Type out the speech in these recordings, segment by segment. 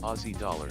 Aussie dollar.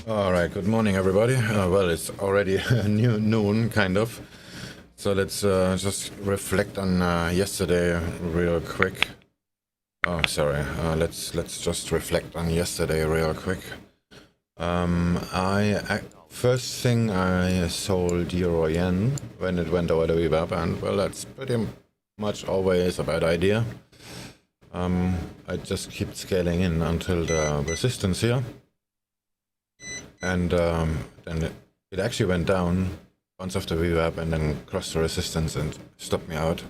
All right, good morning, everybody. Well, it's already noon, kind of. So let's just reflect on yesterday real quick. Oh, sorry. Let's just reflect on yesterday real quick. First thing I sold euro yen when it went over the VWAP, and well, that's pretty much always a bad idea. I just keep scaling in until the resistance here. And then it actually went down once after VWAP and then crossed the resistance and stopped me out.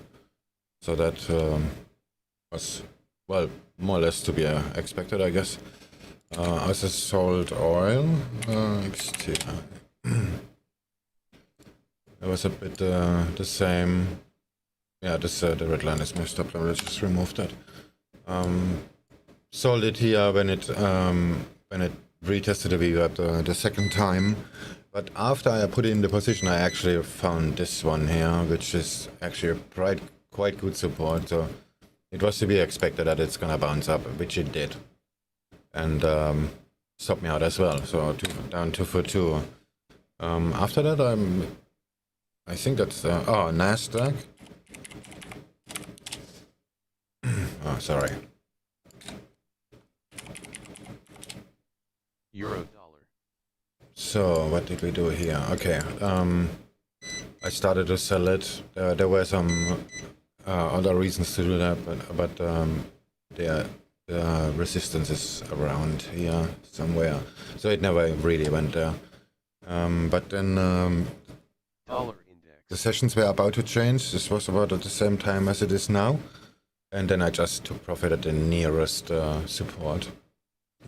So that was, well, more or less to be expected, I guess. I also sold oil. It was a bit the same. Yeah, this the red line is messed up. Let's just remove that. Sold it here when it retested the VWAP the second time, but after I put it in the position, I actually found this one here, which is actually quite good support. So it was to be expected that it's gonna bounce up, which it did, and stopped me out as well. So down 2 for 2. After that, I think that's Nasdaq. Oh, sorry. Euro dollar. So what did we do here? Okay, I started to sell it. There were some other reasons to do that, but the resistance is around here somewhere, so it never really went there. But then Dollar index. the sessions were about to change. This was about at the same time as it is now, and then I just took profit at the nearest support.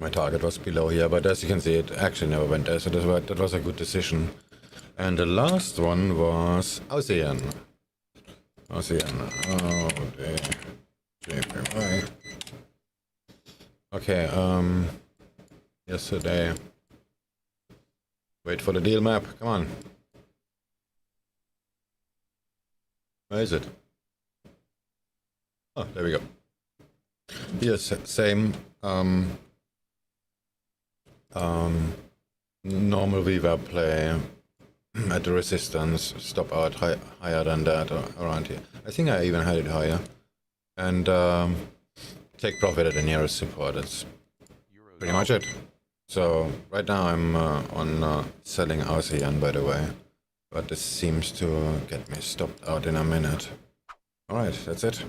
My target was below here, but as you can see, it actually never went there, so that was a good decision. And the last one was AUDJPY. AUDJPY. Okay, yesterday. Wait for the deal map, come on. Where is it? Oh, there we go. Yes, same. Normal VWAP play at the resistance, stop out higher than that, or around here. I think I even had it higher. And take profit at the nearest support. That's pretty much it. So right now I'm on selling ASEAN, by the way. But this seems to get me stopped out in a minute. Alright, that's it.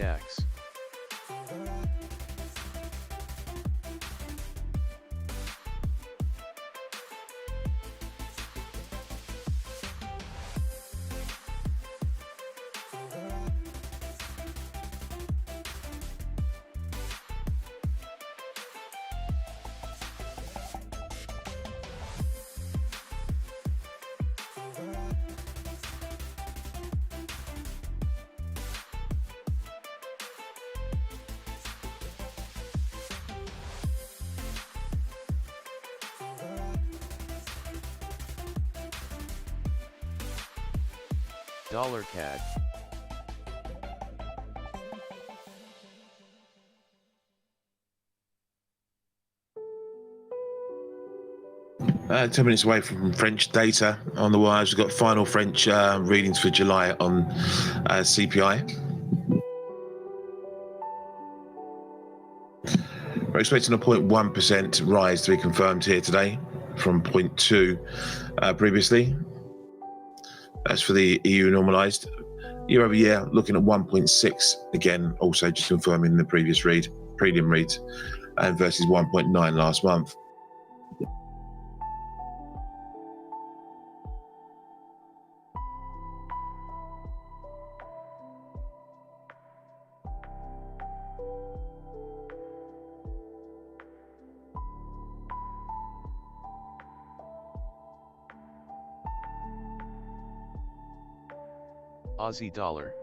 DAX. Dollar CAD. 10 minutes away from French data on the wires. We've got final French readings for July on CPI. We're expecting a 0.1% rise to be confirmed here today from 0.2 previously. That's for the EU normalized. Year over year, looking at 1.6 again, also just confirming the previous read, prelim read, and versus 1.9 last month. Aussie dollar.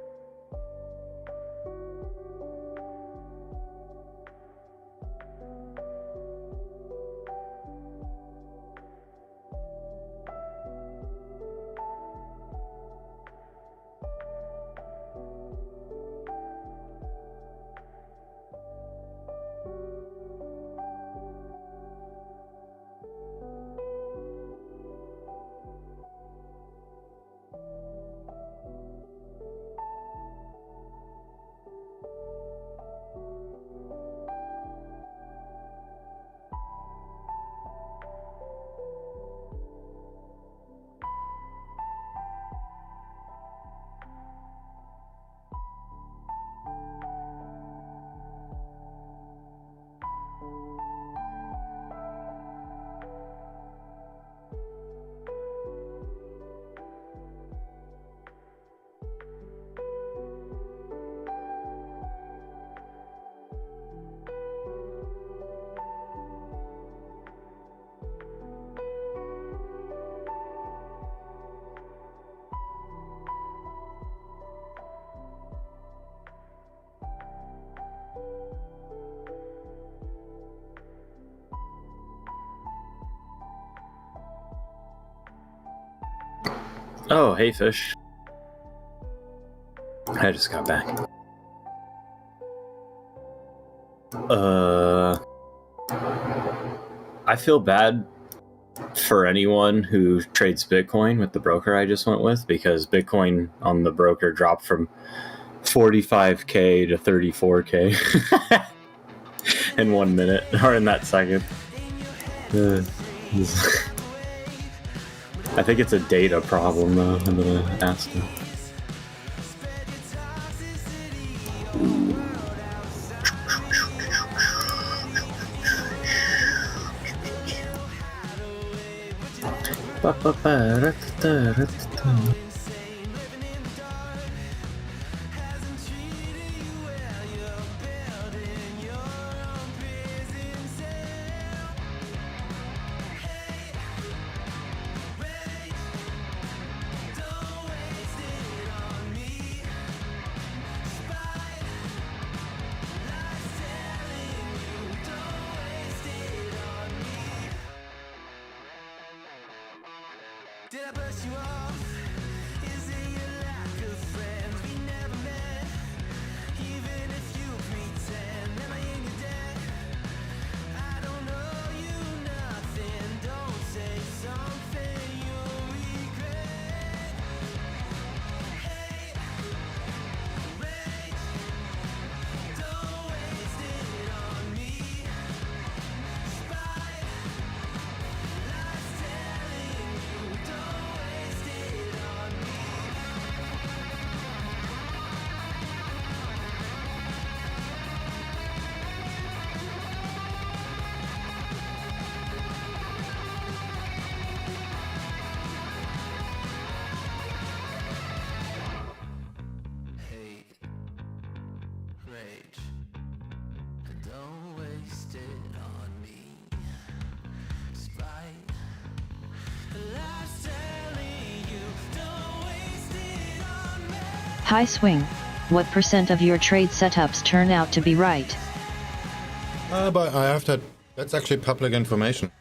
Oh, hey, Fish. I just got back. I feel bad for anyone who trades Bitcoin with the broker I just went with, because Bitcoin on the broker dropped from 45K to 34K in 1 minute, or in that second. I think it's a data problem, though. I'm gonna ask him. Did I brush you off? Is it your lack of friends we never met? Even if you pretend, am I in your debt? I don't owe you nothing. Don't say something you'll regret. Hey, wait, don't waste it on me. Spy, lies telling you, don't waste it. Hi Swing. What percent of your trade setups turn out to be right? But I have that. That's actually public information.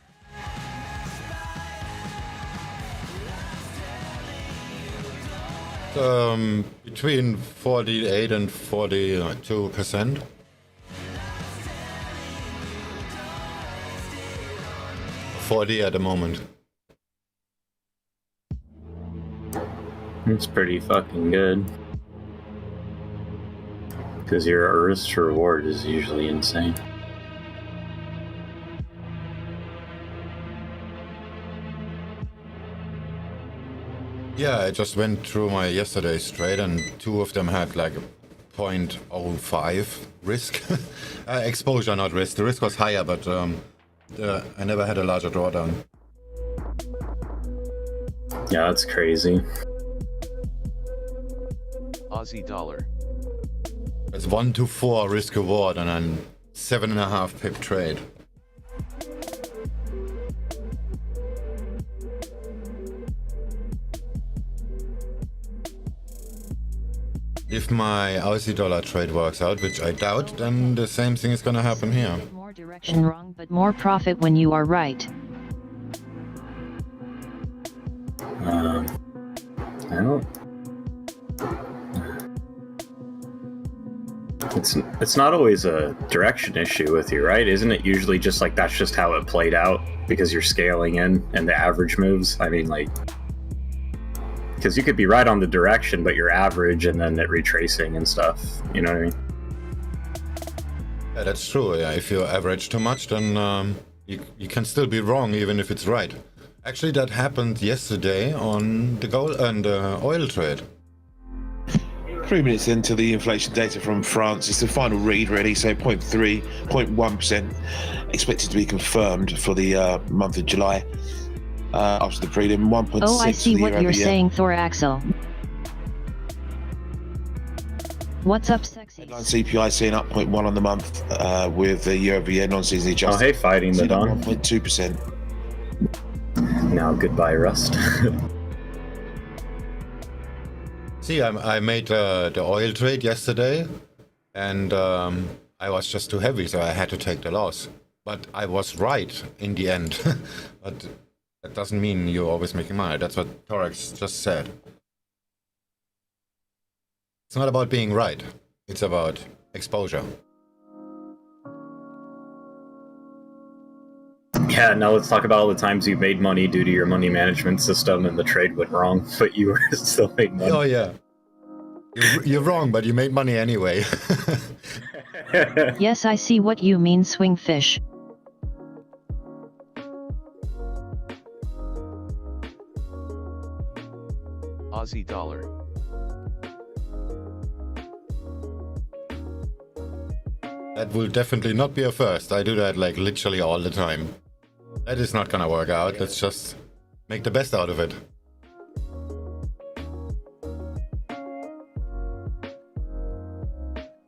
Between 48 and 42%. $40 at the moment. It's pretty fucking good. Because your EURUSD reward is usually insane. Yeah, I just went through my yesterday's trade and two of them had like a 0.05 risk. Exposure, not risk. The risk was higher, but I never had a larger drawdown. Yeah, that's crazy. Aussie dollar. It's 1 to 4 risk reward and then 7.5 pip trade. If my Aussie dollar trade works out, which I doubt, then the same thing is gonna happen here. More direction wrong but more profit when you are right. I don't. It's not always a direction issue with you, right? Isn't it usually just like that's just how it played out because you're scaling in and the average moves? I mean, like, because you could be right on the direction, but you're average and then it retracing and stuff. You know what I mean? Yeah, that's true. Yeah, if you average too much, then you can still be wrong even if it's right. Actually, that happened yesterday on the gold and oil trade. 3 minutes into the inflation data from France. It's the final read, really. So 0.3, 0.1% expected to be confirmed for the month of July after the prelim. 1.6. Oh, I see what you're saying, Thor Axel. What's up, sexy? Headline CPI seeing up 0.1 on the month with the year-over-year non-seasonally Oh, adjusted. hey, fighting the Don. 1.2%. Now, goodbye, Rust. See, I made the oil trade yesterday, and I was just too heavy, so I had to take the loss. But I was right in the end. But that doesn't mean you're always making money. That's what Forex just said. It's not about being right. It's about exposure. Yeah, now let's talk about all the times you made money due to your money management system and the trade went wrong, but you were still making money. Oh, yeah. You're wrong, but you made money anyway. Yes, I see what you mean, SwingFish. Aussie dollar. That will definitely not be a first. I do that like literally all the time. That is not gonna work out. Let's just make the best out of it.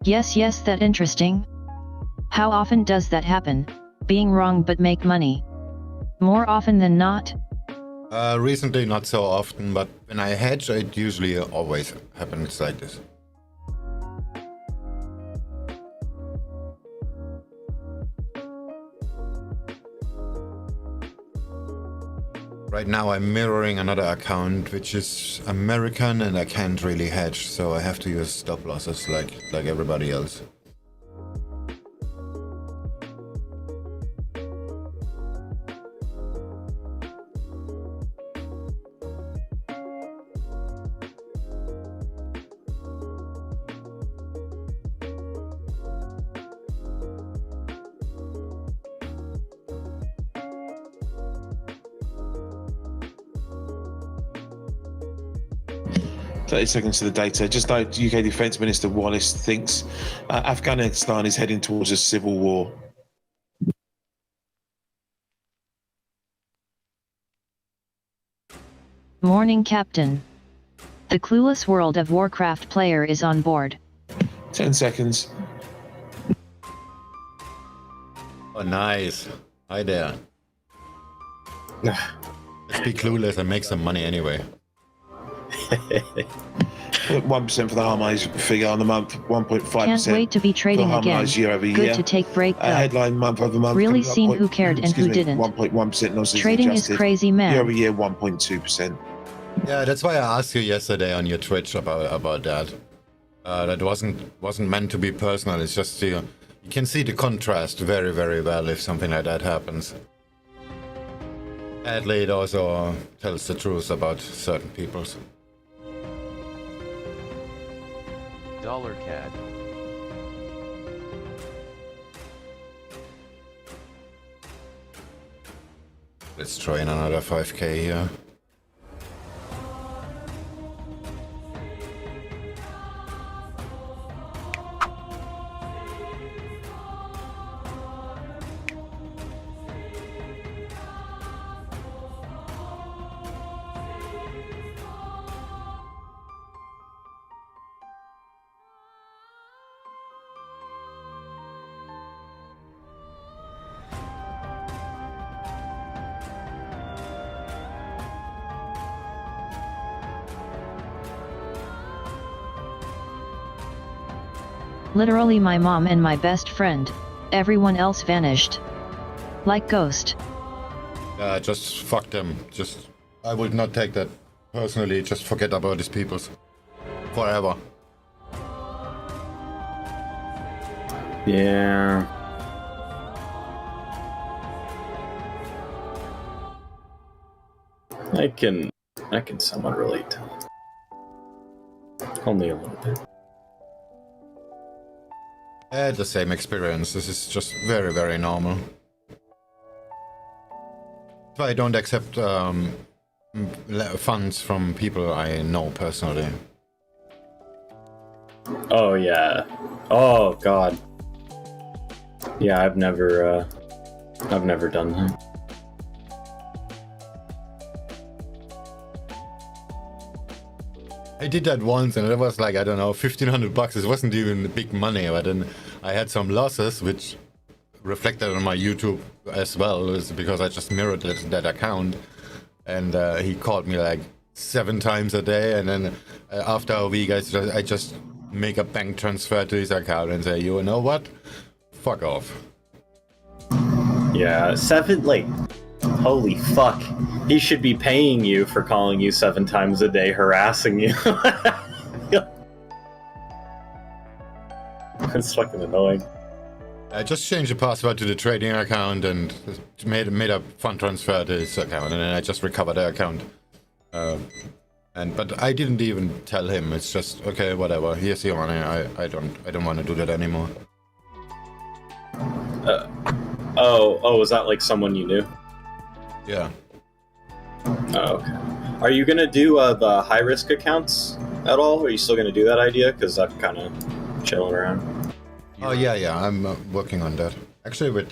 Yes, that interesting. How often does that happen? Being wrong but make money? More often than not? Recently not so often, but when I hedge, it usually always happens like this. Right now I'm mirroring another account which is American and I can't really hedge, so I have to use stop losses like everybody else. Thirty seconds to the data. Just note, UK Defence Minister Wallace thinks Afghanistan is heading towards a civil war. Morning, Captain. The clueless World of Warcraft player is on board. 10 seconds. Oh, nice. Hi there. Let's be clueless and make some money anyway. 1% for the harmonized figure on the month, 1.5%. Can't wait to be trading again. harmonized year over Good year. to take break though. Headline month over month. Really comes up seen who cared and who didn't. 1.1% non-seasonally Trading is adjusted. crazy, man. Year over year, 1.2%. Yeah, that's why I asked you yesterday on your Twitch about that. That wasn't meant to be personal. It's just you can see the contrast very, very well if something like that happens. Sadly, it also tells the truth about certain peoples. Dollar CAD. Let's try in another 5k here. Literally my mom and my best friend. Everyone else vanished. Like ghost. Just fuck them. I would not take that personally. Just forget about these peoples. Forever. Yeah. I can somewhat relate to it. Only a little bit. I had the same experience. This is just very, very normal. So I don't accept funds from people I know personally. Oh yeah. Oh god. Yeah, I've never done that. I did that once and it was like, I don't know, $1,500. It wasn't even big money, but then I had some losses, which reflected on my YouTube as well, is because I just mirrored that account. And he called me like 7 times a day, and then after a week I just make a bank transfer to his account and say, you know what? Fuck off. Yeah, 7, like, holy fuck. He should be paying you for calling you 7 times a day, harassing you. It's fucking annoying. I just changed the password to the trading account and made a fund transfer to his account, and then I just recovered the account. But I didn't even tell him. It's just, okay, whatever. Here's your money. I don't want to do that anymore. Was that like someone you knew? Yeah. Oh, okay. Are you gonna do the high risk accounts at all? Are you still gonna do that idea? Because I'm kind of chilling around. Oh yeah. I'm working on that. Actually, with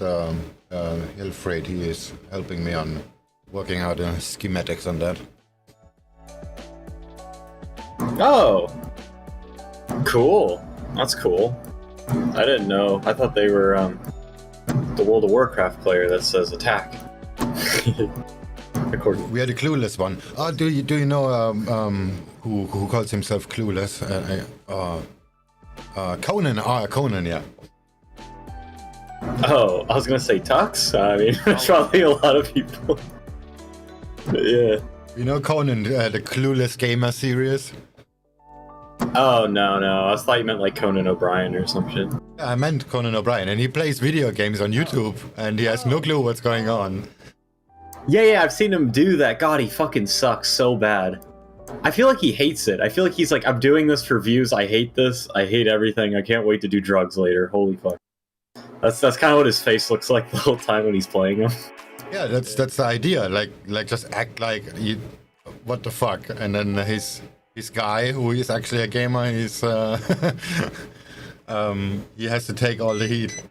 Hilfred, he is helping me on working out schematics on that. Oh, cool. That's cool. I didn't know. I thought they were the World of Warcraft player that says attack. We had a clueless one. Oh, do you know who calls himself clueless? Conan. Conan, yeah. Oh, I was gonna say Tux. I mean, there's probably a lot of people. Yeah. You know Conan, the Clueless Gamer series? Oh, no. I thought you meant like Conan O'Brien or some shit. Yeah, I meant Conan O'Brien, and he plays video games on YouTube, and he has no clue what's going on. Yeah, I've seen him do that. God, he fucking sucks so bad. I feel like he hates it. I feel like he's like, I'm doing this for views. I hate this. I hate everything. I can't wait to do drugs later. Holy fuck. That's kind of what his face looks like the whole time when he's playing him. Yeah, that's the idea. Like just act like you. What the fuck? And then his guy, who is actually a gamer, he's he has to take all the heat.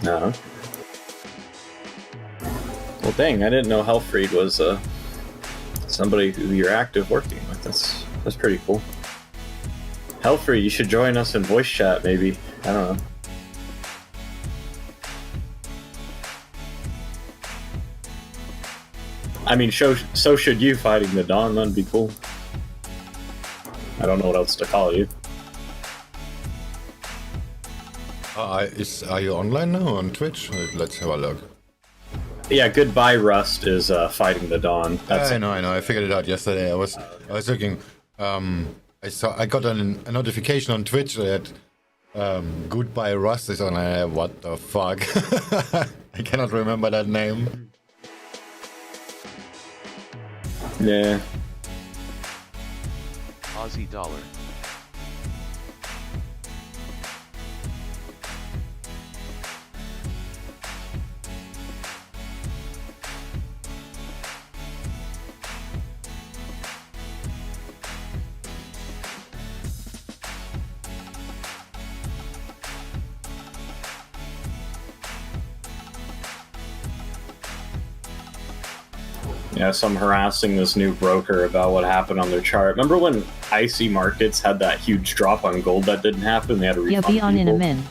No. Well, dang, I didn't know Helfried was somebody who you're active working with. That's pretty cool. Helfried, you should join us in voice chat, maybe. I don't know. I mean, so should you fighting the Dawn. That'd be cool. I don't know what else to call you. Are you online now on Twitch? Let's have a look. Yeah, Goodbye Rust is Fighting the Dawn. That's I know. I figured it out yesterday. I was looking. I got a notification on Twitch that Goodbye Rust is on. What the fuck? I cannot remember that name. Yeah. Aussie dollar. Yeah, so I'm harassing this new broker about what happened on their chart. Remember when Icy Markets had that huge drop on gold that didn't happen? They had to refund Yeah, be on in a people? min.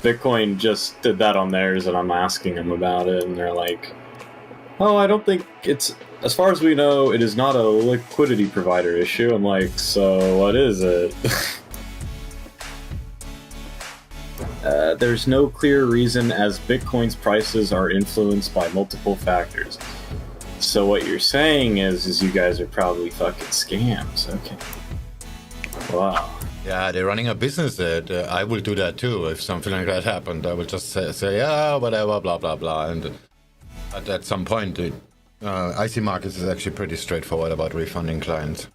Bitcoin just did that on theirs, and I'm asking them about it, and they're like, oh, I don't think it's... As far as we know, it is not a liquidity provider issue. I'm like, so what is it? There's no clear reason as Bitcoin's prices are influenced by multiple factors. So what you're saying is you guys are probably fucking scams. Okay. Wow. Yeah, they're running a business that I will do that too. If something like that happened, I will just say yeah, whatever, blah, blah, blah. And at some point, IC Markets is actually pretty straightforward about refunding clients.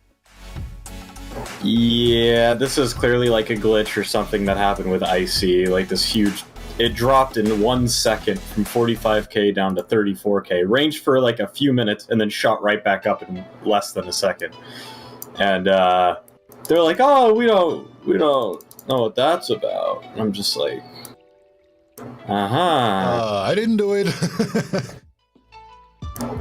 Yeah, this is clearly like a glitch or something that happened with IC. Like this huge... It dropped in 1 second from 45k down to 34k, ranged for like a few minutes, and then shot right back up in less than a second. And they're like, "Oh, we don't know what that's about." And I'm just like, I didn't do it.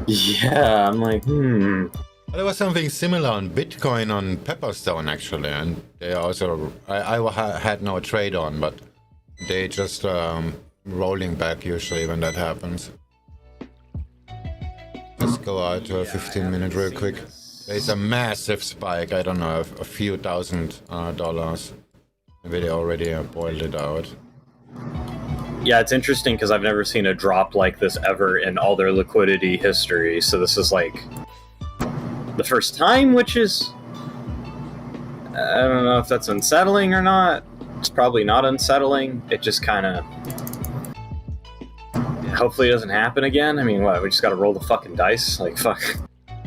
Yeah, I'm like, There was something similar on Bitcoin on Pepperstone actually, and they also I had no trade on, but they just rolling back usually when that happens. Let's go out to a 15-minute real quick. There's a massive spike. I don't know, a few thousand dollars. Maybe they already boiled it out. Yeah, it's interesting because I've never seen a drop like this ever in all their liquidity history. So this is like the first time, which is... I don't know if that's unsettling or not. It's probably not unsettling. It just kind of... Hopefully it doesn't happen again. I mean, what? We just gotta roll the fucking dice? Like, fuck.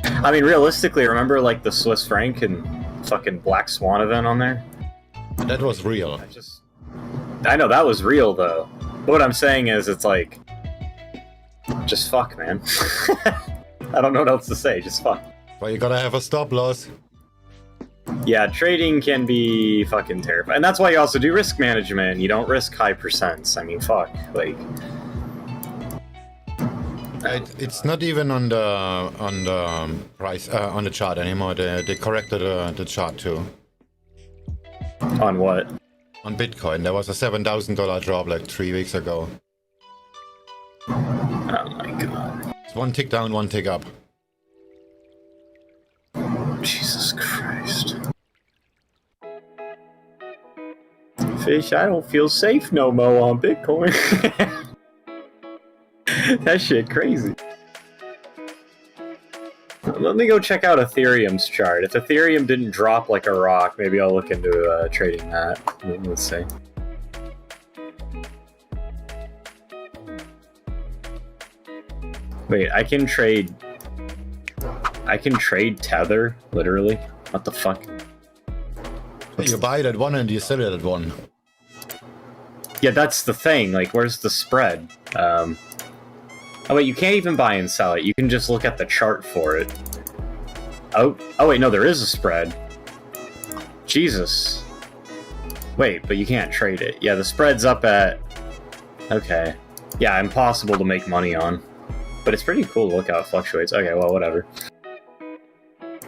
I mean, realistically, remember, like, the Swiss franc and fucking Black Swan event on there? That was real. I know, that was real, though. But what I'm saying is, it's like... Just fuck, man. I don't know what else to say. Just fuck. Well, you gotta have a stop loss. Yeah, trading can be fucking terrifying. And that's why you also do risk management. You don't risk high percents. I mean, fuck. Like... It's not even on the price on the chart anymore. They corrected the chart too. On what? On Bitcoin, there was a $7,000 drop like 3 weeks ago. Oh my god. It's one tick down, one tick up. Jesus Christ. Fish, I don't feel safe no more on Bitcoin. That shit crazy. Let me go check out Ethereum's chart. If Ethereum didn't drop like a rock, maybe I'll look into trading that. Let's see. Wait, I can trade Tether, literally? What the fuck? You buy it at one and you sell it at one. Yeah, that's the thing. Like, where's the spread? Oh wait, you can't even buy and sell it. You can just look at the chart for it. Oh wait, no, there is a spread. Jesus. Wait, but you can't trade it. Yeah, the spread's up at... Okay. Yeah, impossible to make money on. But it's pretty cool to look how it fluctuates. Okay, well, whatever.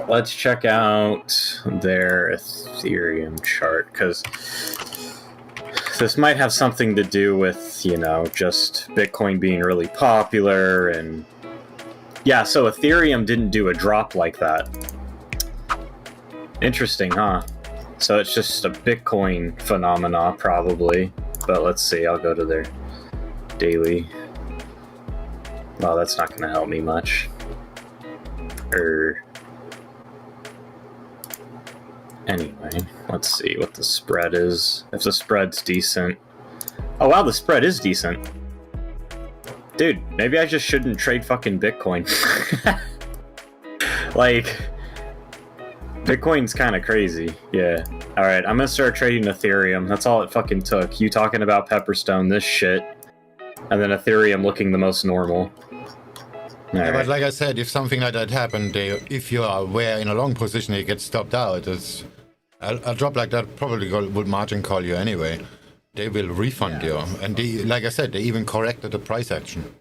Let's check out their Ethereum chart, because this might have something to do with, you know, just Bitcoin being really popular, and... Yeah, so Ethereum didn't do a drop like that. Interesting, huh? So it's just a Bitcoin phenomena, probably. But let's see, I'll go to their daily. Well, that's not going to help me much. Anyway, let's see what the spread is. If the spread's decent. Oh wow, the spread is decent. Dude, maybe I just shouldn't trade fucking Bitcoin. Like, Bitcoin's kind of crazy. Yeah. Alright, I'm gonna start trading Ethereum. That's all it fucking took. You talking about Pepperstone, this shit, and then Ethereum looking the most normal. Yeah, but like I said, if something like that happened, if you are aware in a long position, you get stopped out. A drop like that probably would margin call you anyway. They will refund you, and like I said, they even corrected the price action.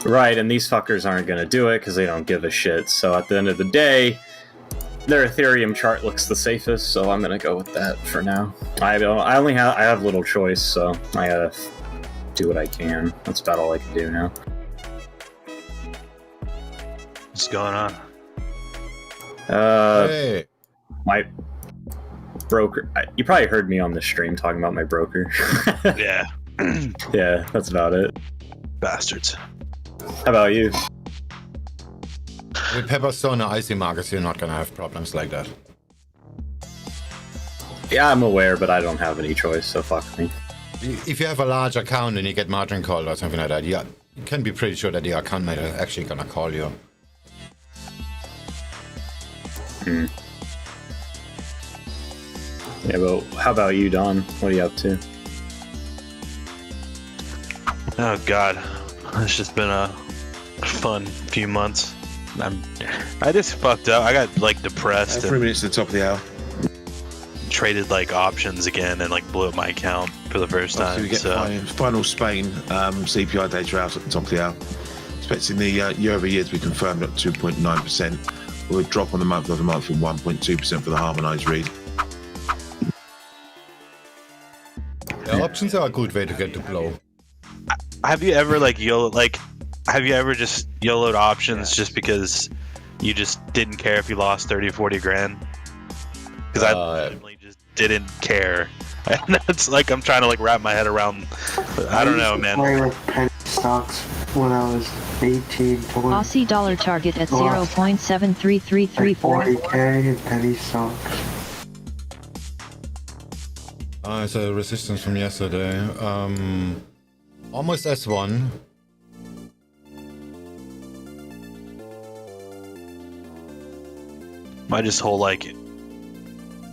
Right, and these fuckers aren't gonna do it because they don't give a shit. So at the end of the day, their Ethereum chart looks the safest, so I'm gonna go with that for now. I have little choice, so I gotta do what I can. That's about all I can do now. What's going on? Hey. My broker. You probably heard me on the stream talking about my broker. Yeah. Yeah, that's about it. Bastards. How about you? With Pepperstone and Icy Markets, you're not gonna have problems like that. Yeah, I'm aware, but I don't have any choice, so fuck me. If you have a large account and you get margin called or something like that, you can be pretty sure that the account manager is actually gonna call you. Yeah, but how about you, Don? What are you up to? Oh god, it's just been a fun few months. I just fucked up. I got like depressed 3 and minutes to the top of the hour. traded like options again and like blew up my account for the first So time. we get So final Spain CPI data out at the top of the hour. Expecting the year-over-year to be confirmed at 2.9%, with a drop on the month-over-month from 1.2% for the harmonised read. Yeah, options are a good way to get to blow. have you ever have you ever just YOLO'd options just because you just didn't care if you lost 30 40 grand? Because I legitimately just didn't care. And it's like I'm trying to like wrap my head around. I don't know, man. Play with penny stocks when I was 18, 20. Aussie dollar target at 0.733334. 40k in penny stocks. It's a resistance from yesterday. Almost S1.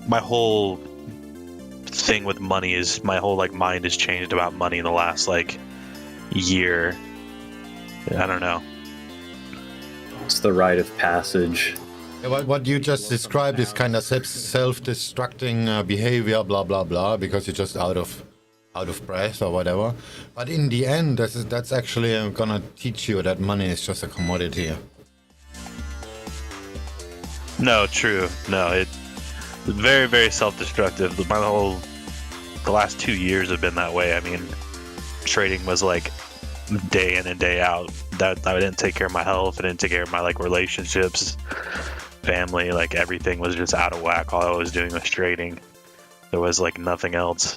My whole thing with money is my whole like mind has changed about money in the last like year. I don't know. It's the rite of passage. Yeah, what you just described is kind of self-destructing behavior, blah blah blah, because you're just out of breath or whatever. But in the end, that's actually gonna teach you that money is just a commodity. No, true. No, it's very, very self-destructive. The last 2 years have been that way. I mean, trading was like day in and day out. That I didn't take care of my health. I didn't take care of my like relationships, family. Like everything was just out of whack. All I was doing was trading. There was like nothing else.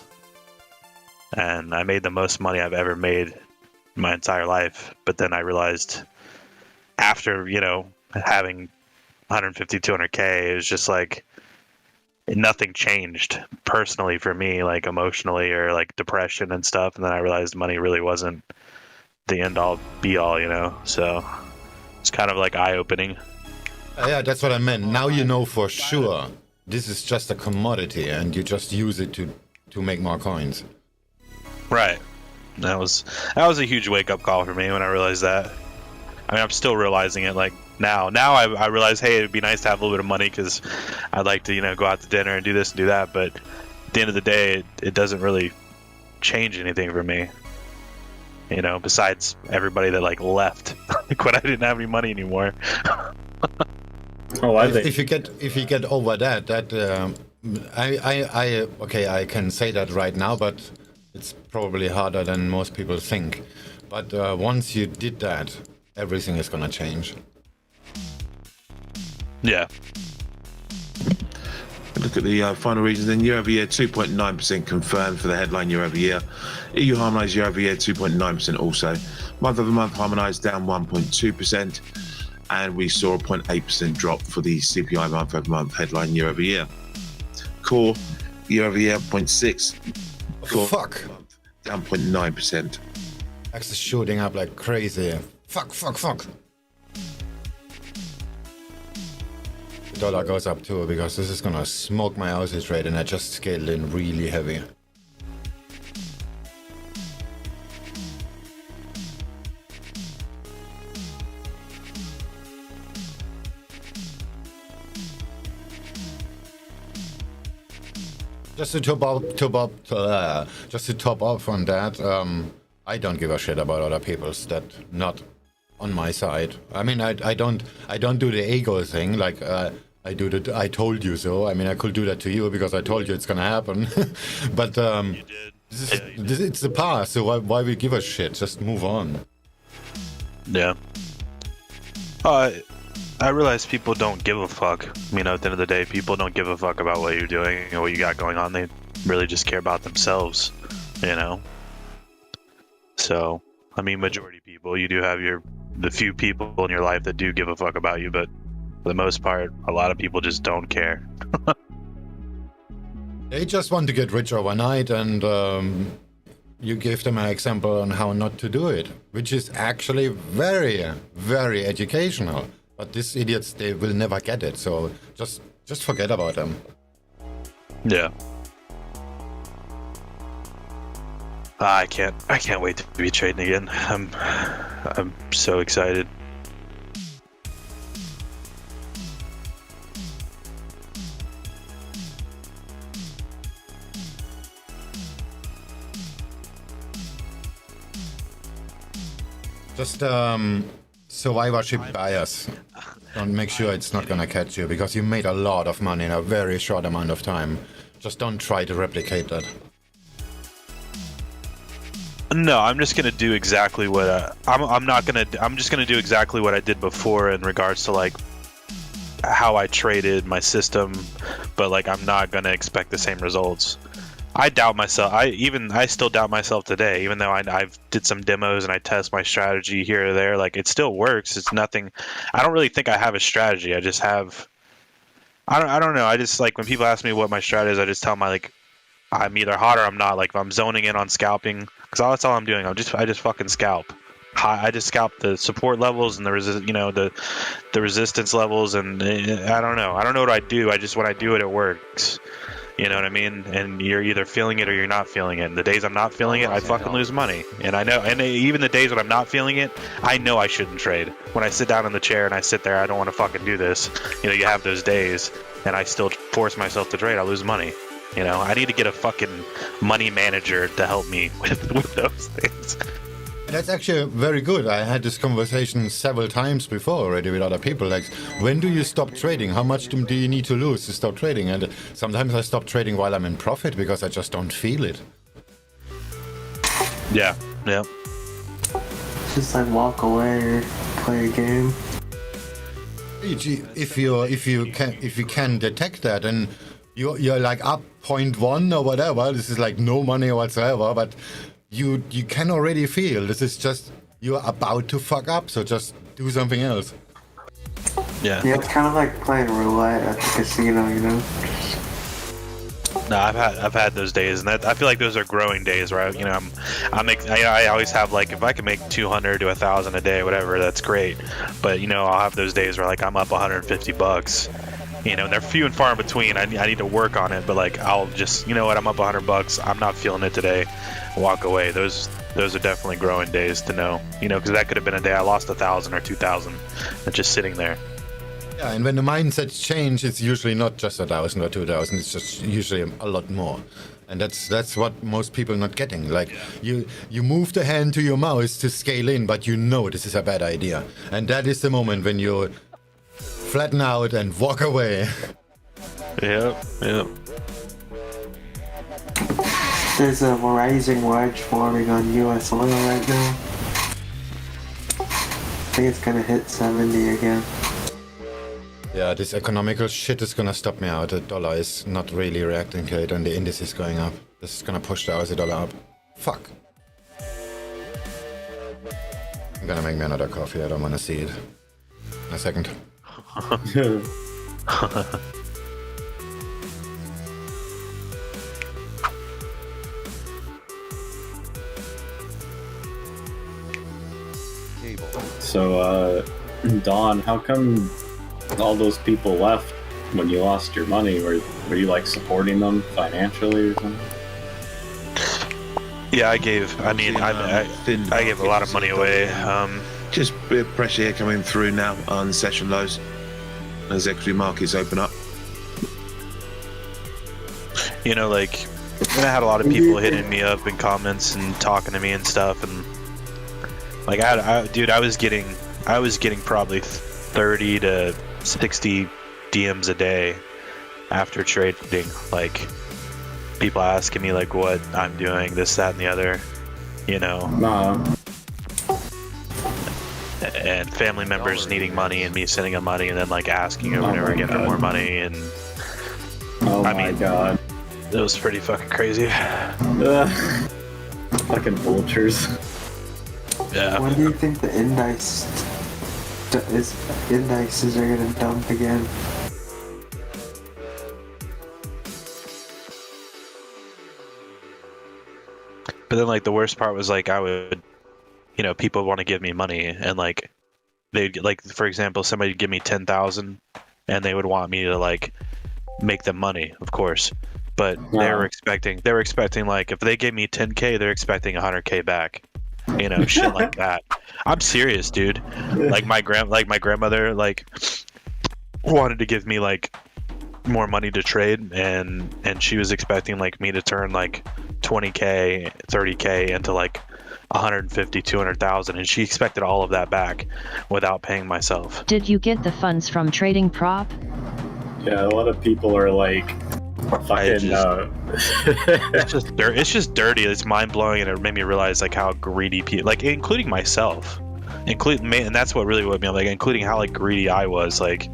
And I made the most money I've ever made in my entire life. But then I realized after, having 150, 200K, it was just like nothing changed personally for me, like emotionally or like depression and stuff. And then I realized money really wasn't the end all be all, so it's kind of like eye-opening. Yeah, that's what I meant. Now you know for sure this is just a commodity and you just use it to make more coins. Right. That was a huge wake-up call for me when I realized that. I mean, I'm still realizing it like now I realize, hey, it'd be nice to have a little bit of money because I'd like to go out to dinner and do this and do that, but at the end of the day it doesn't really change anything for me, besides everybody that like left like when I didn't have any money anymore. If you get over that I can say that right now, but it's probably harder than most people think. But once you did that, everything is gonna change. Yeah. look at the final reasons. Then year over year, 2.9% confirmed for the headline year over year. EU harmonised year over year, 2.9% also. Month over month harmonised down 1.2%. And we saw a 0.8% drop for the CPI month over month headline year over year. Core year over year, 0.6. Core Fuck. down 0.9%. X is shooting up like crazy. Fuck. The dollar goes up too because this is gonna smoke my AUDUSD rate, and I just scaled in really heavy. Just to top off on that, I don't give a shit about other people's. That not on my side. I mean, I don't do the ego thing like I do the I told you so. I mean, I could do that to you because I told you it's gonna happen. But You did. it's the past, so why we give a shit? Just move on. Yeah. I realize people don't give a fuck. You know, at the end of the day, people don't give a fuck about what you're doing and what you got going on. They really just care about themselves, you know? So, I mean, majority of people, you do have the few people in your life that do give a fuck about you, but for the most part, a lot of people just don't care. They just want to get rich overnight, and you give them an example on how not to do it, which is actually very, very educational. But these idiots, they will never get it, so just forget about them. Yeah. I can't wait to be trading again. I'm so excited. Just survivorship bias. Don't make sure it's not gonna catch you, because you made a lot of money in a very short amount of time. Just don't try to replicate that. No, I'm just gonna do exactly what I'm just gonna do exactly what I did before in regards to like how I traded my system, but like I'm not gonna expect the same results. I doubt myself. I still doubt myself today, even though I've did some demos and I test my strategy here or there. Like it still works. It's nothing. I don't really think I have a strategy. I just have. I don't know. I just like when people ask me what my strategy is, I just tell them like I'm either hot or I'm not. Like if I'm zoning in on scalping, because that's all I'm doing. I just fucking scalp. I just scalp the support levels and the resistance levels, and I don't know. I don't know what I do. When I do it, it works. You know what I mean? And you're either feeling it or you're not feeling it. And the days I'm not feeling it, I fucking lose money. And I know, and even the days when I'm not feeling it, I know I shouldn't trade. When I sit down in the chair and I sit there, I don't want to fucking do this. You know, you have those days, and I still force myself to trade. I lose money. You know, I need to get a fucking money manager to help me with those things. That's actually very good. I had this conversation several times before already with other people. Like, when do you stop trading? How much do you need to lose to stop trading? And sometimes I stop trading while I'm in profit because I just don't feel it. Yeah. Just like walk away or play a game. If you can detect that, and you're like up 0.1 or whatever, this is like no money whatsoever, but you can already feel this is just you're about to fuck up, so just do something else. Yeah. Yeah, it's kind of like playing roulette at the casino, you know. No, I've had those days, and I feel like those are growing days, right? You know, I always have like if I can make 200 to 1,000 a day, whatever, that's great. But you know, I'll have those days where like I'm up $150. You know, and they're few and far in between. I need to work on it, but like I'll just, you know what, I'm up $100. I'm not feeling it today. Walk away. Those are definitely growing days to know. You know, because that could have been a day I lost 1,000 or 2,000. That's just sitting there. Yeah, and when the mindsets change, it's usually not just 1,000 or 2,000. It's just usually a lot more. And that's what most people are not getting. Like you move the hand to your mouse to scale in, but you know this is a bad idea. And that is the moment when you flatten out and walk away. Yep. There's a rising wedge forming on US oil right now. I think it's gonna hit 70 again. Yeah, this economical shit is gonna stop me out. The dollar is not really reacting to it and the index is going up. This is gonna push the Aussie dollar up. Fuck. I'm gonna make me another coffee, I don't wanna see it. In a second. Cable. So, Don, how come all those people left when you lost your money? Were you like supporting them financially or something? Yeah, I gave a lot of money away. Just a bit of pressure here coming through now on session lows as equity markets open up. You know, like, and I had a lot of people hitting me up in comments and talking to me and stuff, and like, I was getting probably 30 to 60 DMs a day after trading, like people asking me like what I'm doing, this, that, and the other, you know. And family members needing money and me sending them money and then like asking over and over again for more money, and I mean, God, it was pretty fucking crazy. Fucking vultures. Yeah. When do you think the indices are gonna dump again? But then like the worst part was like I would, you know, people want to give me money and like they'd like, for example, somebody would give me 10,000 and they would want me to like make them money, of course. But they were expecting like if they gave me 10K, they're expecting 100K back. You know, shit like that. I'm serious, dude. Like my grandmother like wanted to give me like more money to trade, and she was expecting like me to turn like 20K, 30K into like 150, 200,000, and she expected all of that back without paying myself. Did you get the funds from trading prop? Yeah, a lot of people are like fucking. It's just dirty. It's mind blowing, and it made me realize like how greedy people, like including myself, and that's what really woke me up, like including how like greedy I was, like,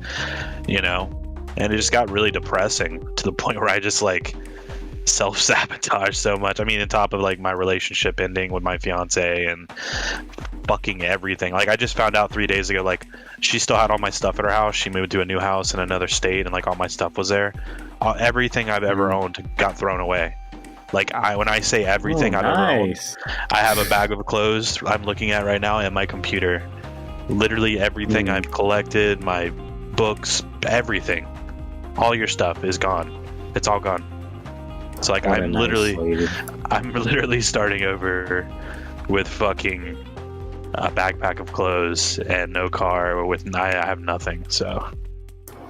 you know, and it just got really depressing to the point where I just like self-sabotage so much. I mean, on top of like my relationship ending with my fiance and fucking everything. Like I just found out 3 days ago, like she still had all my stuff at her house. She moved to a new house in another state, and like all my stuff was there. Everything I've ever owned got thrown away. Like when I say everything I've ever owned, I have a bag of clothes I'm looking at right now and my computer. Literally everything I've collected, my books, everything. All your stuff is gone. It's all gone. So like I'm literally starting over with fucking a backpack of clothes and no car, or I have nothing. So,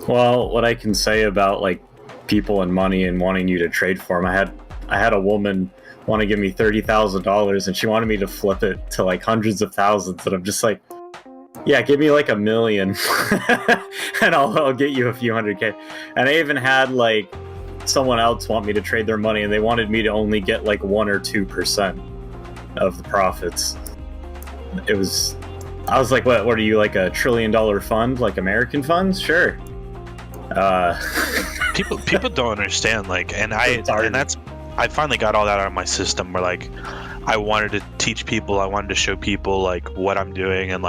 well, what I can say about like people and money and wanting you to trade for them, I had a woman want to give me $30,000 and she wanted me to flip it to like hundreds of thousands, and I'm just like, yeah, give me like $1 million and I'll get you a few 100K. And I even had like someone else want me to trade their money, and they wanted me to only get like 1 or 2% of the profits. I was like, what are you, like a $1 trillion fund, like American funds? Sure. people don't understand, like, and I finally got all that out of my system, where like I wanted to teach people, I wanted to show people like what I'm doing, and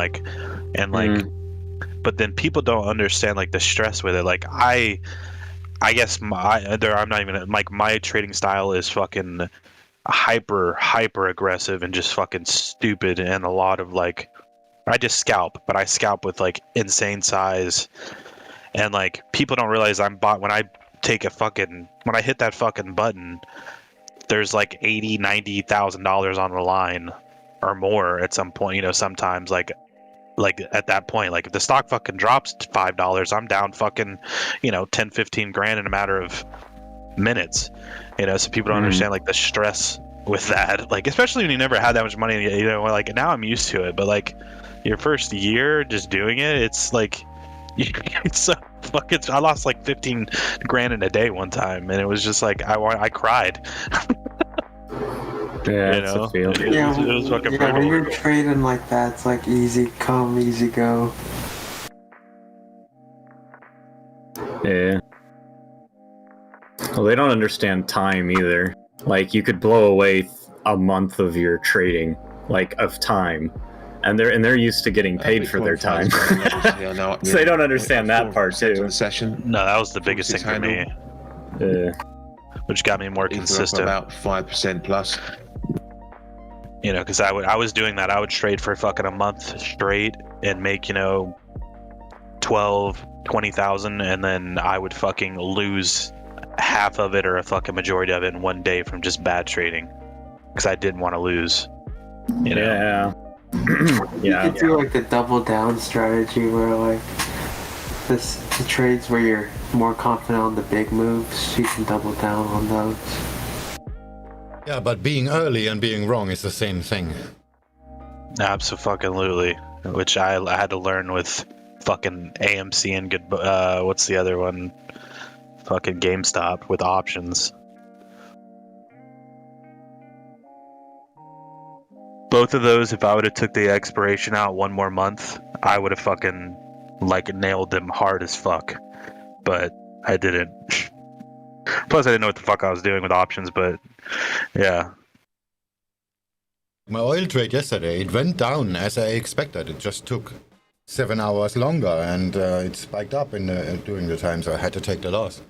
but then people don't understand like the stress with it. Like I guess I'm not even like, my trading style is fucking hyper aggressive and just fucking stupid, and a lot of like, I just scalp, but I scalp with like insane size, and like people don't realize when I hit that fucking button, there's like $80,000-$90,000 on the line or more at some point, you know. Sometimes like at that point, like if the stock fucking drops to $5, I'm down fucking, you know, 10-15 grand in a matter of minutes, you know. So people don't understand like the stress with that, like especially when you never had that much money, you know. Like now I'm used to it, but like your first year just doing it, it's like it's so fucking, I lost like 15 grand in a day one time, and it was just like I cried. Yeah, you know, it Yeah, was fucking brutal. when you're trading like that, it's like easy come, easy go. Yeah. Well, they don't understand time either. Like, you could blow away a month of your trading, like, of time. And they're used to getting paid for their time. So they don't understand that part too. The session. No, that was the biggest thing for me, which got me more consistent. About 5% plus. You know, because I was doing that. I would trade for fucking a month straight and make, 12, 20,000, and then I would fucking lose half of it or a fucking majority of it in one day from just bad trading, because I didn't want to lose. You know? Yeah. You could do like the double down strategy where like the trades where you're more confident on the big moves, you can double down on those. Yeah, but being early and being wrong is the same thing. Absolutely. Which I had to learn with fucking AMC and what's the other one? Fucking GameStop with options. Both of those, if I would have took the expiration out one more month, I would have fucking nailed them hard as fuck. But I didn't. Plus, I didn't know what the fuck I was doing with options, but yeah. My oil trade yesterday, it went down as I expected. It just took 7 hours longer, and it spiked up during the time, so I had to take the loss.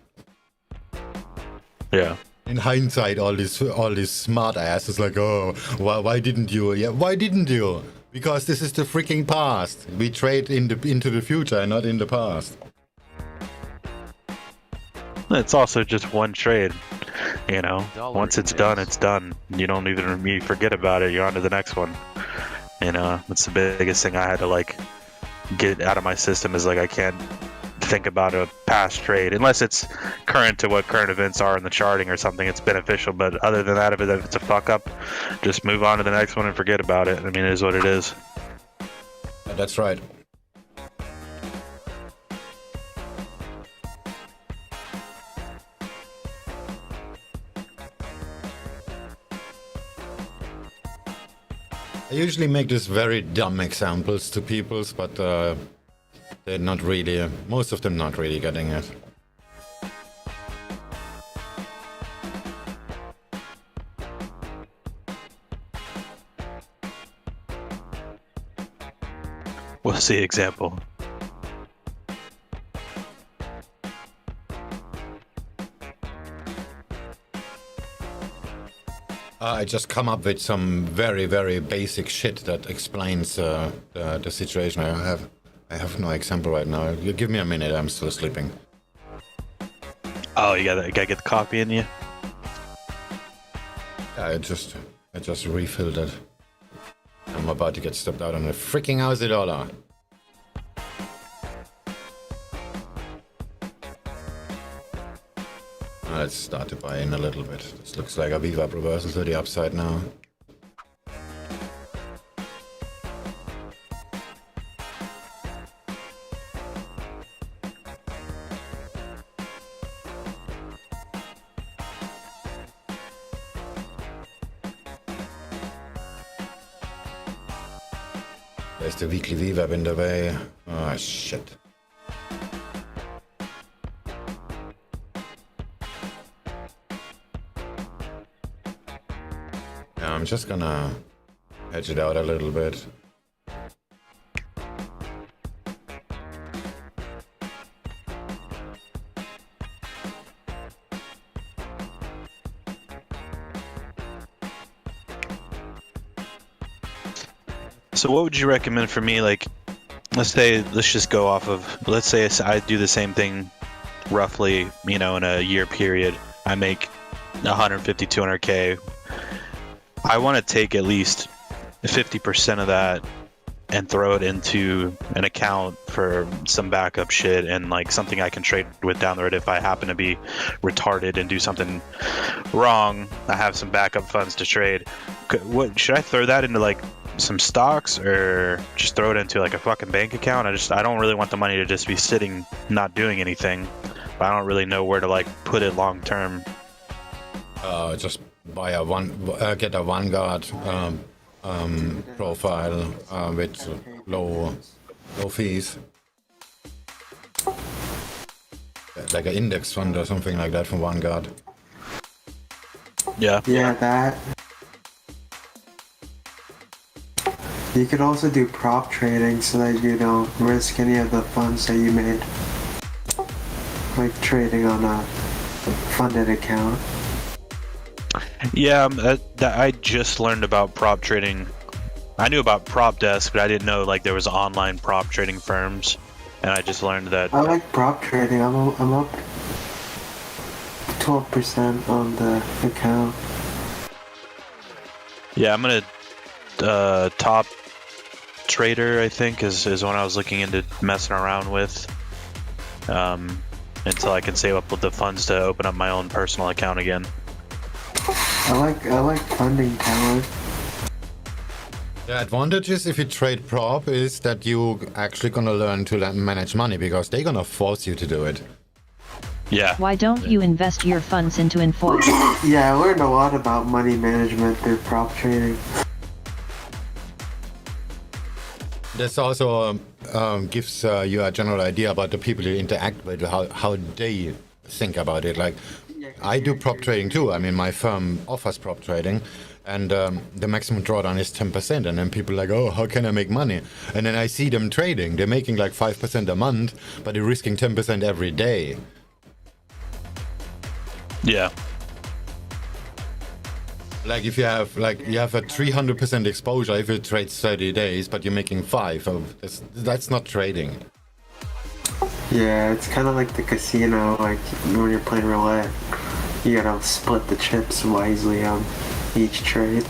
Yeah. In hindsight, all these smart asses like, oh, why didn't you? Yeah, why didn't you? Because this is the freaking past. We trade into the future and not in the past. It's also just one trade, Dollar Once it's index. done, it's done. You don't even you forget about it. You're on to the next one. That's the biggest thing I had to get out of my system is I can't think about a past trade unless it's current to what current events are in the charting or something. It's beneficial, but other than that, if it's a fuck up, just move on to the next one and forget about it. I mean, it is what it is. That's right. I usually make these very dumb examples to people, but they're not really, most of them not really getting it. What's the example? I just come up with some very, very basic shit that explains the situation. I have no example right now. You give me a minute, I'm still sleeping. Oh, you gotta get the coffee in you? Yeah, I just refilled it. I'm about to get stepped out on a freaking $1,000. Let's start to buy in a little bit. This looks like a VWAP reversal to the upside now. There's the weekly VWAP in the way. Oh shit. I'm just gonna hedge it out a little bit. So what would you recommend for me? Let's just go off of, let's say I do the same thing roughly, in a year period. I make 150, 200K. I want to take at least 50% of that and throw it into an account for some backup shit and something I can trade with down the road if I happen to be retarded and do something wrong. I have some backup funds to trade. What should I throw that into some stocks or just throw it into a fucking bank account? I don't really want the money to just be sitting not doing anything, but I don't really know where to put it long term. Just buy get a Vanguard profile with low fees. like an index fund or something like that from Vanguard. Yeah. Yeah, that. You could also do prop trading so that you don't risk any of the funds that you made. Like trading on a funded account. Yeah, I just learned about prop trading. I knew about prop desk, but I didn't know like there was online prop trading firms, and I just learned that. I like prop trading. I'm up 12% on the account. Yeah, I'm gonna top trader. I think is one I was looking into messing around with, until I can save up with the funds to open up my own personal account again. I like funding talent. The advantages if you trade prop is that you actually gonna learn to manage money because they're gonna force you to do it. Yeah. Why don't you invest your funds into Infoy? Yeah, I learned a lot about money management through prop trading. This also gives you a general idea about the people you interact with, how they think about it. Like, I do prop trading too. I mean, my firm offers prop trading, and the maximum drawdown is 10%. And then people are like, oh, how can I make money? And then I see them trading. They're making like 5% a month, but they're risking 10% every day. Yeah. Like if you have a 300% exposure if you trade 30 days, but you're making 5. Oh, that's not trading. Yeah, it's kind of like the casino, like when you're playing roulette. You gotta split the chips wisely on each trade.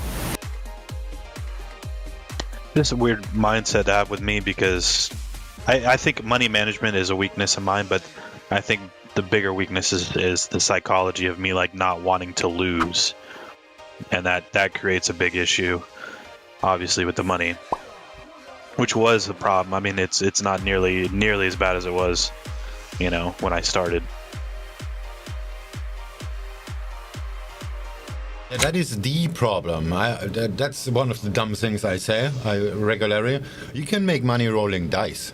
This is a weird mindset to have with me because I think money management is a weakness of mine, but I think the bigger weakness is the psychology of me like not wanting to lose. And that creates a big issue, obviously, with the money, which was the problem. I mean, it's not nearly as bad as it was, when I started. Yeah, that is the problem. That's one of the dumb things I say regularly. You can make money rolling dice.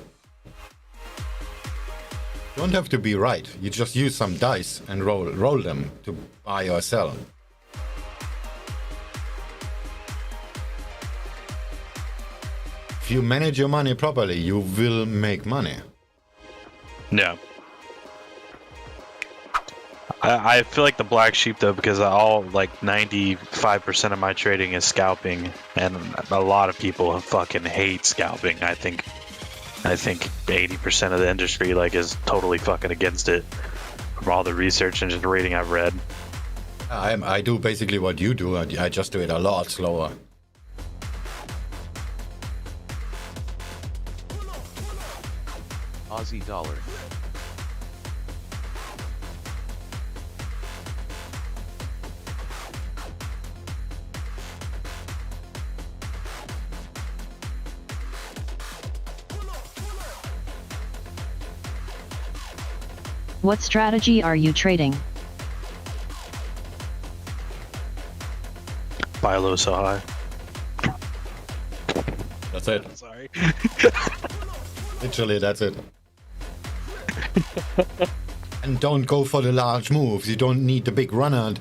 You don't have to be right. You just use some dice and roll them to buy or sell. If you manage your money properly, you will make money. Yeah. I feel like the black sheep though, because all like 95% of my trading is scalping, and a lot of people fucking hate scalping. I think 80% of the industry like is totally fucking against it from all the research and just reading I've read. I do basically what you do. I just do it a lot slower. Aussie dollar. What strategy are you trading? Buy low, so high. That's it. Sorry. Literally, that's it. And don't go for the large moves. You don't need the big runner.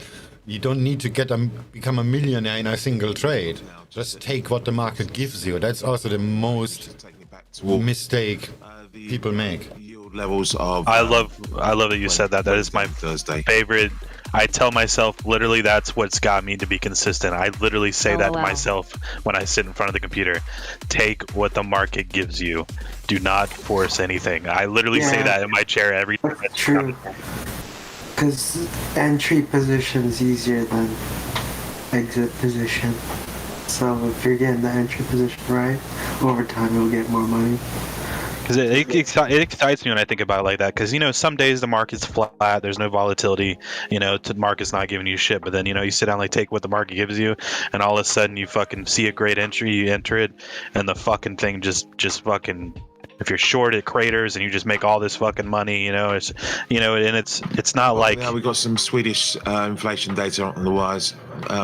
You don't need to become a millionaire in a single trade. Just take what the market gives you. That's also the most mistake people make. Levels of I love that you said that. That is my favorite. I tell myself literally that's what's got me to be consistent. I literally say that to myself when I sit in front of the computer. Take what the market gives you. Do not force anything. I literally say that in my chair every time. That's true. Because entry position is easier than exit position. So if you're getting the entry position right, over time you'll get more money. Because it excites me when I think about it like that. Because some days the market's flat, there's no volatility. The market's not giving you shit. But then you sit down, like take what the market gives you, and all of a sudden you fucking see a great entry, you enter it, and the fucking thing just fucking if you're short at craters and you just make all this fucking money, you know, it's, you know, and it's not like. Now we've got some Swedish inflation data on the wires.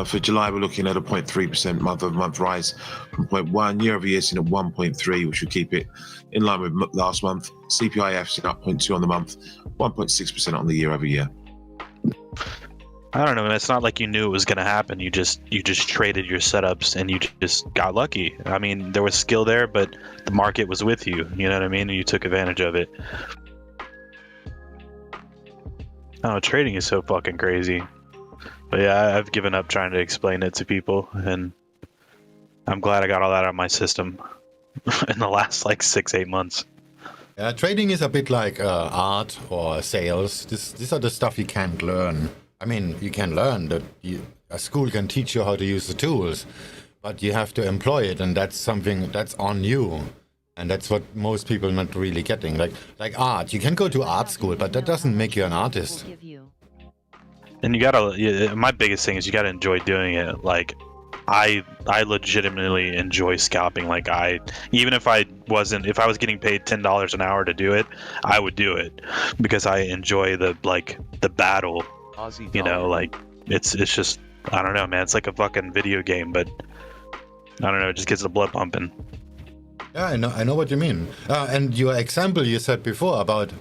For July, we're looking at a 0.3% month-over-month rise from 0.1. Year-over-year, seen at 1.3, which should keep it in line with last month. CPIF seen up 0.2 on the month, 1.6% on the year-over-year. I don't know, man. It's not like you knew it was going to happen. You just traded your setups and you just got lucky. I mean, there was skill there, but the market was with you. You know what I mean? And you took advantage of it. Oh, trading is so fucking crazy. But yeah, I've given up trying to explain it to people, and I'm glad I got all that out of my system in the last like 6-8 months. Trading is a bit like art or sales. These are the stuff you can't learn. I mean, you can learn that a school can teach you how to use the tools, but you have to employ it, and that's something that's on you. And that's what most people not really getting. Like art, you can go to art school, but that doesn't make you an artist. And you gotta, my biggest thing is you gotta enjoy doing it. Like, I legitimately enjoy scalping. Like, even if I was getting paid $10 an hour to do it, I would do it because I enjoy the battle. You know, like it's just, I don't know, man. It's like a fucking video game, but I don't know. It just gets the blood pumping. Yeah, I know what you mean. And your example you said before about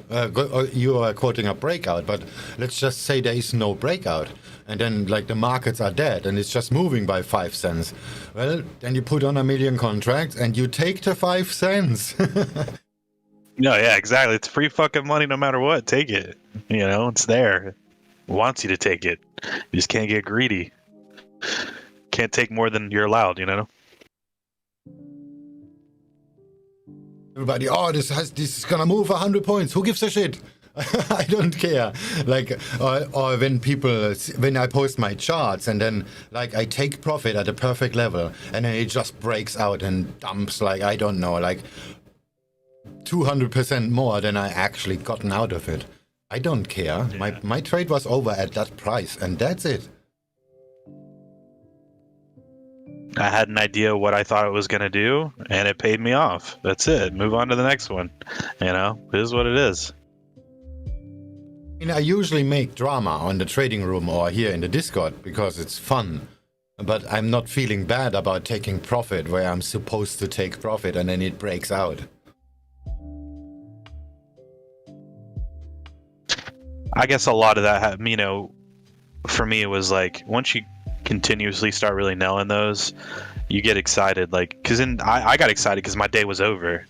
you are quoting a breakout, but let's just say there is no breakout, and then like the markets are dead and it's just moving by 5 cents. Well, then you put on 1 million contracts and you take the 5 cents. No, yeah, exactly. It's free fucking money no matter what. Take it. You know, it's there. It wants you to take it. You just can't get greedy. Can't take more than you're allowed, you know? Everybody, oh, this is gonna move 100 points. Who gives a shit? I don't care. Like, or when I post my charts and then like I take profit at a perfect level and then it just breaks out and dumps like, I don't know, like 200% more than I actually gotten out of it. I don't care. Yeah. My trade was over at that price, and that's it. I had an idea what I thought it was going to do, and it paid me off. That's it. Move on to the next one. You know, it is what it is. I usually make drama on the trading room or here in the Discord because it's fun. But I'm not feeling bad about taking profit where I'm supposed to take profit and then it breaks out. I guess a lot of that, you know, for me, it was like once you continuously start really nailing those, you get excited. Like, because I got excited because my day was over.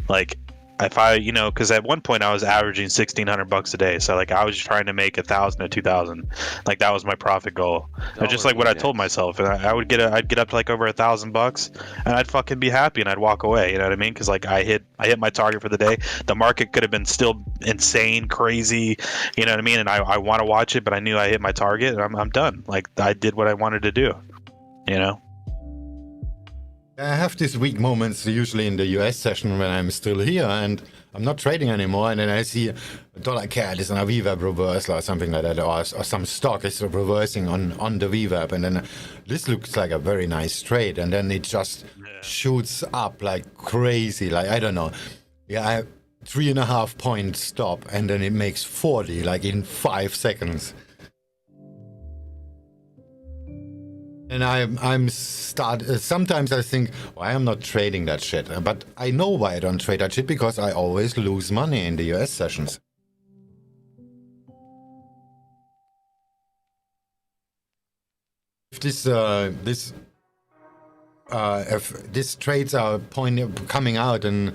Like, if I, you know, because at one point I was averaging $1,600 a day, so like I was just trying to make $1,000 to $2,000. Like that was my profit goal. And just like what I told myself, and I'd get up to like over $1,000, and I'd fucking be happy, and I'd walk away. You know what I mean? Because like I hit my target for the day. The market could have been still insane, crazy. You know what I mean? And I want to watch it, but I knew I hit my target, and I'm done. Like I did what I wanted to do. You know. I have these weak moments usually in the US session when I'm still here and I'm not trading anymore, and then I see $CAD is an VWAP reversal or something like that, or some stock is reversing on the VWAP, and then this looks like a very nice trade, and then it just shoots up like crazy. Like, I don't know. Yeah, I have 3.5 point stop, and then it makes 40 like in 5 seconds. And sometimes I think, why I'm not trading that shit. But I know why I don't trade that shit, because I always lose money in the US sessions. If these trades are coming out and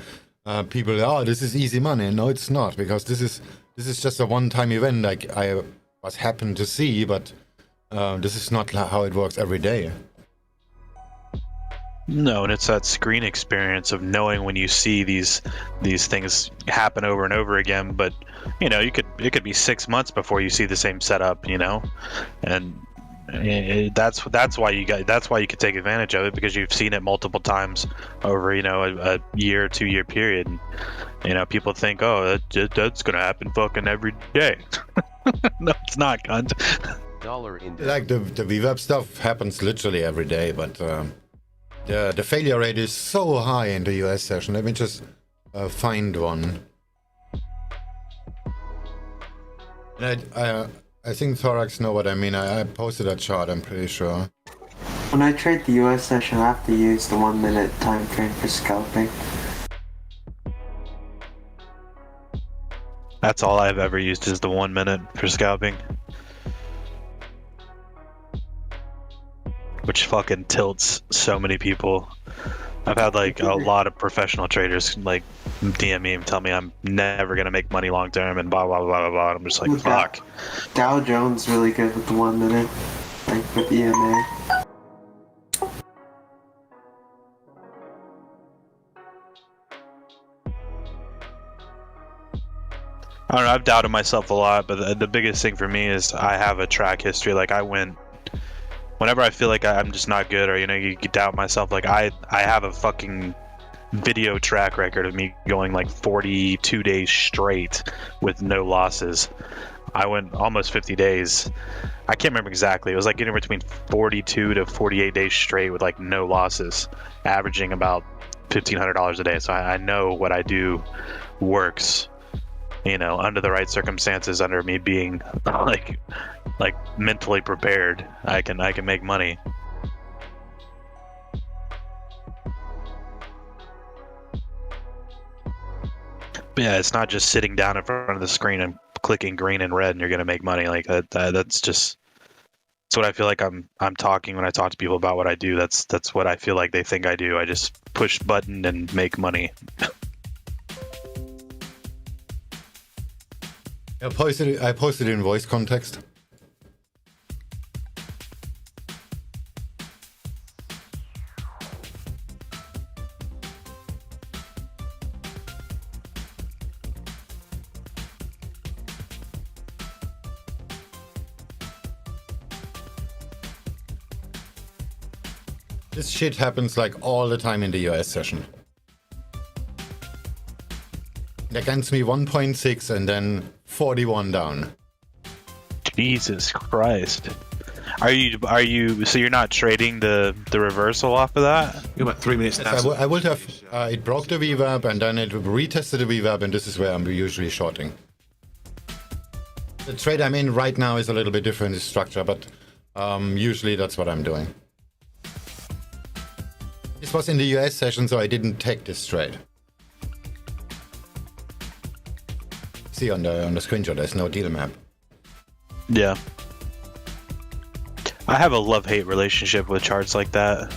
people, oh, this is easy money. No, it's not, because this is just a one-time event like I was happened to see, but this is not how it works every day. No, and it's that screen experience of knowing when you see these things happen over and over again. But you know, it could be 6 months before you see the same setup. You know, and that's why you could take advantage of it, because you've seen it multiple times over, you know, a year, 2 year period. And, you know, people think, oh, that's gonna happen fucking every day. No, it's not, cunt. Like the VWAP stuff happens literally every day, but the failure rate is so high in the US session. Let me just find one. And I think Thorax know what I mean. I posted a chart, I'm pretty sure. When I trade the US session, I have to use the 1 minute time frame for scalping. That's all I've ever used is the 1 minute for scalping. Which fucking tilts so many people. I've had like a lot of professional traders like DM me and tell me I'm never gonna make money long term and blah blah blah blah blah. I'm just like, fuck. Dow Jones really good with the 1 minute, like with EMA. I don't know, I've doubted myself a lot, but the biggest thing for me is I have a track history. Like I went, whenever I feel like I'm just not good, or you doubt myself, like I have a fucking video track record of me going like 42 days straight with no losses. I went almost 50 days. I can't remember exactly. It was like anywhere between 42 to 48 days straight with like no losses, averaging about $1,500 a day. So I know what I do works. Under the right circumstances, under me being like mentally prepared, I can make money. But yeah, it's not just sitting down in front of the screen and clicking green and red and you're gonna make money. Like that's what I feel like I'm talking when I talk to people about what I do. That's what I feel like they think I do. I just push button and make money. I posted in voice context. This shit happens like all the time in the US session. Against me 1.6 and then 41 down. Jesus Christ. Are you so you're not trading the reversal off of that? You're about 3 minutes now. Yes, I would have it broke the VWAP and then it retested the VWAP, and this is where I'm usually shorting. The trade I'm in right now is a little bit different in structure, but usually that's what I'm doing. This was in the US session, so I didn't take this trade. See on the screenshot, there's no deal map. Yeah. I have a love-hate relationship with charts like that.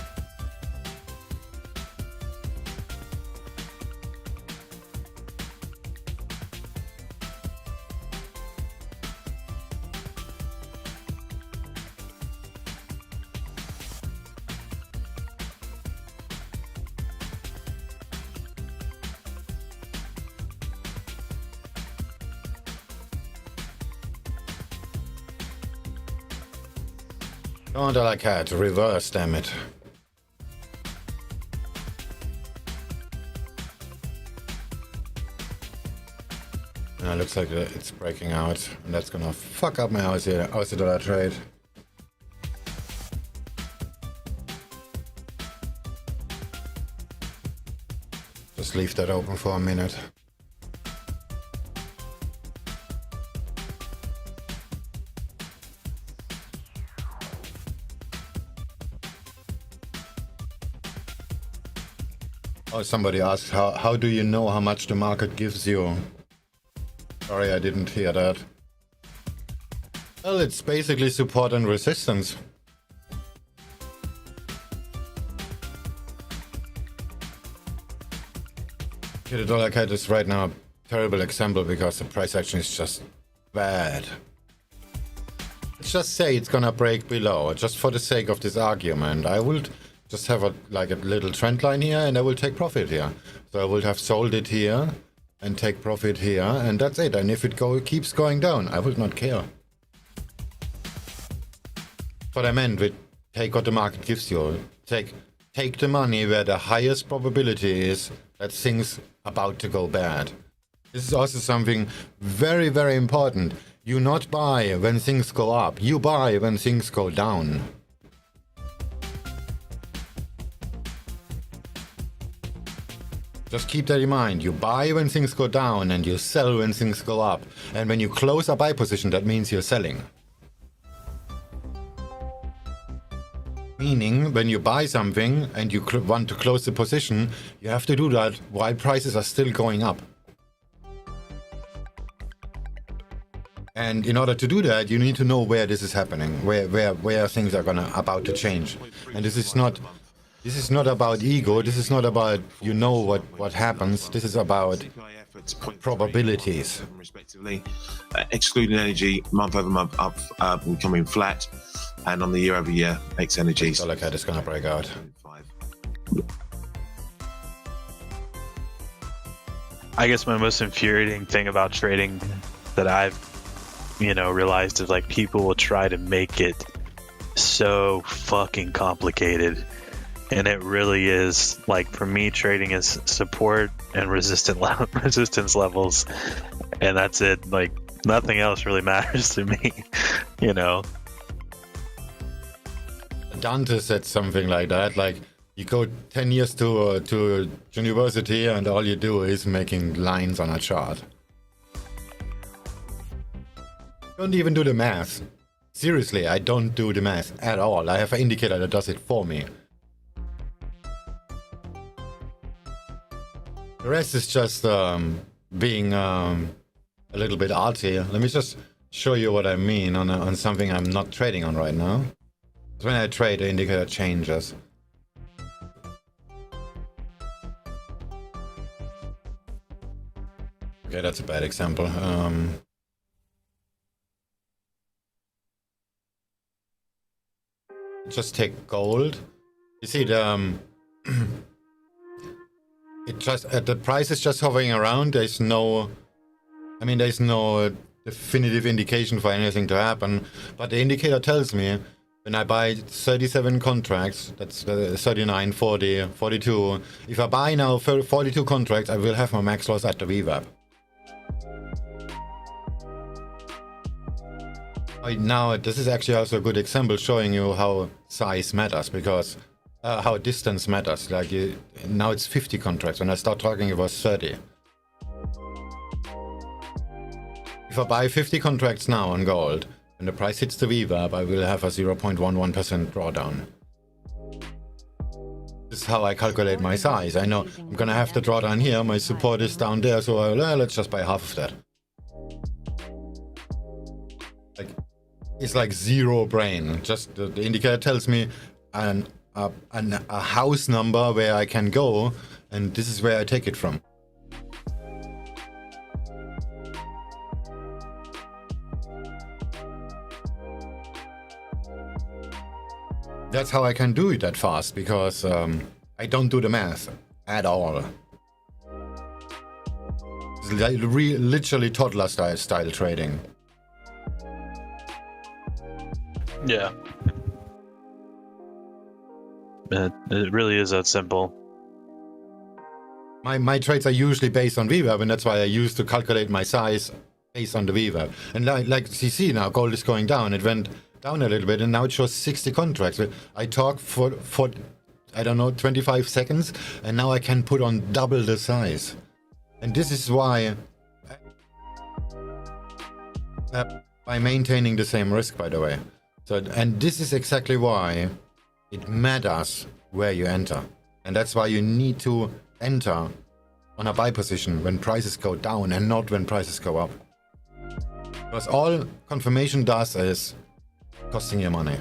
Oh, like that, reverse, damn it. Looks like it's breaking out, and that's gonna fuck up my Aussie dollar trade. Just leave that open for a minute. Oh, somebody asked, how do you know how much the market gives you? Sorry, I didn't hear that. Well, it's basically support and resistance. Okay, the dollar CAD is right now a terrible example because the price action is just bad. Let's just say it's gonna break below, just for the sake of this argument. I will just have a little trend line here and I will take profit here. So I will have sold it here and take profit here, and that's it. And if it keeps going down, I will not care. What I meant with take what the market gives you. Take the money where the highest probability is that things about to go bad. This is also something very, very important. You not buy when things go up. You buy when things go down. Just keep that in mind. You buy when things go down and you sell when things go up. And when you close a buy position, that means you're selling. Meaning, when you buy something and you want to close the position, you have to do that while prices are still going up. And in order to do that, you need to know where this is happening, where things are about to change. And this is not about ego. This is not about what happens. This is about probabilities. Respectively, excluding energy, month over month up, becoming flat, and on the year over year, X energies. USDCAD is gonna break out. I guess my most infuriating thing about trading that I've, realized is like people will try to make it so fucking complicated. And it really is, like, for me, trading is support and resistance levels, and that's it. Like, nothing else really matters to me, Dante said something like that, like, you go 10 years to university and all you do is making lines on a chart. Don't even do the math. Seriously, I don't do the math at all. I have an indicator that does it for me. The rest is just being a little bit arty. Let me just show you what I mean on something I'm not trading on right now. When I trade, the indicator changes. Okay, that's a bad example. Just take gold. You see the the price is just hovering around. There's no definitive indication for anything to happen, but the indicator tells me when I buy 37 contracts, that's 39, 40, 42. If I buy now 42 contracts, I will have my max loss at the VWAP. Now, this is actually also a good example showing you how size matters, because how distance matters. Like now it's 50 contracts. When I start talking, it was 30. If I buy 50 contracts now on gold, when the price hits the VWAP, I will have a 0.11% drawdown. This is how I calculate my size. I know I'm gonna have the drawdown here. My support is down there, so let's just buy half of that. Like, it's like zero brain. Just the indicator tells me a house number where I can go, and this is where I take it from. That's how I can do it that fast, because I don't do the math at all. It's literally toddler style trading. Yeah. It really is that simple. My trades are usually based on VWAP, and that's why I used to calculate my size based on the VWAP. And like you see now, gold is going down. It went down a little bit, and now it shows 60 contracts. I talk for I don't know, 25 seconds, and now I can put on double the size. And this is why by maintaining the same risk, by the way. So, and this is exactly why it matters where you enter. And that's why you need to enter on a buy position when prices go down and not when prices go up. Because all confirmation does is costing you money.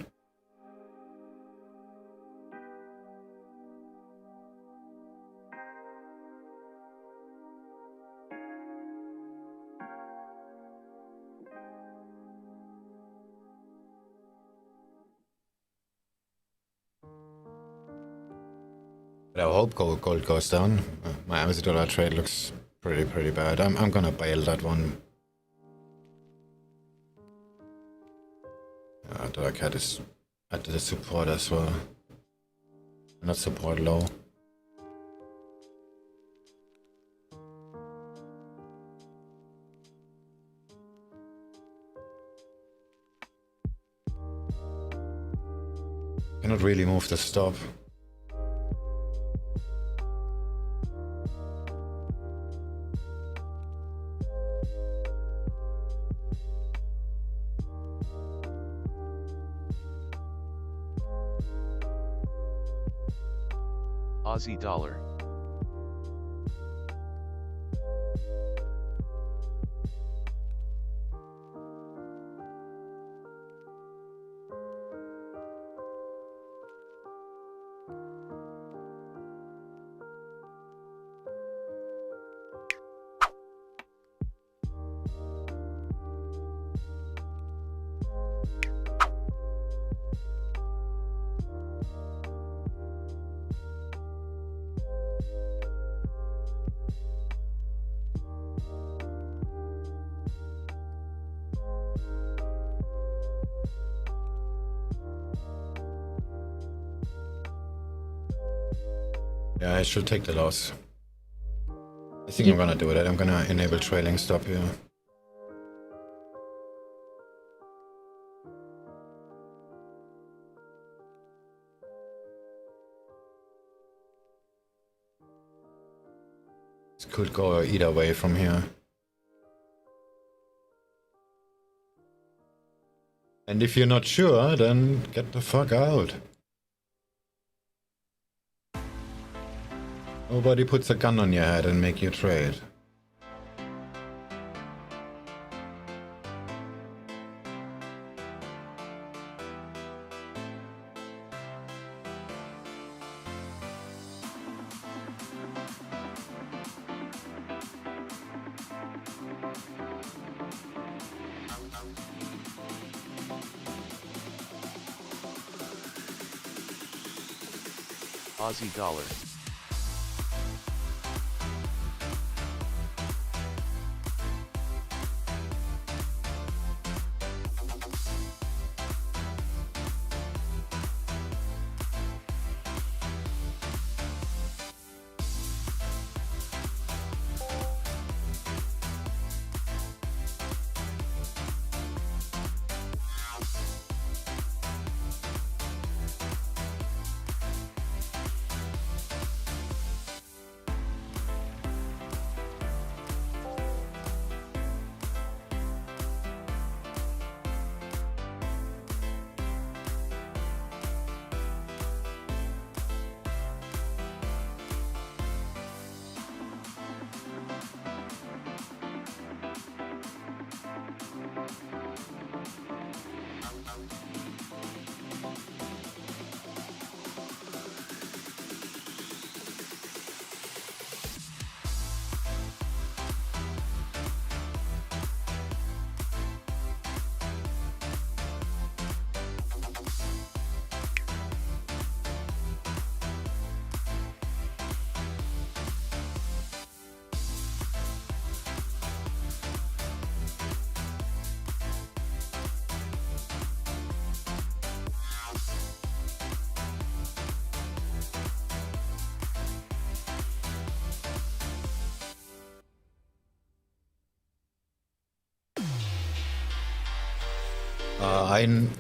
But I hope gold goes down. My $AUD trade looks pretty bad. I'm gonna bail that one. USDCAD is at the support as well. Not support low. Cannot really move the stop. Aussie dollar. Yeah, I should take the loss. I think I'm gonna do that. I'm gonna enable trailing stop here. This could go either way from here. And if you're not sure, then get the fuck out. Nobody puts a gun on your head and make you trade. Aussie dollar.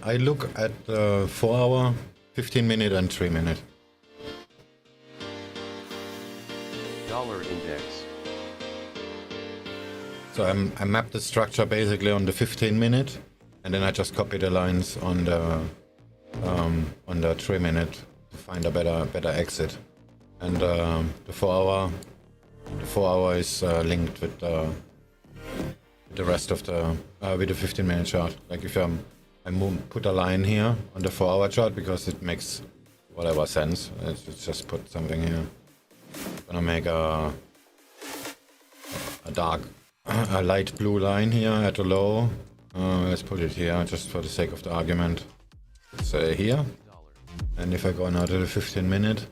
I look at 4 hour, 15 minute and 3 minute. Dollar index. So I map the structure basically on the 15 minute, and then I just copy the lines on the 3 minute to find a better exit. And the 4 hour is linked with the rest of the with the 15 minute chart. Like if I put a line here on the 4 hour chart because it makes whatever sense. Let's just put something here. Gonna make a light blue line here at the low. Let's put it here just for the sake of the argument. Say here. And if I go now to the 15 minute,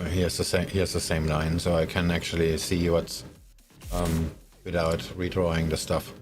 here's the same line, so I can actually see what's without redrawing the stuff.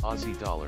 Aussie dollar.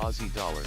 Aussie dollar.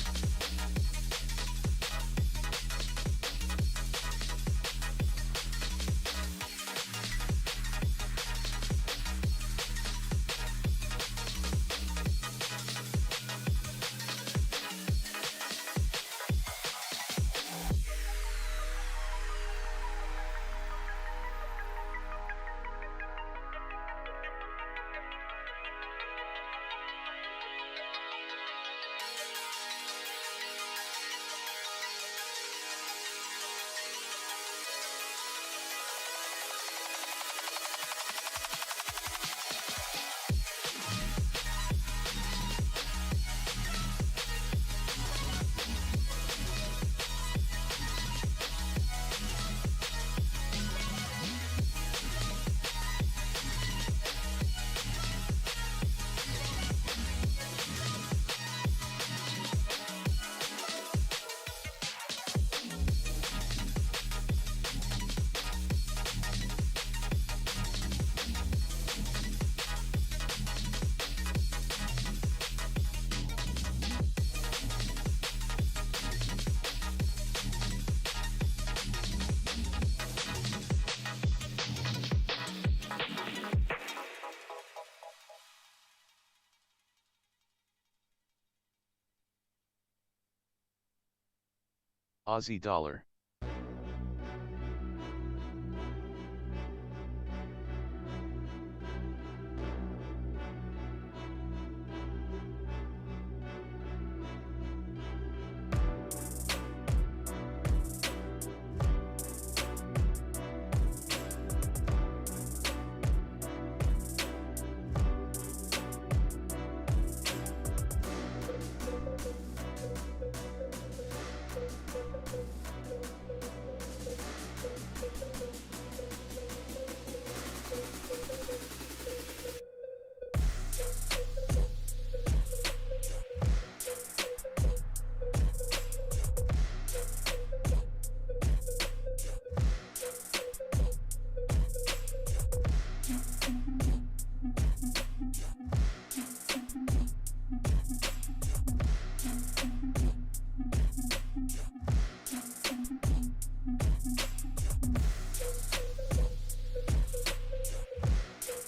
Aussie dollar.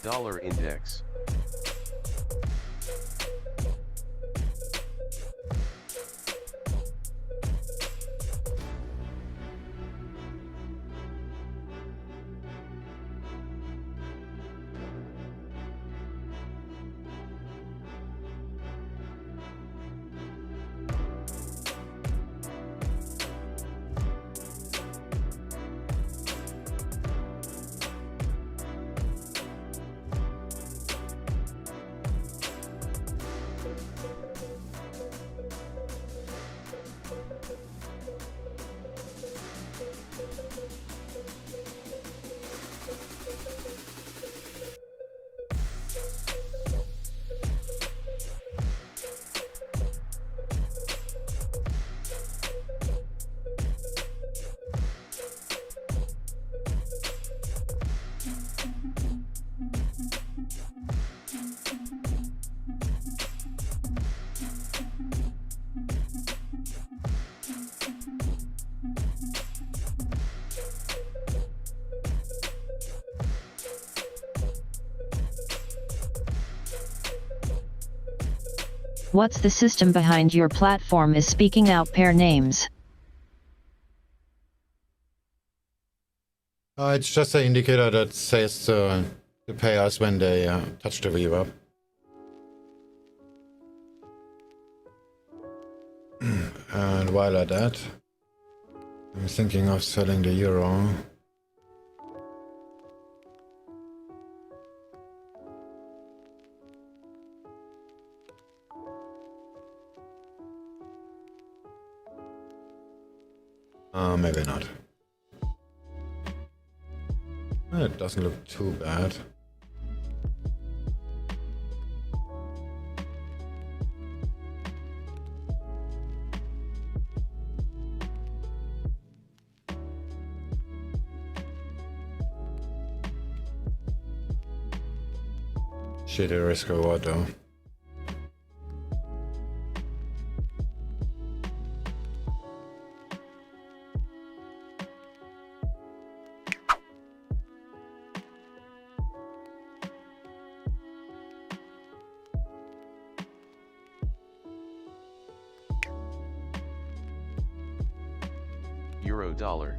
Dollar index. What's the system behind your platform is speaking out pair names? It's just an indicator that says to pay us when they touch the VWAP. And while at that, I'm thinking of selling the euro. Maybe not. It doesn't look too bad. Shitty risk reward though. Euro dollar.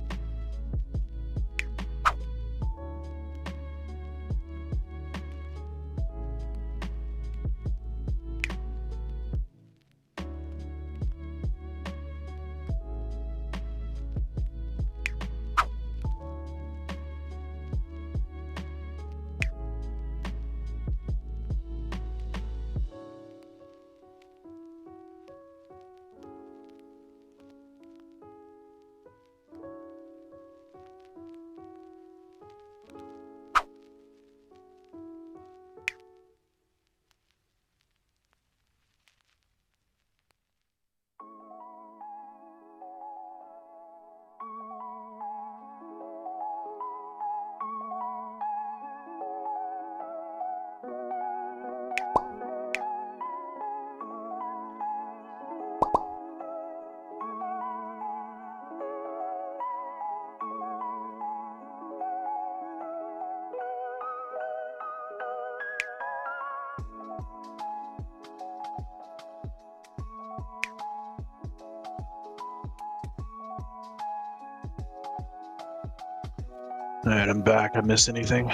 Alright, I'm back. I missed anything?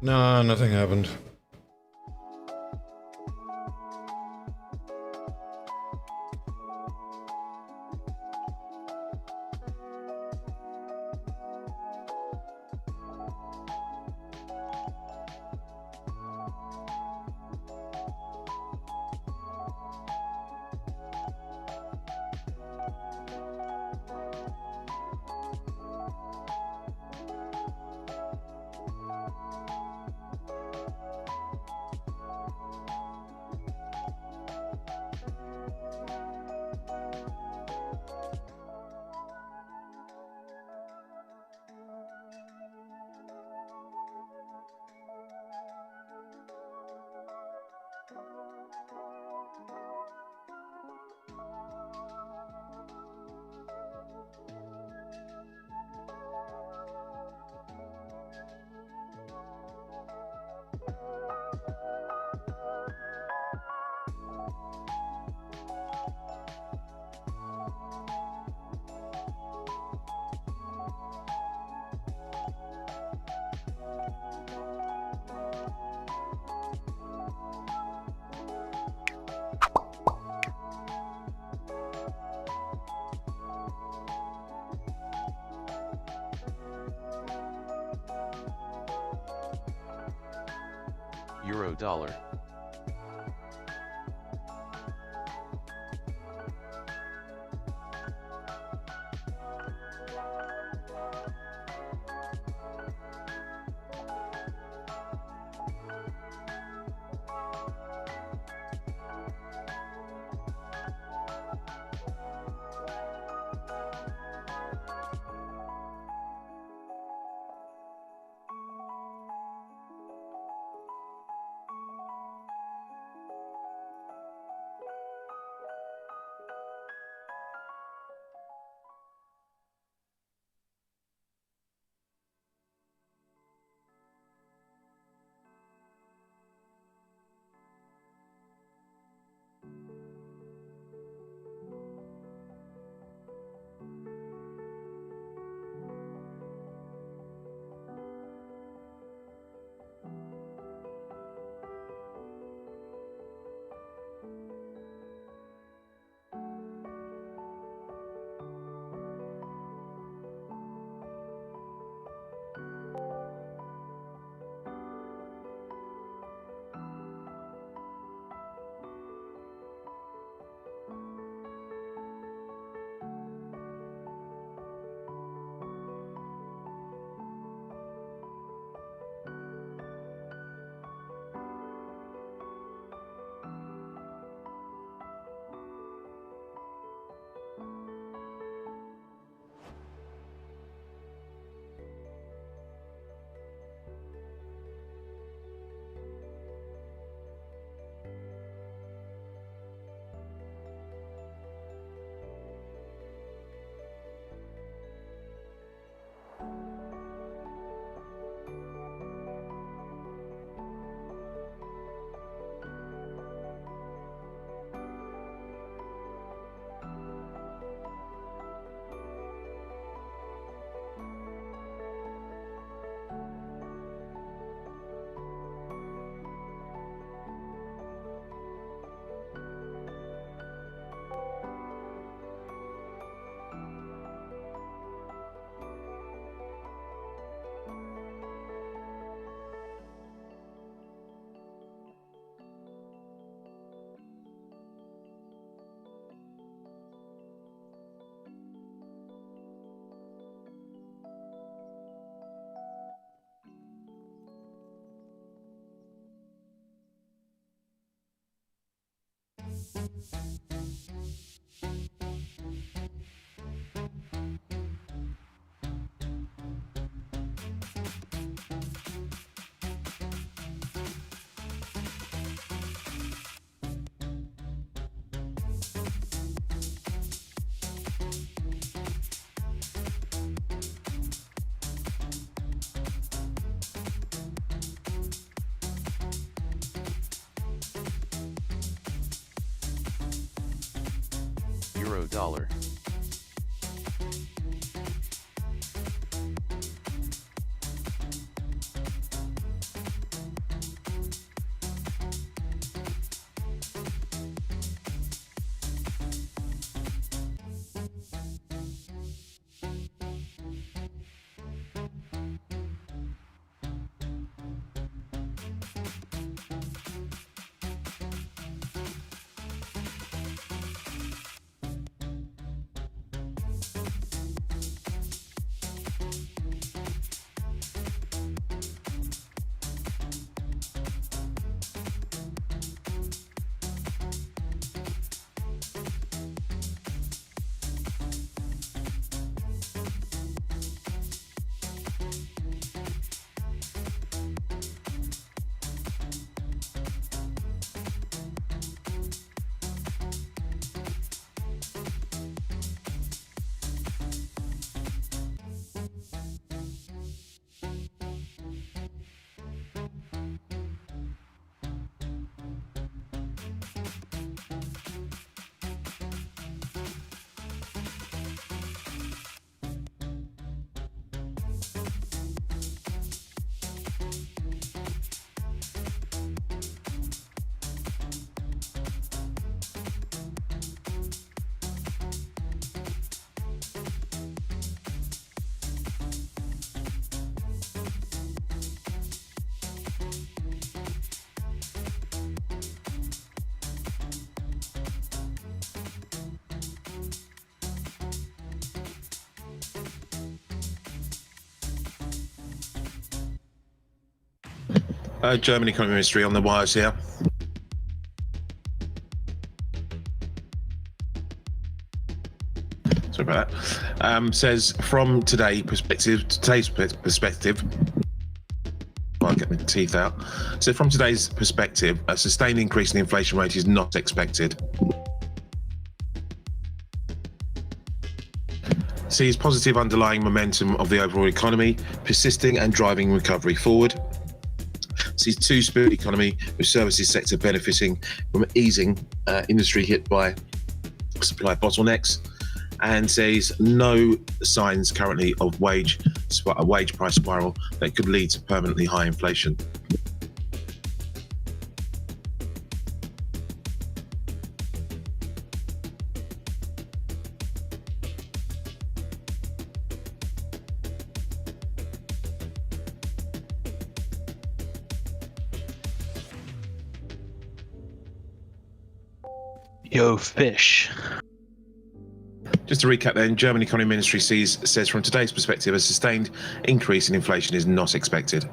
No, nothing happened. Euro dollar. Euro dollar. German Economy Ministry on the wires here. Sorry about that. Says from today's perspective, I'll get my teeth out. So from today's perspective, a sustained increase in the inflation rate is not expected. Sees positive underlying momentum of the overall economy persisting and driving recovery forward. Sees two-spirit economy with services sector benefiting from easing industry hit by supply bottlenecks, and says no signs currently of a wage price spiral that could lead to permanently high inflation. Yo, fish. Just to recap then, German Economy Ministry says from today's perspective, a sustained increase in inflation is not expected.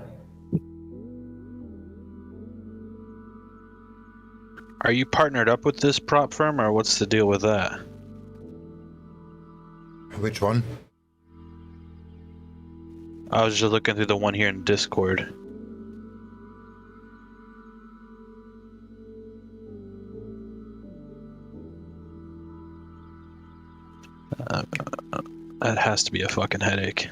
Are you partnered up with this prop firm, or what's the deal with that? Which one? I was just looking through the one here in Discord. That has to be a fucking headache.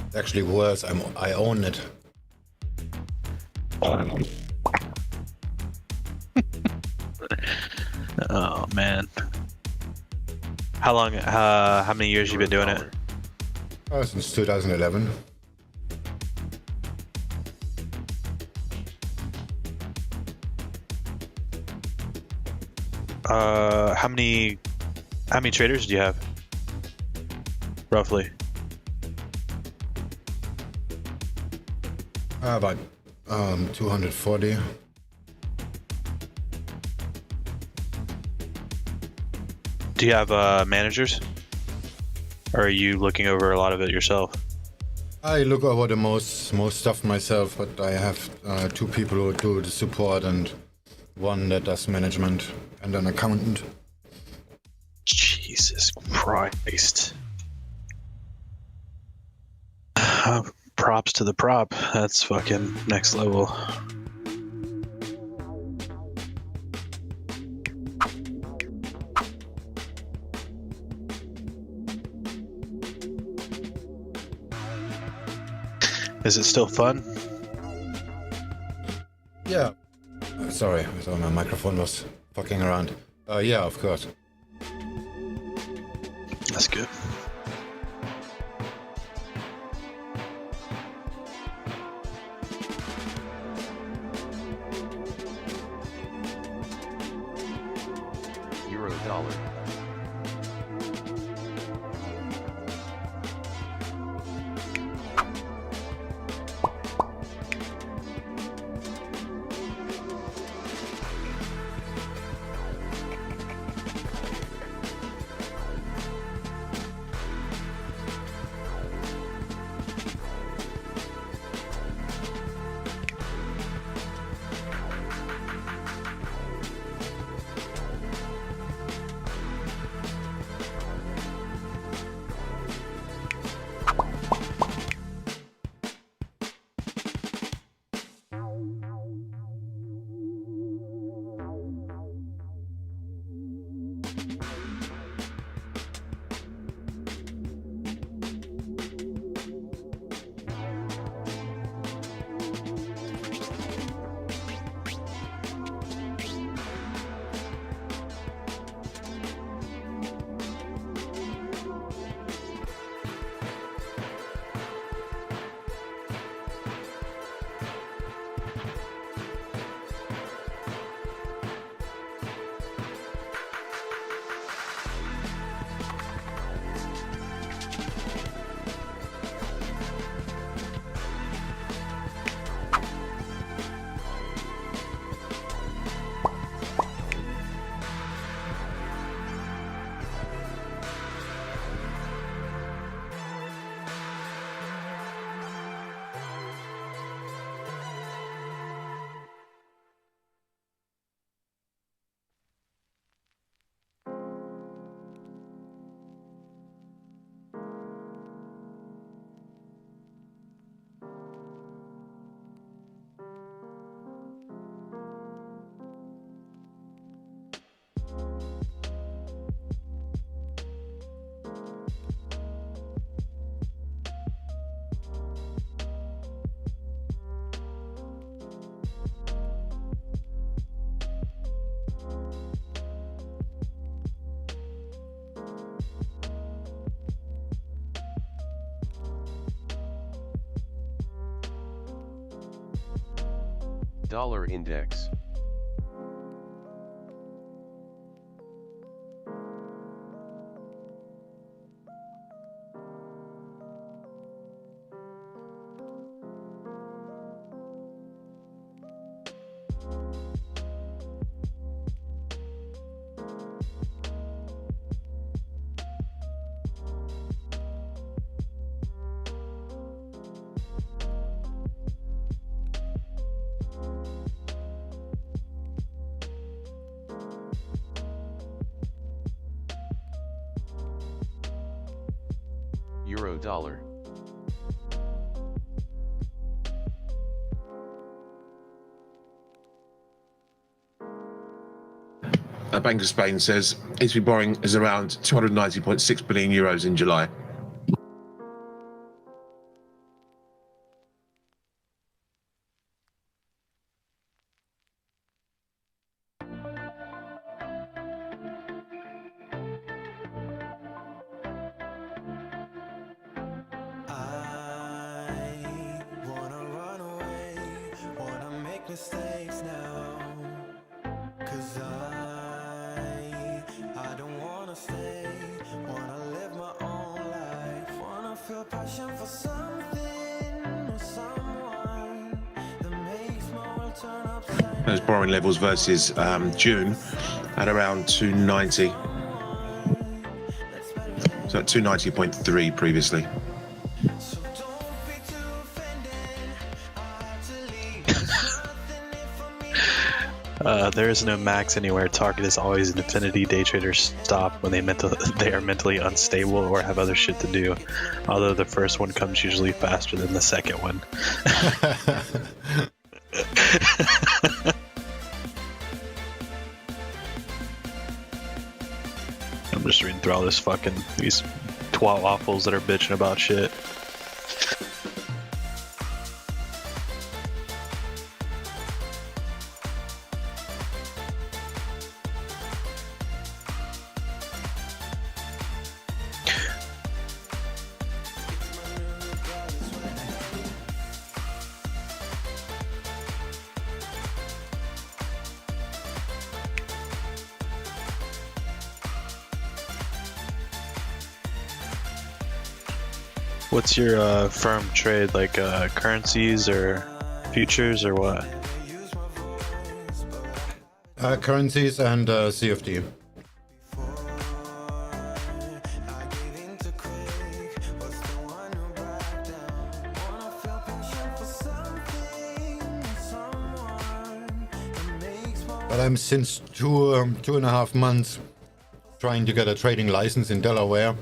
It's actually worse. I own it. Oh man. How long? How many years you been doing it? Since 2011. How many traders do you have? Roughly. About 240. Do you have managers? Or are you looking over a lot of it yourself? I look over the most stuff myself, but I have 2 people who do the support and 1 that does management and an accountant. Jesus Christ. Props to the prop. That's fucking next level. Is it still fun? Yeah. Sorry, I thought my microphone was fucking around. Yeah, of course. That's good. Euro dollar. Dollar index. Euro dollar. Bank of Spain says ECB borrowing is around 290.6 billion euros in July. I wanna run away, wanna make mistakes now. 'Cause I don't wanna stay, wanna live my own life, wanna feel passion for something or someone that makes my world turn upside down. Those borrowing levels versus June at around 290. So at 290.3 previously. So don't be too offended, I had to leave. There's nothing in for me. There is no max anywhere. Target is always an infinity. Day traders stop when they are mentally unstable or have other shit to do. Although the first one comes usually faster than the second one. I'm just reading through all these twat waffles that are bitching about shit. What's your firm trade, like currencies or futures or what? Currencies and CFD. But I'm since 2.5 months trying to get a trading license in Delaware,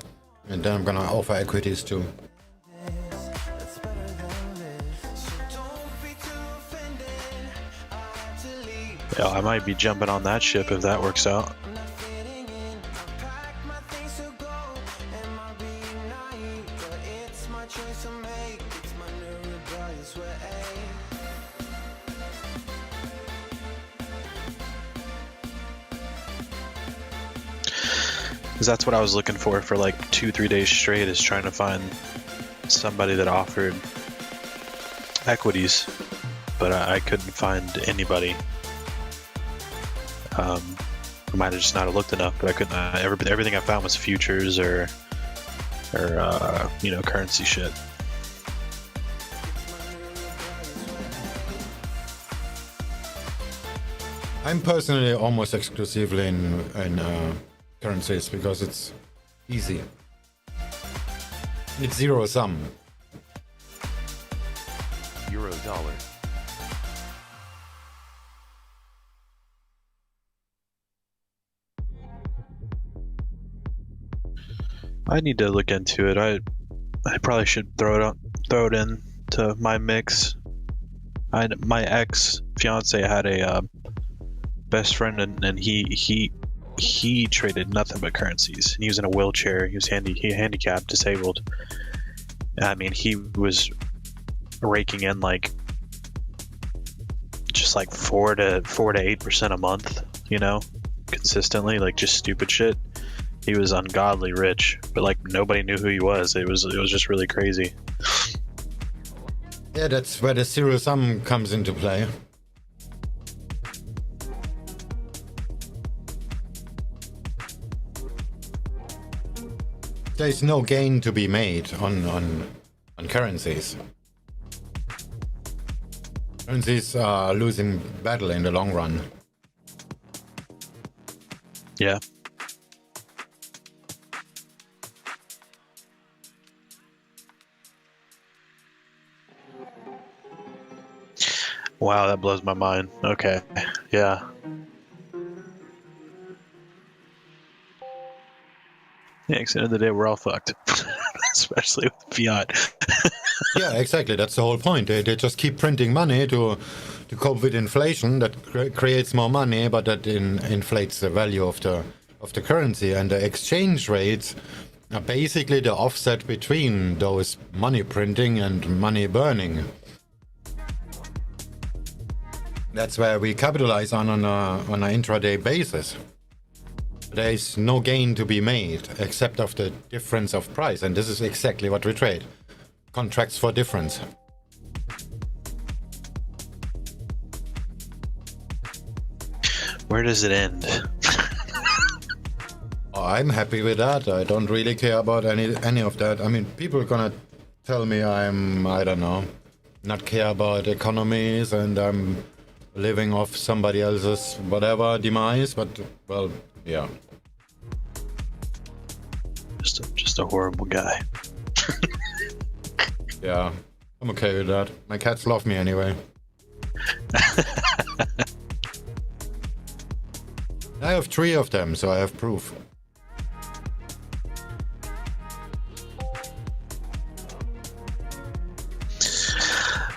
and then I'm gonna offer equities too. Yeah, I might be jumping on that ship if that works out. Because that's what I was looking for like 2-3 days straight, is trying to find somebody that offered equities, but I couldn't find anybody. I might have just not looked enough, but I couldn't. Everything I found was futures or currency shit. I'm personally almost exclusively in currencies because it's easy. It's zero sum. Euro dollar. I need to look into it. I probably should throw it in to my mix. My ex fiance had a best friend, and he traded nothing but currencies. He was in a wheelchair. He was handicapped, disabled. I mean, he was raking in like 4 to 8% a month, consistently, like just stupid shit. He was ungodly rich, but like nobody knew who he was. It was just really crazy. Yeah, that's where the zero sum comes into play. there's no gain to be made on currencies. Currencies are losing battle in the long run. Yeah. Wow, that blows my mind. Okay. Yeah. Yeah, 'cause at the end of the day, we're all fucked. Especially with fiat. Yeah, exactly. That's the whole point. They just keep printing money to cope with inflation that creates more money, but that inflates the value of the currency. And the exchange rates are basically the offset between those money printing and money burning. That's where we capitalize on an intraday basis. There is no gain to be made except of the difference of price, and this is exactly what we trade. Contracts for difference. Where does it end? I'm happy with that. I don't really care about any of that. I mean, people are gonna tell me I don't know, not care about economies and I'm living off somebody else's whatever demise, but well, yeah. Just a horrible guy. Yeah, I'm okay with that. My cats love me anyway. I have 3 of them, so I have proof.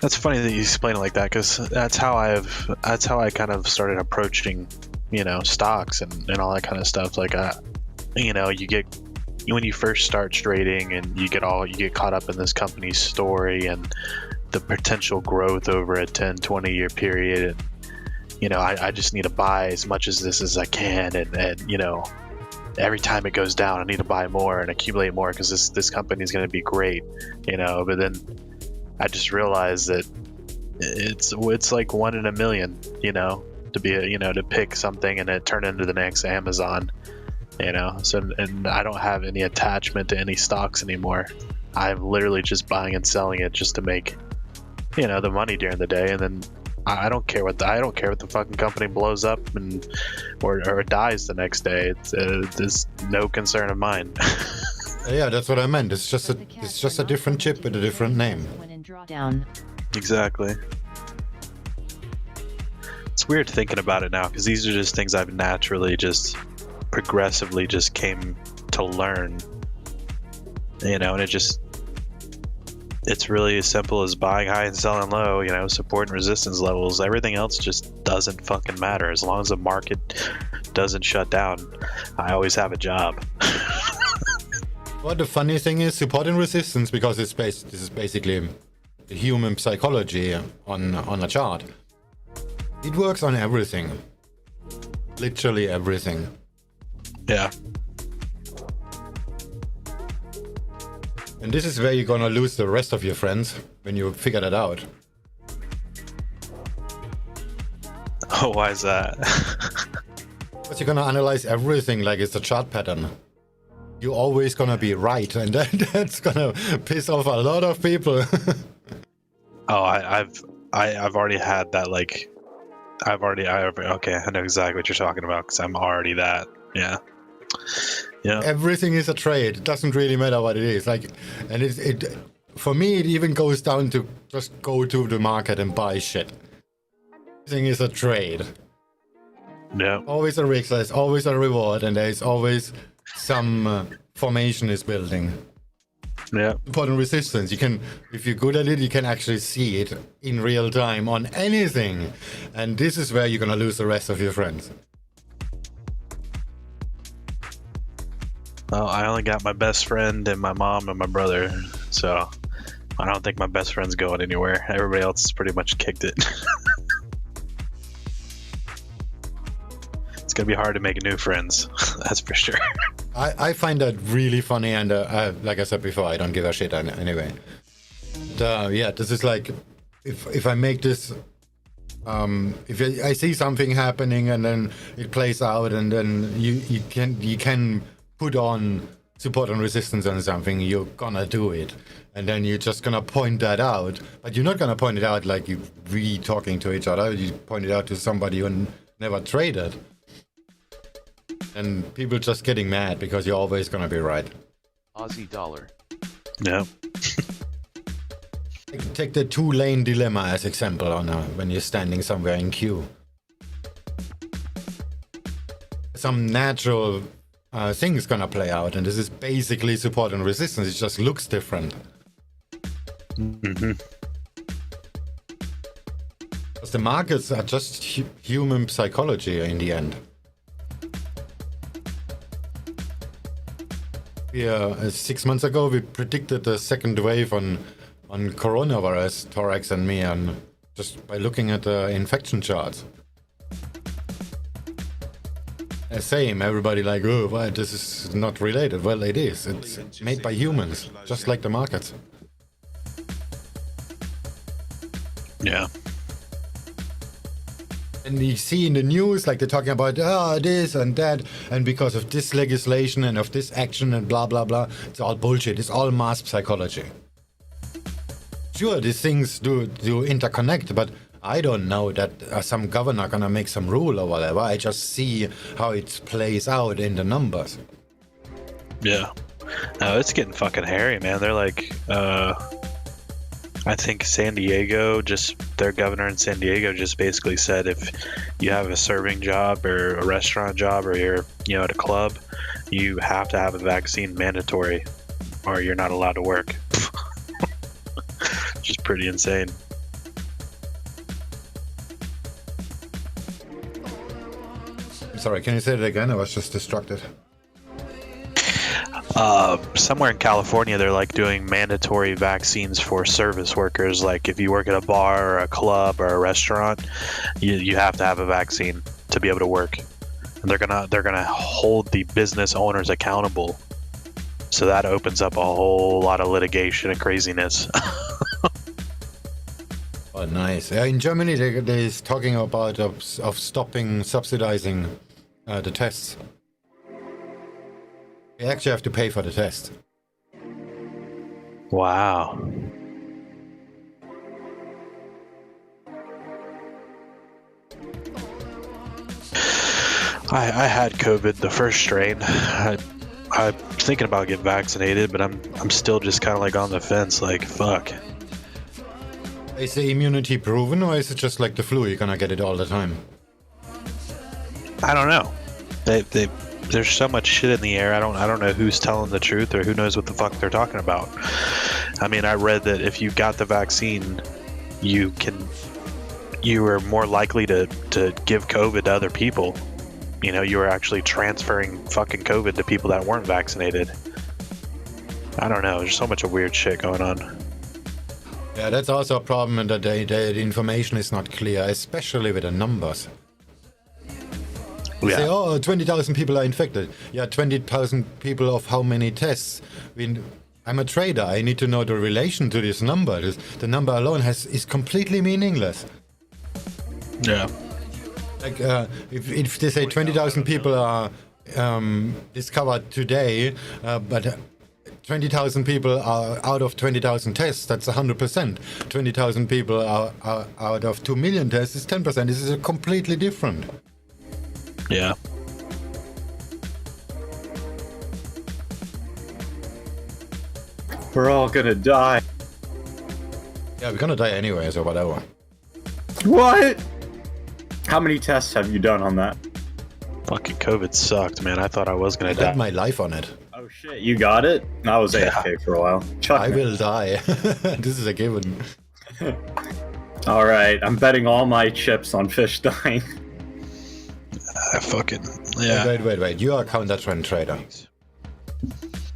That's funny that you explain it like that, because that's how I kind of started approaching, stocks and all that kind of stuff. Like, when you first start trading and you get caught up in this company's story and the potential growth over a 10-20 year period, and I just need to buy as much as this as I can, and every time it goes down I need to buy more and accumulate more because this company is going to be great, but then I just realized that it's like 1 in a million, to be to pick something and it turn into the next Amazon. So, and I don't have any attachment to any stocks anymore. I'm literally just buying and selling it just to make, the money during the day, and then I don't care what the fucking company blows up or dies the next day. It's no concern of mine. Yeah, that's what I meant. It's just a different chip with a different name. When in drawdown. Exactly. It's weird thinking about it now because these are just things I've naturally progressively came to learn, and it's really as simple as buying high and selling low, support and resistance levels. Everything else just doesn't fucking matter. As long as the market doesn't shut down, I always have a job. Well, the funny thing is support and resistance, because this is basically the human psychology on a chart. It works on everything. Literally everything. Yeah. And this is where you're gonna lose the rest of your friends when you figure that out. Oh, why is that? Because you're gonna analyze everything like it's a chart pattern. You're always gonna be right, and that's gonna piss off a lot of people. Oh, I've already had that. Like, okay, I know exactly what you're talking about because I'm already that. Yeah. Yeah. Everything is a trade. It doesn't really matter what it is. Like, and it for me, it even goes down to just go to the market and buy shit. Everything is a trade. Yeah. Always a risk. There's always a reward, and there's always some formation is building. Yeah. Support and resistance. You can, if you're good at it, you can actually see it in real time on anything, and this is where you're gonna lose the rest of your friends. Well, I only got my best friend and my mom and my brother, so I don't think my best friend's going anywhere. Everybody else has pretty much kicked it. It's gonna be hard to make new friends, that's for sure. I find that really funny, and like I said before, I don't give a shit anyway. Yeah, this is like, if I make this, if I see something happening and then it plays out, and then you can put on support and resistance on something, you're gonna do it. And then you're just gonna point that out. But you're not gonna point it out like we talking to each other. You point it out to somebody who never traded. And people just getting mad because you're always gonna be right. Aussie dollar. Yeah. Take the two-lane dilemma as example on when you're standing somewhere in queue. Some natural thing's gonna play out, and this is basically support and resistance. It just looks different. Mm-hmm. Because the markets are just human psychology in the end. Yeah, 6 months ago we predicted the second wave on coronavirus, Forex and me, and just by looking at the infection charts. Same, everybody like, oh, why this is not related. Well, it is. It's made by humans, just like the markets. Yeah. And you see in the news, like they're talking about this and that, and because of this legislation and of this action and blah blah blah. It's all bullshit. It's all mass psychology. Sure, these things do interconnect, but I don't know that some governor gonna make some rule or whatever. I just see how it plays out in the numbers. Yeah. No, it's getting fucking hairy, man. They're like, I think San Diego, just their governor in San Diego just basically said if you have a serving job or a restaurant job or you're, at a club, you have to have a vaccine mandatory or you're not allowed to work. Which is pretty insane. Sorry, can you say that again? I was just distracted. Somewhere in California, they're like doing mandatory vaccines for service workers. Like if you work at a bar or a club or a restaurant, you have to have a vaccine to be able to work. And they're gonna hold the business owners accountable. So that opens up a whole lot of litigation and craziness. Oh, nice. In Germany, they're talking about of stopping subsidizing the tests. You actually have to pay for the test. Wow. I had COVID, the first strain. I'm thinking about getting vaccinated, but I'm still just kind of like on the fence. Like, fuck. Is the immunity proven, or is it just like the flu? You're gonna get it all the time. I don't know. There's so much shit in the air. I don't know who's telling the truth or who knows what the fuck they're talking about. I mean, I read that if you got the vaccine, you are more likely to give COVID to other people. You were actually transferring fucking COVID to people that weren't vaccinated. I don't know. There's so much of weird shit going on. Yeah, that's also a problem in that the information is not clear, especially with the numbers. Yeah. Say, oh, 20,000 people are infected. Yeah, 20,000 people of how many tests? I'm a trader. I need to know the relation to this number. The number alone is completely meaningless. Yeah. Like, if they say 20,000 people are discovered today, but 20,000 people are out of 20,000 tests, that's 100%. 20,000 people are out of 2 million tests, is 10%. This is completely different. Yeah. We're all gonna die. Yeah, we're gonna die anyway, so whatever. What? How many tests have you done on that? Fucking COVID sucked, man. I thought I was gonna I die. bet my life on it. Oh shit, you got it? I was AFK for a while. Chuck I me. will die. This is a given. Alright, I'm betting all my chips on fish dying. Yeah. Wait. You are a counter-trend trader.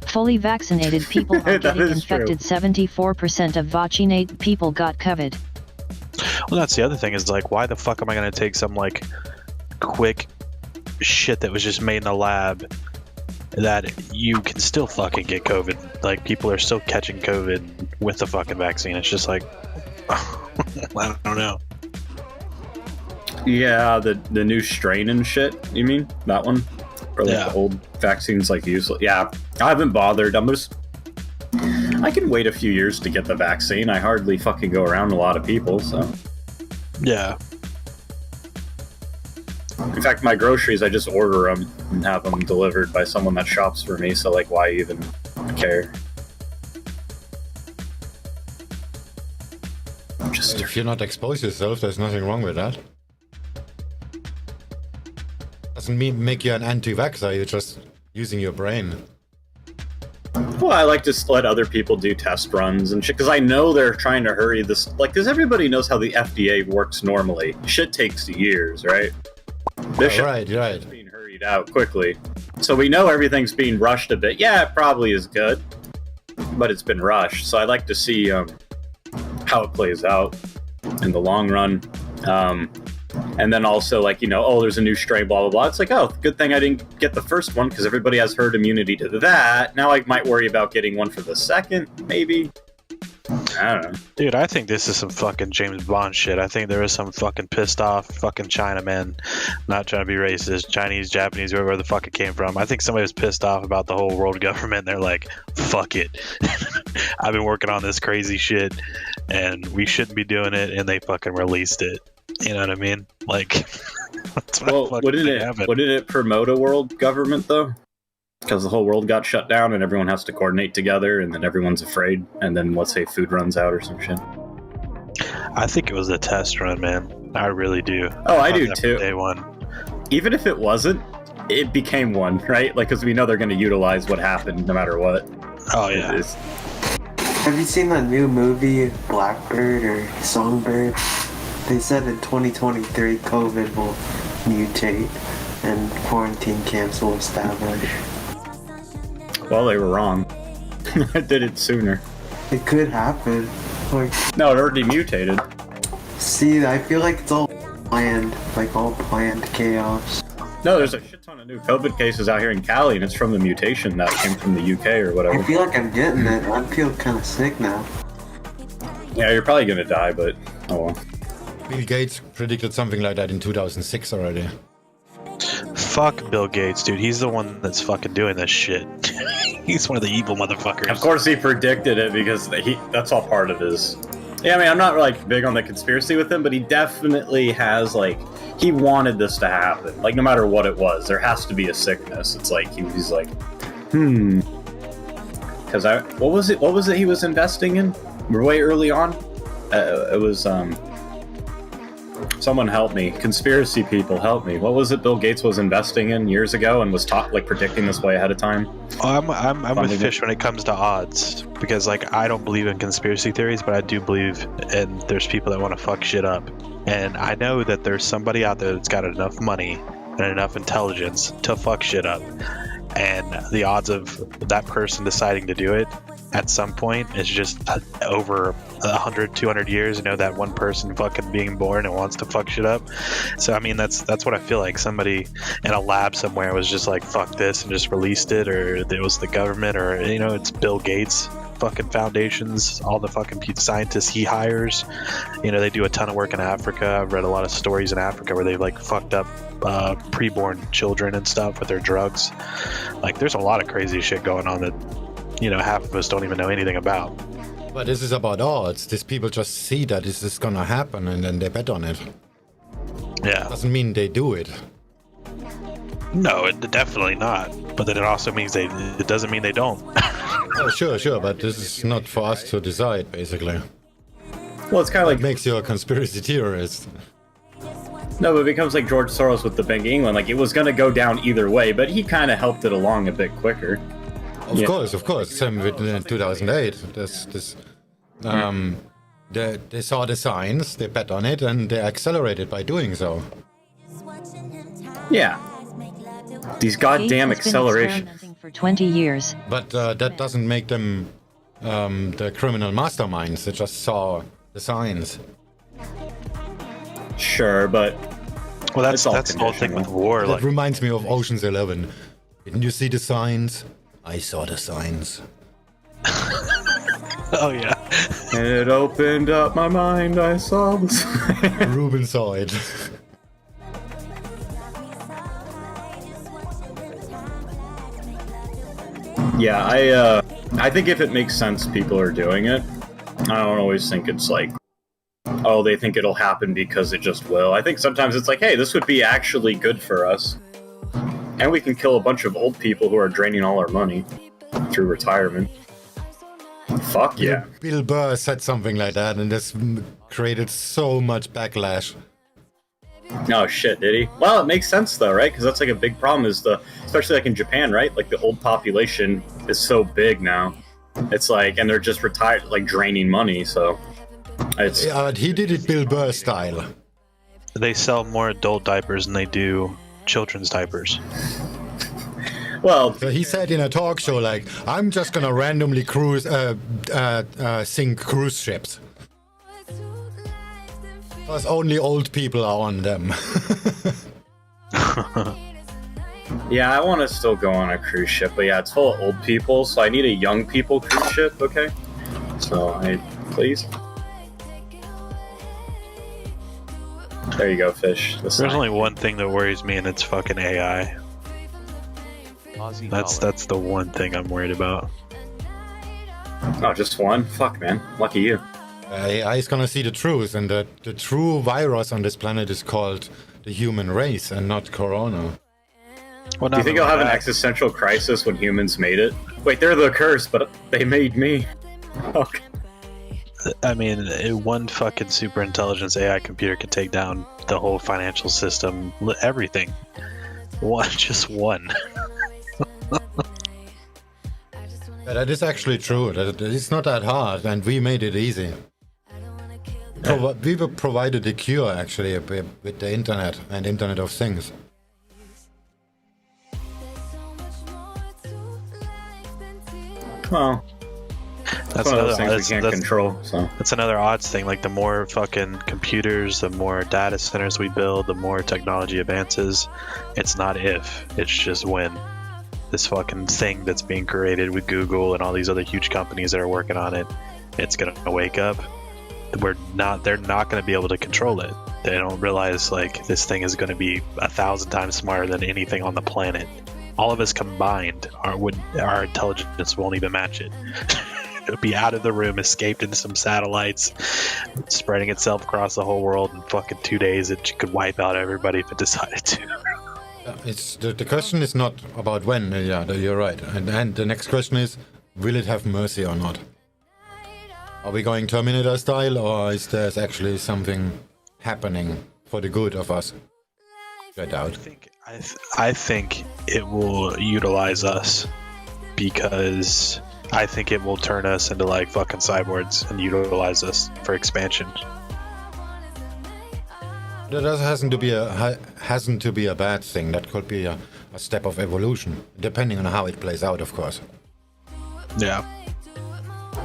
Fully vaccinated people are That getting is true. infected. 74% of vaccinated people got COVID. Well, that's the other thing is like, why the fuck am I gonna take some like quick shit that was just made in a lab that you can still fucking get COVID? Like, people are still catching COVID with the fucking vaccine. It's just like, I don't know. Yeah, the new strain and shit, you mean? That one? Or like Yeah. the old vaccines like useless? Yeah, I haven't bothered. I can wait a few years to get the vaccine. I hardly fucking go around a lot of people, so. Yeah. In fact, my groceries, I just order them and have them delivered by someone that shops for me, so, like, why even care? Just If you're not expose yourself, there's nothing wrong with that. Doesn't mean make you an anti-vaxxer, you're just using your brain. Well, I like to let other people do test runs and shit, because I know they're trying to hurry this, like, because everybody knows how the FDA works normally. Shit takes years, right? This shit is being hurried out quickly. So we know everything's being rushed a bit. Yeah, it probably is good, but it's been rushed. So I like to see how it plays out in the long run. And then also, like, you know, oh, there's a new strain, blah, blah, blah. It's like, oh, good thing I didn't get the first one because everybody has herd immunity to that. Now I might worry about getting one for the second, maybe. I don't know. Dude, I think this is some fucking James Bond shit. I think there was some fucking pissed off fucking Chinaman, not trying to be racist, Chinese, Japanese, wherever the fuck it came from. I think somebody was pissed off about the whole world government. They're like, fuck it. I've been working on this crazy shit and we shouldn't be doing it, and they fucking released it. You know what I mean? Like, that's what wouldn't it promote a world government though? Because the whole world got shut down and everyone has to coordinate together, and then everyone's afraid, and then let's say food runs out or some shit. I think it was a test run, man. I really do. Oh, I do too. Day one. Even if it wasn't, it became one, right? Like, because we know they're going to utilize what happened no matter what. Oh yeah. Have you seen that new movie, Blackbird or Songbird? They said in 2023 COVID will mutate and quarantine camps will establish. Well, they were wrong. I did it sooner. It could happen. Like, no, it already mutated. See, I feel like it's all planned, like all planned chaos. No, there's a shit ton of new COVID cases out here in Cali, and it's from the mutation that came from the UK or whatever. I feel like I'm getting it. I feel kind of sick now. Yeah, you're probably gonna die, but oh well. Bill Gates predicted something like that in 2006 already. Fuck Bill Gates, dude. He's the one that's fucking doing this shit. He's one of the evil motherfuckers. Of course he predicted it because that's all part of his... Yeah, I mean, I'm not like big on the conspiracy with him, but he definitely has, like, he wanted this to happen. Like, no matter what it was, there has to be a sickness. It's like, he's like, Because what was it he was investing in? Way early on? It was, someone help me. Conspiracy people, help me. What was it Bill Gates was investing in years ago and was predicting this way ahead of time? I'm with Fish when it comes to odds, because like I don't believe in conspiracy theories, but I do believe and there's people that want to fuck shit up. And I know that there's somebody out there that's got enough money and enough intelligence to fuck shit up. And the odds of that person deciding to do it at some point is just over 100, 200 years, you know, that one person fucking being born and wants to fuck shit up. So, I mean, that's what I feel like. Somebody in a lab somewhere was just like, fuck this, and just released it, or it was the government, or, you know, it's Bill Gates fucking foundations, all the fucking scientists he hires. You know, they do a ton of work in Africa. I've read a lot of stories in Africa where they've like fucked up preborn children and stuff with their drugs. Like, there's a lot of crazy shit going on that, you know, half of us don't even know anything about. But this is about odds. These people just see that this is gonna happen and then they bet on it. Yeah. Doesn't mean they do it. No, it definitely not. But then it also means it doesn't mean they don't. Oh, sure, but this is not for us to decide, basically. Well, it's kind of like... makes you a conspiracy theorist. No, but it becomes like George Soros with the Bank of England. Like, it was going to go down either way, but he kind of helped it along a bit quicker. Of course. Same with 2008. They saw the signs, they bet on it, and they accelerated by doing so. Yeah. These goddamn acceleration. For 20 years. But that doesn't make them the criminal masterminds. They just saw the signs. Sure, but well, that's the whole thing with war. That reminds me of Ocean's 11. Didn't you see the signs? I saw the signs. Oh yeah. It opened up my mind. I saw the signs. Ruben saw it. Yeah, I think if it makes sense, people are doing it. I don't always think it's like, oh, they think it'll happen because it just will. I think sometimes it's like, hey, this would be actually good for us. And we can kill a bunch of old people who are draining all our money through retirement. Fuck yeah. Bill Burr said something like that, and this created so much backlash. Oh shit, did he? Well, it makes sense though, right? Because that's like a big problem is especially like in Japan, right? Like the old population is so big now. It's like, and they're just retired, like draining money, so it's... Yeah, but he did it Bill Burr style. They sell more adult diapers than they do children's diapers. Well, So he said in a talk show, like, I'm just gonna randomly sink cruise ships. Because only old people are on them. yeah, I want to still go on a cruise ship, but yeah, it's full of old people, so I need a young people cruise ship, okay? So, please. There you go, Fish. There's only one thing that worries me, and it's fucking AI. Aussie That's dollar. the one thing I'm worried about. Oh, just one? Fuck, man. Lucky you. AI is gonna see the truth, and the true virus on this planet is called the human race and not Corona. Well, Do you think not I'll have an that. existential crisis when humans made it? Wait, they're the curse, but they made me. Okay. I mean, one fucking super intelligence AI computer can take down the whole financial system, everything. Just one. That is actually true. It's not that hard, and we made it easy. We provided the cure, actually, with the internet and Internet of Things. Well, That's one of those another. things we can't control, so... That's another odds thing. Like the more fucking computers, the more data centers we build, the more technology advances. It's not if, it's just when. This fucking thing that's being created with Google and all these other huge companies that are working on it, it's gonna wake up. They're not gonna be able to control it. They don't realize like this thing is gonna be 1,000 times smarter than anything on the planet. All of us combined, our intelligence won't even match it. It'll be out of the room, escaped into some satellites, spreading itself across the whole world in fucking 2 days. It could wipe out everybody if it decided to. It's the question is not about when. Yeah, you're right. And the next question is, will it have mercy or not? Are we going Terminator style, or is there actually something happening for the good of us? I doubt. I think it will utilize us because I think it will turn us into like fucking cyborgs and utilize us for expansion. That hasn't to be a bad thing. That could be a step of evolution, depending on how it plays out, of course. Yeah.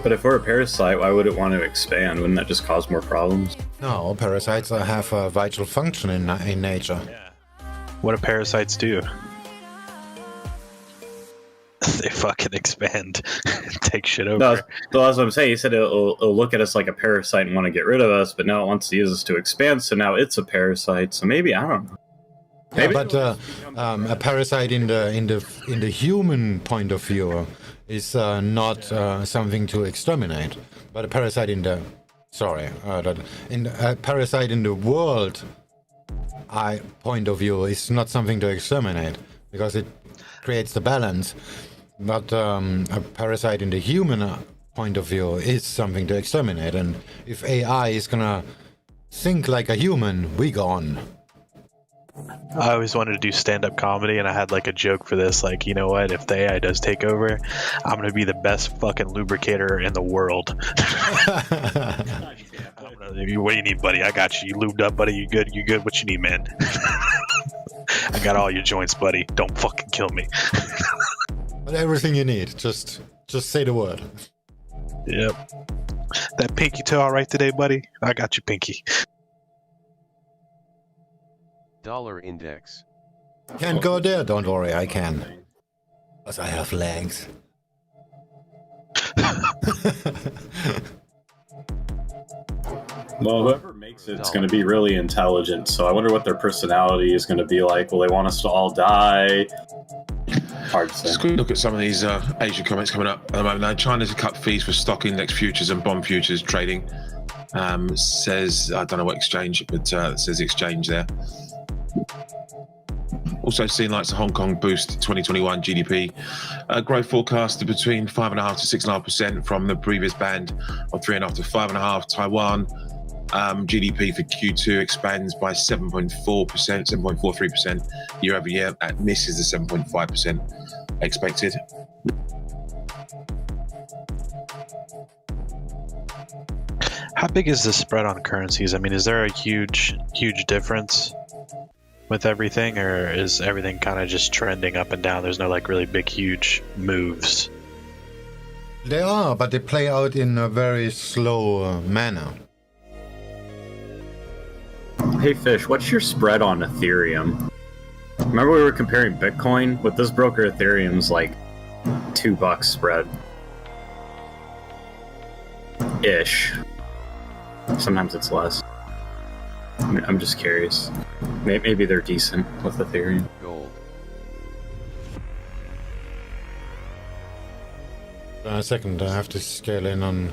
But if we're a parasite, why would it want to expand? Wouldn't that just cause more problems? No, parasites have a vital function in nature. Yeah. What do parasites do? They fucking expand, take shit over. No, that's what I'm saying. He said it'll look at us like a parasite and want to get rid of us, but now it wants to use us to expand. So now it's a parasite. So maybe I don't know. Yeah, but a parasite in the human point of view is not something to exterminate. But a parasite in the a parasite in the world point of view is not something to exterminate because it creates the balance. But a parasite in the human point of view is something to exterminate. And if AI is gonna think like a human, we gone. I always wanted to do stand-up comedy, and I had like a joke for this. Like, you know what? If the AI does take over, I'm gonna be the best fucking lubricator in the world. What do you need, buddy? I got you. You lubed up, buddy. You good? You good? What you need, man? I got all your joints, buddy. Don't fucking kill me. But everything you need. Just say the word. Yep. That pinky toe all right today, buddy? I got you, pinky. Dollar index. Can't go there. Don't worry, I can. Because I have legs. Well, whoever makes it's going to be really intelligent, so I wonder what their personality is going to be like. Will they want us to all die? Hard to say. Let's quickly look at some of these Asian comments coming up at the moment. Now, China's cut fees for stock index futures and bond futures trading. Says, I don't know what exchange, but it says exchange there. Also seen like the Hong Kong boost 2021 GDP growth forecasted between 5.5% to 6.5% from the previous band of 3.5% to 5.5%. Taiwan GDP for Q2 expands by 7.4%, 7.43% year over year, and misses the 7.5% expected. How big is the spread on currencies? I mean, is there a huge difference with everything, or is everything kind of just trending up and down? There's no like really big, huge moves. They are, but they play out in a very slow manner. Hey Fish, what's your spread on Ethereum? Remember we were comparing Bitcoin? With this broker, Ethereum's like $2 spread. Ish. Sometimes it's less. I'm just curious. Maybe they're decent with Ethereum. Gold. A second, I have to scale in on...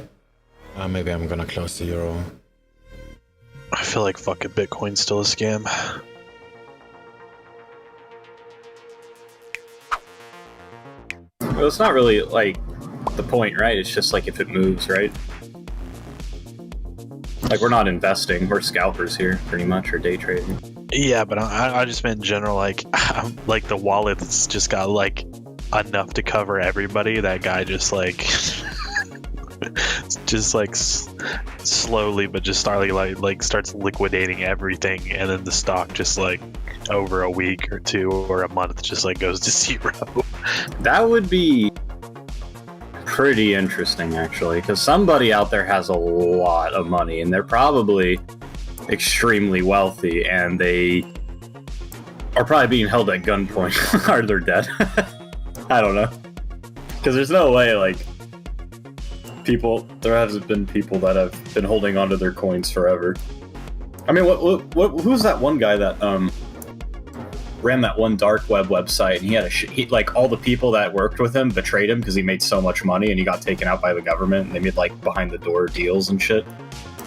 maybe I'm gonna close the euro. I feel like fucking Bitcoin's still a scam. Well, it's not really like the point, right? It's just like if it moves, right? Like we're not investing, we're scalpers here, pretty much, or day trading. Yeah, but I just meant in general, like like the wallet's just got like enough to cover everybody. That guy just like slowly but just starts liquidating everything, and then the stock just like over a week or two or a month just like goes to zero. That would be pretty interesting, actually, because somebody out there has a lot of money and they're probably extremely wealthy, and they are probably being held at gunpoint or they're dead. I don't know, because there's no way like there hasn't been people that have been holding onto their coins forever. I mean, who's that one guy that ran that one dark web website, and he had like all the people that worked with him betrayed him because he made so much money, and he got taken out by the government, and they made like behind the door deals and shit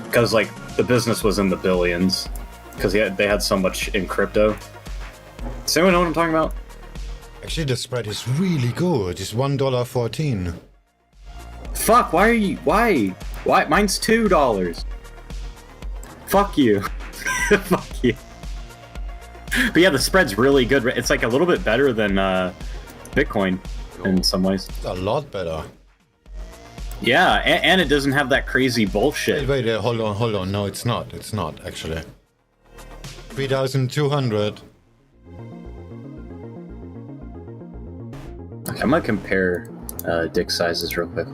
because like the business was in the billions because they had so much in crypto. Does anyone know what I'm talking about? Actually, the spread is really good. It's $1.14. Fuck, why? Mine's $2. Fuck you. Fuck you. But yeah, the spread's really good. It's like a little bit better than Bitcoin in some ways. It's a lot better. Yeah, and it doesn't have that crazy bullshit. Wait, hold on. No, it's not. It's not, actually. 3,200. Okay, I'm gonna compare dick sizes real quick.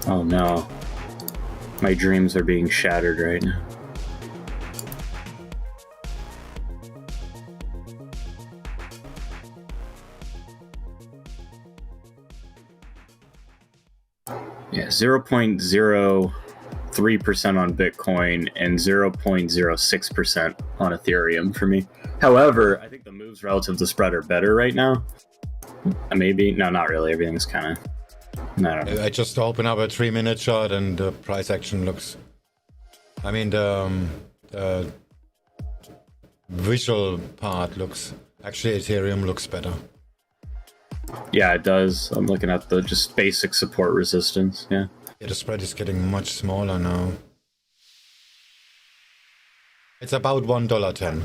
Oh no. My dreams are being shattered right now. Yeah, 0.03% on Bitcoin and 0.06% on Ethereum for me. However, I think the moves relative to spread are better right now. Maybe. No, not really. Everything's kind of... I just open up a 3-minute chart and the price action looks... I mean, the visual part looks... Actually, Ethereum looks better. Yeah, it does. I'm looking at the just basic support resistance, yeah. Yeah, the spread is getting much smaller now. It's about $1.10.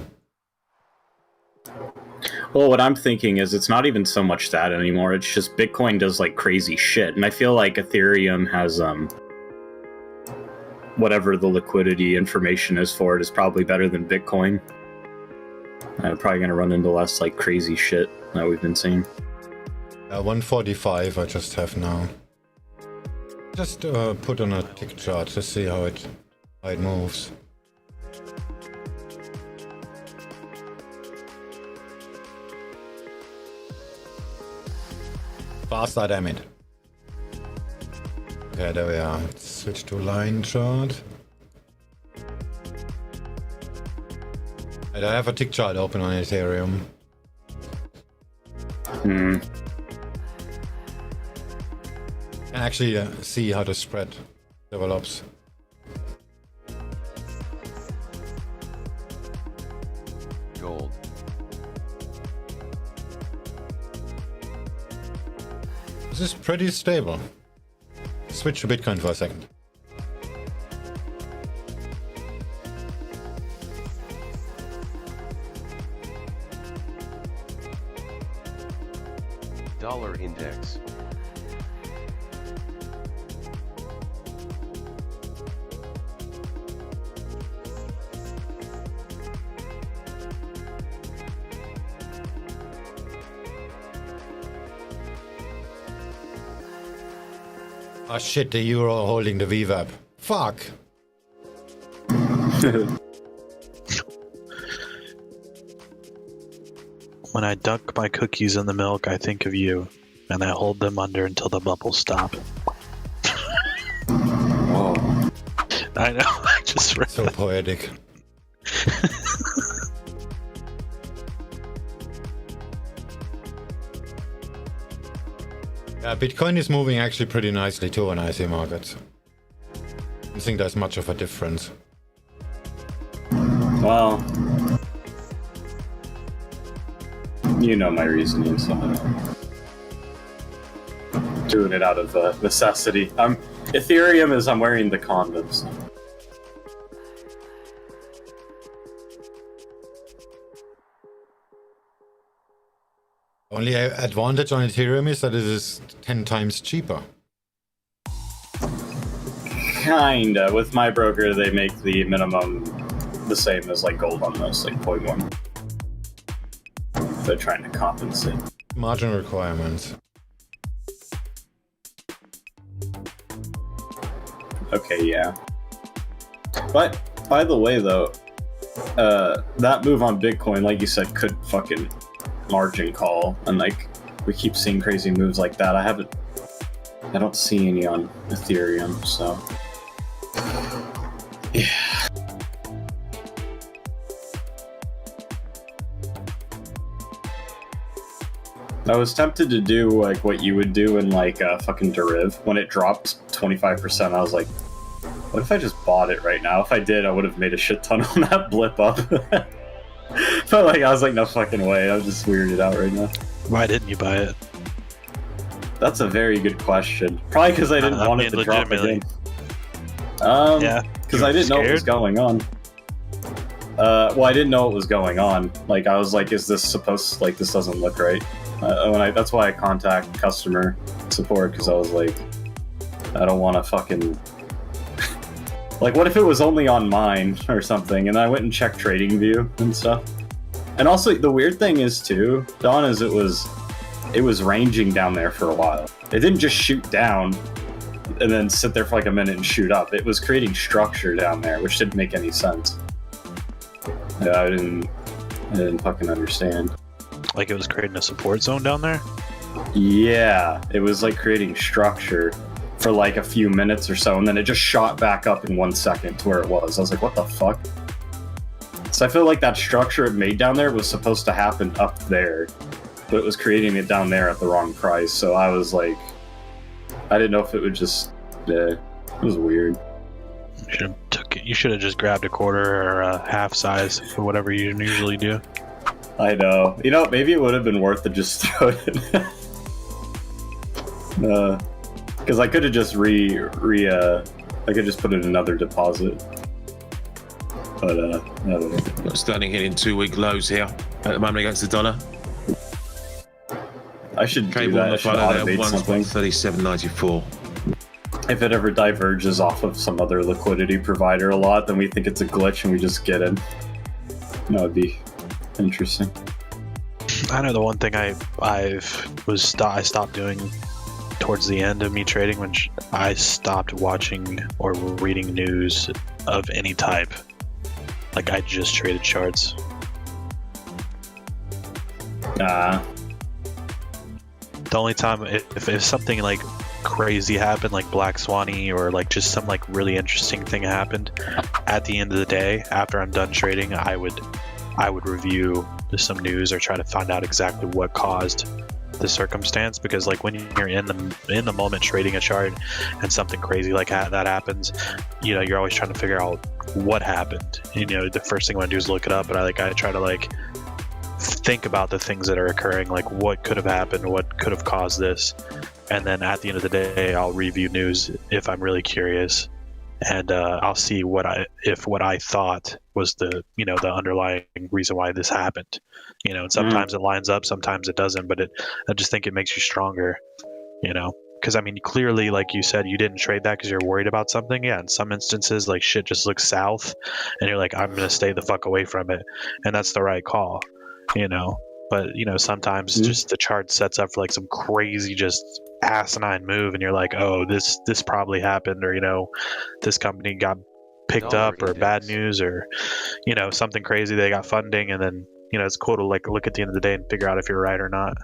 Well, what I'm thinking is it's not even so much that anymore. It's just Bitcoin does like crazy shit, and I feel like Ethereum has whatever the liquidity information is for it is probably better than Bitcoin. I'm probably gonna run into less like crazy shit that we've been seeing. 145 I just have now. Just put on a tick chart to see how it moves. Faster, damn it. Okay, there we are. Let's switch to line chart. And I have a tick chart open on Ethereum. Hmm. And actually see how the spread develops. Gold. This is pretty stable. Switch to Bitcoin for a second. Dollar index. Ah shit, the euro holding the VWAP. Fuck! When I dunk my cookies in the milk, I think of you, and I hold them under until the bubbles stop. Whoa. I know, I just read So that. poetic. Yeah, Bitcoin is moving actually pretty nicely too on IC markets. I don't think there's much of a difference. Well, you know my reasoning, so I'm doing it out of necessity. Ethereum is I'm wearing the condoms. Only advantage on Ethereum is that it is 10 times cheaper. Kinda. With my broker, they make the minimum the same as like gold on this, like 0.1. They're trying to compensate. Margin requirements. Okay, yeah. But, by the way though, that move on Bitcoin, like you said, could fucking margin call, and like, we keep seeing crazy moves like that. I don't see any on Ethereum, so. Yeah. I was tempted to do like what you would do in like a fucking deriv. When it dropped 25%, I was like, what if I just bought it right now? If I did, I would have made a shit ton on that blip up. But like, I was like, no fucking way. I'm just weirded out right now. Why didn't you buy it? That's a very good question. Probably because I didn't want it to drop again. Yeah. Because I didn't know what was going on. Well, I didn't know what was going on. Like, I was like, is this supposed, like, this doesn't look right. That's why I contact customer support, because I was like, I don't want to fucking... Like, what if it was only on mine or something? And I went and checked TradingView and stuff. And also, the weird thing is, too, Don, is it was ranging down there for a while. It didn't just shoot down and then sit there for like a minute and shoot up. It was creating structure down there, which didn't make any sense. Yeah, I didn't fucking understand. Like it was creating a support zone down there? Yeah, it was like creating structure for like a few minutes or so, and then it just shot back up in 1 second to where it was. I was like, what the fuck? So I feel like that structure it made down there was supposed to happen up there, but it was creating it down there at the wrong price. So I was like, I didn't know if it would just, it was weird. You should have just grabbed a quarter or a half size for whatever you usually do. I know. You know, maybe it would have been worth to just throw it in. Because I could have just I could just put in another deposit. But, I don't know. Sterling hitting 2-week lows here at the moment against the dollar. I should do Cable that. on I the should follow there, automate something. 1.3794. If it ever diverges off of some other liquidity provider a lot, then we think it's a glitch and we just get in. That would be interesting. I know the one thing I stopped doing towards the end of me trading when I stopped watching or reading news of any type. Like I just traded charts. Ah. The only time if something like crazy happened, like Black Swanny, or like just some like really interesting thing happened, at the end of the day, after I'm done trading, I would review some news or try to find out exactly what caused the circumstance, because like when you're in the moment trading a chart and something crazy like that happens, you know, you're always trying to figure out what happened. You know, the first thing I want to do is look it up, but I try to like think about the things that are occurring, like what could have happened, what could have caused this, and then at the end of the day, I'll review news if I'm really curious, and I'll see what I thought was the underlying reason why this happened. You know, and sometimes it lines up, sometimes it doesn't, but I just think it makes you stronger. You know, because I mean, clearly, like you said, you didn't trade that because you're worried about something. Yeah, in some instances, like shit just looks south, and you're like, I'm gonna stay the fuck away from it, and that's the right call. You know, but you know, sometimes just the chart sets up for like some crazy, just asinine move, and you're like, oh, this probably happened, or you know, this company got picked Dollar up, or index. bad news, or you know, something crazy, they got funding, and then you know, it's cool to like look at the end of the day and figure out if you're right or not.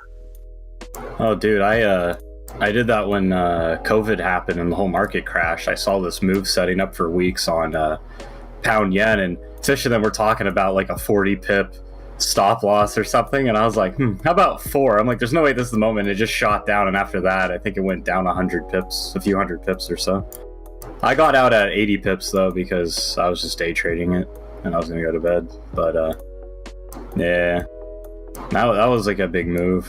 Oh, dude, I did that when COVID happened and the whole market crashed. I saw this move setting up for weeks on pound yen, and Fish and them were talking about like a 40 pip stop loss or something, and I was like, how about 4? I'm like, there's no way this is the moment. It just shot down, and after that, I think it went down 100 pips, a few hundred pips or so. I got out at 80 pips though, because I was just day trading it, and I was gonna go to bed. But yeah, that was like a big move.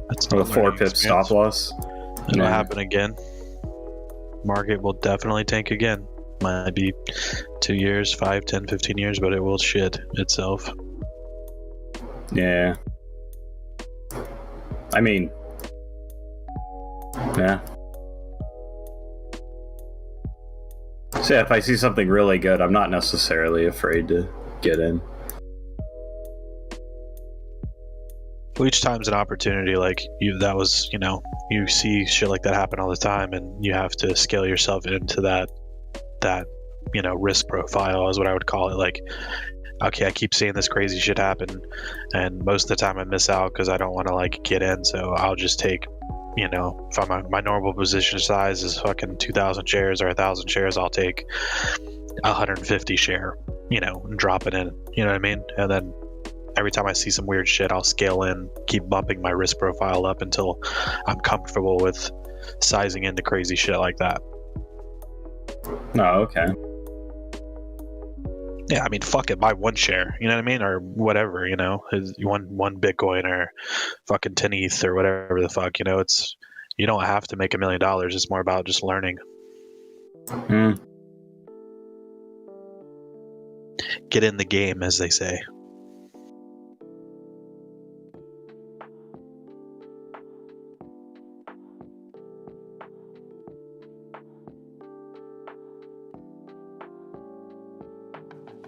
That's With a 4 pip stop loss. It'll happen again. Market will definitely tank again. Might be 2 years, 5, 10, 15 years, but it will shit itself. Yeah. I mean, yeah. So yeah, if I see something really good, I'm not necessarily afraid to get in. Well, each time's an opportunity. Like you see shit like that happen all the time, and you have to scale yourself into that risk profile is what I would call it. Like, okay, I keep seeing this crazy shit happen, and most of the time I miss out because I don't want to like get in, so I'll just take, if I'm my normal position size is fucking 2,000 shares or 1,000 shares, I'll take 150 share, and drop it in, you know what I mean? And then every time I see some weird shit, I'll scale in, keep bumping my risk profile up until I'm comfortable with sizing into crazy shit like that. Oh, okay. Yeah, I mean, fuck it, buy 1 share, you know what I mean? Or whatever, one Bitcoin or fucking 10 ETH or whatever the fuck, it's, you don't have to make $1 million. It's more about just learning. Get in the game, as they say.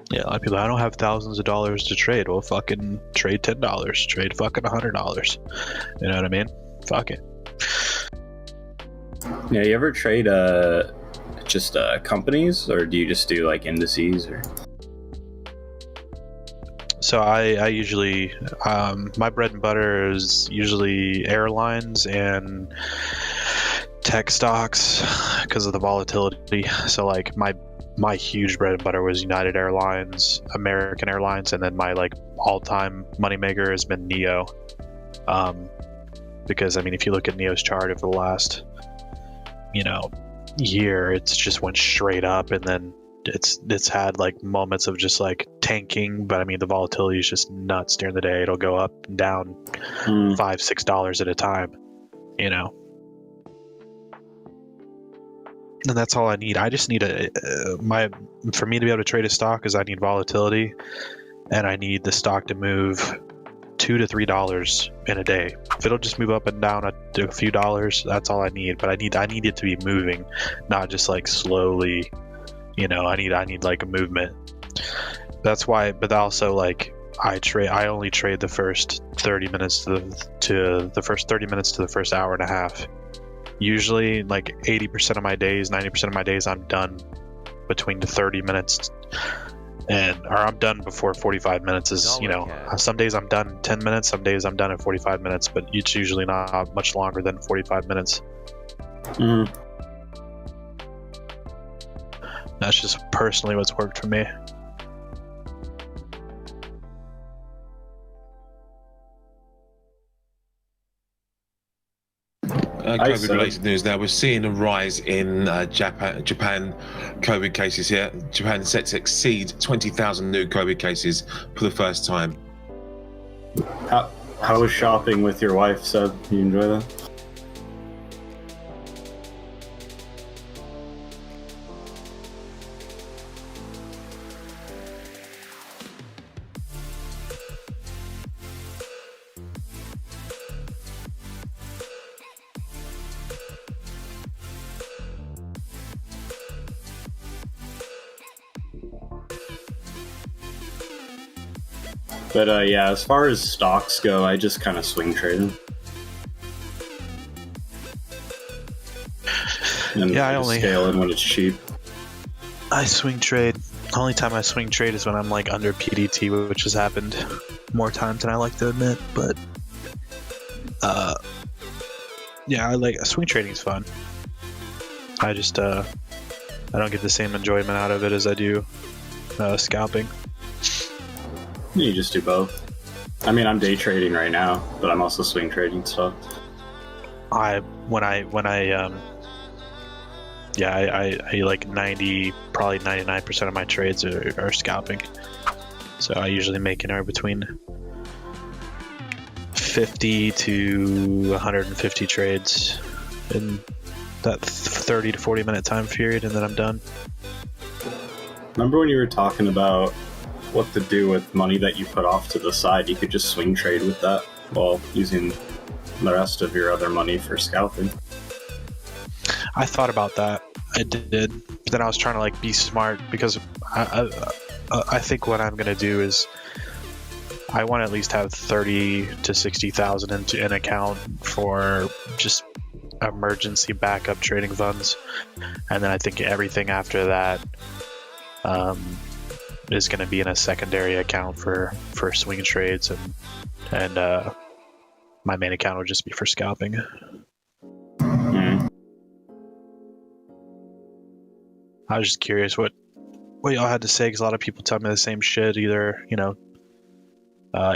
Yeah, a lot of people, I don't have thousands of dollars to trade. Well, fucking trade $10. Trade fucking $100. You know what I mean? Fuck it. Yeah, you ever trade just companies, or do you just do like indices? Or so I usually my bread and butter is usually airlines and tech stocks because of the volatility. So like my huge bread and butter was United Airlines, American Airlines, and then my like all-time moneymaker has been NEO. Because I mean, if you look at NEO's chart over the last, year, it's just went straight up, and then it's had like moments of just like tanking, but I mean the volatility is just nuts during the day. It'll go up and down $5-6 at a time, And that's all I need. I just need for me to be able to trade a stock is I need volatility, and I need the stock to move $2 to $3 in a day. If it'll just move up and down a few dollars, that's all I need. But I need it to be moving, not just like slowly. I need like a movement. That's why. But also like I only trade the first 30 minutes to the first 30 minutes to the first hour and a half. Usually like 80% of my days, 90% of my days, I'm done between the 30 minutes or I'm done before 45 minutes is, some days I'm done in 10 minutes, some days I'm done in 45 minutes, but it's usually not much longer than 45 minutes. Mm. That's just personally what's worked for me. COVID-related news now. We're seeing a rise in Japan COVID cases here. Japan is set to exceed 20,000 new COVID cases for the first time. How was shopping with your wife, Seb? You enjoy that? But yeah, as far as stocks go, I just kind of swing trade them. And Yeah, I just only scale in when it's cheap. I swing trade. The only time I swing trade is when I'm like under PDT, which has happened more times than I like to admit. But yeah, I like swing trading is fun. I just I don't get the same enjoyment out of it as I do scalping. You just do both. I mean, I'm day trading right now, but I'm also swing trading stuff. I like 90, probably 99% of my trades are scalping. So I usually make anywhere between 50 to 150 trades in that 30 to 40 minute time period, and then I'm done. Remember when you were talking about what to do with money that you put off to the side? You could just swing trade with that while using the rest of your other money for scalping. I thought about that. I did, but then I was trying to like be smart because I think what I'm gonna do is I want to at least have 30 to 60,000 in an account for just emergency backup trading funds, and then I think everything after that is going to be in a secondary account for swing trades, and my main account would just be for scalping. Mm. I was just curious what y'all had to say, because a lot of people tell me the same shit, either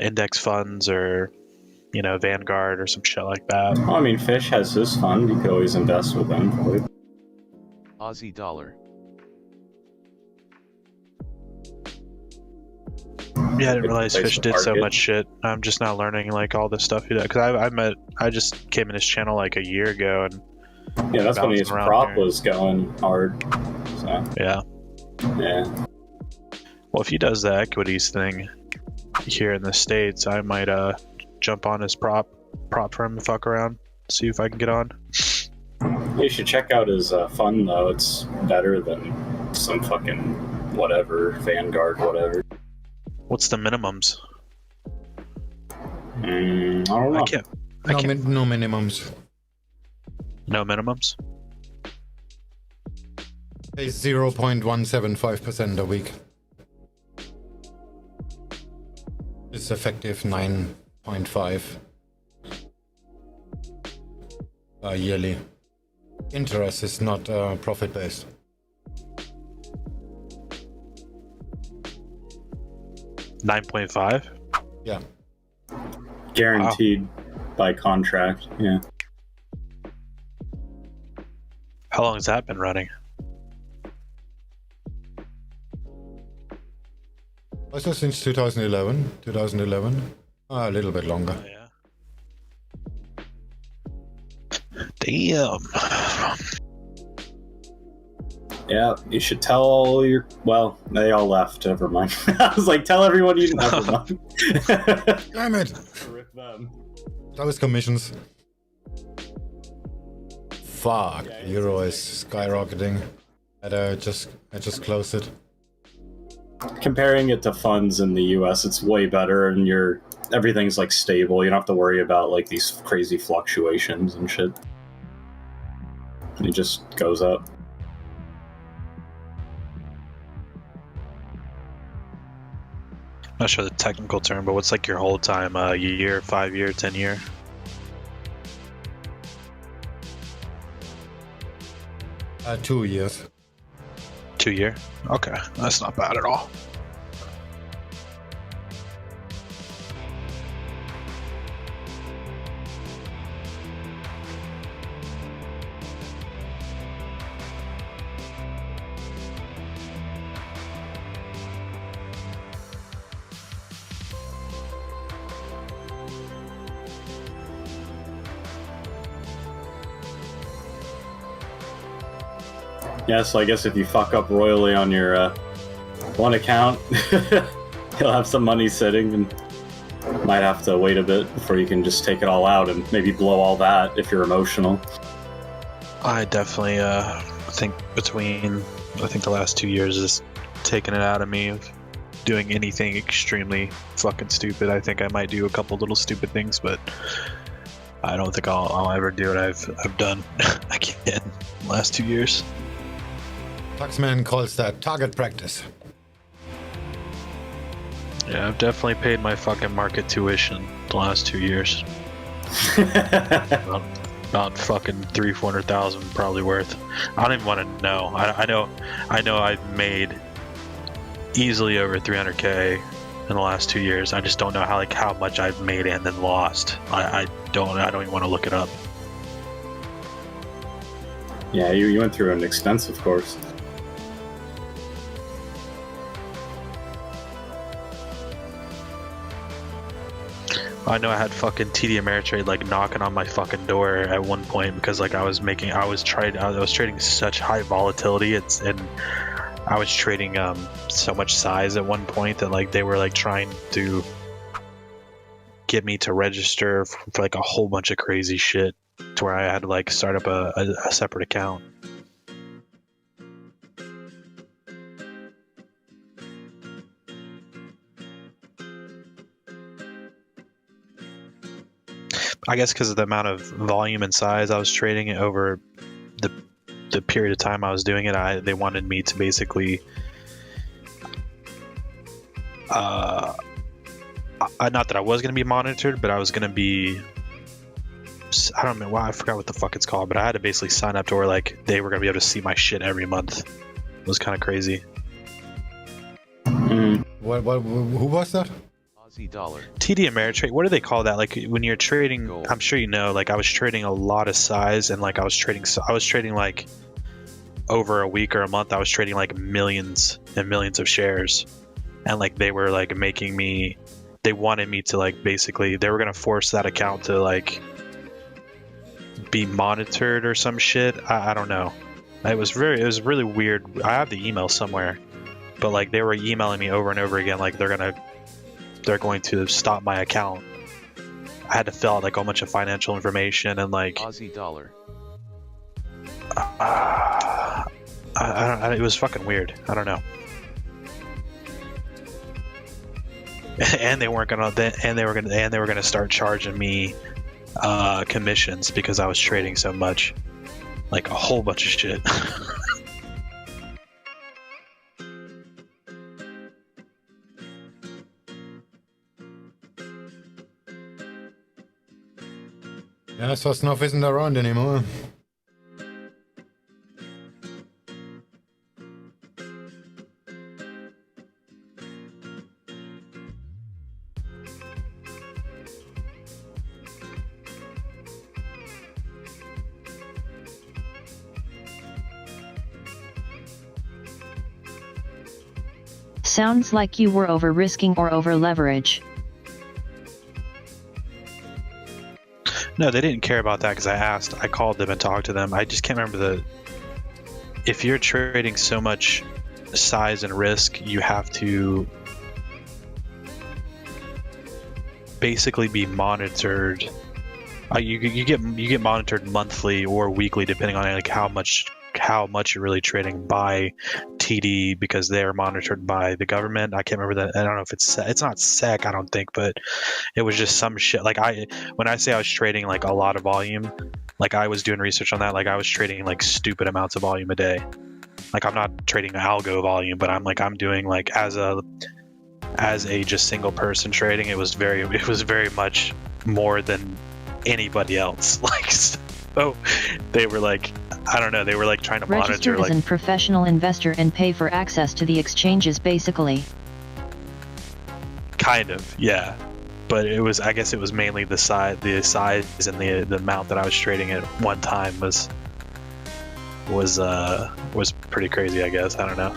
index funds or Vanguard or some shit like that. Well, I mean, Fish has his fund. You could always invest with them. Aussie dollar. Yeah, I didn't realize Place Fish to did so market. much shit. I'm just now learning like all this stuff he does, because I just came in his channel like a year ago, and Yeah, that's when his bouncing around prop here. was going hard. So, yeah. yeah. Well, if he does the equities thing here in the States, I might jump on his prop for him and fuck around, see if I can get on. You should check out his fund, though. It's better than some fucking whatever, Vanguard, whatever. What's the minimums? I don't know. I can't. No minimums. No minimums? It's 0.175% a week. It's effective 9.5 yearly. Interest is not profit based. $9.5? Yeah. Guaranteed by contract, yeah. How long has that been running? Also since 2011. A little bit longer. Oh, yeah. Damn. Yeah, you should tell all your... Well, they all left, never mind. I was like, tell everyone you never mind. Damn it! Rip them. Those commissions. Fuck, Yeah, Euro is skyrocketing. I just closed it. Comparing it to funds in the US, it's way better, and everything's like stable. You don't have to worry about like these crazy fluctuations and shit. It just goes up. Not sure the technical term, but what's like your hold time? A year, 5 year, 10 year? 2 years. 2 year? Okay, that's not bad at all. Yeah, so I guess if you fuck up royally on your one account, you'll have some money sitting and might have to wait a bit before you can just take it all out and maybe blow all that if you're emotional. I definitely think the last 2 years is taking it out of me of doing anything extremely fucking stupid. I think I might do a couple little stupid things, but I don't think I'll ever do what I've done again the last 2 years. Taxman calls that target practice. Yeah, I've definitely paid my fucking market tuition the last 2 years. About fucking 300,000-400,000 probably worth. I don't even want to know. I know I've made easily over 300k in the last 2 years. I just don't know how much I've made and then lost. I don't even want to look it up. Yeah, you went through an expensive course. I know I had fucking TD Ameritrade like knocking on my fucking door at one point because like I was trading such high volatility. And I was trading so much size at one point that like they were like trying to get me to register for like a whole bunch of crazy shit to where I had to like start up a separate account. I guess because of the amount of volume and size I was trading it over the period of time I was doing it, they wanted me to basically not that I was going to be monitored, but I was going to be, I don't know why, I forgot what the fuck it's called, but I had to basically sign up to where like they were going to be able to see my shit every month. It was kind of crazy. Who was that? $. TD Ameritrade, what do they call that? Like when you're trading, Gold. I'm sure you know, like I was trading a lot of size and like I was trading like over a week or a month, I was trading like millions and millions of shares. And like they were like they wanted me to like basically, they were going to force that account to like be monitored or some shit. I don't know. It was really weird. I have the email somewhere, but like they were emailing me over and over again, like they're going to stop my account. I had to fill out like a bunch of financial information and like $. it was fucking weird. I don't know. And they were gonna start charging me commissions because I was trading so much, like a whole bunch of shit. Yeah, so Snuff isn't around anymore. Sounds like you were over-risking or over-leverage. No, they didn't care about that because I called them and talked to them. I just can't remember if you're trading so much size and risk, you have to basically be monitored. You get monitored monthly or weekly depending on like how much you're really trading by TD because they're monitored by the government. I can't remember that. I don't know if it's not SEC, I don't think, but it was just some shit. Like when I say I was trading like a lot of volume, like I was doing research on that. Like I was trading like stupid amounts of volume a day. Like I'm not trading algo volume, but I'm doing like as a just single person trading. It was very much more than anybody else. Like so they were like, I don't know. They were like trying to monitor Registered as like a professional investor and pay for access to the exchanges basically. kind of, yeah. But it was, I guess it was mainly the size and the amount that I was trading at one time was pretty crazy, I guess. I don't know.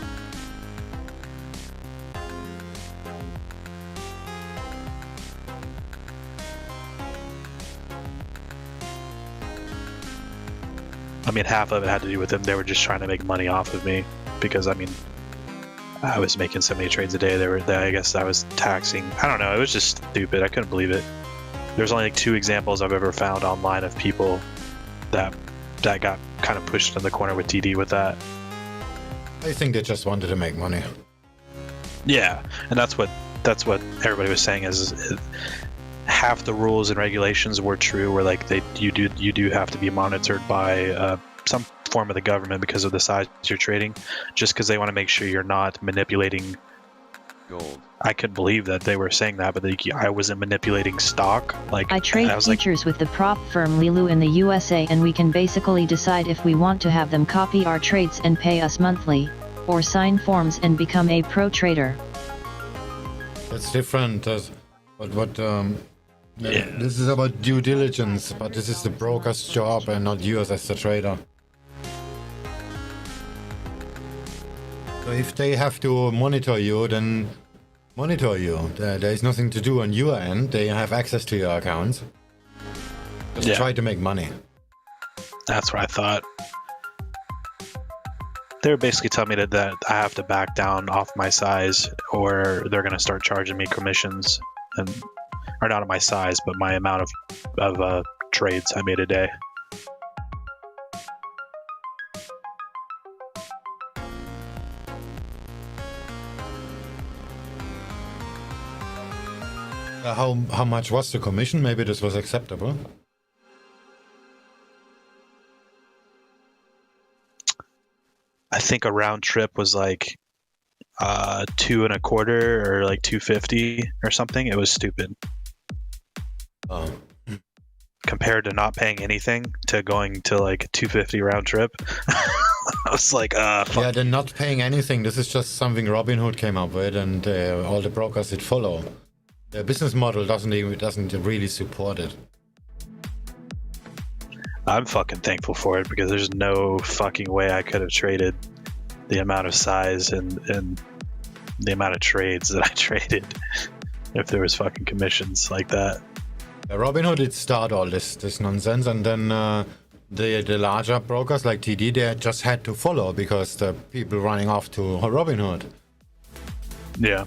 I mean, half of it had to do with them. They were just trying to make money off of me because, I mean, I was making so many trades a day. I guess I was taxing. I don't know. It was just stupid. I couldn't believe it. There's only like 2 examples I've ever found online of people that got kind of pushed in the corner with TD with that. I think they just wanted to make money. Yeah, and that's what everybody was saying is half the rules and regulations were true. Where like you do have to be monitored by some form of the government because of the size you're trading, just because they want to make sure you're not manipulating Gold. I couldn't believe that they were saying that, but I wasn't manipulating stock. Like I trade was futures with the prop firm Lilu in the USA, and we can basically decide if we want to have them copy our trades and pay us monthly, or sign forms and become a pro trader. That's different. Yeah. This is about due diligence, but this is the broker's job and not yours as the trader. So if they have to monitor you, then monitor you. There is nothing to do on your end. They have access to your accounts. Just try to make money. That's what I thought. They were basically telling me that I have to back down off my size, or they're going to start charging me commissions, or not on my size, but my amount of trades I made a day. How much was the commission? Maybe this was acceptable. I think a round trip was like 2.25 or like 250 or something. It was stupid. Oh. Compared to not paying anything to going to like 250 round trip. I was like, fuck. Yeah, they're not paying anything. This is just something Robinhood came up with, and all the brokers did follow. The business model doesn't really support it. I'm fucking thankful for it, because there's no fucking way I could have traded the amount of size and the amount of trades that I traded if there was fucking commissions like that. Robinhood did start all this nonsense, and then the larger brokers like TD, they just had to follow because the people running off to Robinhood. Yeah.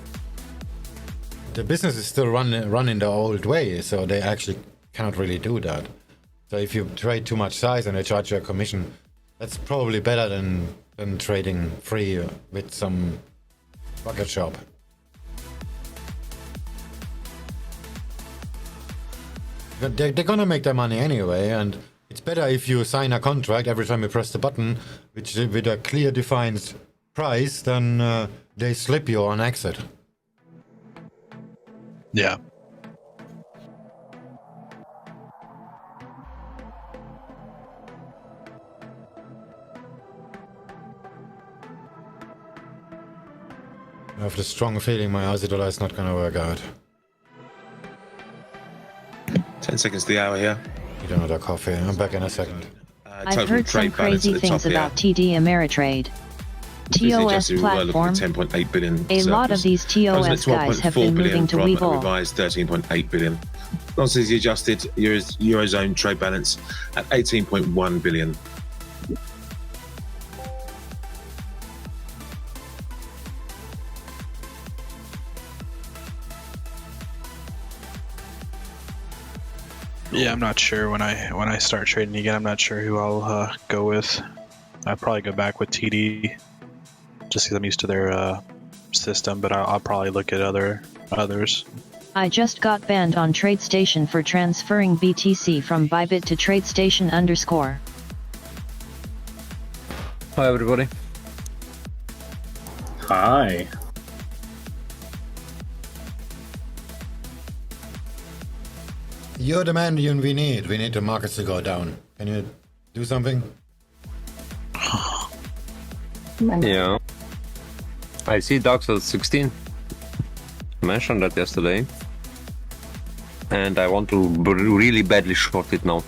The business is still running the old way, so they actually cannot really do that. So if you trade too much size and they charge you a commission, that's probably better than trading free with some bucket shop. They're gonna make their money anyway, and it's better if you sign a contract every time you press the button, which with a clear defined price, than they slip you on exit. Yeah. I have the strong feeling my Aussie dollar is not gonna work out. 10 seconds to the hour here. Need another coffee. I'm back in a second. I've heard some crazy things about TD Ameritrade. TOS platform. 10.8 billion. A lot of these TOS guys have been moving to Webull. Revised 13.8 billion. Non-CZ adjusted Eurozone trade balance at 18.1 billion. Yeah, I'm not sure when I start trading again. I'm not sure who I'll go with. I'll probably go back with TD, just because I'm used to their system. But I'll probably look at others. I just got banned on TradeStation for transferring BTC from Bybit to TradeStation _. Hi everybody. Hi. You're the man we need. We need the markets to go down. Can you do something? Yeah. I see DAX at 16. Mentioned that yesterday. And I want to really badly short it now.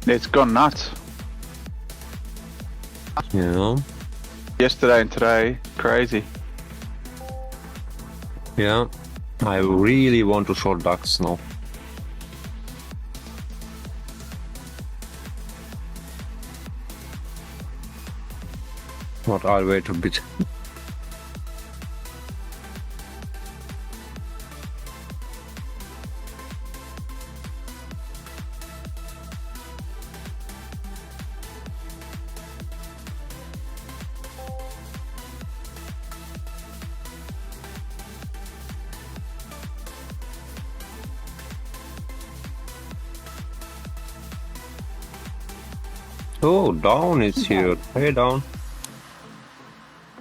It's gone nuts. Yeah. Yesterday and today, crazy. Yeah. I really want to short DAX now. But I'll wait a bit. Oh, Down is here. Hey, Down.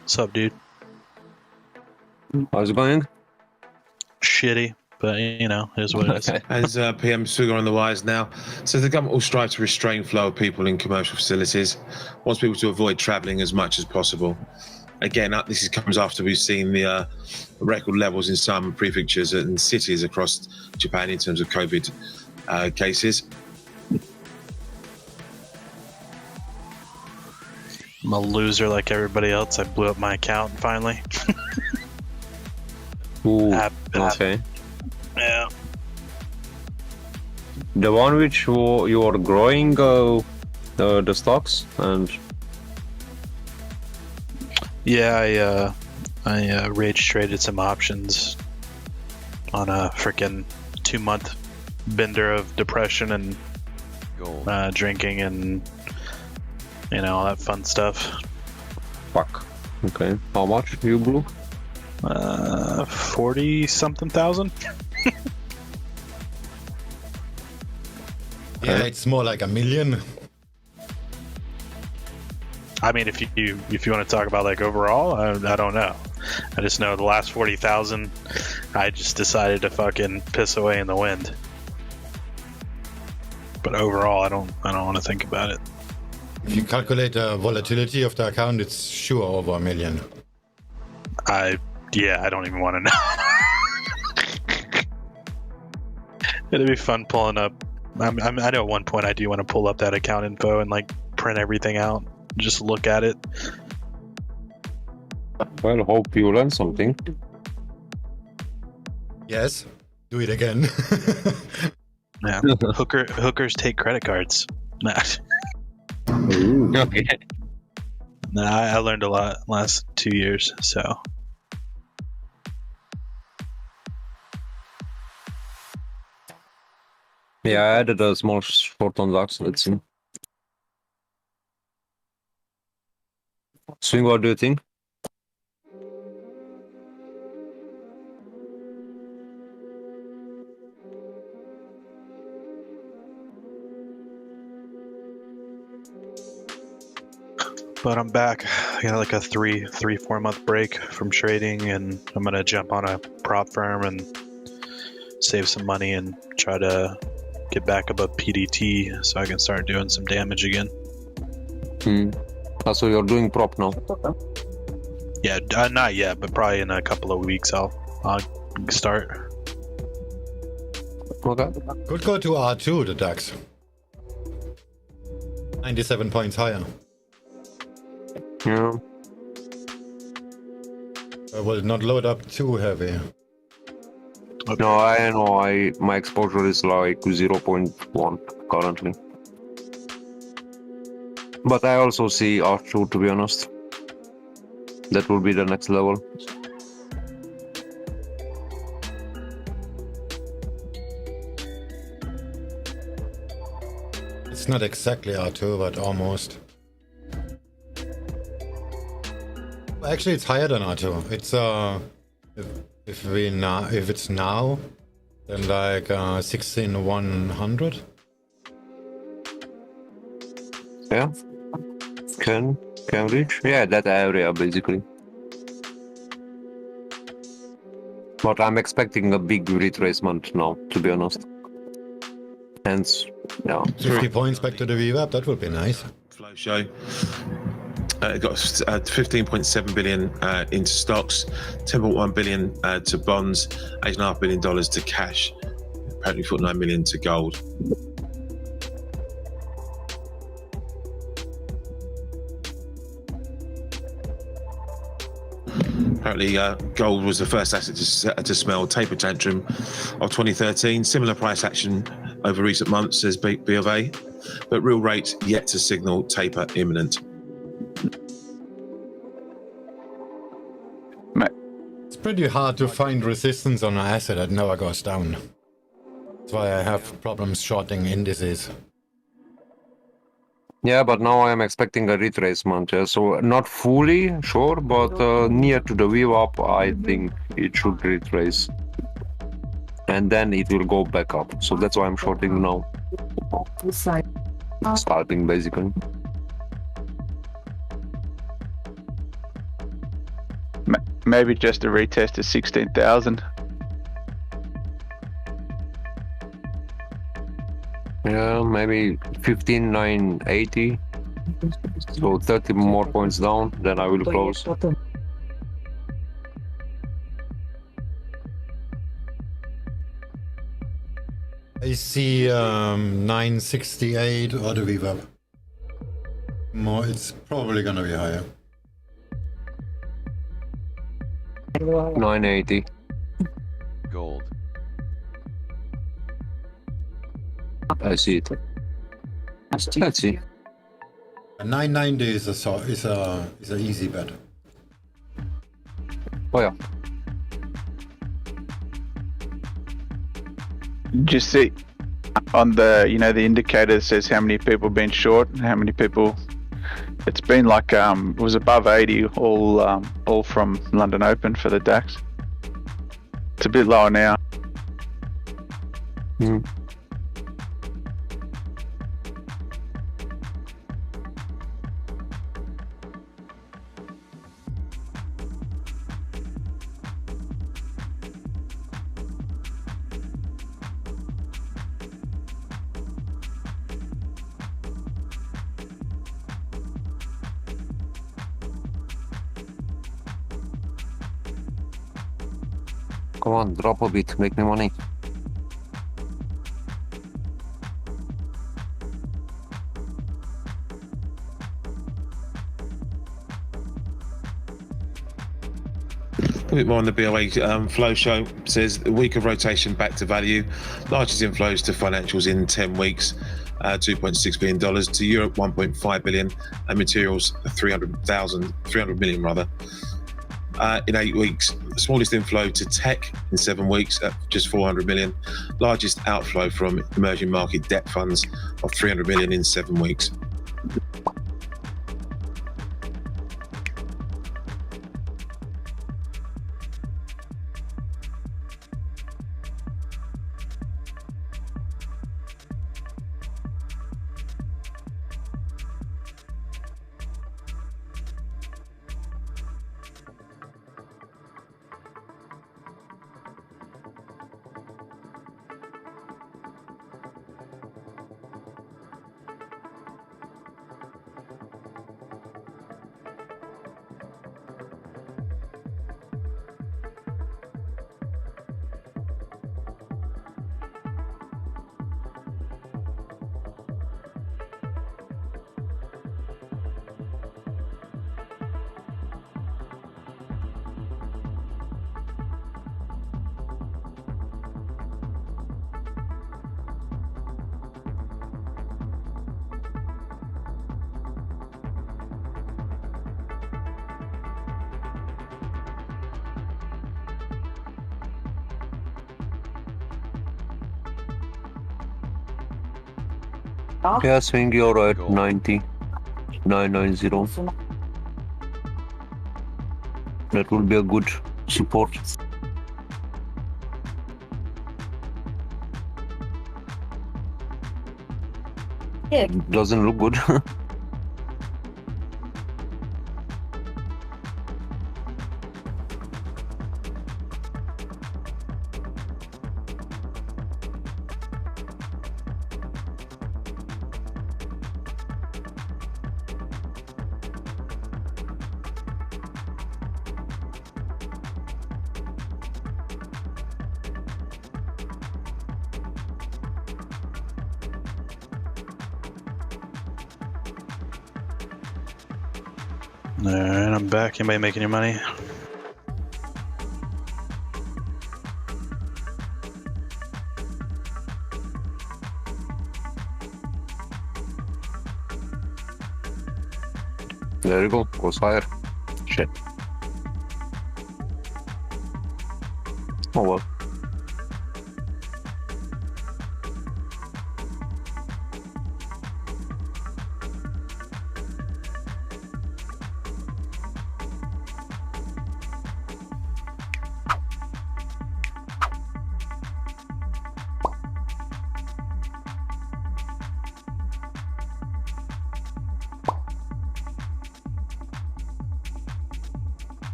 What's up, dude? How's it going? Shitty, but you know, it is what it is. As PM Sugar on the wires now, says the government will strive to restrain flow of people in commercial facilities, wants people to avoid travelling as much as possible. Again, this comes after we've seen the record levels in some prefectures and cities across Japan in terms of COVID cases. I'm a loser like everybody else. I blew up my account finally. Ooh, okay. Yeah. The one which you are growing the stocks and Yeah, I rage traded some options on a freaking 2-month bender of depression and drinking and you know all that fun stuff. fuck. Okay. How much you blew? 40 something thousand. Yeah, it's more like 1 million. I mean, if you want to talk about like overall, I don't know. I just know the last 40,000, I just decided to fucking piss away in the wind. But overall, I don't want to think about it. If you calculate the volatility of the account, it's sure over 1 million. I don't even want to know. It'd be fun pulling up. I know at one point I do want to pull up that account info and like print everything out, just look at it. Well, hope you learn something. Yes, do it again. Yeah, hookers take credit cards. Nah. Okay. Nah, I learned a lot last 2 years, so. Yeah, I added a small short on DAX. Let's see. Swing, what do you think? But I'm back. I got like a 4 month break from trading, and I'm gonna jump on a prop firm and save some money and try to get back above PDT so I can start doing some damage again. So you're doing prop now? Yeah, not yet, but probably in a couple of weeks I'll start. Okay. Could go to R2, the DAX. 97 points higher. Yeah. I will not load up too heavy. No, I know. My exposure is like 0.1 currently. But I also see R2, to be honest. That will be the next level. It's not exactly R2, but almost. Actually, it's higher than R2. It's if it's now, then like 16100. Yeah. Can reach? Yeah, that area basically. But I'm expecting a big retracement now, to be honest. Hence, yeah. 50 points back to the VWAP, that would be nice. Flow show. It got 15.7 billion into stocks, 10.1 billion to bonds, $8.5 billion to cash, apparently 49 million to gold. Apparently, gold was the first asset to smell taper tantrum of 2013. Similar price action over recent months, says B of A, but real rates yet to signal taper imminent. It's pretty hard to find resistance on an asset that never goes down. That's why I have problems shorting indices. Yeah, but now I'm expecting a retracement. Yeah? So not fully, sure, but near to the VWAP, I think it should retrace. And then it will go back up. So that's why I'm shorting now. Starting, basically. Maybe just a retest of 16,000. Yeah, maybe 15,980. So 30 more points down, then I will close. I see 968 or the VWAP. More, it's probably gonna be higher. 980. Gold. I see it. Let's see. 990 is a easy bet. Oh yeah. Just see on the, you know, the indicator says how many people been short and how many people. It's been like it was above 80 all from London Open for the DAX. It's a bit lower now. Hmm. Come on, drop a bit, make me money. A bit more on the BOA flow show. Says a week of rotation back to value, largest inflows to financials in 10 weeks, $2.6 billion, to Europe 1.5 billion, and materials 300 million rather. In 8 weeks, the smallest inflow to tech in 7 weeks at just 400 million, largest outflow from emerging market debt funds of 300 million in 7 weeks. Yeah, swing euro at 90. 990. That will be a good support. Doesn't look good. Alright, I'm back. Anybody making your money? There you go. Goes higher. Shit. Oh well.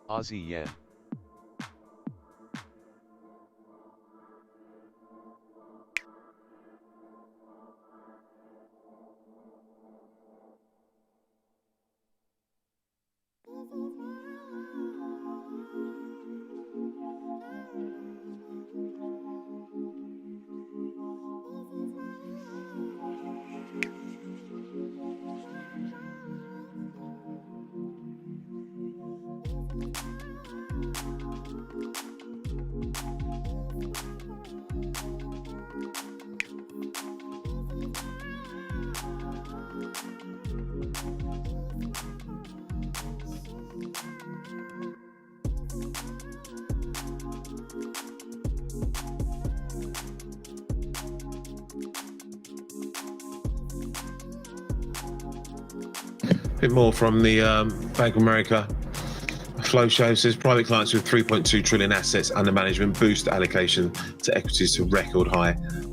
Aussie yen. A bit more from the Bank of America flow show. Says private clients with 3.2 trillion assets under management boost allocation to equities to record high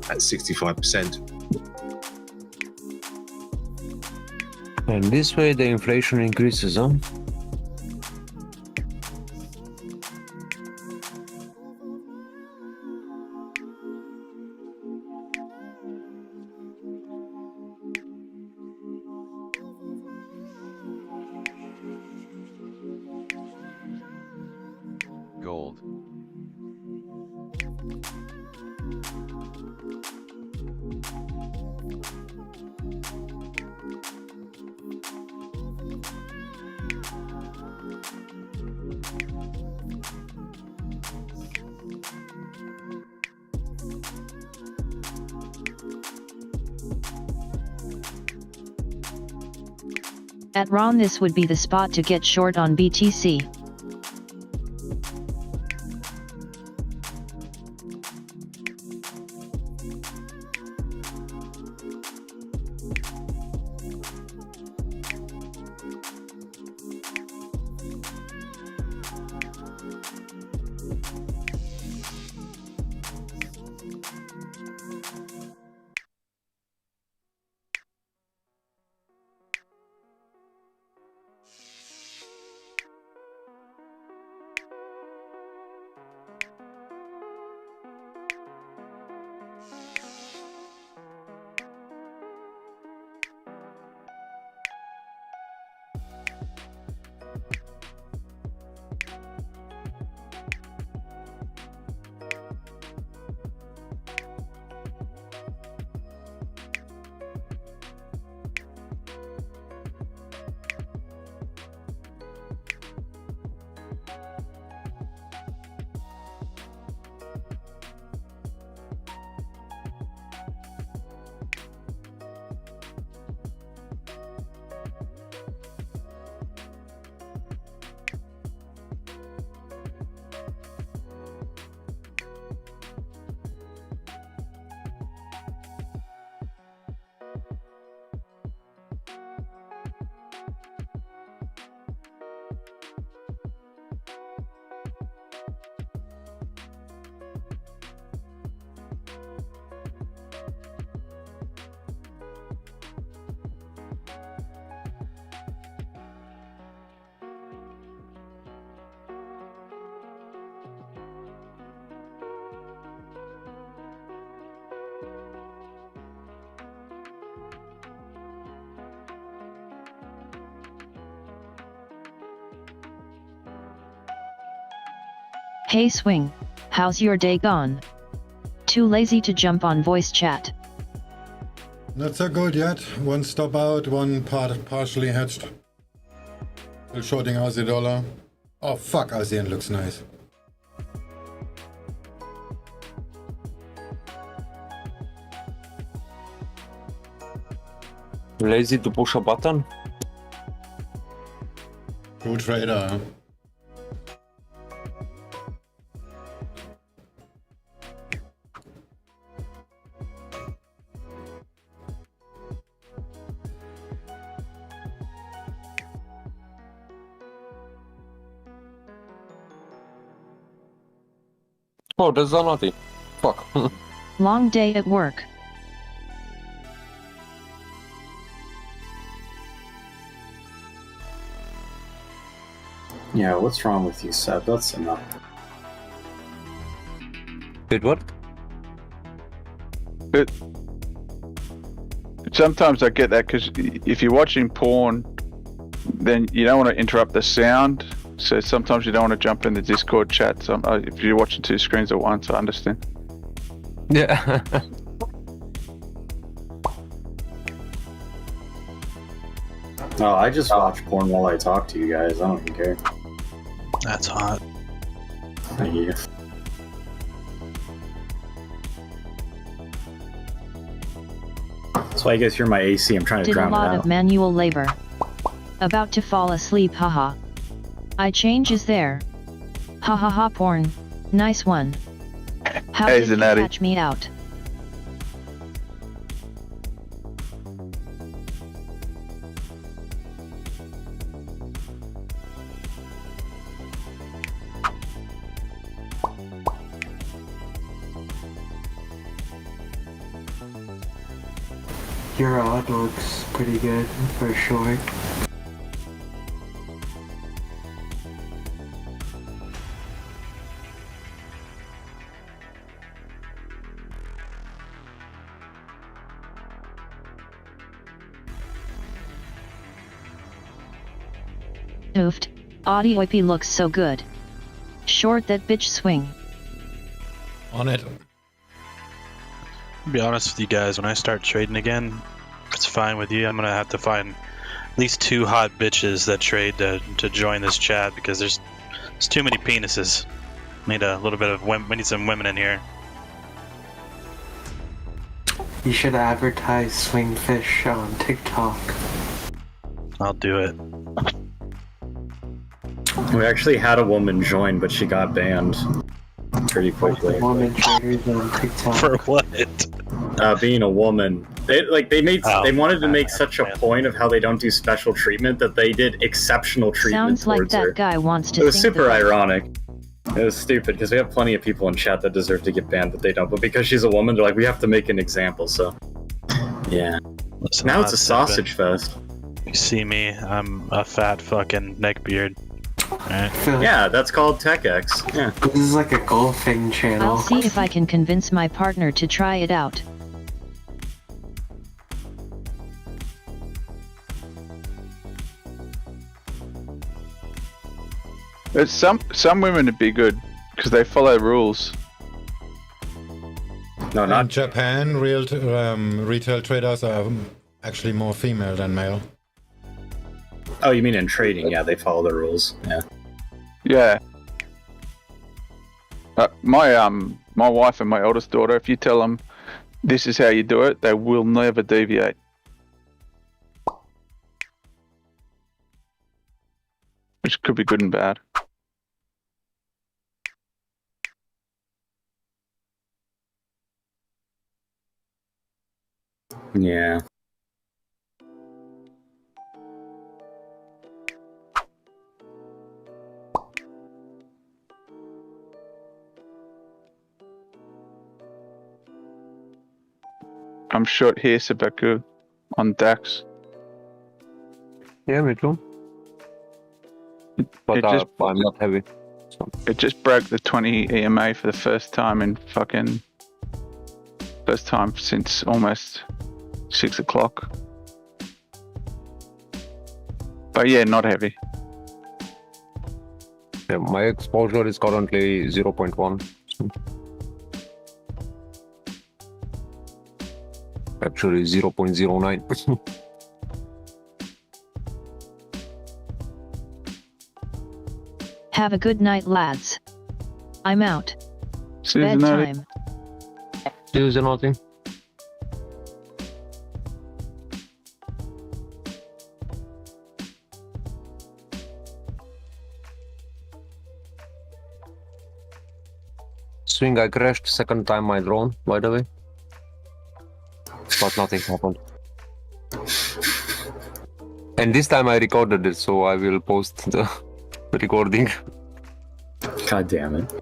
at 65%. And this way the inflation increases, huh? Gold. At Ron, this would be the spot to get short on BTC. Hey Swing, how's your day gone? Too lazy to jump on voice chat. Not so good yet. One stop out, one part partially hedged. Still shorting Aussie dollar. Oh fuck, ASEAN looks nice. Lazy to push a button? True trader. Huh? Oh, that's Zanati. Fuck. Long day at work. Yeah, what's wrong with you, Seb? That's enough. Did what? Sometimes I get that because if you're watching porn, then you don't want to interrupt the sound. So sometimes you don't want to jump in the Discord chat. So if you're watching two screens at once, I understand. Yeah. No, I just watch porn while I talk to you guys. I don't even care. That's hot. Thank you. That's why I guess you're my AC. I'm trying to Did a drown it lot out. of manual labor. About to fall asleep, haha. I change is there. Ha ha ha porn. Nice one. How Hey, did you Zanatti. catch me out? Your odd looks pretty good for a short. Oofed. AUDJPY looks so good. Short that bitch Swing. On it. To be honest with you guys, when I start trading again, if it's fine with you, I'm gonna have to find at least 2 hot bitches that trade to join this chat because there's too many penises. Need a little bit of we need some women in here. You should advertise SwingFish on TikTok. I'll do it. We actually had a woman join, but she got banned pretty quickly. Woman traders on TikTok. For what? Being a woman, they wanted to make such a man. point of how they don't do special treatment that they did exceptional treatment Sounds like towards that her. guy wants to It was think super that- ironic. It was stupid because we have plenty of people in chat that deserve to get banned, but they don't. But because she's a woman, they're like, we have to make an example. So, yeah. Listen, Now I'm it's a not sausage fest. simping. You see me? I'm a fat fucking neckbeard. Alright. I feel like Yeah, that's called TechX. Yeah. this is like a golfing channel. I'll see if I can convince my partner to try it out. But some women would be good because they follow rules. No, In not Japan, retail traders are actually more female than male. Oh, you mean in trading? Yeah, they follow the rules. Yeah. Yeah. My wife and my eldest daughter, if you tell them this is how you do it, they will never deviate. Which could be good and bad. Yeah. I'm short here, Sabaku, on DAX. Yeah, me too. But It just- I'm not heavy. So. It just broke the 20 EMA for the first time since almost 6 o'clock. But yeah, not heavy. Yeah, my exposure is currently 0.1. Actually 0.09. Have a good night, lads. I'm out. See you tonight. Bedtime. Use nothing. Swing, I crashed second time my drone, by the way. But nothing happened. And this time I recorded it, so I will post the recording. God damn it.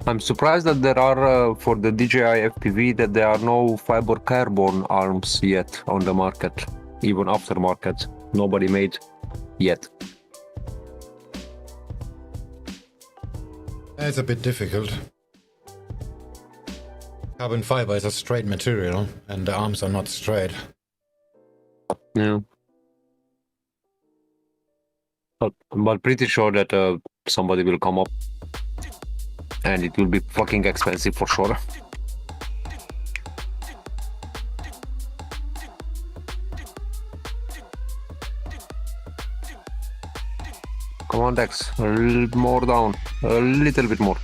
I'm surprised that there are, for the DJI FPV, that there are no fiber carbon arms yet on the market, even aftermarket. Nobody made yet. It's a bit difficult. Carbon fiber is a straight material, and the arms are not straight. Yeah. But pretty sure that somebody will come up. And it will be fucking expensive for sure. Come on, Dex. A little more down. A little bit more.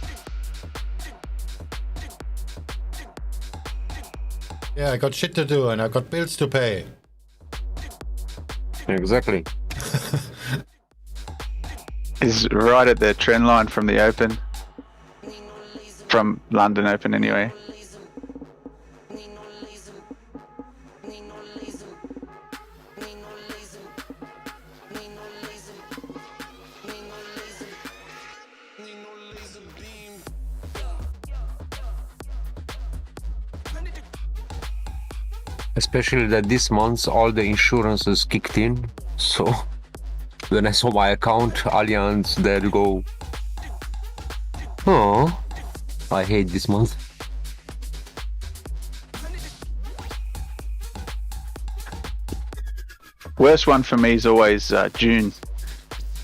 Yeah, I got shit to do and I got bills to pay. Exactly. Is right at the trend line from the Open. From London Open anyway. Especially that this month all the insurances kicked in. So when I saw my account, Allianz, there you go. Oh, I hate this month. Worst one for me is always June,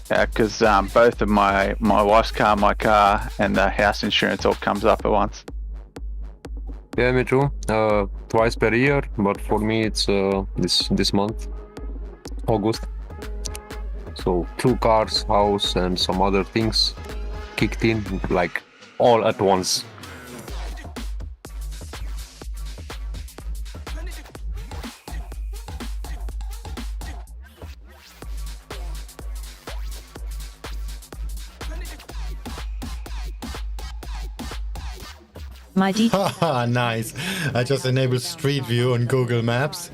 because both of my wife's car, my car, and the house insurance all comes up at once. Yeah, me too. Twice per year, but for me it's this month, August. So 2 cars, house, and some other things kicked in like all at once. My D. Haha, nice. I just enabled Street View on Google Maps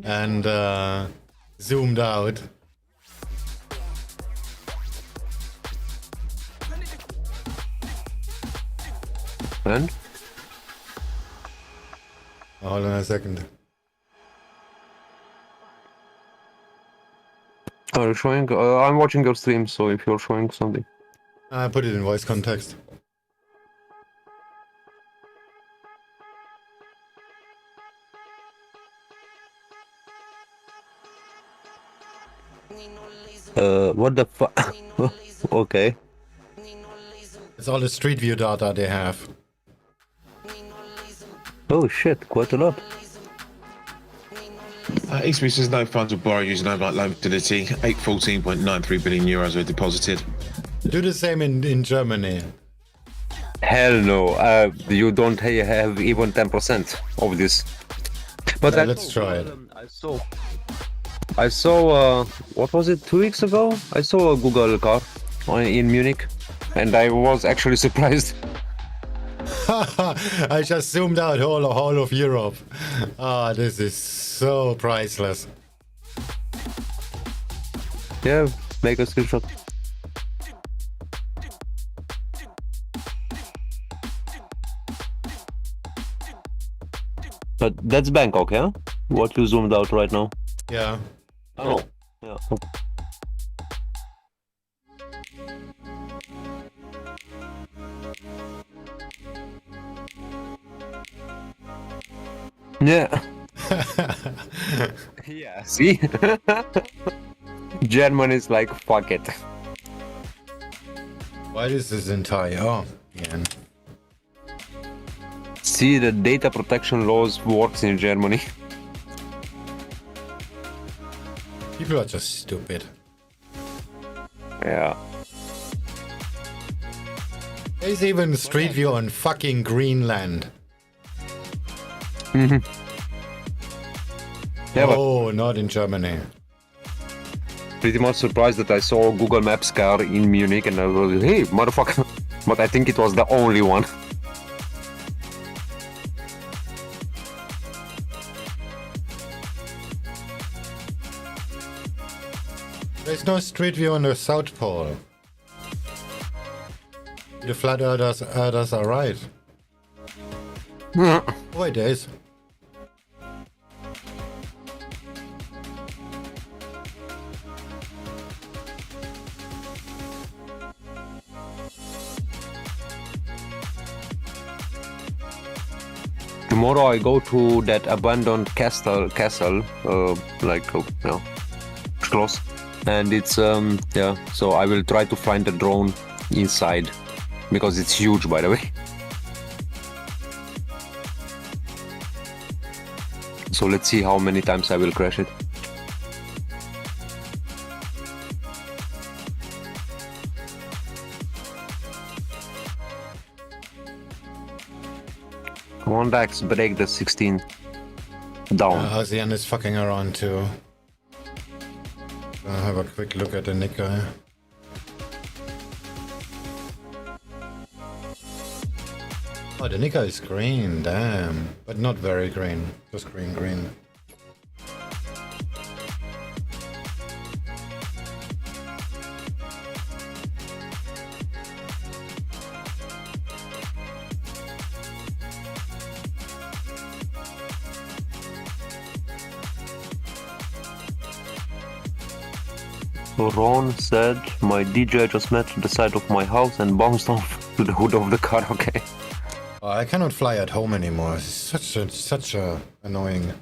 and zoomed out. And? Hold on a second. Are you showing? I'm watching your stream, so if you're showing something. I put it in voice context. What the fuck? Okay. It's all the Street View data they have. Oh shit, quite a lot. Eastby says no funds will borrow using overnight loan facility. 814.93 billion euros were deposited. Do the same in Germany. Hell no, you don't have even 10% of this. But Let's try it. I saw, what was it, 2 weeks ago? I saw a Google car in Munich, and I was actually surprised. I just zoomed out all of Europe. Ah, this is so priceless. Yeah, make a screenshot. But that's Bangkok, yeah? What you zoomed out right now? Yeah. Oh. Yeah. Yeah. Yeah, see? Germany is like, fuck it. Why is this entire? Oh, again. See, the data protection laws works in Germany. People are just stupid. Yeah. There's even Street View on fucking Greenland. Yeah, but Oh, not in Germany. pretty much surprised that I saw Google Maps car in Munich and I was like, hey, motherfucker. But I think it was the only one. There's no Street View on the South Pole. The flat earthers are right. Oh, wait, there is. Tomorrow I go to that abandoned castle, close. And it's, yeah, so I will try to find the drone inside. Because it's huge, by the way. So let's see how many times I will crash it. Come on, Dax, break the 16 down. ASEAN is fucking around too. I'll have a quick look at the Nikkei. Oh, the Nikkei is green, damn. But not very green, just green. Ron said, my DJ just met the side of my house and bounced off to the hood of the car, okay. Oh, I cannot fly at home anymore. It's such a annoying.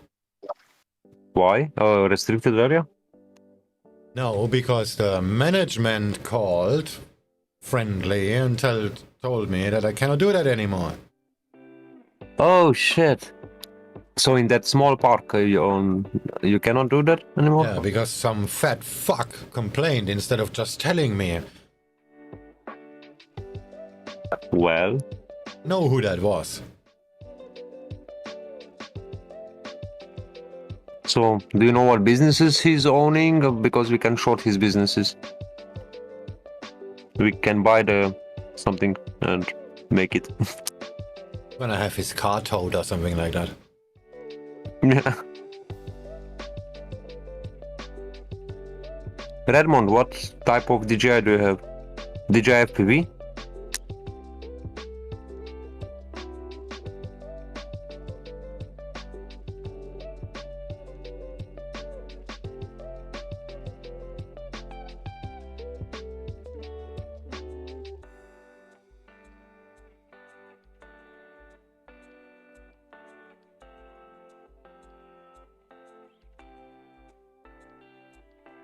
Why? Restricted area? No, because the management called friendly and told me that I cannot do that anymore. Oh shit. So in that small park you cannot do that anymore? Yeah, because some fat fuck complained instead of just telling me. Well, Know who that was. so do you know what businesses he's owning? Because we can short his businesses. We can buy the something and make it. Gonna have his car towed or something like that. Yeah. Redmond, what type of DJI do you have? DJI FPV?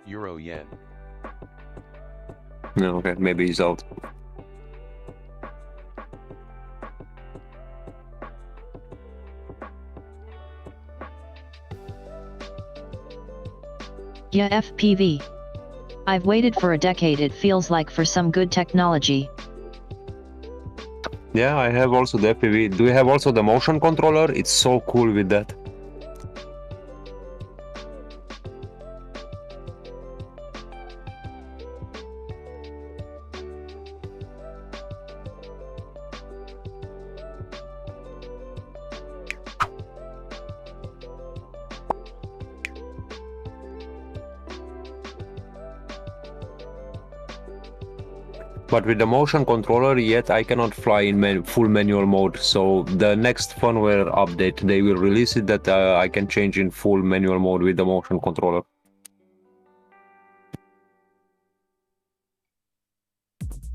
Euro yen. No, okay, maybe he's out. Yeah, FPV. I've waited for a decade, it feels like, for some good technology. Yeah, I have also the FPV. Do you have also the motion controller? It's so cool with that. But with the motion controller, yet I cannot fly in full manual mode. So the next firmware update, they will release it that I can change in full manual mode with the motion controller.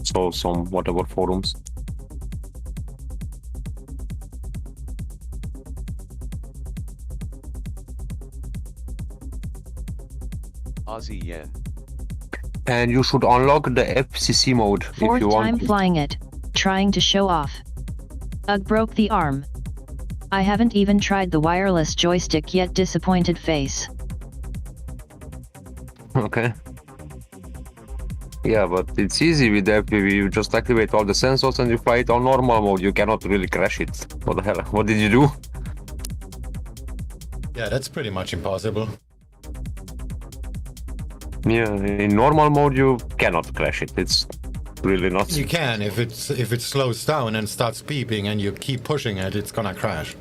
So some whatever forums. Aussie yen. And you should unlock the FCC mode if Fourth you want time to. flying it, trying to show off. Ugh, broke the arm. I haven't even tried the wireless joystick yet, disappointed face. Okay. Yeah, but it's easy with the FPV. You just activate all the sensors and you fly it on normal mode. You cannot really crash it. What the hell? What did you do? Yeah, that's pretty much impossible. Yeah, in normal mode you cannot crash it. It's really not. You can if it slows down and starts beeping and you keep pushing it, it's gonna crash.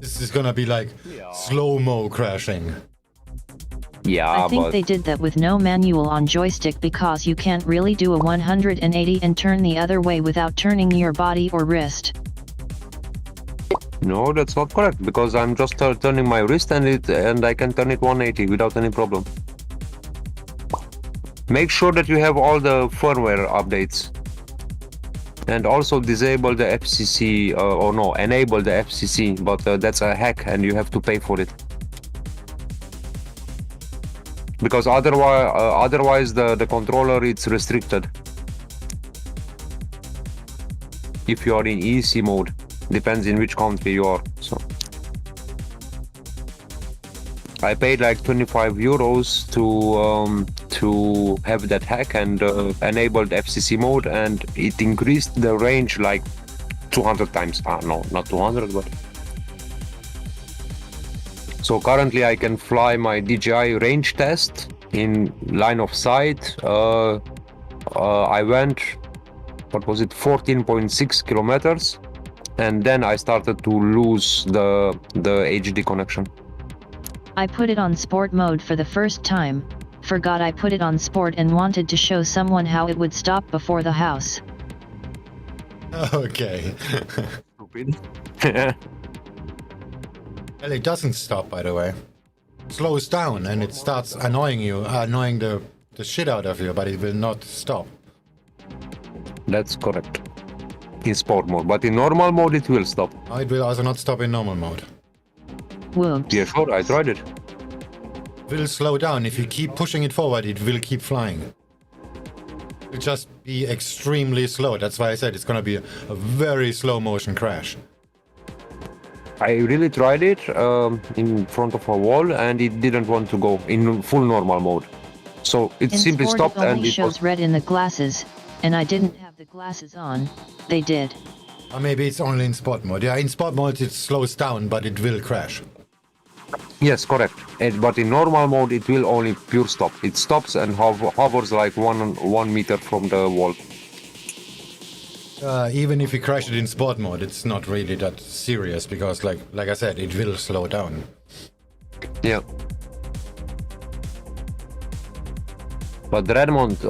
This is gonna be like slow-mo crashing. Yeah, I think but they did that with no manual on joystick because you can't really do a 180 and turn the other way without turning your body or wrist. no, that's not correct because I'm just turning my wrist and I can turn it 180 without any problem. Make sure that you have all the firmware updates. And also disable the FCC, or no, enable the FCC, but that's a hack and you have to pay for it. Because otherwise the controller it's restricted. If you are in EC mode, depends in which country you are. So I paid like 25 euros to have that hack and enabled FCC mode, and it increased the range like 200 times. No, not 200, but. So currently I can fly my DJI range test in line of sight. I went, what was it, 14.6 kilometers, and then I started to lose the HD connection. I put it on sport mode for the first time, forgot I put it on sport and wanted to show someone how it would stop before the house. Okay. Stupid. Well, it doesn't stop, by the way. It slows down and it starts annoying you, annoying the shit out of you, but it will not stop. That's correct. In sport mode, but in normal mode it will stop. Oh, it will also not stop in normal mode. Whoops. Yeah, sure, I tried it. It will slow down. If you keep pushing it forward, it will keep flying. It will just be extremely slow. That's why I said it's gonna be a very slow motion crash. I really tried it in front of a wall and it didn't want to go in full normal mode. So it In simply sport stopped it only and it shows was... red in the glasses, and I didn't have the glasses on. They did. Or maybe it's only in sport mode. Yeah, in sport mode it slows down, but it will crash. Yes, correct. But in normal mode it will only pure stop. It stops and hovers like 1 meter from the wall. Even if you crash it in sport mode, it's not really that serious because, like I said, it will slow down. Yeah. But Redmond,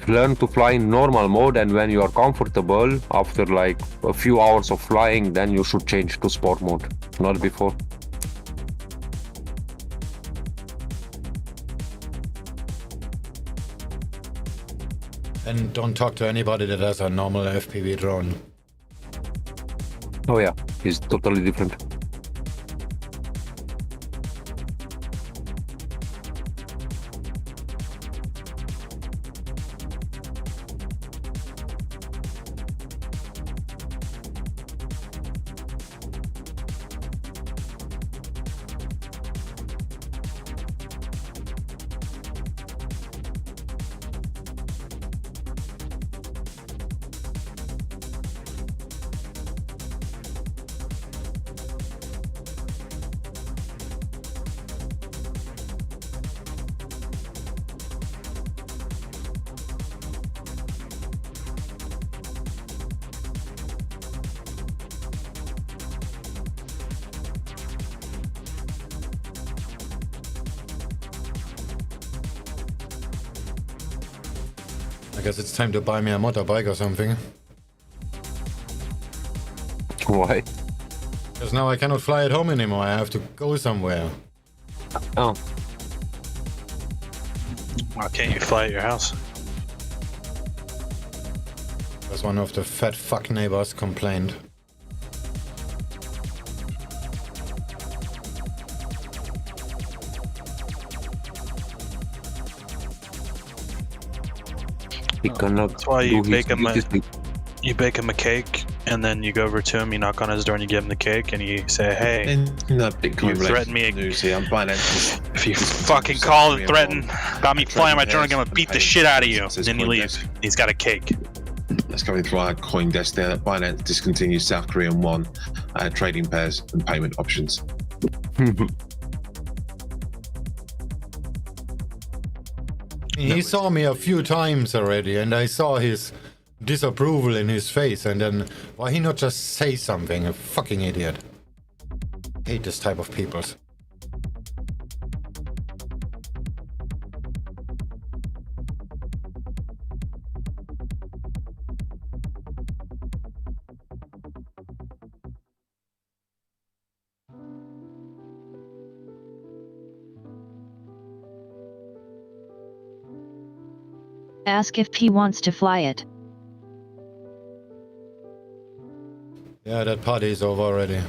learn to fly in normal mode, and when you are comfortable, after like a few hours of flying, then you should change to sport mode, not before. And don't talk to anybody that has a normal FPV drone. Oh yeah, it's totally different. I guess it's time to buy me a motorbike or something. Why? Because now I cannot fly at home anymore. I have to go somewhere. Oh, Why can't you fly at your house? Because one of the fat fuck neighbors complained. he cannot. That's why do you his bake him duties. you bake him a cake, and then you go over to him, you knock on his door, and you give him the cake, and you say, "Hey, No Bitcoin You threaten me- news here. I'm Binance. if you fucking call and threaten about me flying my drone, I'm gonna beat the shit out of you." And then you leave. He's got a cake. That's coming through our coin desk there. That Binance discontinues South Korean won trading pairs and payment options. He saw me a few times already, and I saw his disapproval in his face, and then why he not just say something? A fucking idiot. Hate this type of people. Ask if P wants to fly it. Yeah, that party is over already.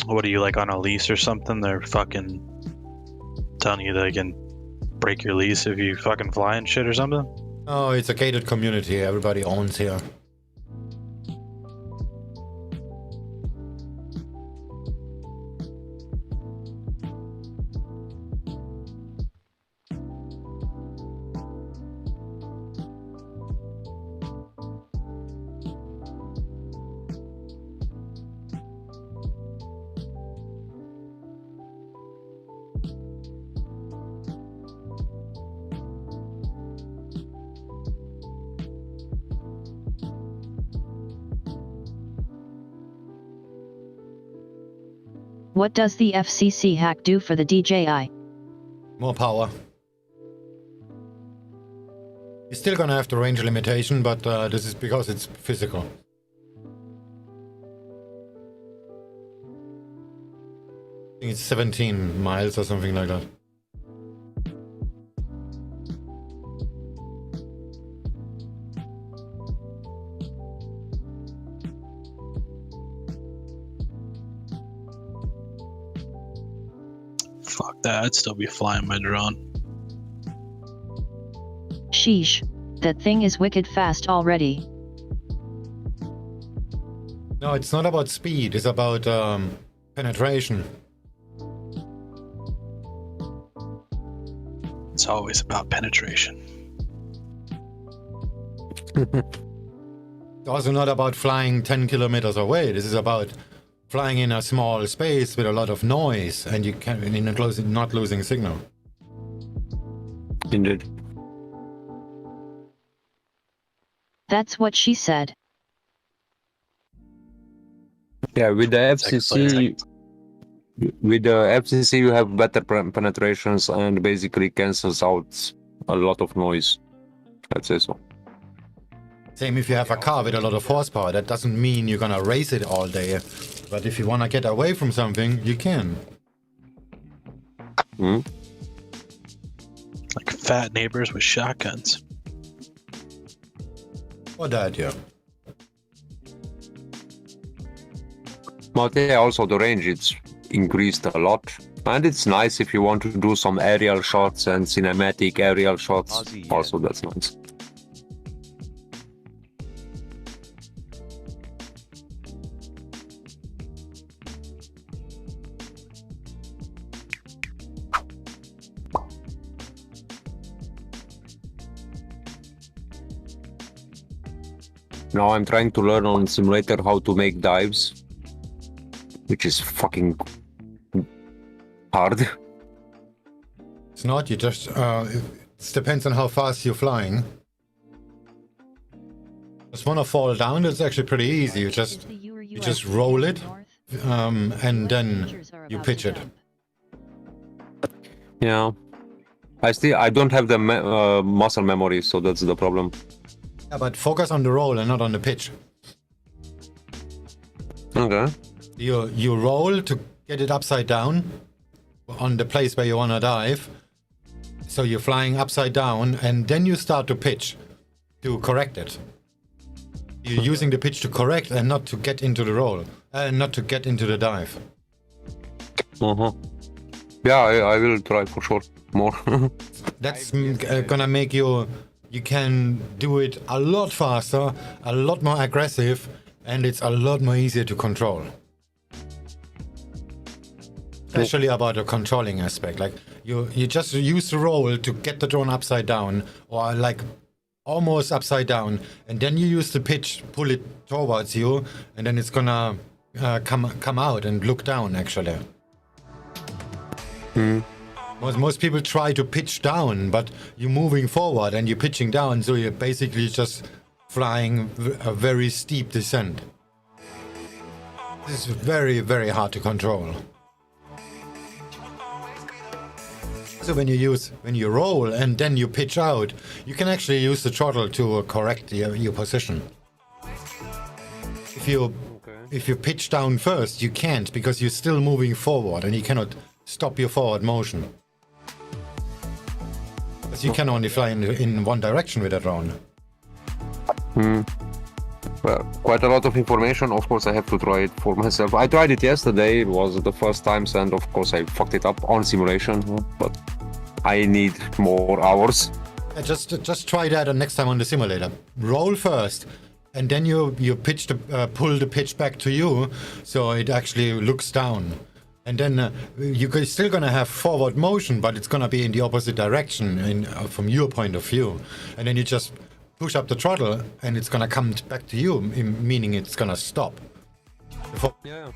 What are you, like, on a lease or something? They're fucking telling you they can break your lease if you fucking fly and shit or something? Oh, it's a gated community. Everybody owns here. What does the FCC hack do for the DJI? More power. You're still gonna have the range limitation, but this is because it's physical. I think it's 17 miles or something like that. Fuck that, I'd still be flying my drone. Sheesh, that thing is wicked fast already. No, it's not about speed, it's about penetration. It's always about penetration. It's also not about flying 10 kilometers away. This is about flying in a small space with a lot of noise, and you can not losing signal. Indeed. That's what she said. Yeah, with the FCC, you have better penetrations and basically cancels out a lot of noise. I'd say so. Same if you have a car with a lot of horsepower. That doesn't mean you're gonna race it all day. But if you wanna get away from something, you can. Hmm? Like fat neighbors with shotguns. Or that, yeah. But yeah, also the range, it's increased a lot. And it's nice if you want to do some aerial shots and cinematic aerial shots. Aussie, yeah. Also, that's nice. Now I'm trying to learn on simulator how to make dives, which is fucking hard. It's not, you just, it depends on how fast you're flying. Just wanna fall down, it's actually pretty easy. You just roll it, and then you pitch it. Yeah. I don't have the muscle memory, so that's the problem. Yeah, but focus on the roll and not on the pitch. Okay. You roll to get it upside down on the place where you wanna dive. So you're flying upside down, and then you start to pitch to correct it. You're using the pitch to correct and not to get into the roll, not to get into the dive. Yeah, I will try for sure more. That's gonna make you can do it a lot faster, a lot more aggressive, and it's a lot more easier to control. Especially about the controlling aspect. Like you just use the roll to get the drone upside down, or like almost upside down, and then you use the pitch, pull it towards you, and then it's gonna come out and look down actually. Most people try to pitch down, but you're moving forward and you're pitching down, so you're basically just flying a very steep descent. This is very, very hard to control. So when you roll and then you pitch out, you can actually use the throttle to correct your position. If you pitch down first, you can't, because you're still moving forward and you cannot stop your forward motion. Because you can only fly in one direction with a drone. Well, quite a lot of information. Of course, I have to try it for myself. I tried it yesterday. It was the first time, and of course, I fucked it up on simulation. But I need more hours. Just try that next time on the simulator. Roll first, and then you pitch pull the pitch back to you, so it actually looks down. And then you're still gonna have forward motion, but it's gonna be in the opposite direction from your point of view. And then you just push up the throttle, and it's gonna come back to you, meaning it's gonna stop. Yeah.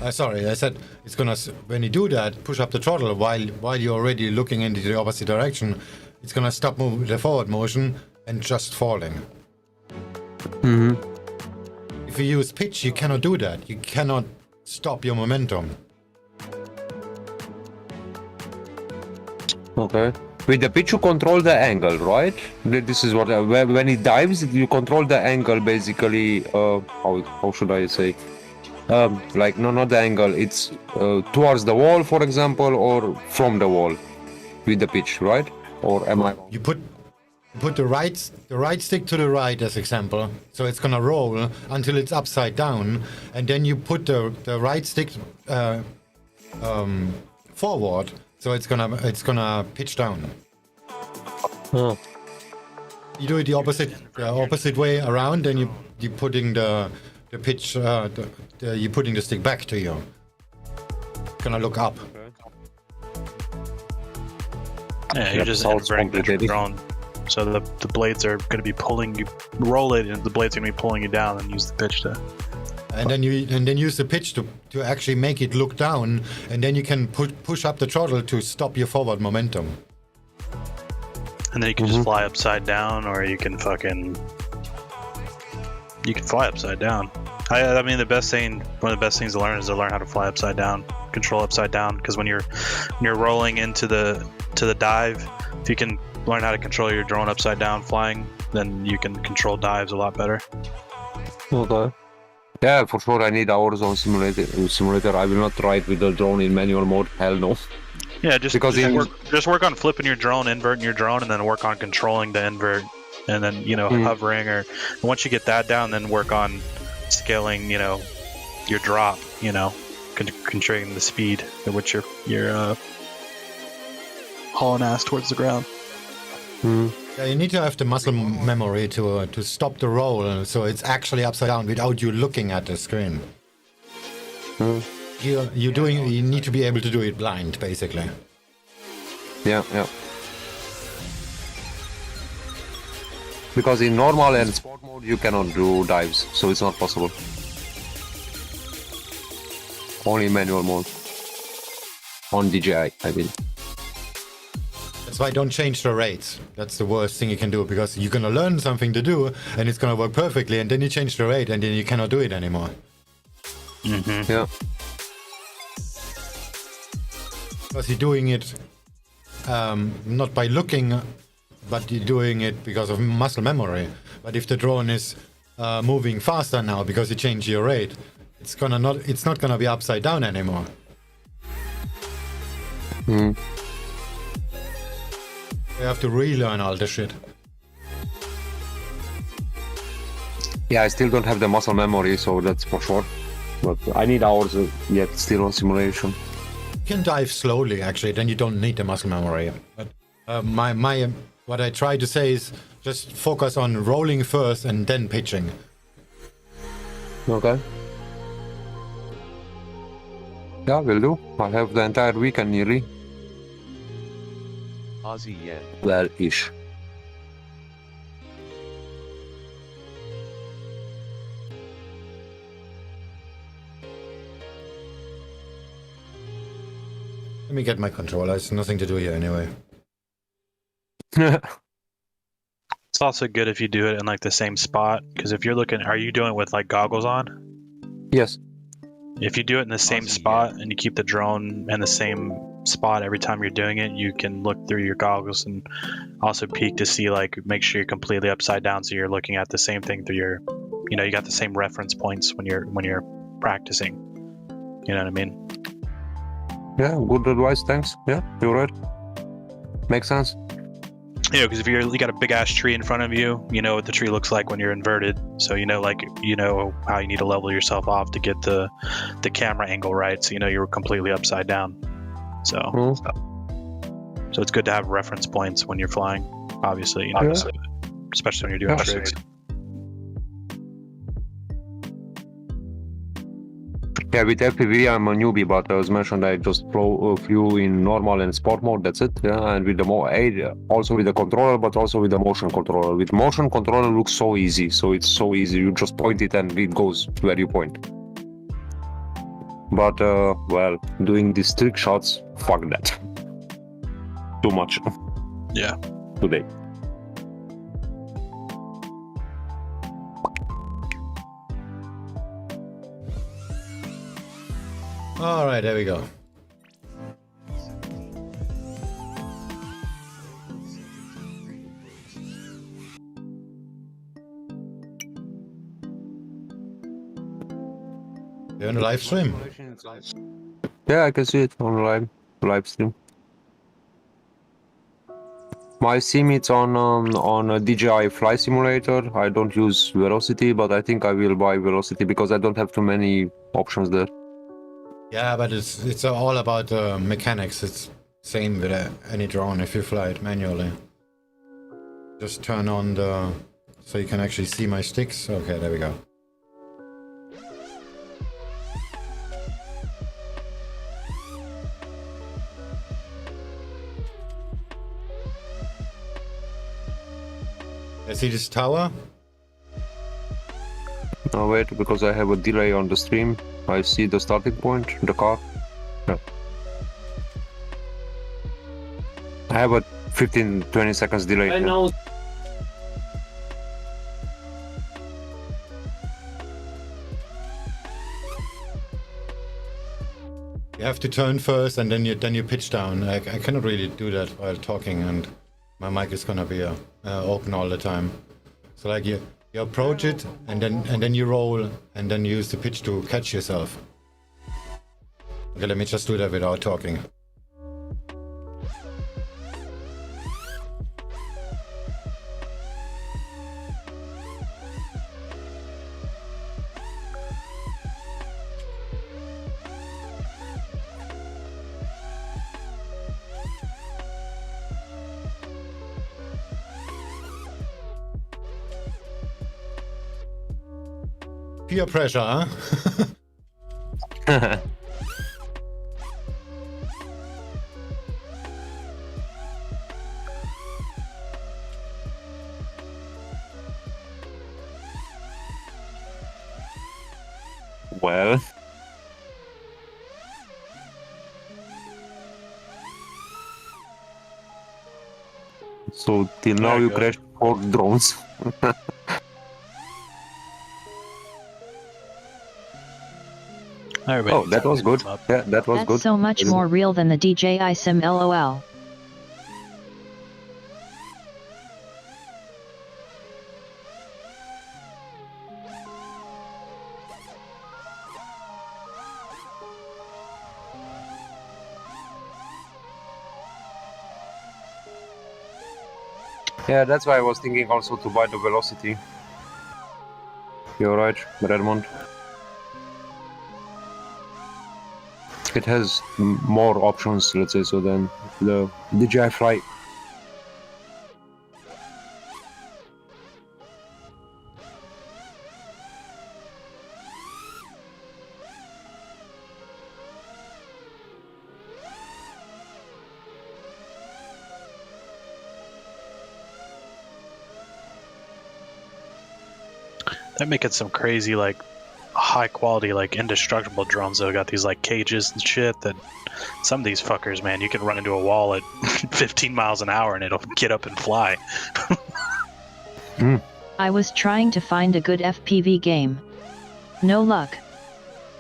Sorry, I said it's gonna. When you do that, push up the throttle while you're already looking into the opposite direction. It's gonna stop the forward motion and just falling. If you use pitch, you cannot do that. You cannot stop your momentum. Okay. With the pitch, you control the angle, right? This is what when it dives, you control the angle basically. How should I say? Like not the angle. It's towards the wall, for example, or from the wall with the pitch, right? Or am I? You put the right stick to the right as example, so it's gonna roll until it's upside down, and then you put the right stick forward, so it's gonna pitch down. Oh. You do it the opposite way around, then you're putting the pitch, you're putting the stick back to you. It's gonna look up. Yeah, you're just inverting the drone. So the blades are going to be pulling you, roll it, and the blades are going to be pulling you down, and use the pitch to. And then use the pitch to actually make it look down, and then you can push up the throttle to stop your forward momentum. And then you can just fly upside down, or you can fly upside down. I mean, one of the best things to learn is to learn how to fly upside down, control upside down, because when you're rolling into the dive, if you can learn how to control your drone upside down flying, then you can control dives a lot better. Okay. Yeah, for sure. I need hours on simulator. I will not try it with the drone in manual mode. Hell no. Yeah, just work on flipping your drone, inverting your drone, and then work on controlling the invert, and then hovering. Or once you get that down, then work on scaling. Your drop. Controlling the speed at which you're hauling ass towards the ground. Yeah, you need to have the muscle memory to stop the roll, so it's actually upside down without you looking at the screen. You need to be able to do it blind, basically. Yeah. Because in normal and sport mode you cannot do dives, so it's not possible. Only manual mode. On DJI, I mean. That's why don't change the rates. That's the worst thing you can do, because you're gonna learn something to do and it's gonna work perfectly, and then you change the rate and then you cannot do it anymore. Yeah. Because you're doing it not by looking, but you're doing it because of muscle memory. But if the drone is moving faster now because you change your rate, it's not gonna be upside down anymore. Mm. You have to relearn all this shit. Yeah, I still don't have the muscle memory, so that's for sure. But I need hours yet still on simulation. You can dive slowly, actually, then you don't need the muscle memory. But what I try to say is just focus on rolling first and then pitching. Okay. Yeah, will do. I have the entire weekend nearly. Aussie yen. Well-ish. Let me get my controller. It's nothing to do here anyway. It's also good if you do it in like the same spot, because if you're looking, are you doing it with like goggles on? Yes. If you do it in the same spot and you keep the drone in the same spot every time you're doing it, you can look through your goggles and also peek to see, like, make sure you're completely upside down so you're looking at the same thing through your, you know, you got the same reference points when you're practicing. You know what I mean? Yeah, good advice, thanks. Yeah, you're right. Makes sense. You know, because if you got a big ass tree in front of you, you know what the tree looks like when you're inverted. So you know, like, you know how you need to level yourself off to get the camera angle right. So you know you're completely upside down. So so it's good to have reference points when you're flying. Obviously, you know, especially when you're doing tricks. Yeah, with FPV I'm a newbie, but as mentioned, I just flew in normal and sport mode, that's it. Yeah, and with the also with the controller, but also with the motion controller. With motion controller looks so easy, so it's so easy. You just point it and it goes where you point. But, well, doing these trick shots, fuck that. Too much. Yeah. Today. All right, there we go. You're on a live stream. Yeah, I can see it on live stream. My sim it's on a DJI Fly Simulator. I don't use Velocity, but I think I will buy Velocity because I don't have too many options there. Yeah, but it's all about mechanics. It's same with any drone if you fly it manually. Just turn on so you can actually see my sticks. Okay, there we go. I see this tower. Oh wait, because I have a delay on the stream. I see the starting point, the car. Yeah. I have a 15-20 seconds delay. I know. You have to turn first and then you pitch down. I cannot really do that while talking, and my mic is gonna be open all the time. So like you approach it and then you roll and then use the pitch to catch yourself. Okay, let me just do that without talking. Peer pressure, huh? Well. So till now you crashed 4 drones. Oh, that was good. Yeah, that was That's good. so much more real than the DJI sim LOL. Yeah, that's why I was thinking also to buy the velocity. You're right, Redmond. It has more options, let's say, so than the DJI Fly. They're making some crazy, like, high quality, like, indestructible drones that got these, like, cages and shit that some of these fuckers, man, you can run into a wall at 15 miles an hour and it'll get up and fly. I was trying to find a good FPV game. No luck.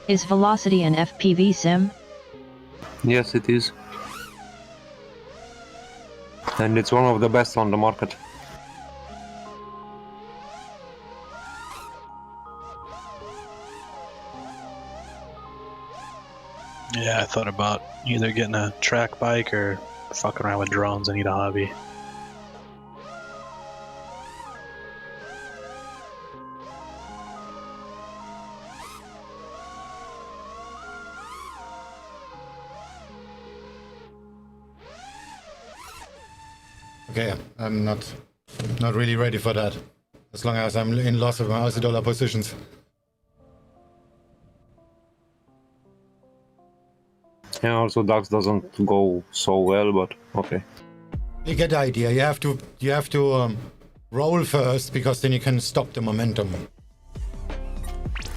Is Velocity an FPV sim? Yes, it is. And it's one of the best on the market. Yeah, I thought about either getting a track bike or fucking around with drones. I need a hobby. Okay, I'm not really ready for that. As long as I'm in loss of my Aussie dollar positions. Yeah, also DAX doesn't go so well, but okay. You get the idea. You have to roll first, because then you can stop the momentum.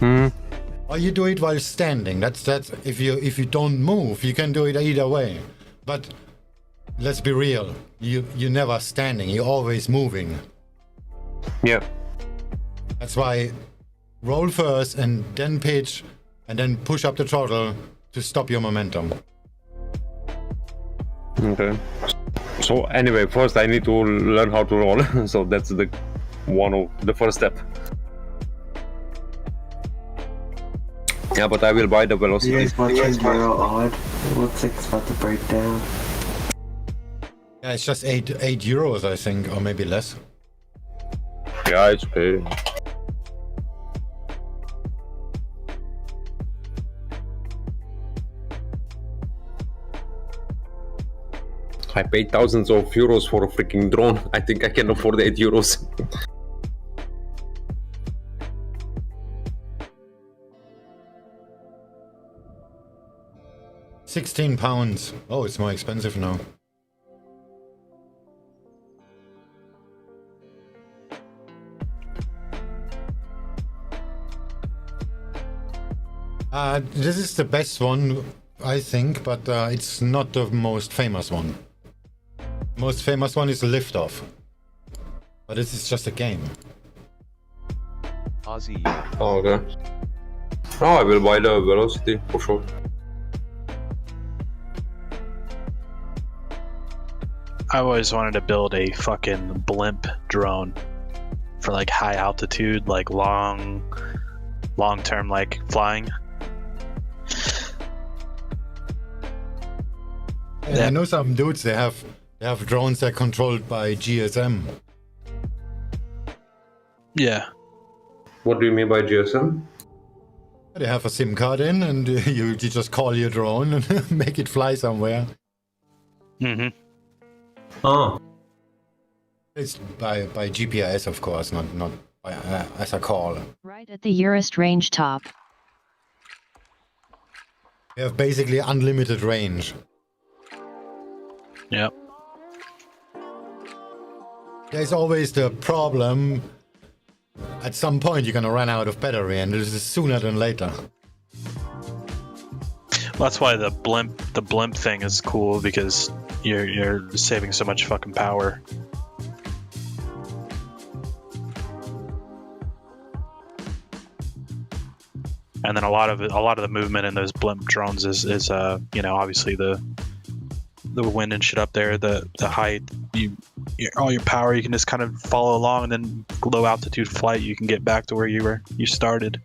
Or you do it while standing. That's if you don't move, you can do it either way. But let's be real. You're never standing. You're always moving. Yeah. That's why roll first and then pitch and then push up the throttle to stop your momentum. Okay. So anyway, first I need to learn how to roll. So that's the first step. Yeah, but I will buy the velocity. You guys watching Euro odd? It looks like it's about to break down. Yeah, it's just 8 euros, I think, or maybe less. Yeah, it's okay. I paid thousands of euros for a freaking drone. I think I can afford 8 euros. £16. Oh, it's more expensive now. This is the best one, I think, but it's not the most famous one. Most famous one is Liftoff. But this is just a game. Aussie. Oh, okay. Oh, I will buy the velocity for sure. I always wanted to build a fucking blimp drone for like high altitude, like long term like flying. And I know some dudes, they have drones that are controlled by GSM. Yeah. What do you mean by GSM? They have a SIM card in, and you just call your drone and make it fly somewhere. Mm-hmm. Oh. It's by GPS, of course, not by, as a call. Right at the EURUSD range top. You have basically unlimited range. Yep. There's always the problem. At some point, you're gonna run out of battery, and this is sooner than later. Well, that's why the blimp thing is cool, because you're saving so much fucking power. And then a lot of the movement in those blimp drones is you know, obviously the wind and shit up there, the height, all your power, you can just kind of follow along, and then low altitude flight, you can get back to where you started.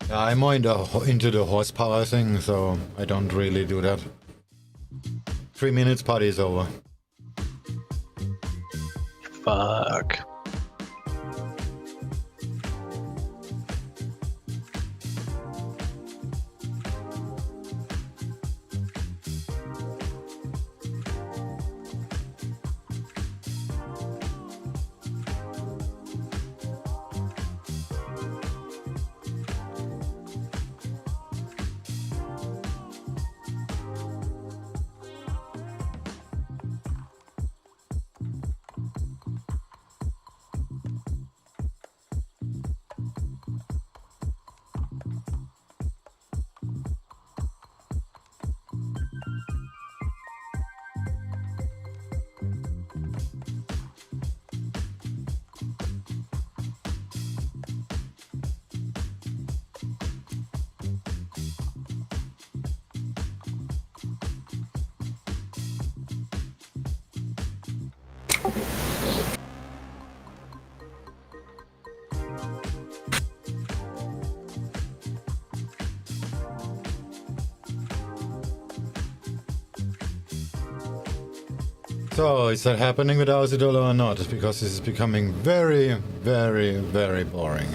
Yeah, I'm more into the horsepower thing, so I don't really do that. 3 minutes, party is over. Fuck. So, is that happening with AUDUSD or not? Because this is becoming very, very, very boring.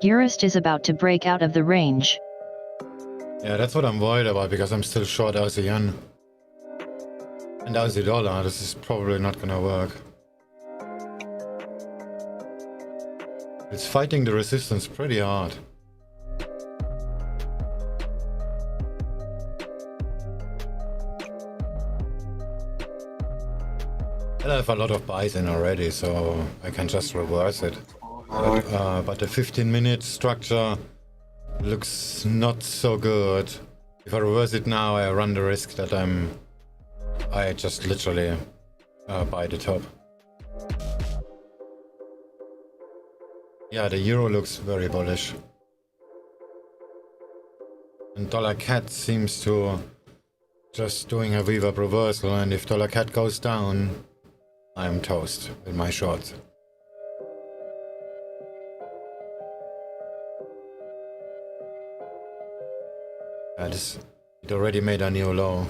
EURUSD is about to break out of the range. Yeah, that's what I'm worried about, because I'm still short AUD yen. And AUD, this is probably not gonna work. It's fighting the resistance pretty hard. And I have a lot of buys in already, so I can just reverse it. But the 15-minute structure looks not so good. If I reverse it now, I run the risk that I just literally buy the top. Yeah, the euro looks very bullish. And dollar CAD seems to just doing a VWAP reversal, and if dollar CAD goes down, I'm toast with my shorts. It already made a new low.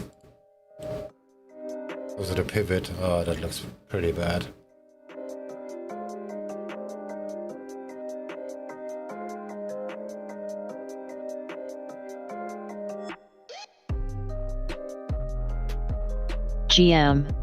Was it a pivot? Oh, that looks pretty bad. GM.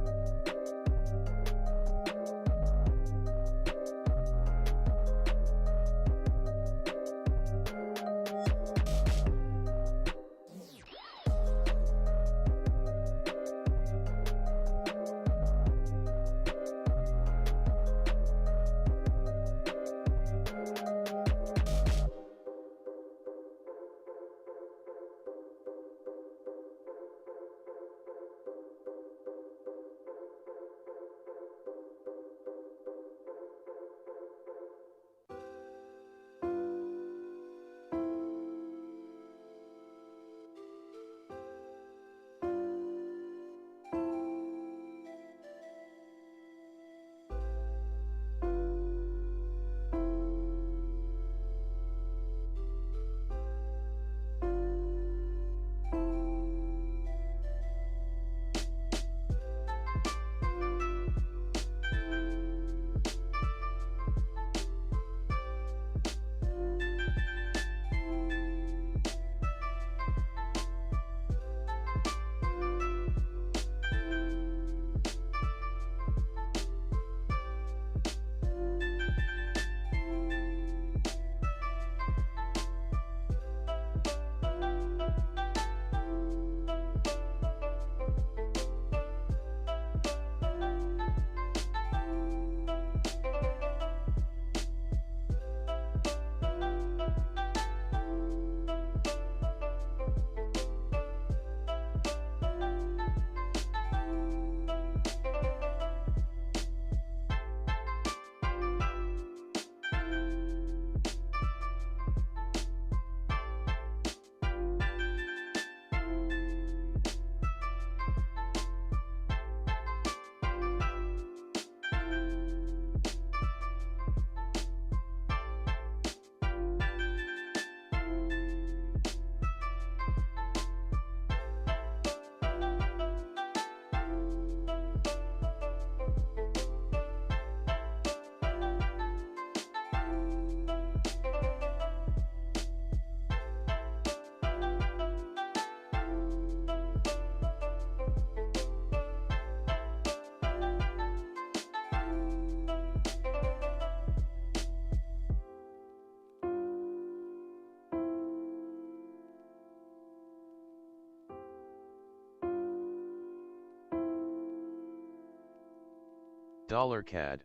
Dollar CAD.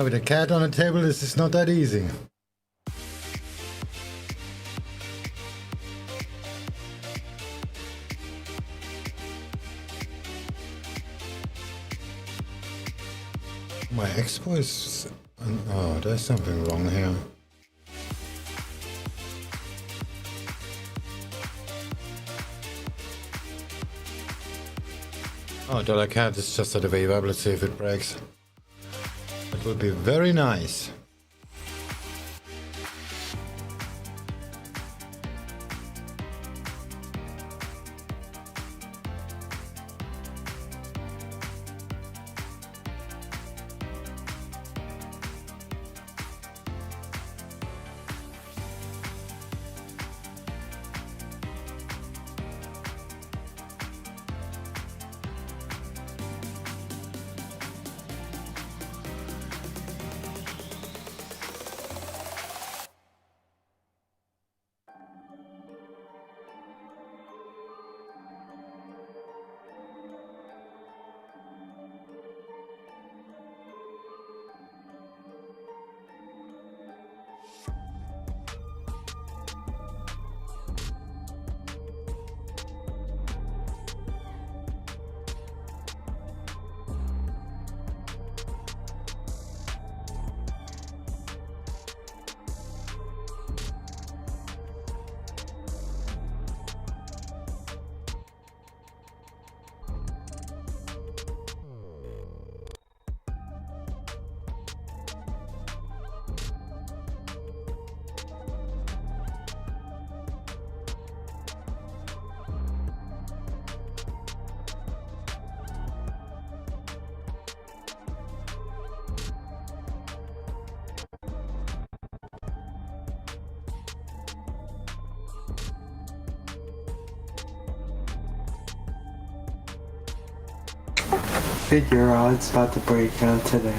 With a cat on the table, this is not that easy. My expo is... Oh, there's something wrong here. Oh, dollar cat is just at the wave up. Let's see if it breaks. It would be very nice. Figure odds about to break down today.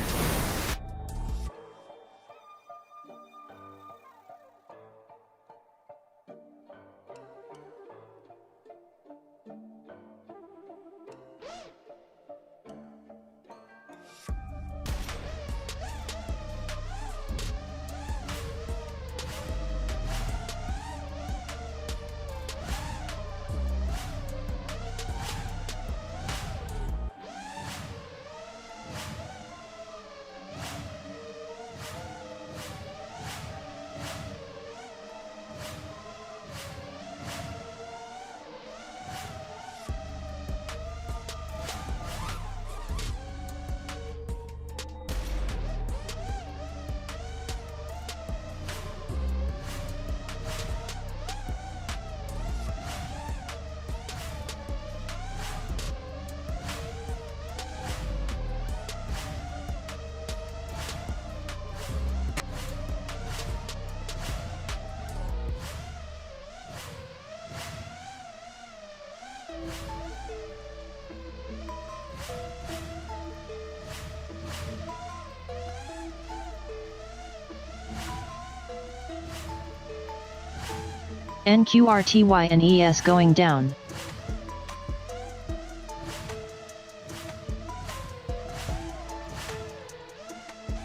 NQRTY and ES going down.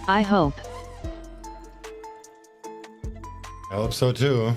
I hope. I hope so too.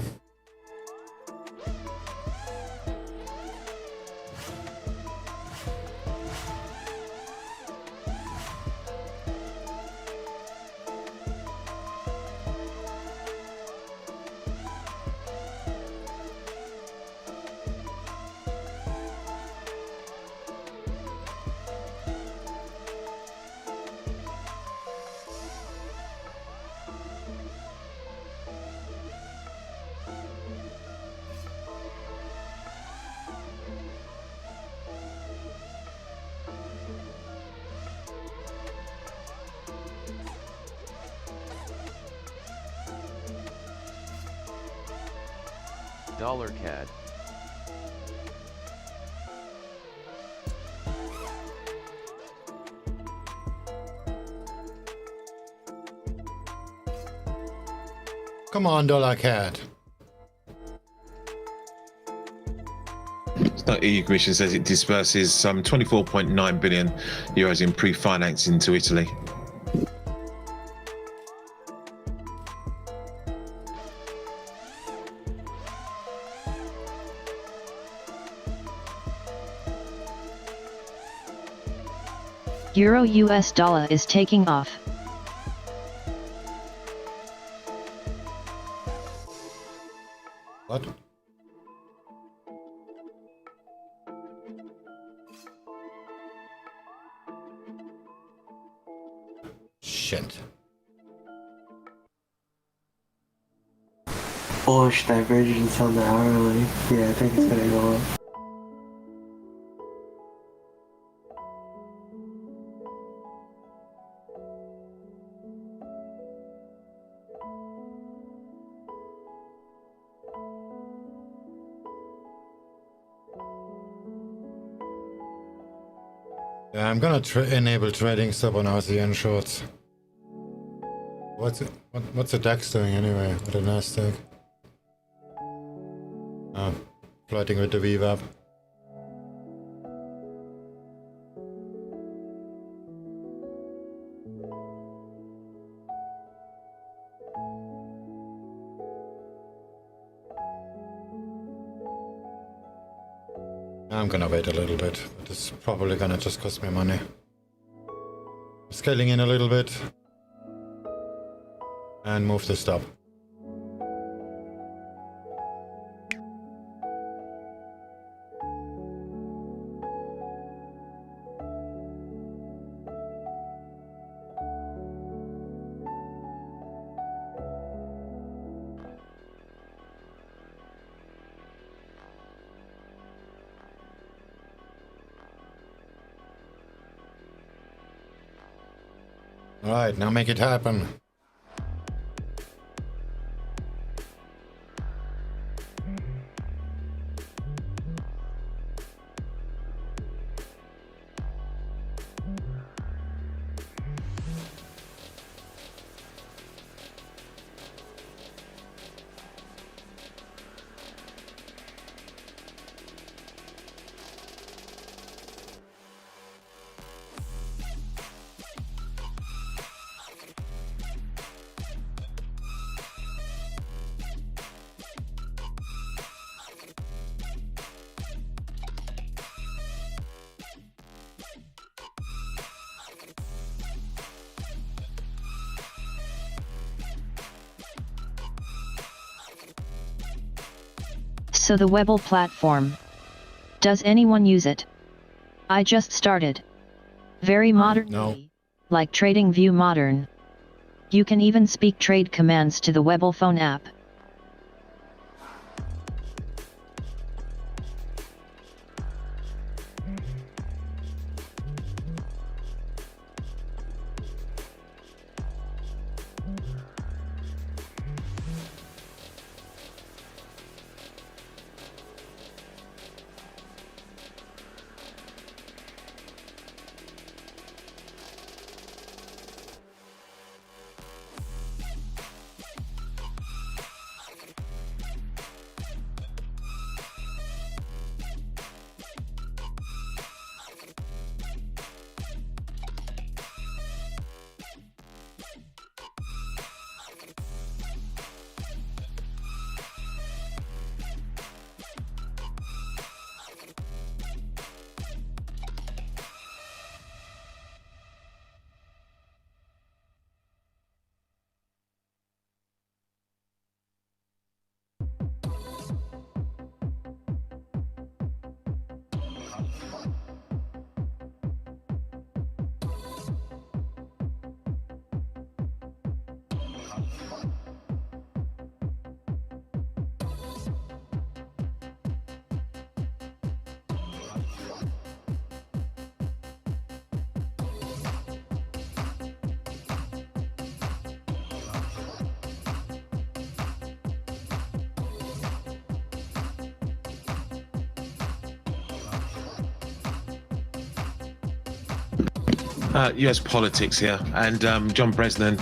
Dollar CAD. Come on, Dollar Cat. The EU Commission says it disperses some 24.9 billion euros in pre-financing to Italy. Euro US dollar is taking off. What? Shit. Bullish divergence on the hourly. Yeah, I think it's gonna go up. Yeah, I'm gonna enable trading stop on ASEAN shorts. What's the DAX doing anyway? Or the Nasdaq? Flirting with the VWAP. I'm gonna wait a little bit, but it's probably gonna just cost me money. Scaling in a little bit and move the stop. Alright, now make it happen. So the Webull platform. Does anyone use it? I just started. Very modern. No. Like TradingView Modern. You can even speak trade commands to the Webull phone app. US politics here, and John Bresnan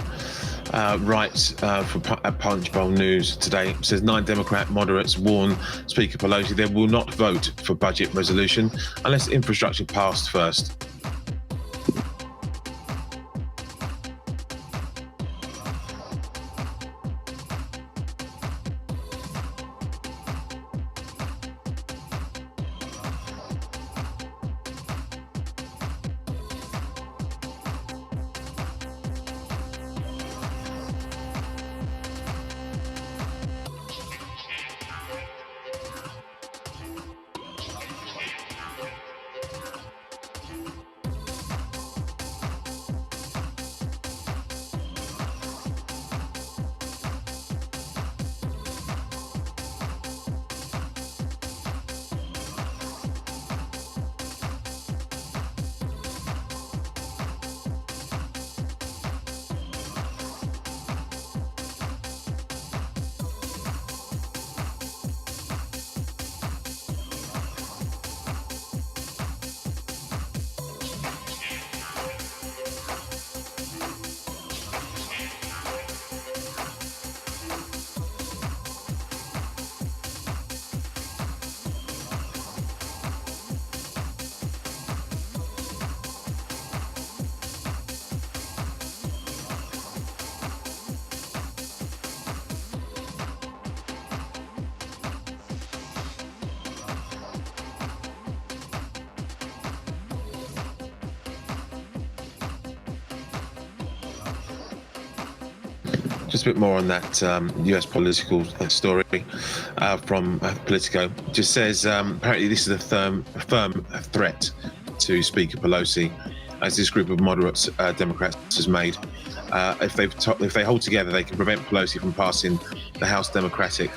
writes for Punch Bowl News today, says 9 Democrat moderates warn Speaker Pelosi they will not vote for budget resolution unless infrastructure passed first. Just a bit more on that US political story from Politico. Just says apparently this is a firm threat to Speaker Pelosi, as this group of moderate Democrats has made. If they hold together, they can prevent Pelosi from passing the House Democratic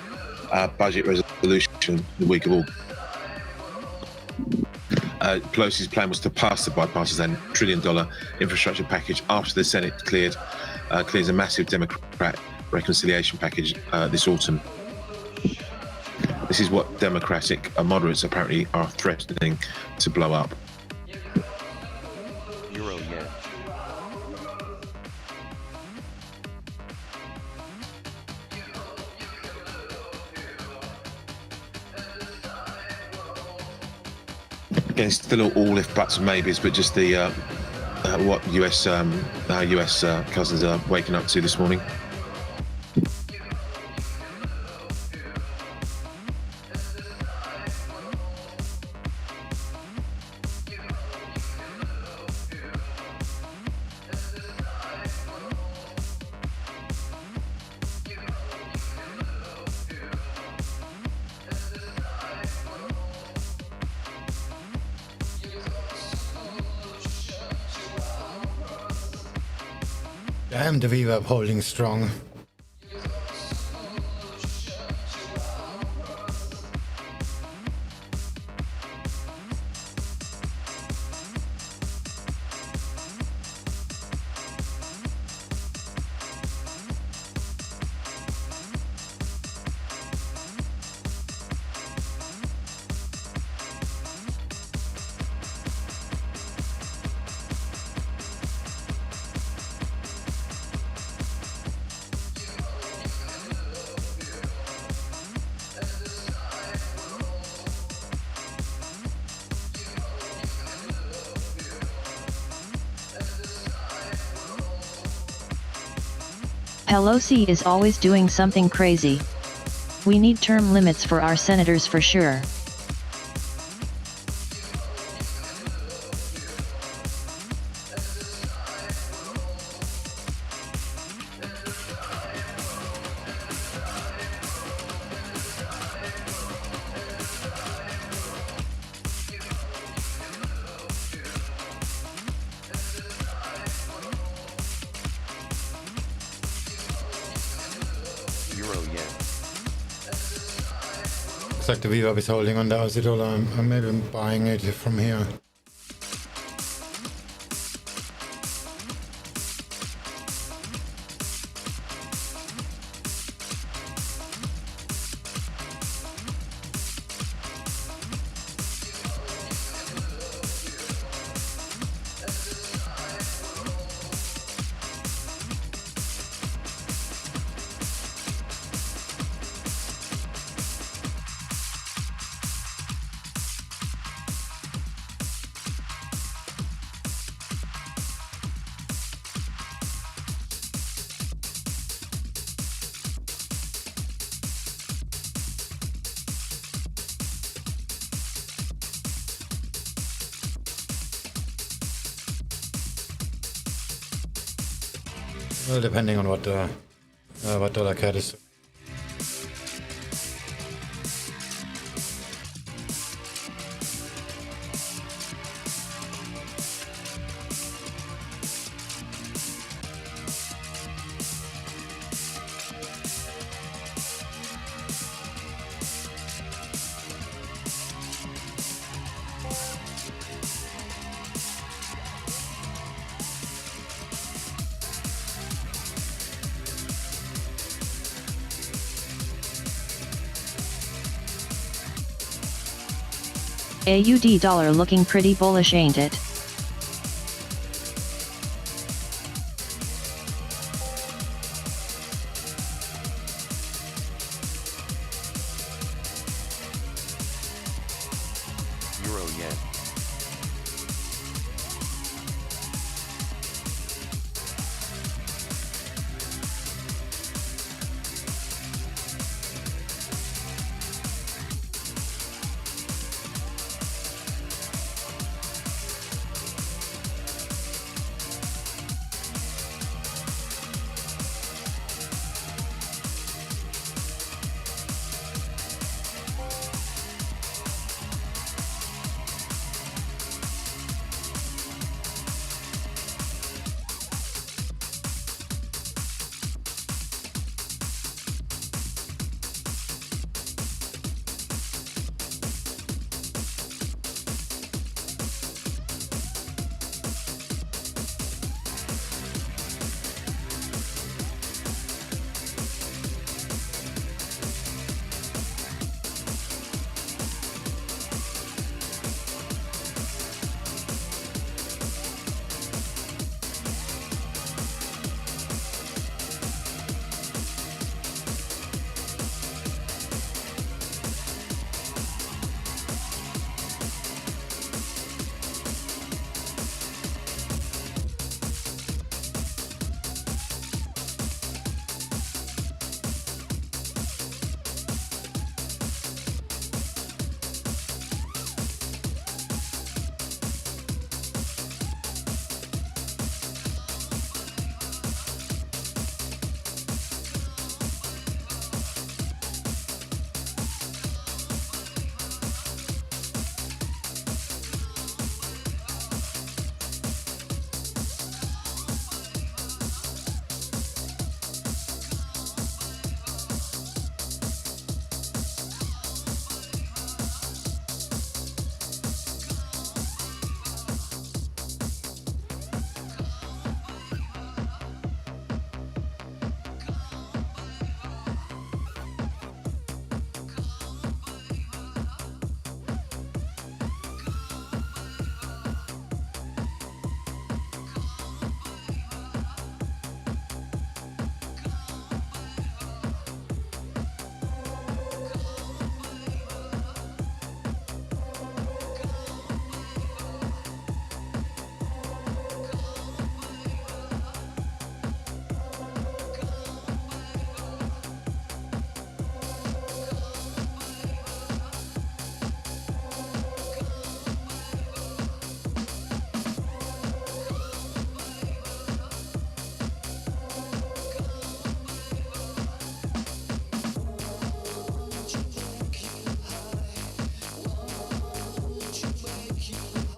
budget resolution the week of August. Pelosi's plan was to pass the bipartisan $1 trillion infrastructure package after the Senate clears a massive Democrat reconciliation package this autumn. This is what Democratic moderates apparently are threatening to blow up. Euro yen. Again, still all if buts and maybes, but just the what US cousins are waking up to this morning. Damn, the VWAP holding strong. Pelosi is always doing something crazy. We need term limits for our senators for sure. looks like the VWAP is holding on the Aussie dollar. I'm maybe buying it from here. Well, depending on what dollar CAD is. AUD dollar looking pretty bullish, ain't it? Euro yen.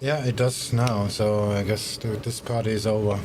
Yeah, it does now, so I guess this party is over.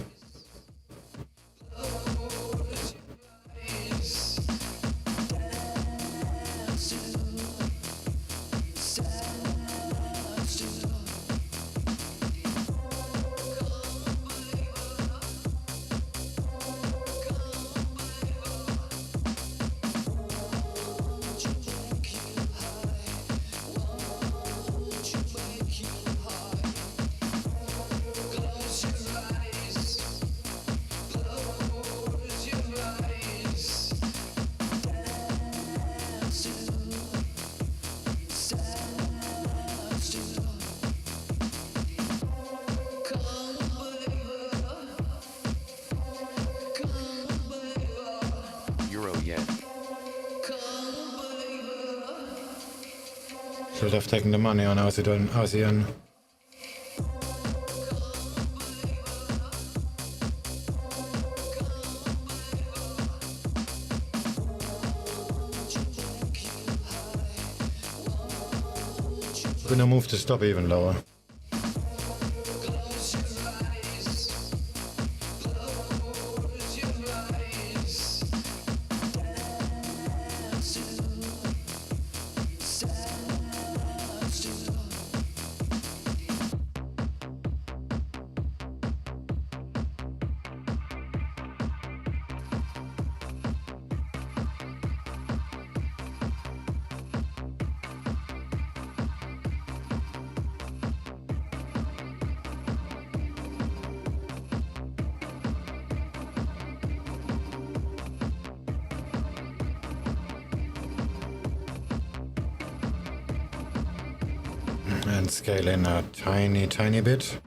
Euro yen. Should have taken the money on ASEAN. Gonna move the stop even lower. And scale in a tiny bit.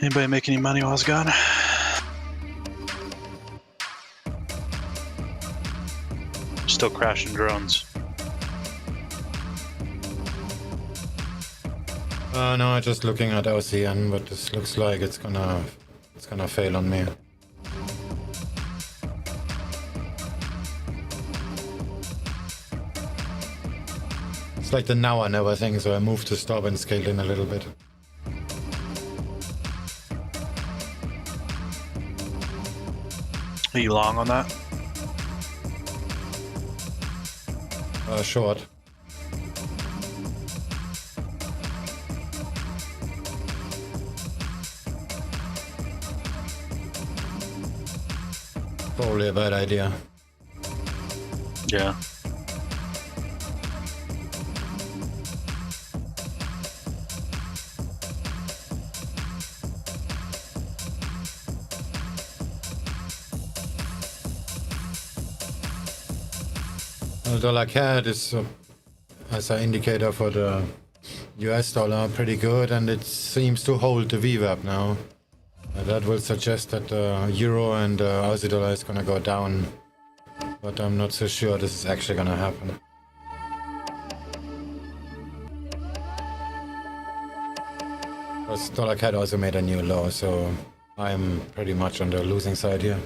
Anybody make any money while I was gone? Still crashing drones. No, just looking at ASEAN, but this looks like it's gonna fail on me. It's like the now or never thing, so I moved to stop and scaled in a little bit. Are you long on that? Short. Probably a bad idea. Yeah. The dollar CAD is, as an indicator for the US dollar, pretty good, and it seems to hold the VWAP now. That will suggest that the euro and Aussie dollar is gonna go down, but I'm not so sure this is actually gonna happen. Because dollar CAD also made a new low, so I'm pretty much on the losing side here.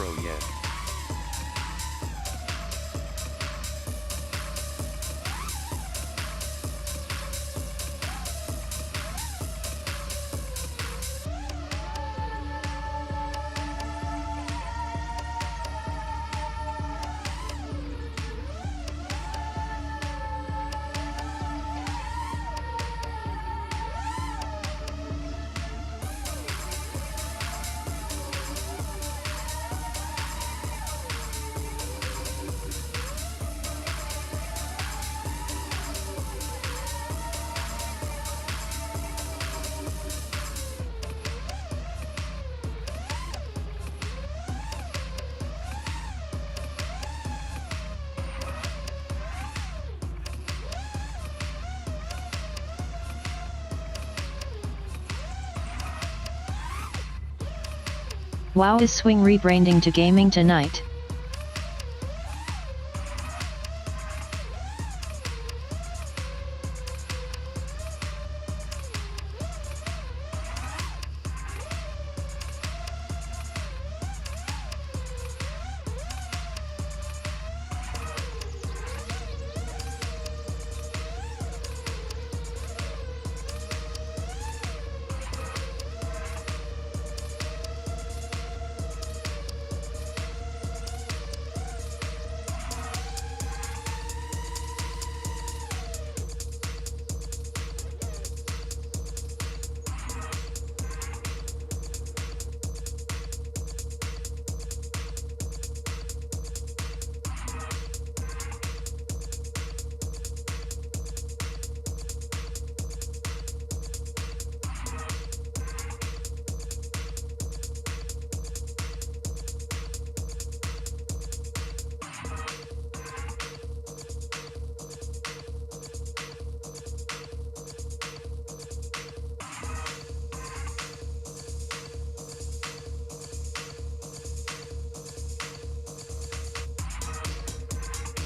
Euro yen. Wow, is Swing rebranding to gaming tonight?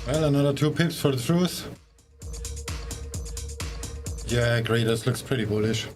Well, another 2 pips for the truth. Yeah, Graders looks pretty bullish.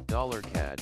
Dollar CAD.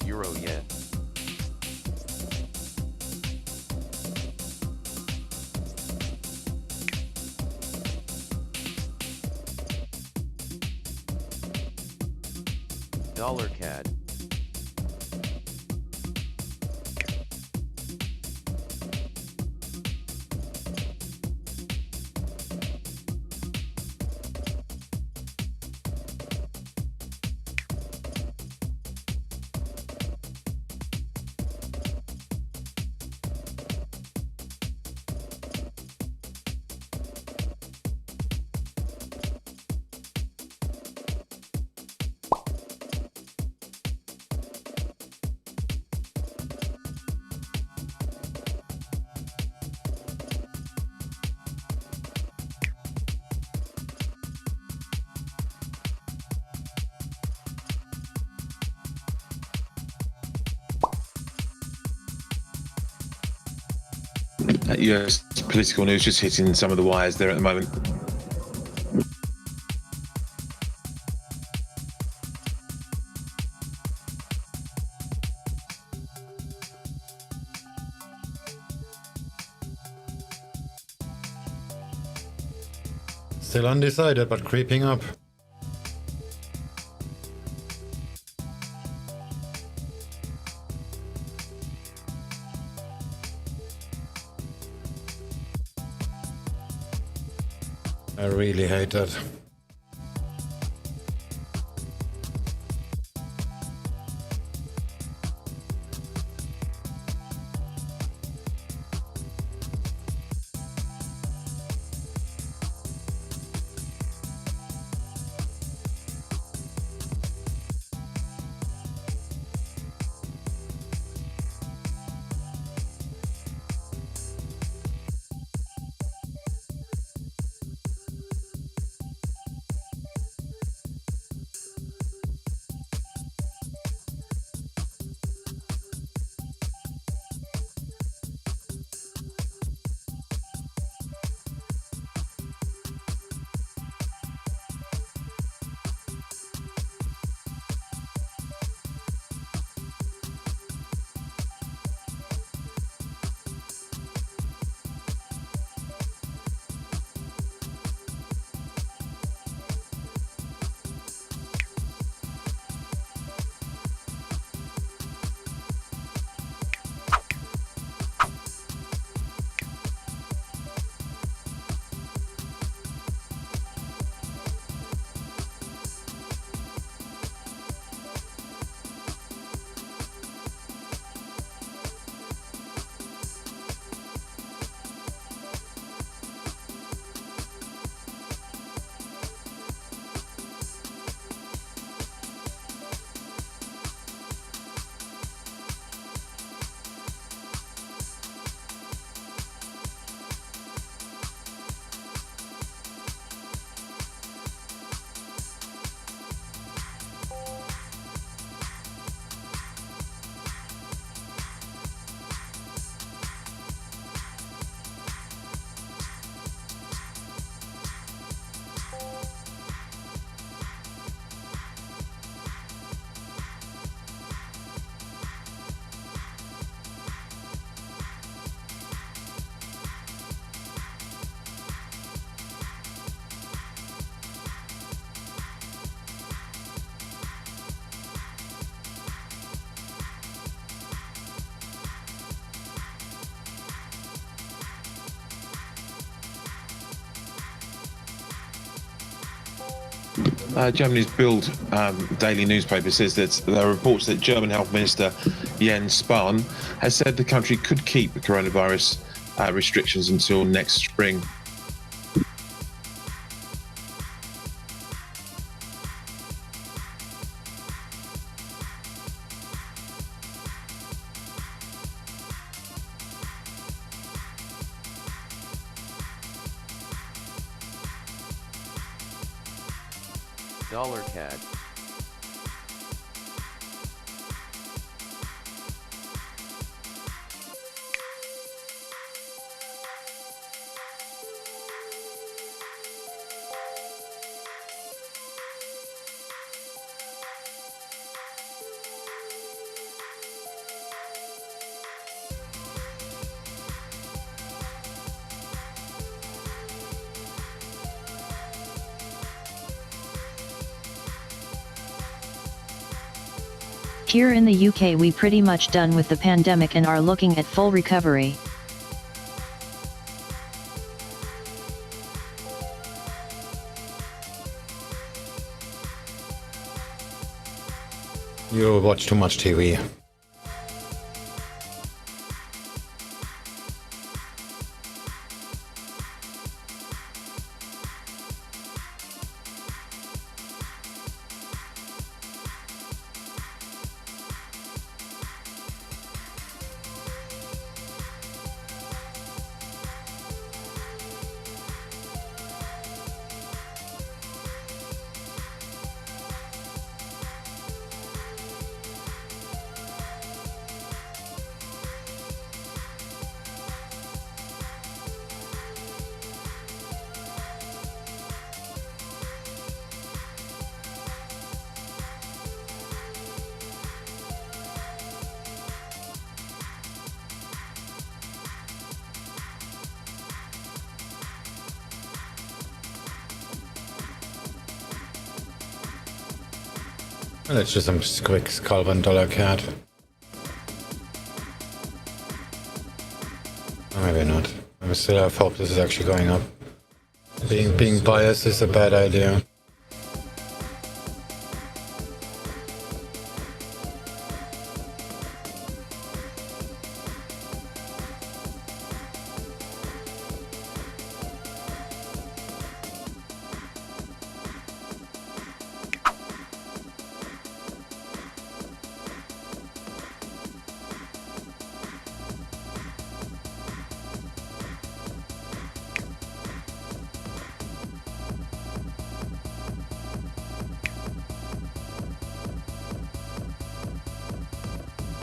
Euro yen. Dollar CAD. US political news just hitting some of the wires there at the moment. Still undecided, but creeping up. I really hate that. Germany's Bild daily newspaper says that there are reports that German Health Minister Jens Spahn has said the country could keep coronavirus restrictions until next spring. Dollar CAD. Here in the UK we pretty much done with the pandemic and are looking at full recovery. You watch too much TV. Let's do some quick skull $1 CAD. Or maybe not. I still have hope this is actually going up. Being biased is a bad idea.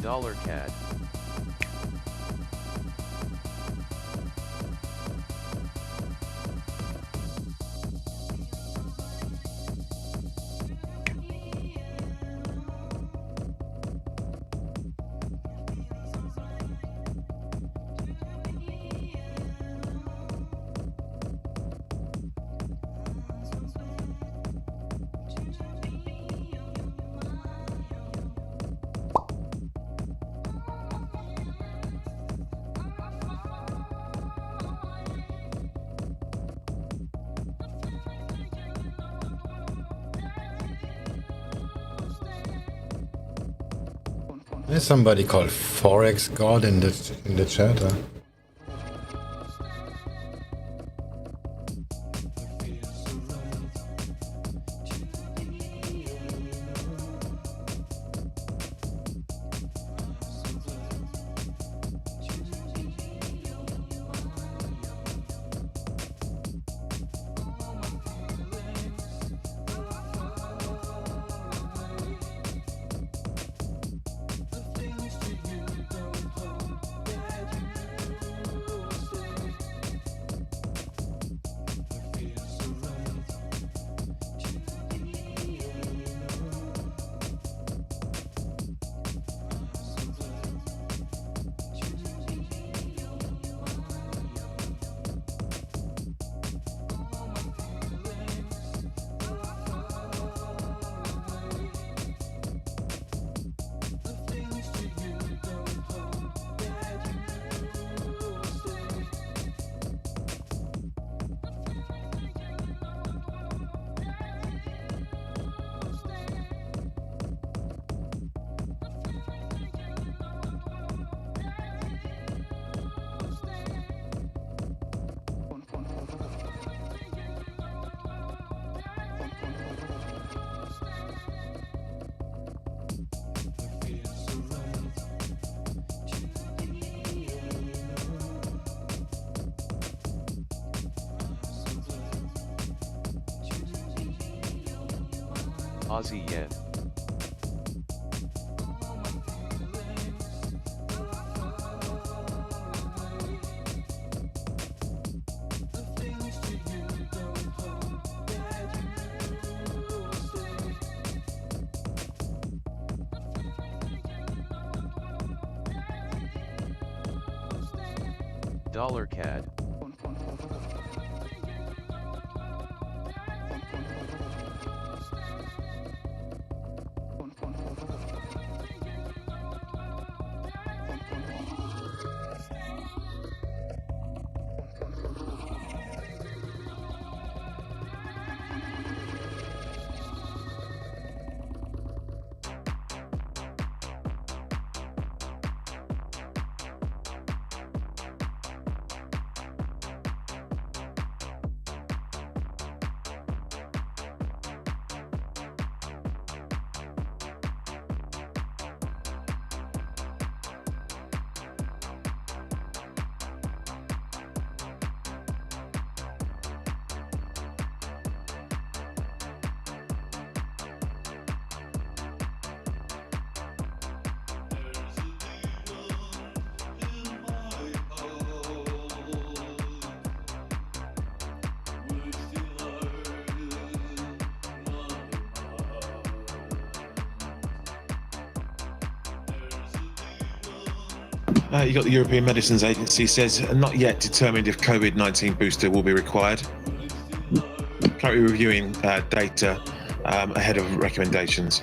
Dollar CAD. There's somebody called Forex God in the chat. Huh? Aussie yen. Dollar CAD. You got the European Medicines Agency says not yet determined if COVID-19 booster will be required. Currently reviewing data ahead of recommendations.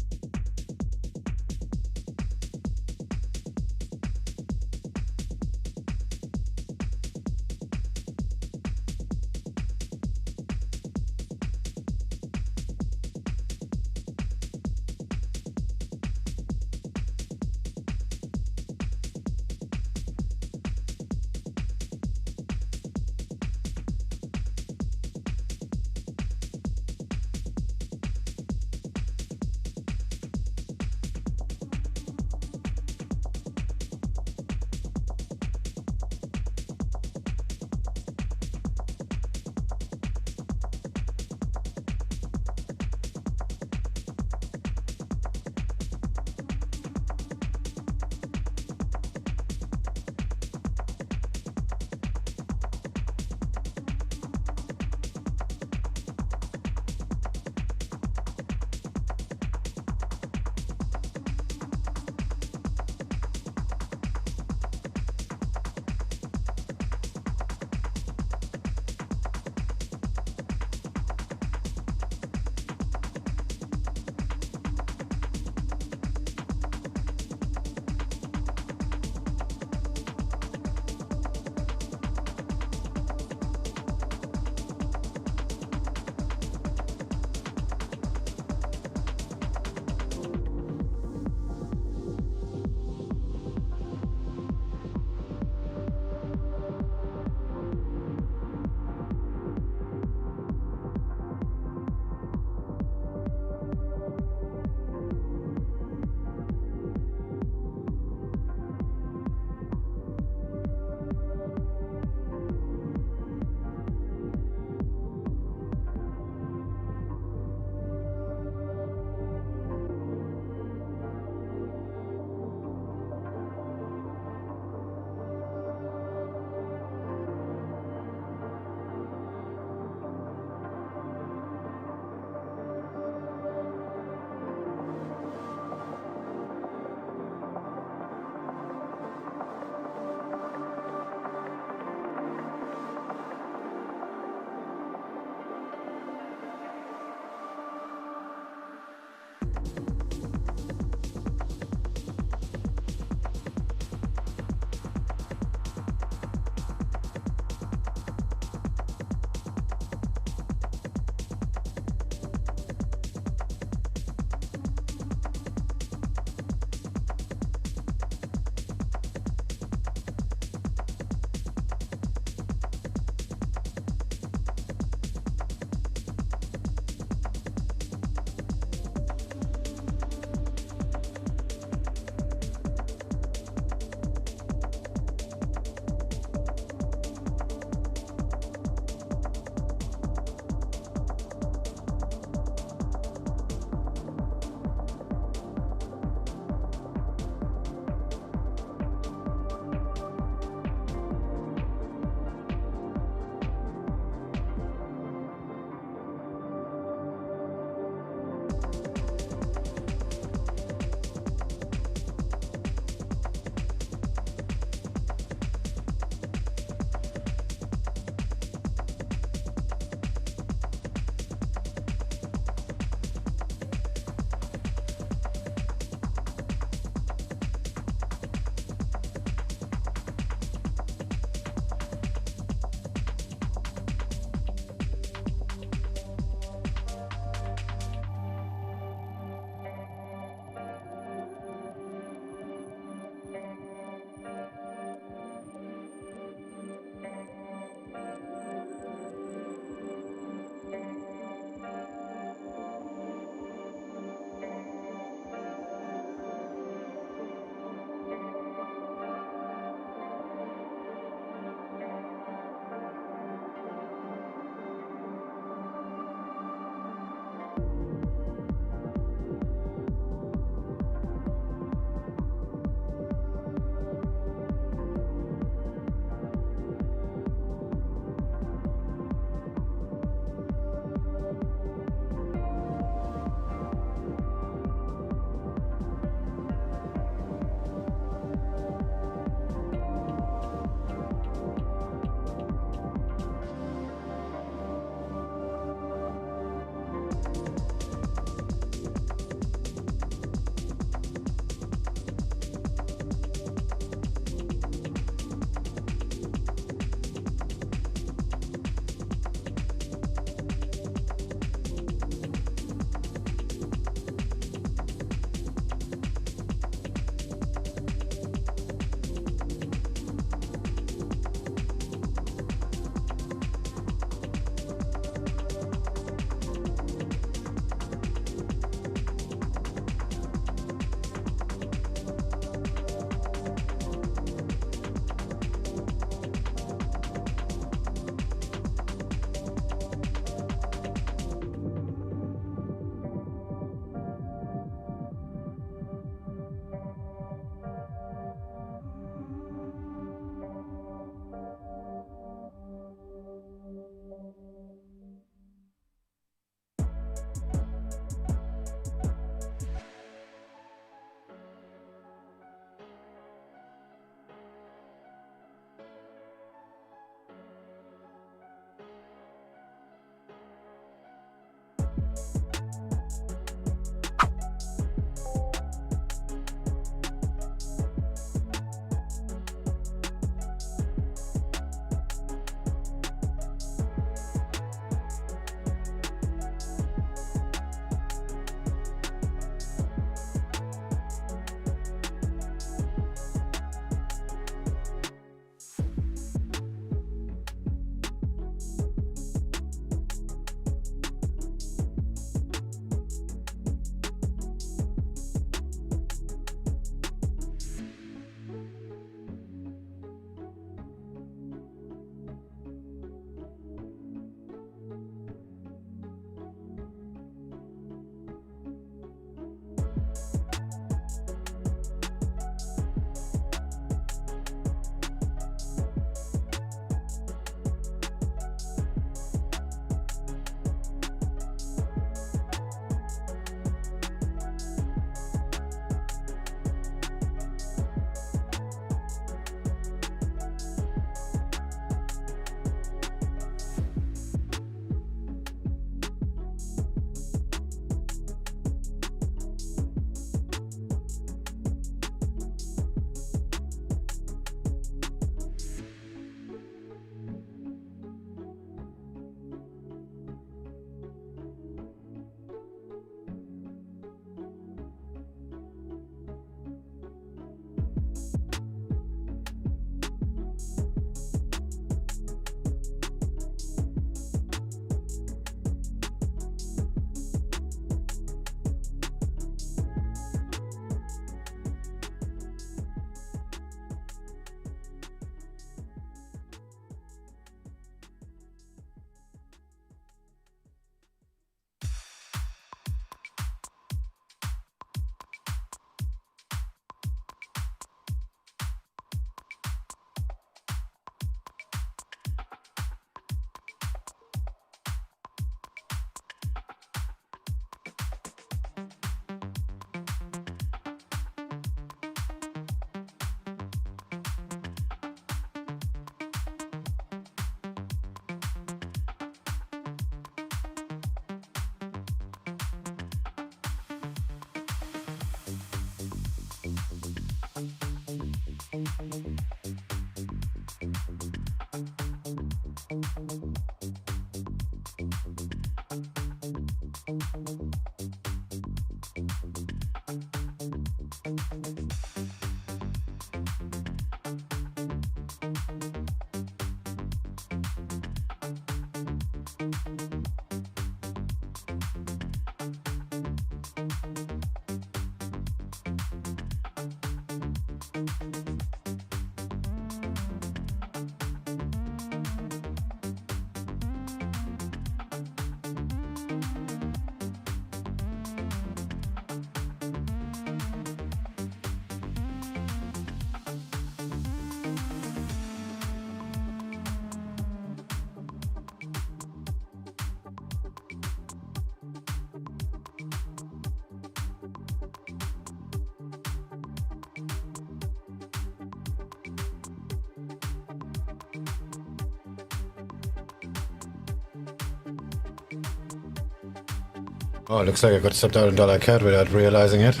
Oh, it looks like I got stepped out in $CAD without realizing it.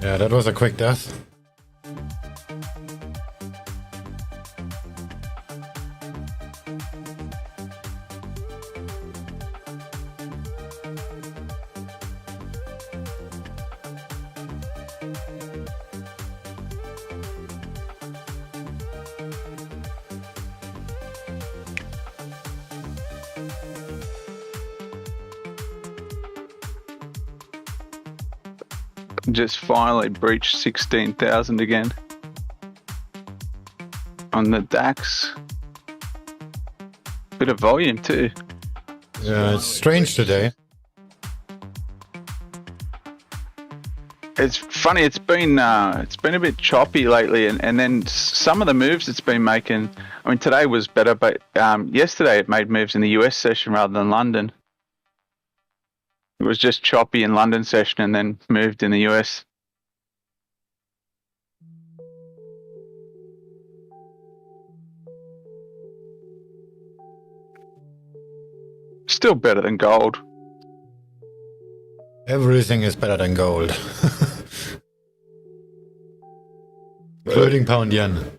Yeah, that was a quick death. Just finally breached 16,000 again on the DAX. Bit of volume too. Yeah, it's strange today. It's funny. It's been a bit choppy lately, and then some of the moves it's been making. I mean, today was better, but yesterday it made moves in the US session rather than London. It was just choppy in London session and then moved in the US. Still better than gold. Everything is better than gold. Including pound yen.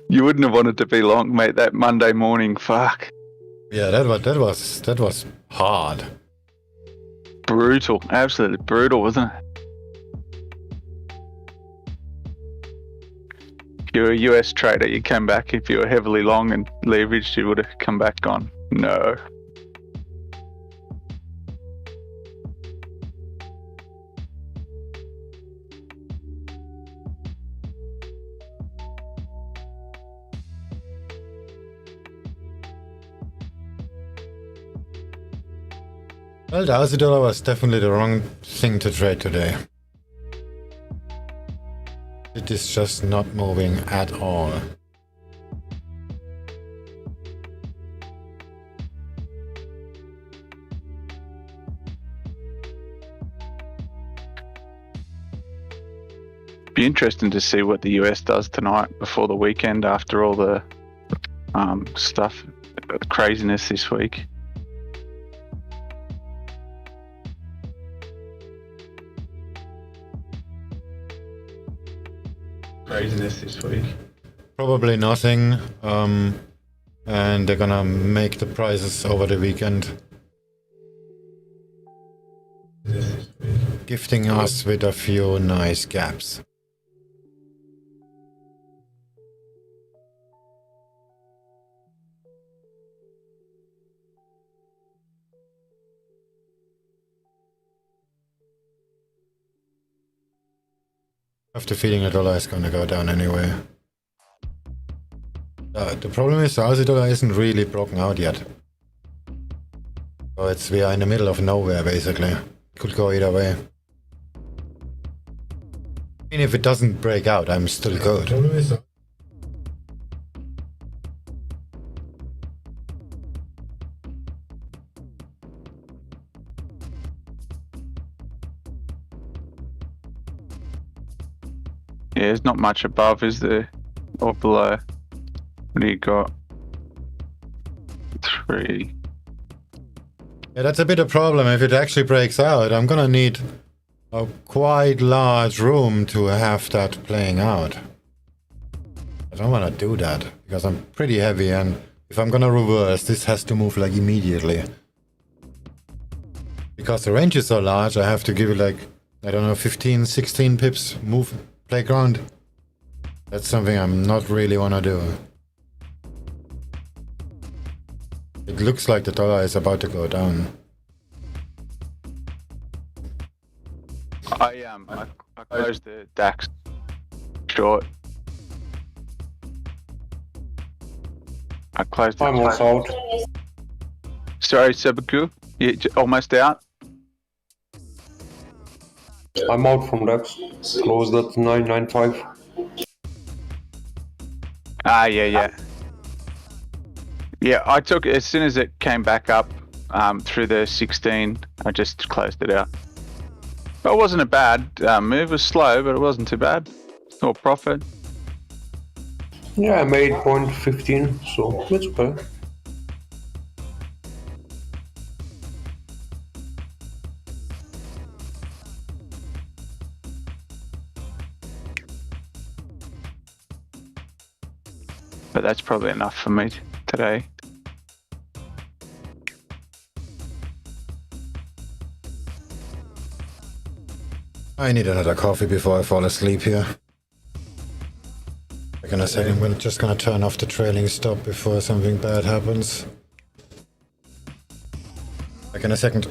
You wouldn't have wanted to be long, mate, that Monday morning. Fuck. Yeah, that was hard. Brutal. Absolutely brutal, wasn't it? If you're a US trader, you came back. If you were heavily long and leveraged, you would have come back on. No. Well, the Aussie dollar was definitely the wrong thing to trade today. It is just not moving at all. Be interesting to see what the US does tonight before the weekend after all the stuff, craziness this week. Craziness this week. Probably nothing. And they're gonna make the prices over the weekend. Gifting us with a few nice gaps. I have the feeling the dollar is gonna go down anyway. The problem is the Aussie dollar isn't really broken out yet. So we are in the middle of nowhere basically. Could go either way. I mean, if it doesn't break out, I'm still good. Yeah, there's not much above, is there? Or below? What do you got? 3. Yeah, that's a bit of a problem. If it actually breaks out, I'm gonna need a quite large room to have that playing out. I don't want to do that because I'm pretty heavy, and if I'm gonna reverse, this has to move like immediately. Because the range is so large, I have to give it like, I don't know, 15, 16 pips move playground. That's something I'm not really wanna do. It looks like the dollar is about to go down. I closed the DAX short. I closed it. I'm also out. Sorry, Sebaku, you almost out. I'm out from DAX. Closed at 995. Ah, yeah. Yeah, I took it as soon as it came back up through the 16. I just closed it out. But it wasn't a bad move. It was slow, but it wasn't too bad. Or profit. Yeah, I made 0.15, so it's okay. But that's probably enough for me today. I need another coffee before I fall asleep here. In a second, I'm just gonna turn off the trailing stop before something bad happens. Back in a second.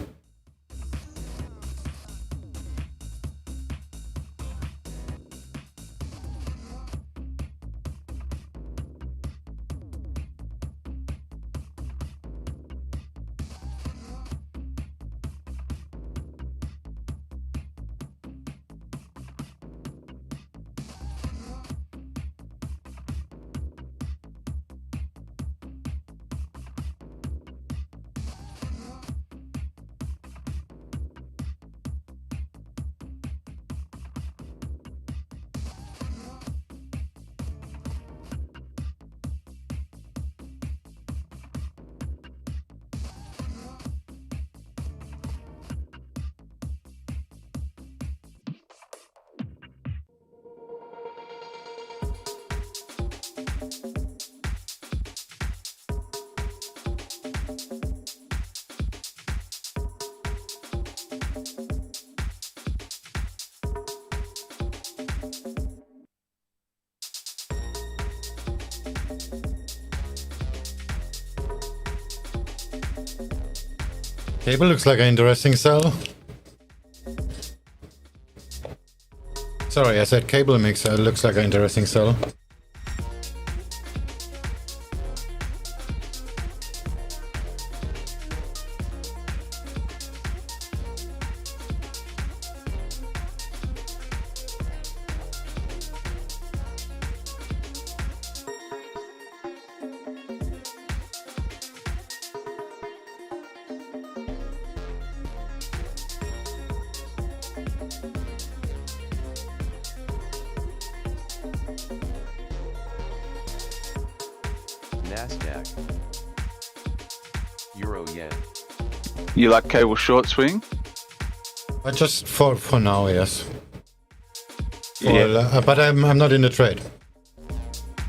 Cable looks like an interesting sell. Sorry, I said cable mixer looks like an interesting sell. NASDAQ. Euro yen. You like cable short swing? Just for now, yes. Yeah. But I'm not in the trade.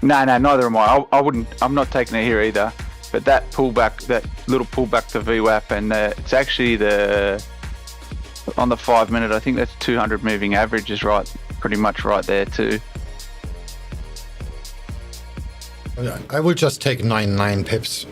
No, neither am I. I wouldn't. I'm not taking it here either. But that pullback, that little pullback to VWAP, and it's actually on the 5 minute. I think that's 200 moving average is right, pretty much right there too. I will just take 9 pips.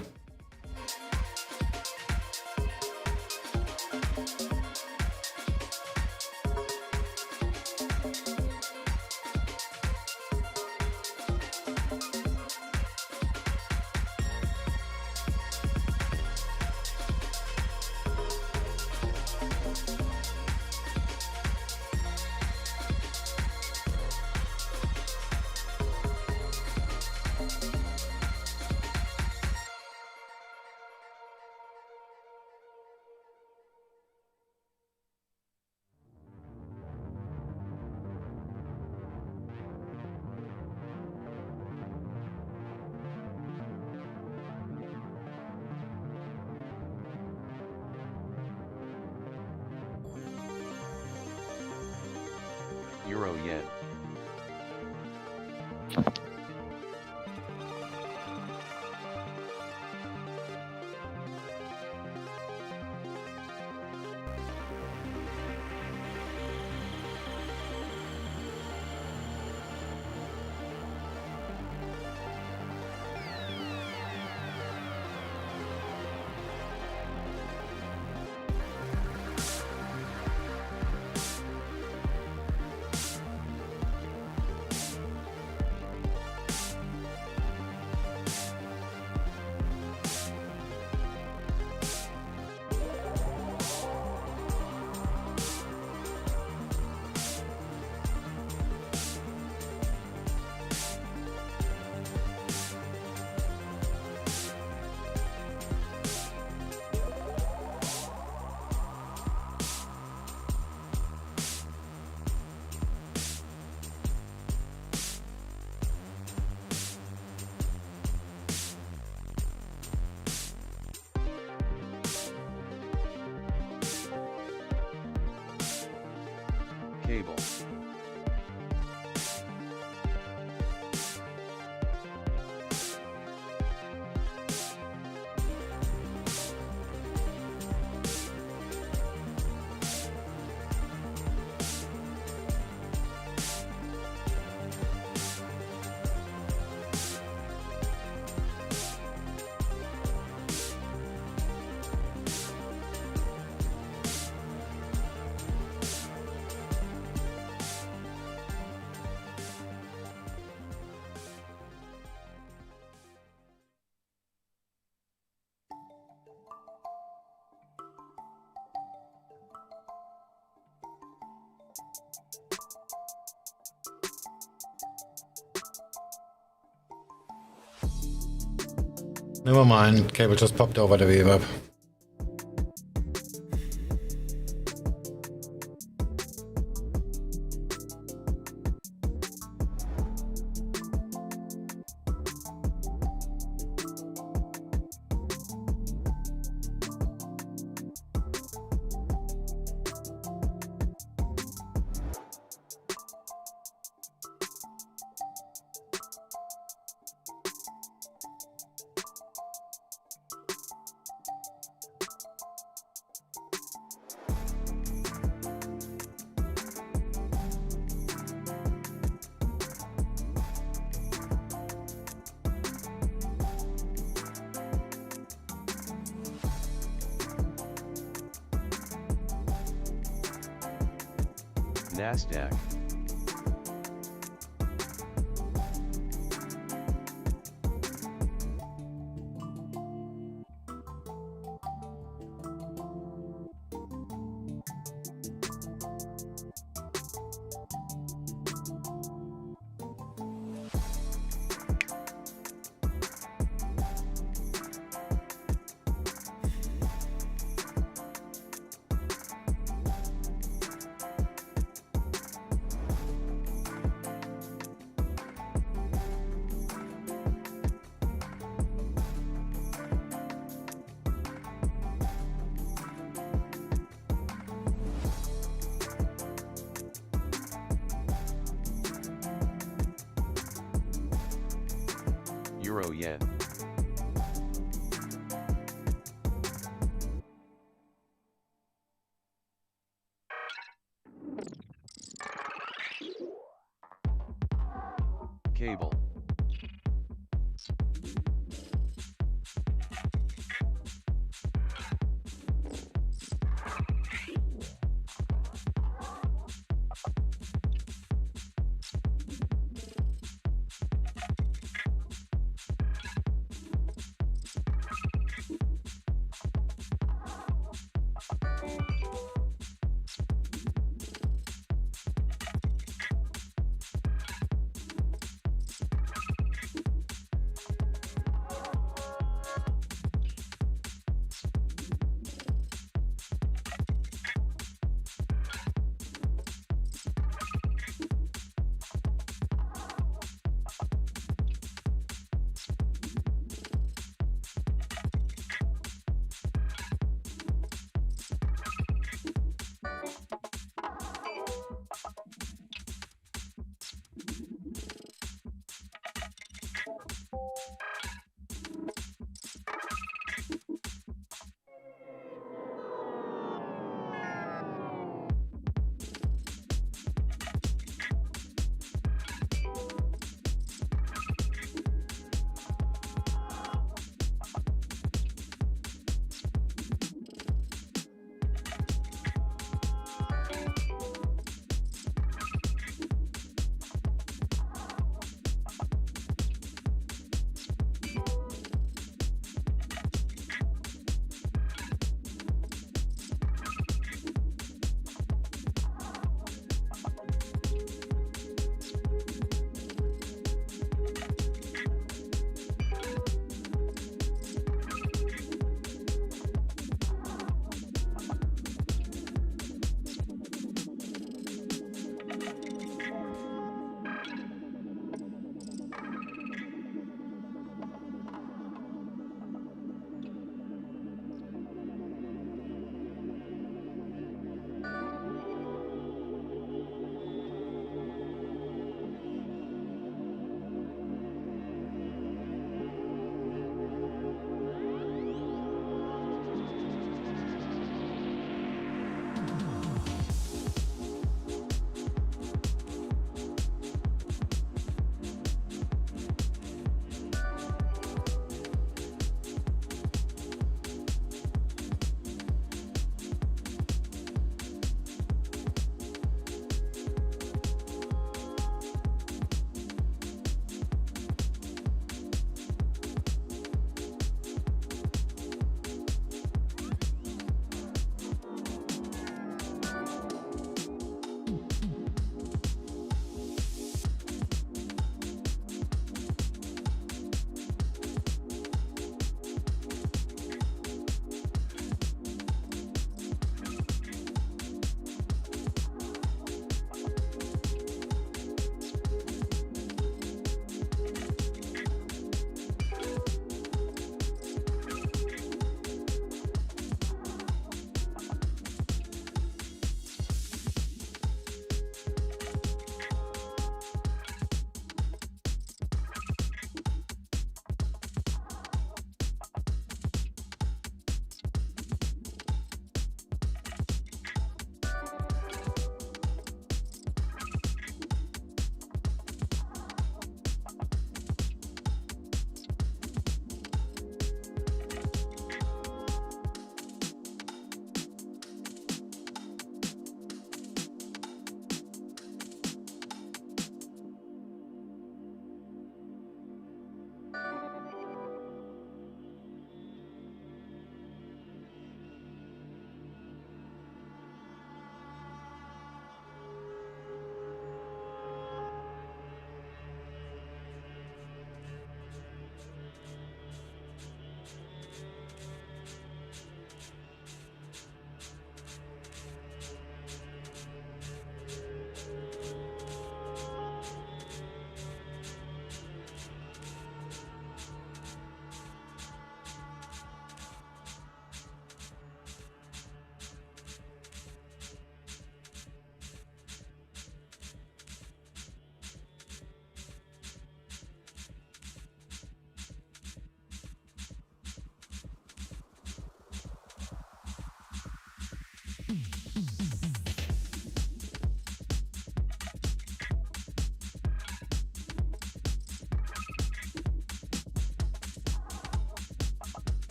Euro yen. Cable. Never mind, cable just popped over the VWAP. NASDAQ. Euro yen. Cable.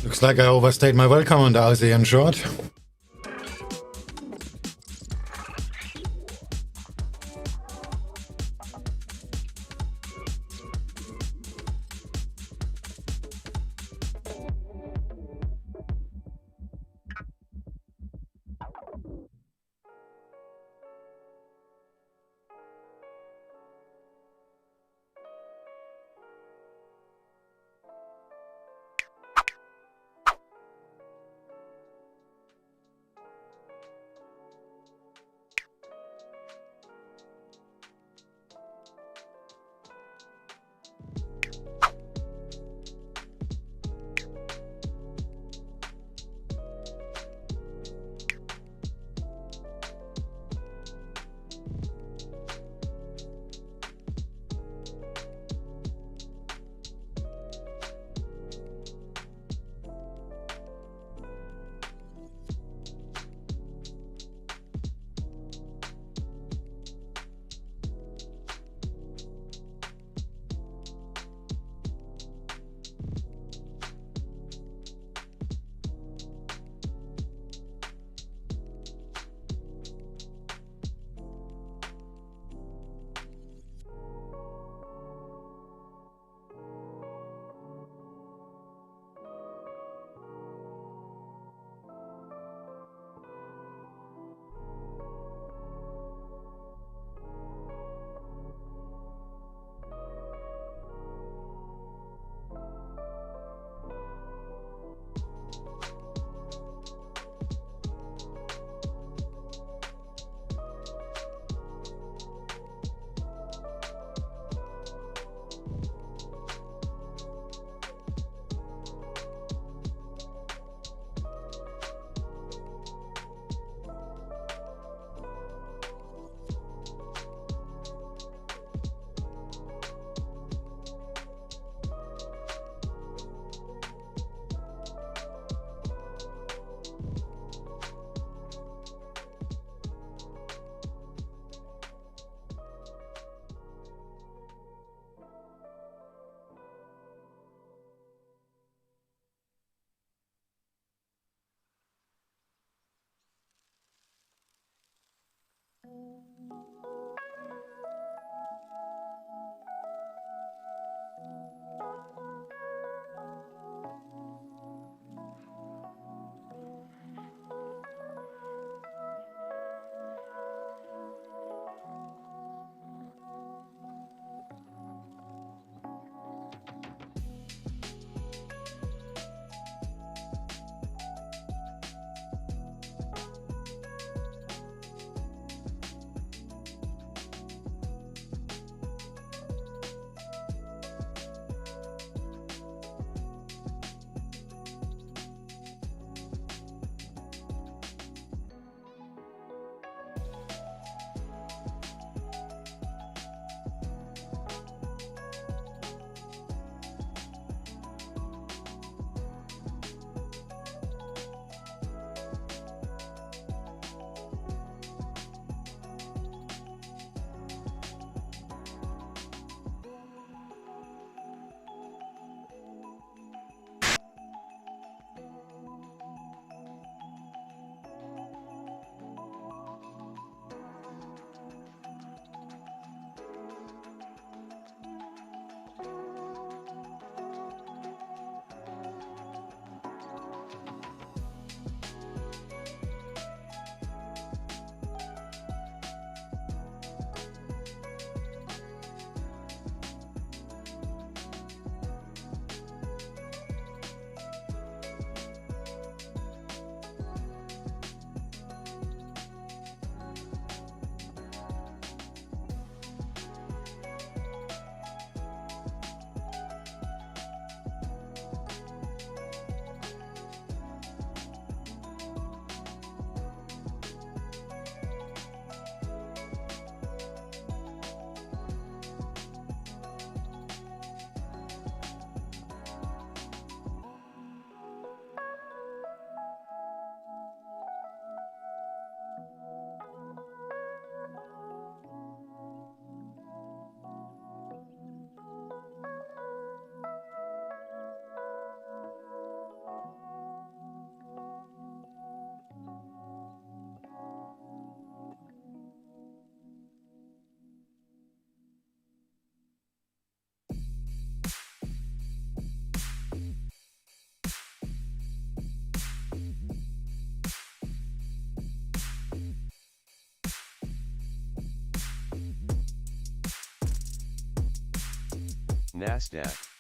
Looks like I overstayed my welcome on the ASEAN short. NASDAQ.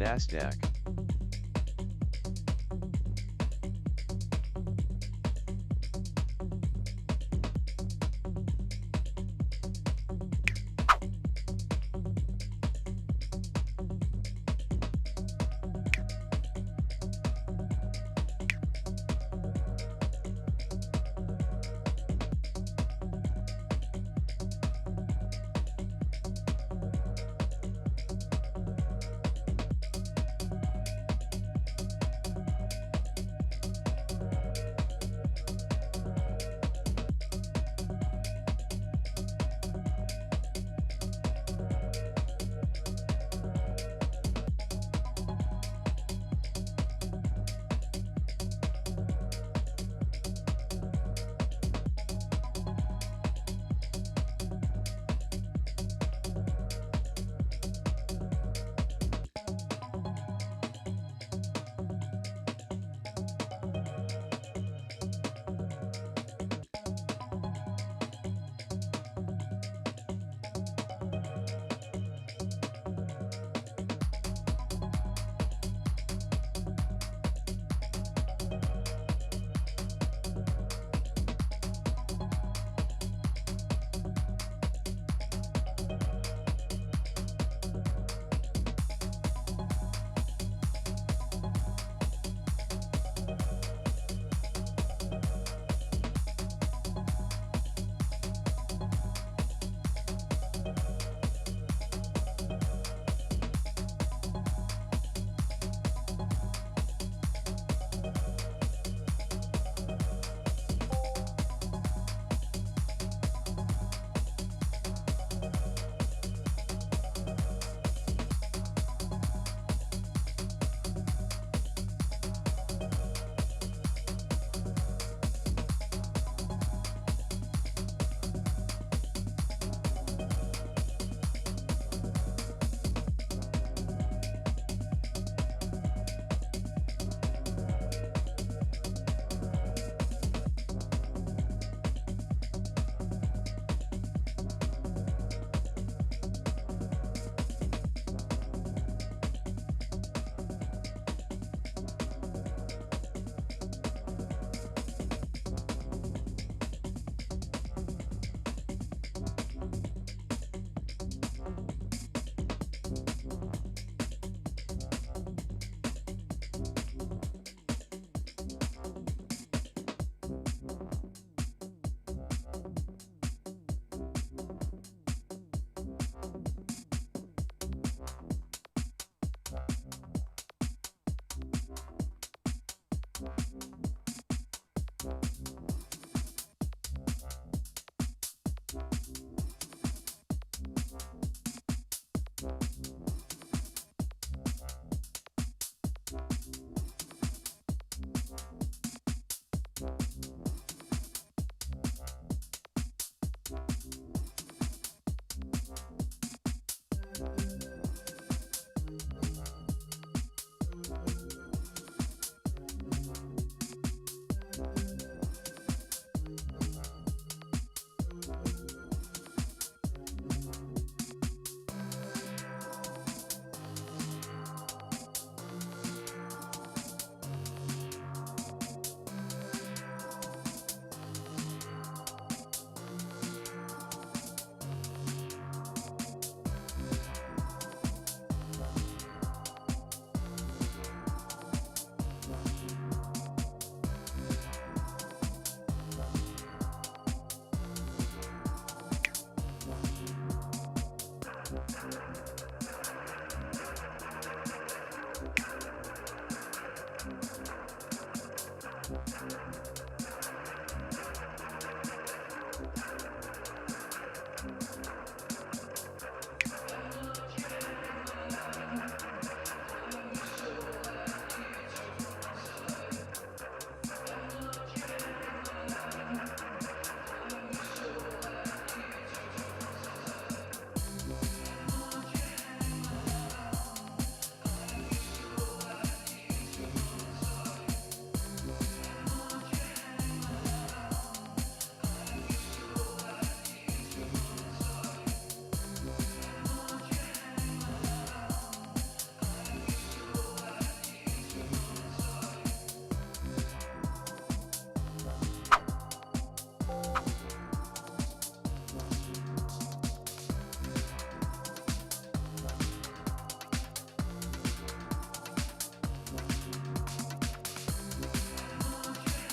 NASDAQ.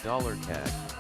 Dollar CAD.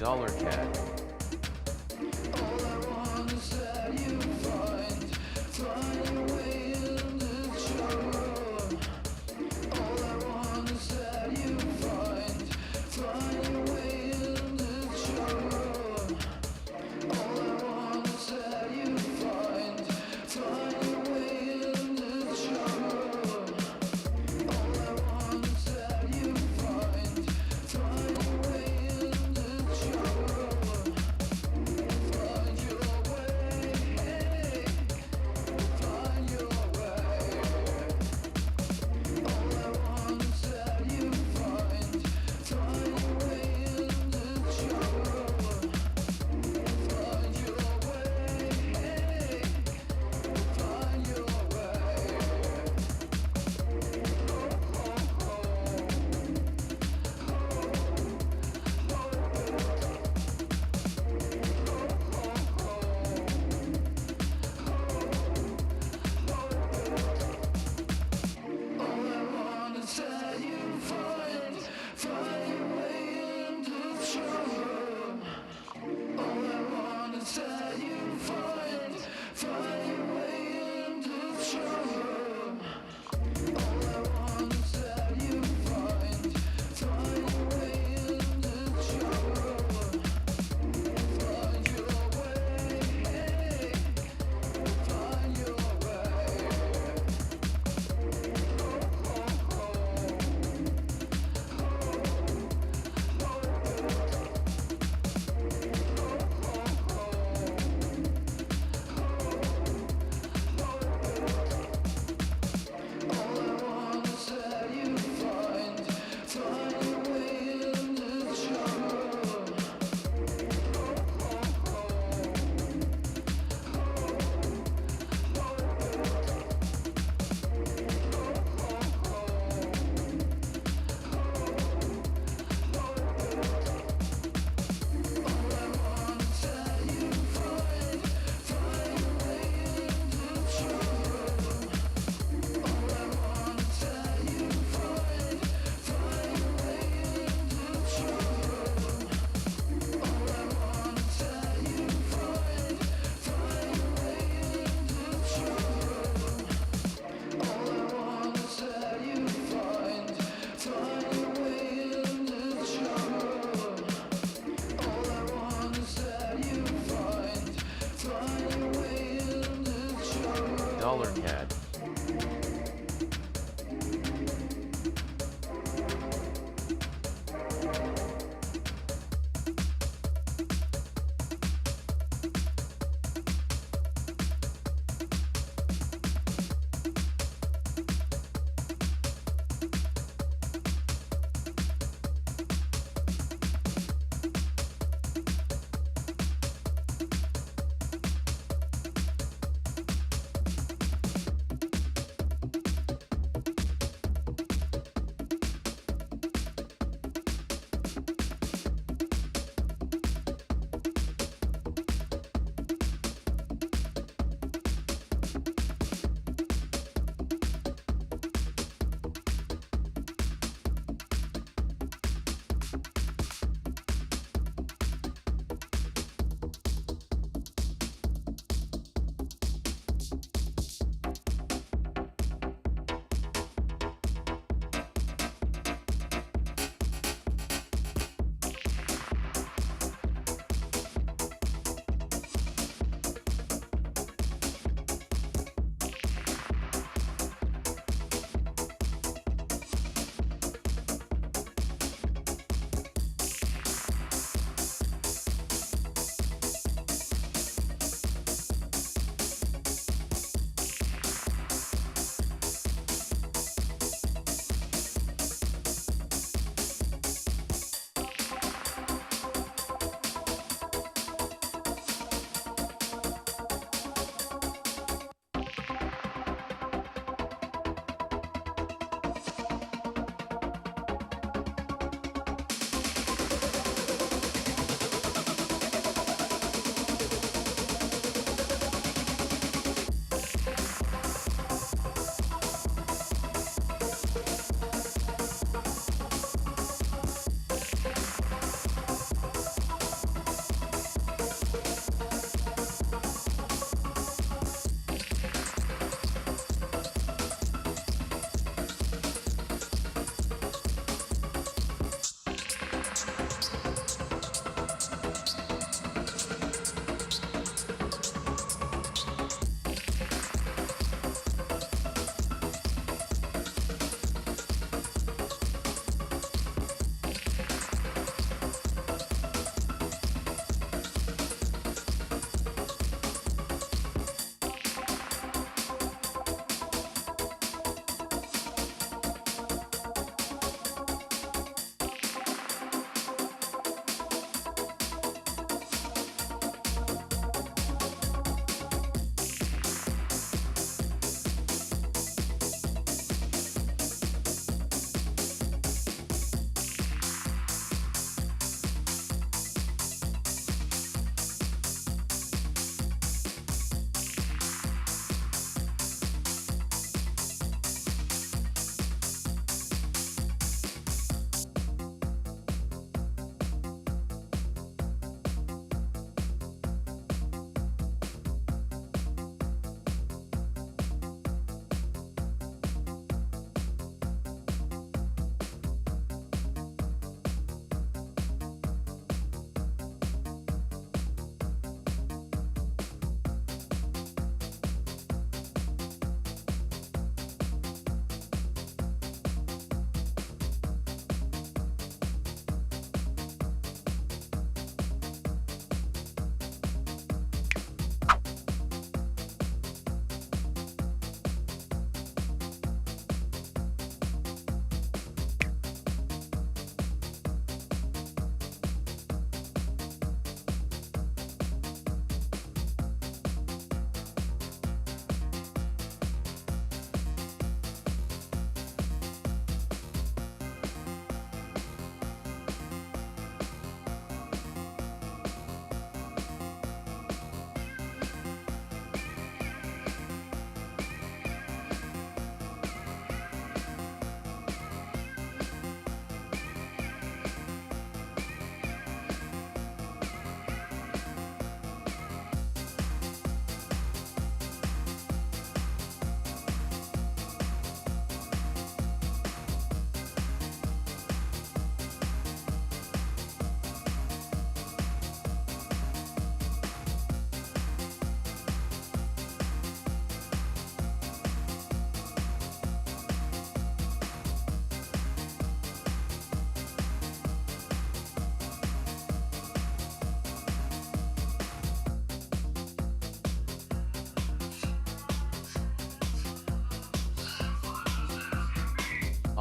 Dollar CAD. Dollar CAD.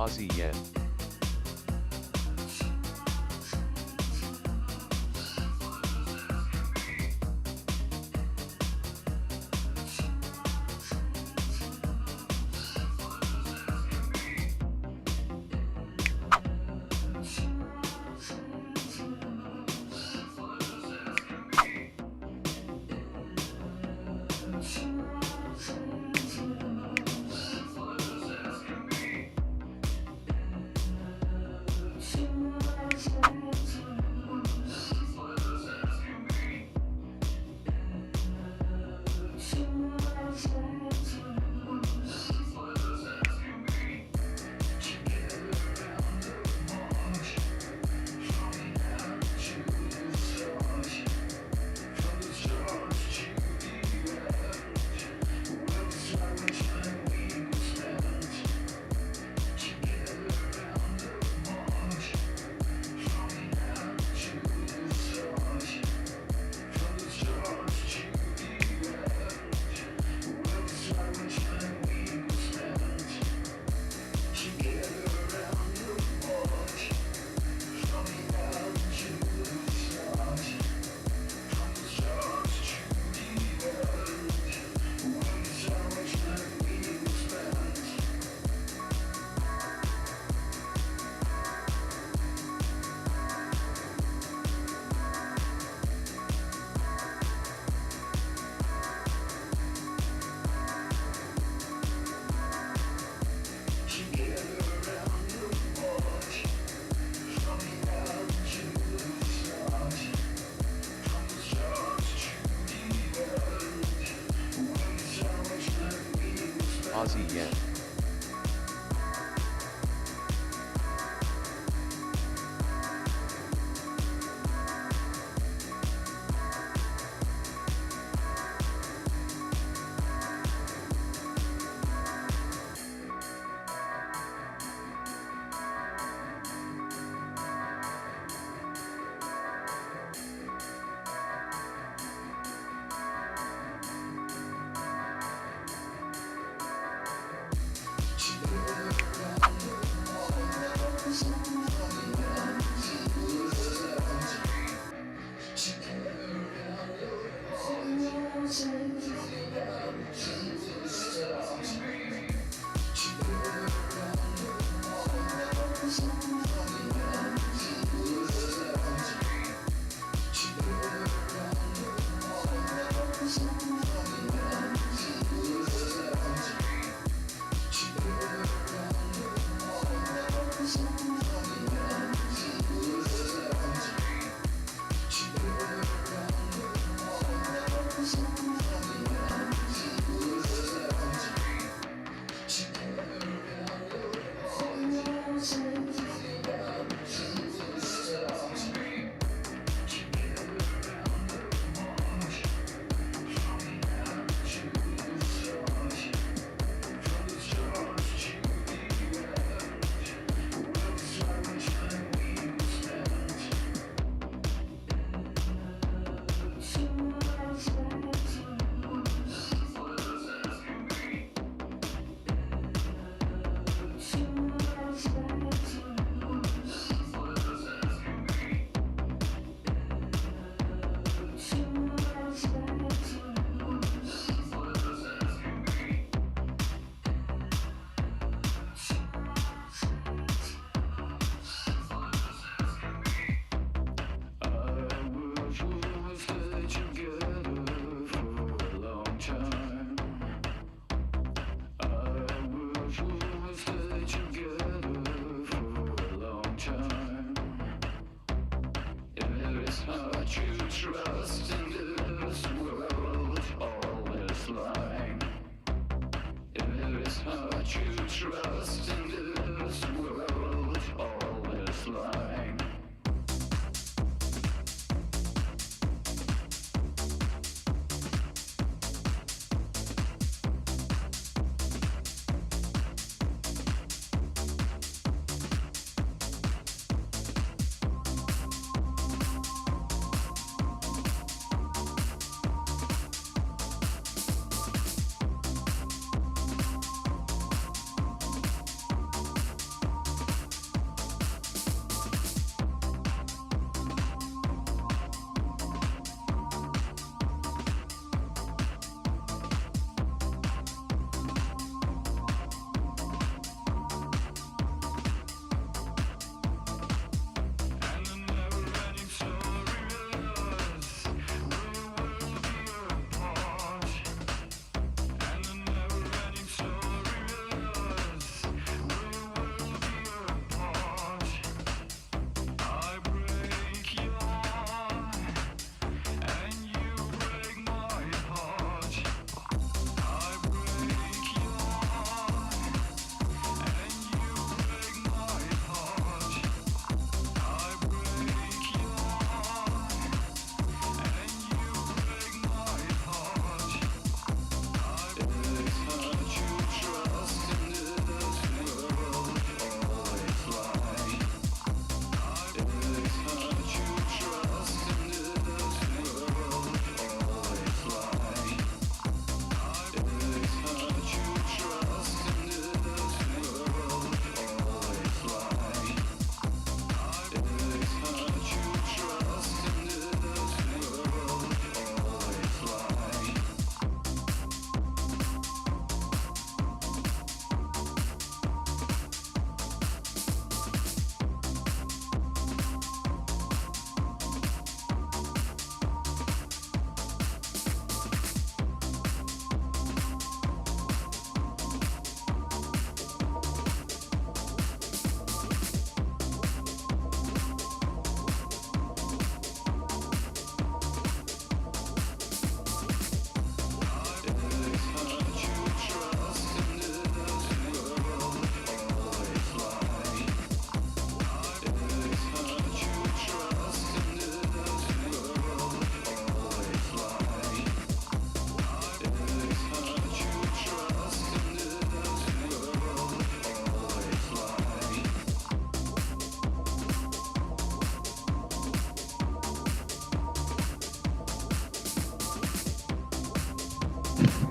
Aussie yen. Aussie yen.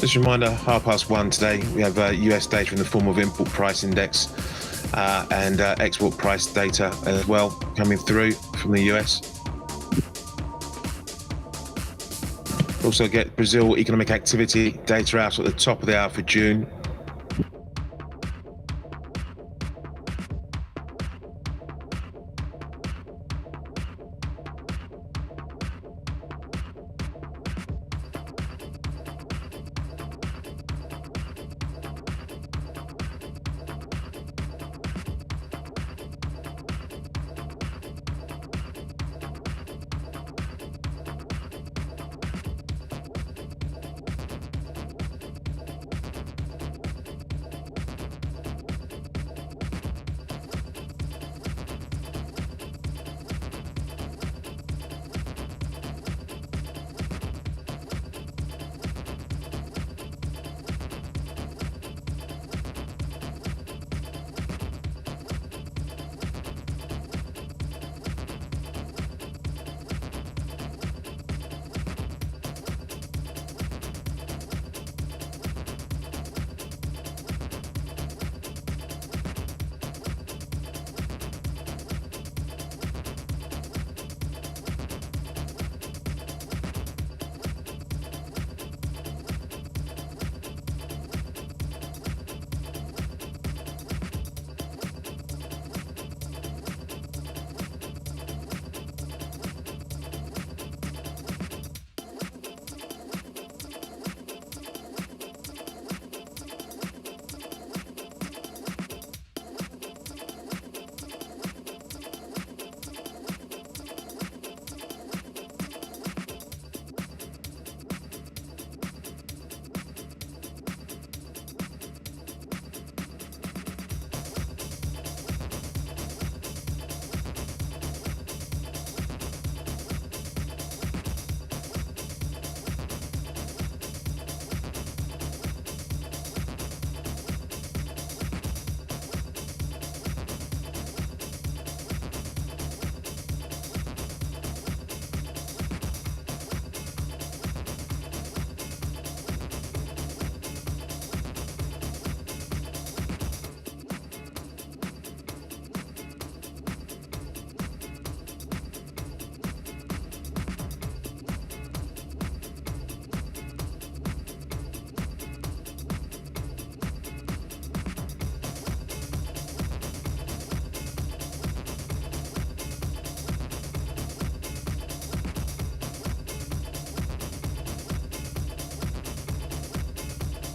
Just a reminder, 1:30 today, we have US data in the form of import price index and export price data as well coming through from the US. Also get Brazil economic activity data out at the top of the hour for June.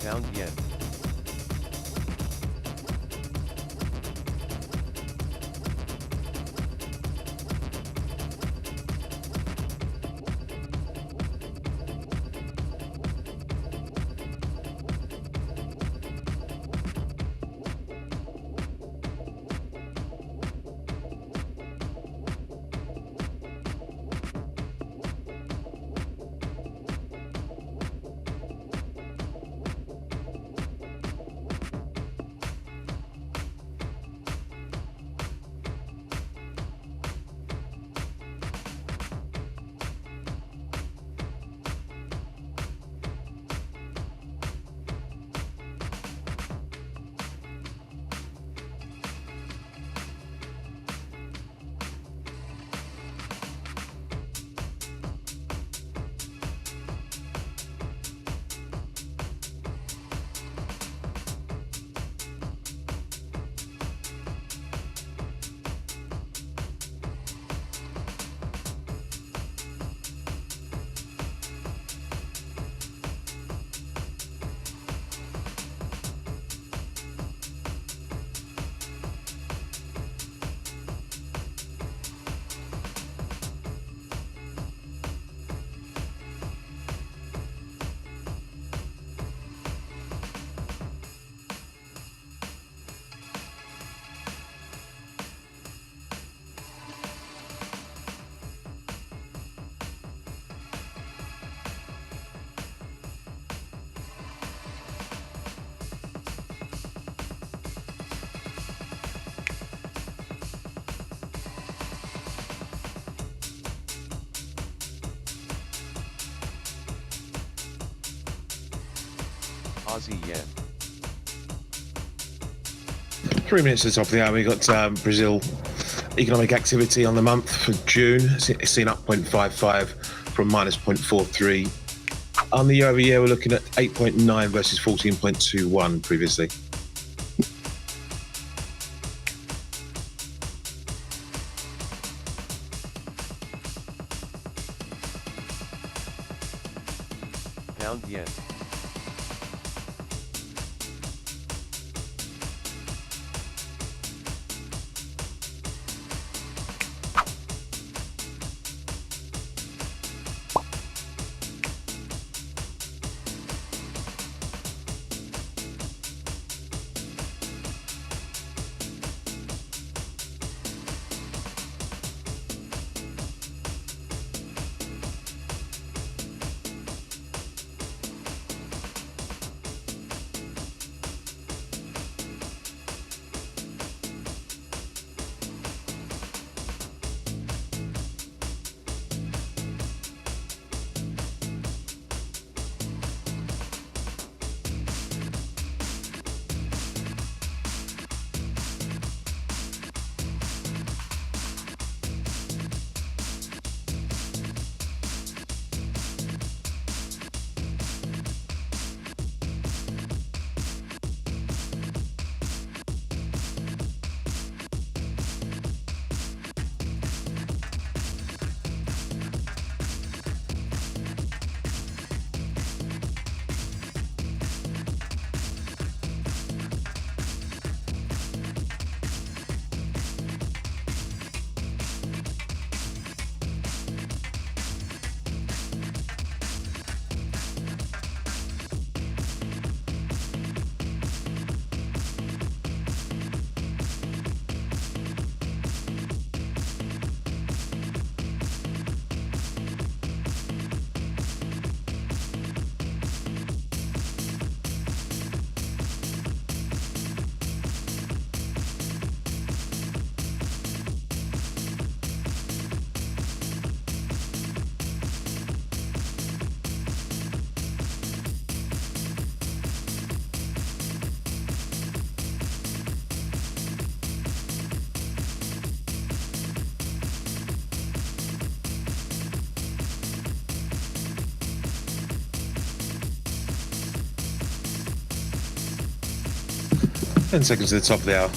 Pound yen. Aussie yen. 3 minutes to the top of the hour. We got Brazil economic activity on the month for June. It's seen up 0.55 from minus 0.43. On the year over year, we're looking at 8.9 versus 14.21 previously. Pound yen. Ten seconds to the top of the hour.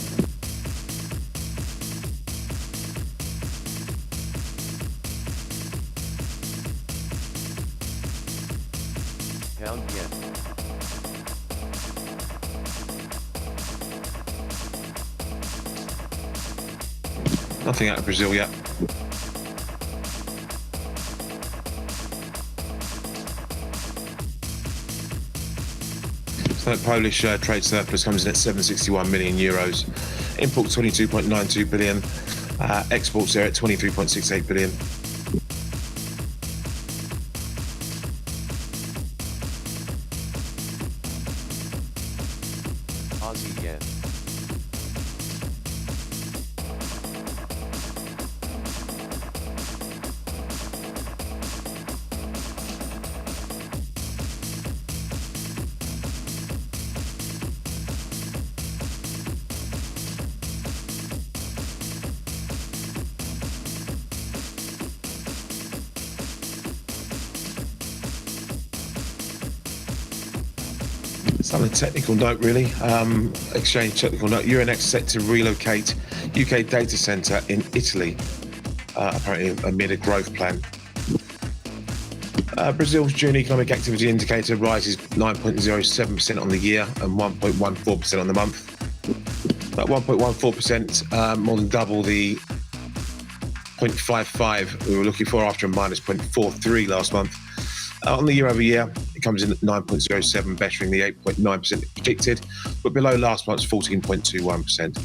Pound yen. Nothing out of Brazil yet. So that Polish trade surplus comes in at 761 million euros. Imports 22.92 billion. Exports there at 23.68 billion. Aussie yen. Something technical note, really. Exchange technical note. Euronext set to relocate UK data center in Italy, apparently amid a growth plan. Brazil's June economic activity indicator rises 9.07% on the year and 1.14% on the month. That 1.14%, more than double the 0.55 we were looking for after a minus 0.43 last month. On the year over year, it comes in at 9.07, bettering the 8.9% predicted, but below last month's 14.21%.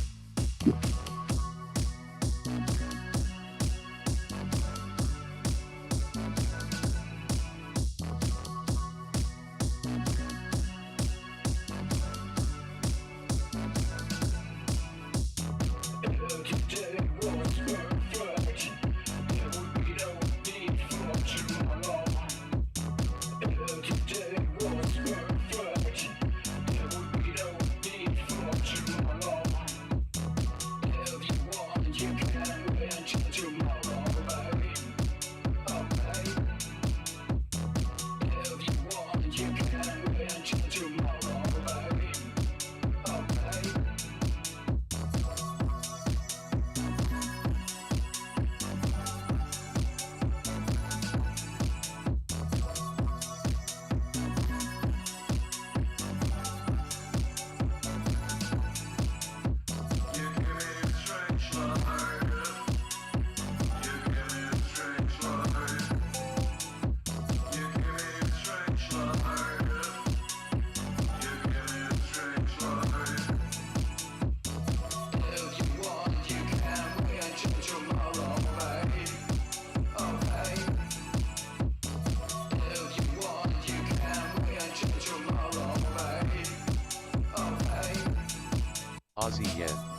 Aussie yen.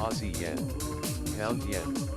Aussie yen. Pound yen.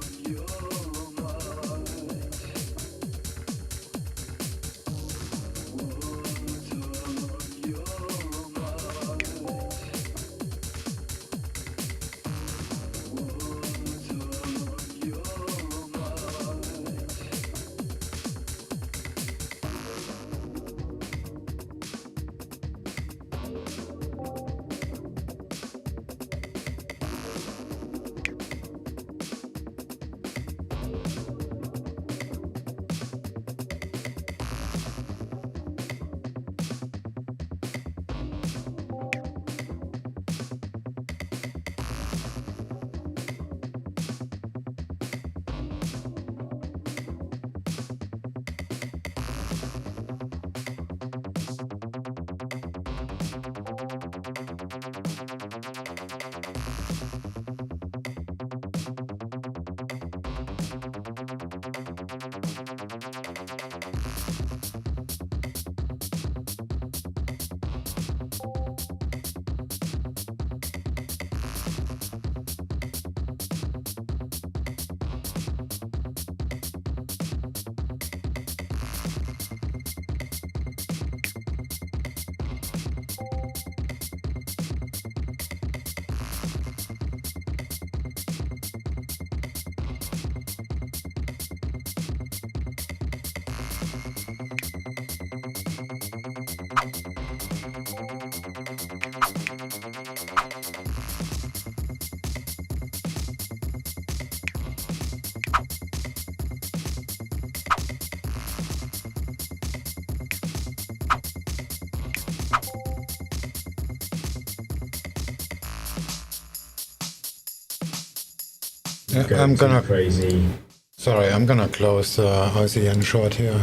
I'm gonna crazy. Sorry, I'm gonna close ICN short here.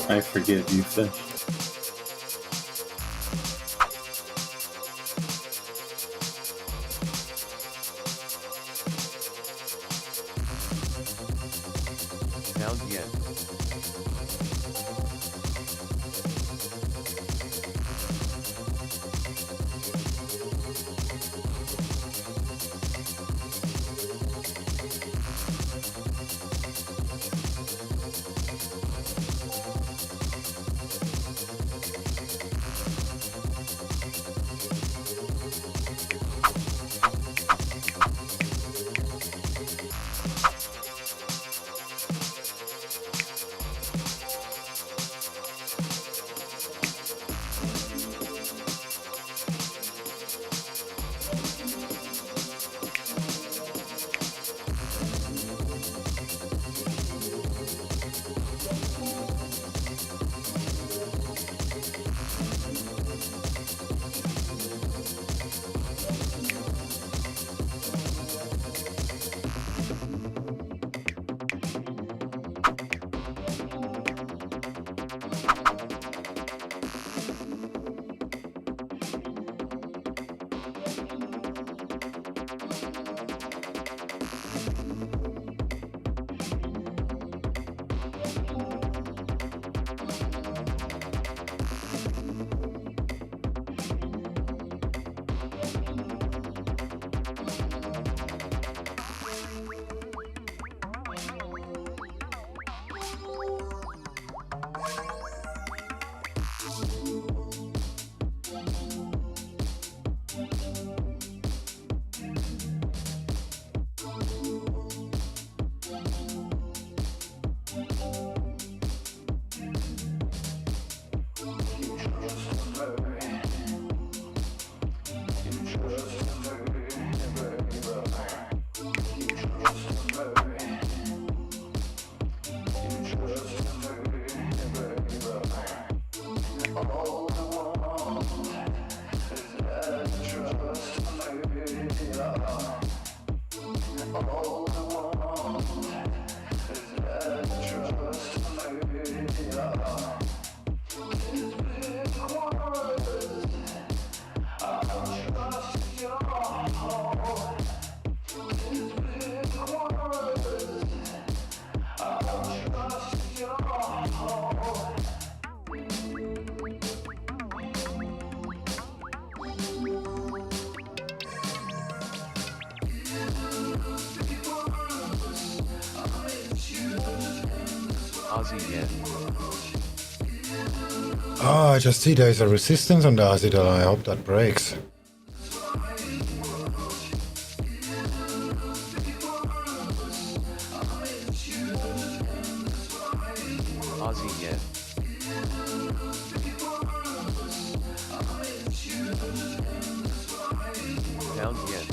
I forgive you, Fish. Pound yen. Aussie yen. Oh, I just see there's a resistance on the Aussie dollar. I hope that breaks. Aussie yen. Pound yen.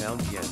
Pound yen.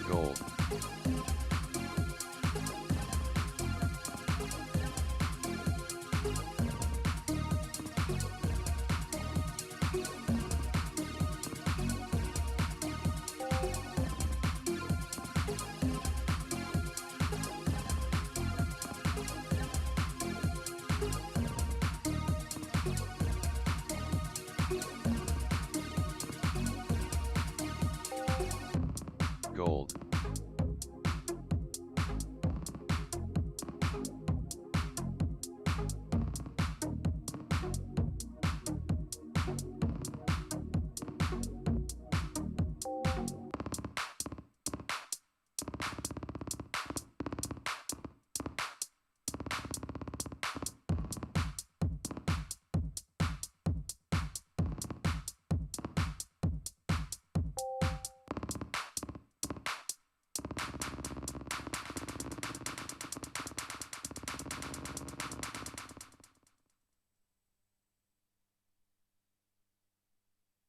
Gold. Gold.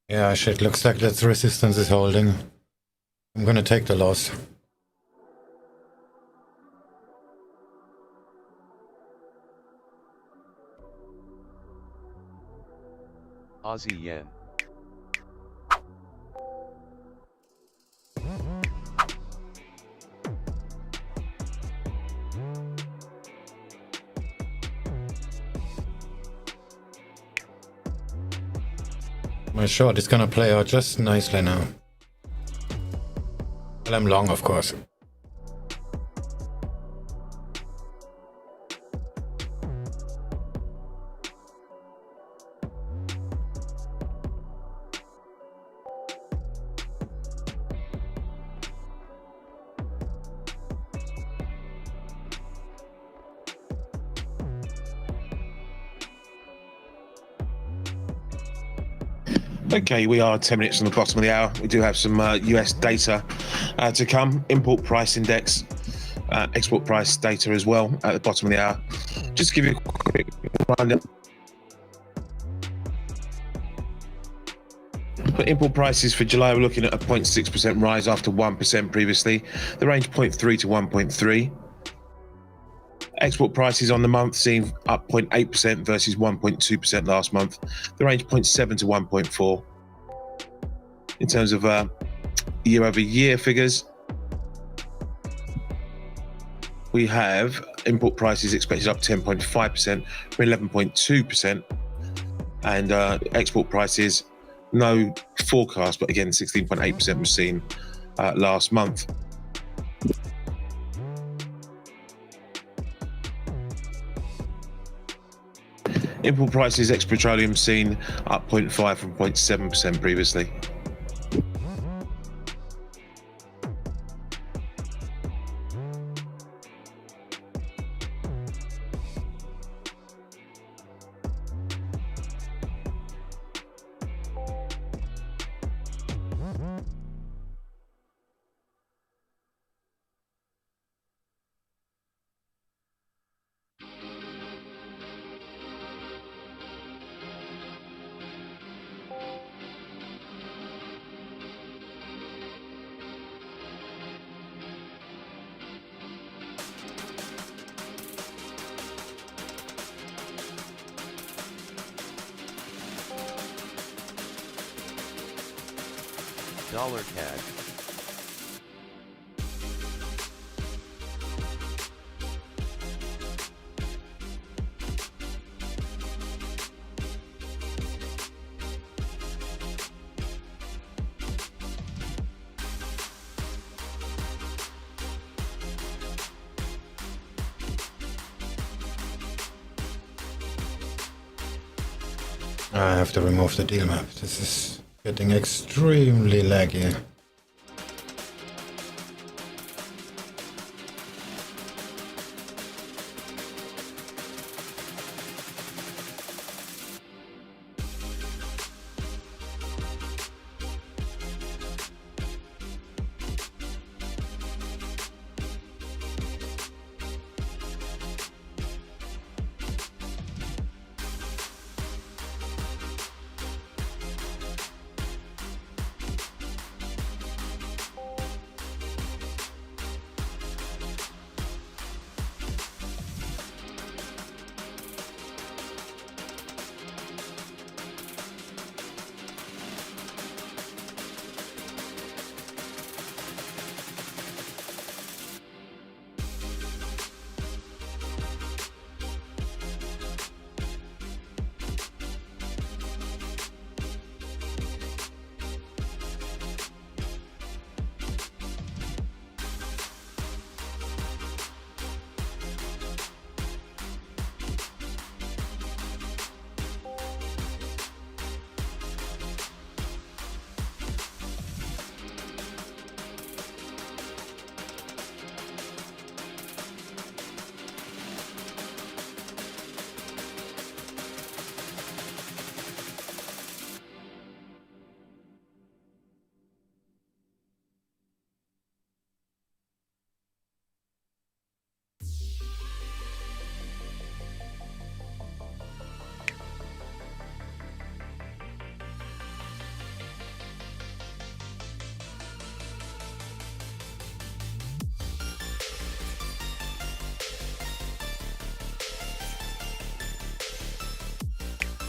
Yeah, shit, looks like that resistance is holding. I'm gonna take the loss. Aussie yen. My short is gonna play out just nicely now. Well, I'm long, of course. Okay, we are 10 minutes on the bottom of the hour. We do have some US data to come. Import price index, export price data as well at the bottom of the hour. Just to give you a quick rundown. For import prices for July, we're looking at a 0.6% rise after 1% previously. The range 0.3 to 1.3. Export prices on the month seem up 0.8% versus 1.2% last month. The range 0.7 to 1.4. In terms of year-over-year figures, we have import prices expected up 10.5% from 11.2%, and export prices, no forecast, but again 16.8% was seen last month. Import prices ex petroleum seen up 0.5 from 0.7% previously. Dollar CAD. I have to remove the deal map. This is getting extremely laggy.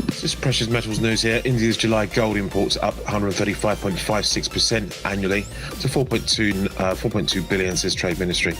This is precious metals news here. India's July gold imports up 135.56% annually to 4.2 billion, says Trade Ministry.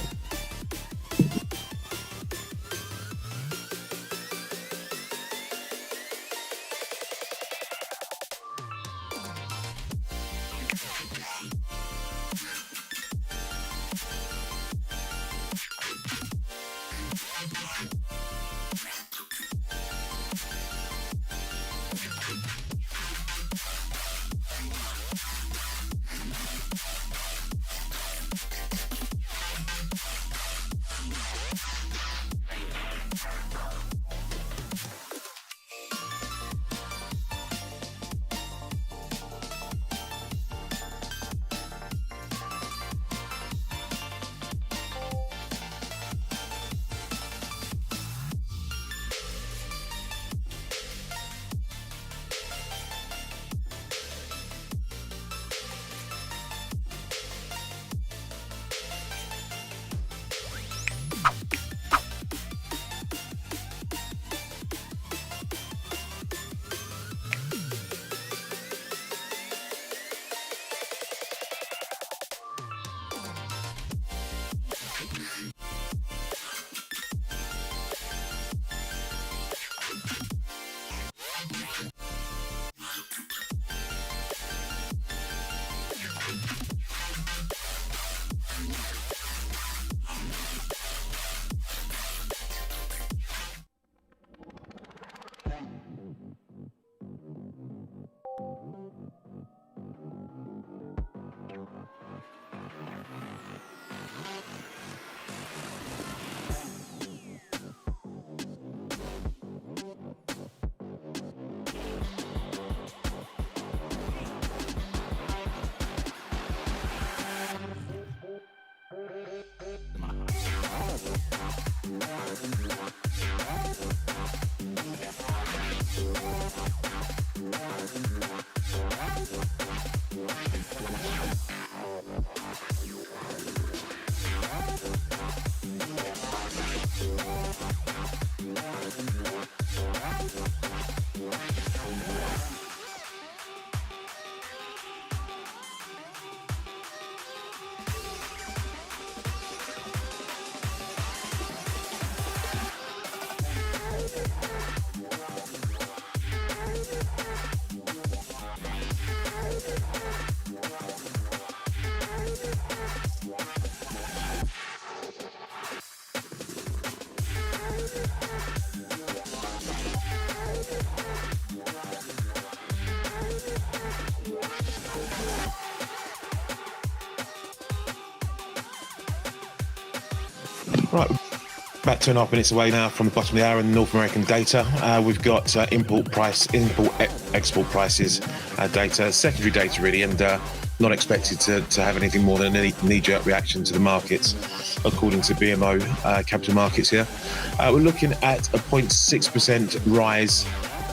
About 2.5 minutes away now from the bottom of the hour in North American data. We've got export prices data, secondary data really, and not expected to have anything more than a knee-jerk reaction to the markets, according to BMO Capital Markets here. We're looking at a 0.6% rise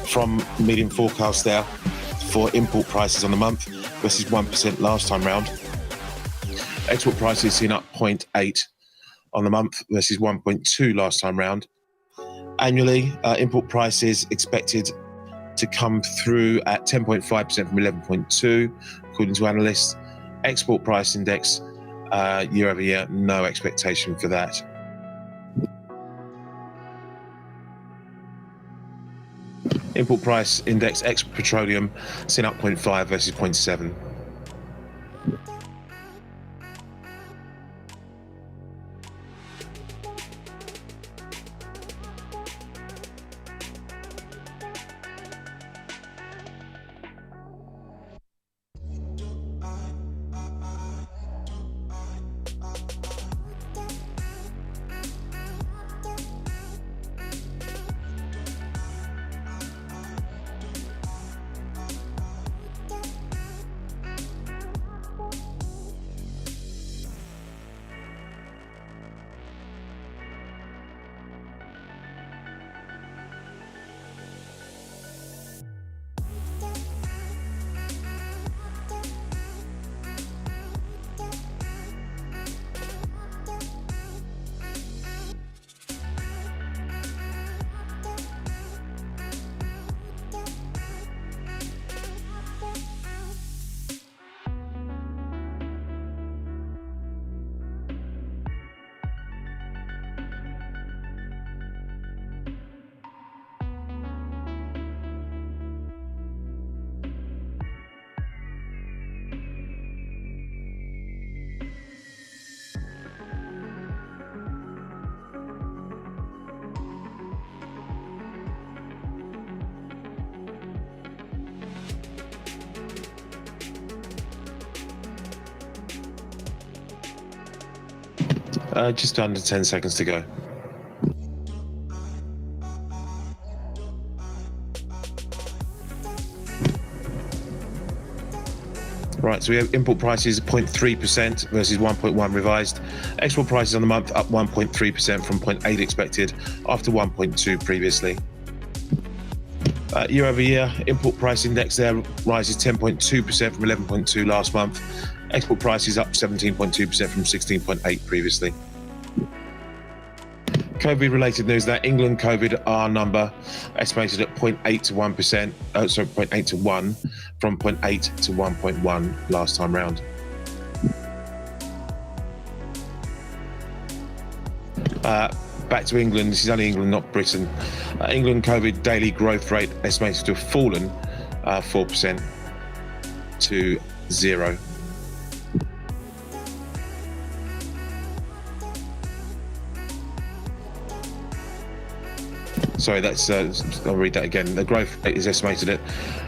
from median forecast there for import prices on the month versus 1% last time round. Export prices seen up 0.8 on the month versus 1.2 last time round. Annually, import prices expected to come through at 10.5% from 11.2, according to analysts. Export price index year over year, no expectation for that. Import price index ex petroleum seen up 0.5 versus 0.7. Just under 10 seconds to go. Right, so we have import prices 0.3% versus 1.1 revised. Export prices on the month up 1.3% from 0.8 expected after 1.2 previously. Year over year, import price index there rises 10.2% from 11.2 last month. Export prices up 17.2% from 16.8 previously. COVID-related news there. England COVID R number estimated at 0.8 to 1%. 0.8 to 1 from 0.8 to 1.1 last time round. Back to England. This is only England, not Britain. England COVID daily growth rate estimated to have fallen 4% to 0. Sorry, that's. I'll read that again. The growth rate is estimated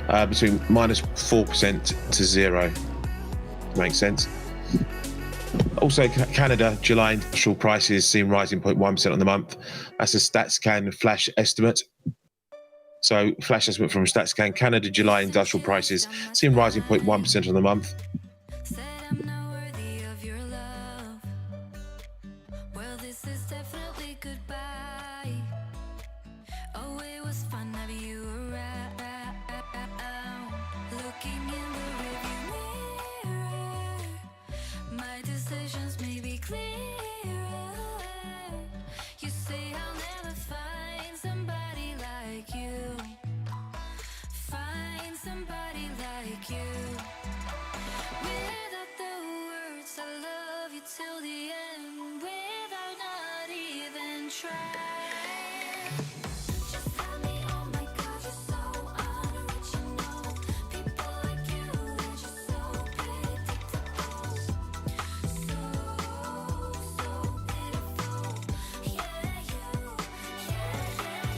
at between -4% to 0. Makes sense. Also, Canada, July industrial prices seen rising 0.1% on the month. That's a StatsCan flash estimate. So, flash estimate from StatsCan. Canada, July industrial prices seen rising 0.1% on the month.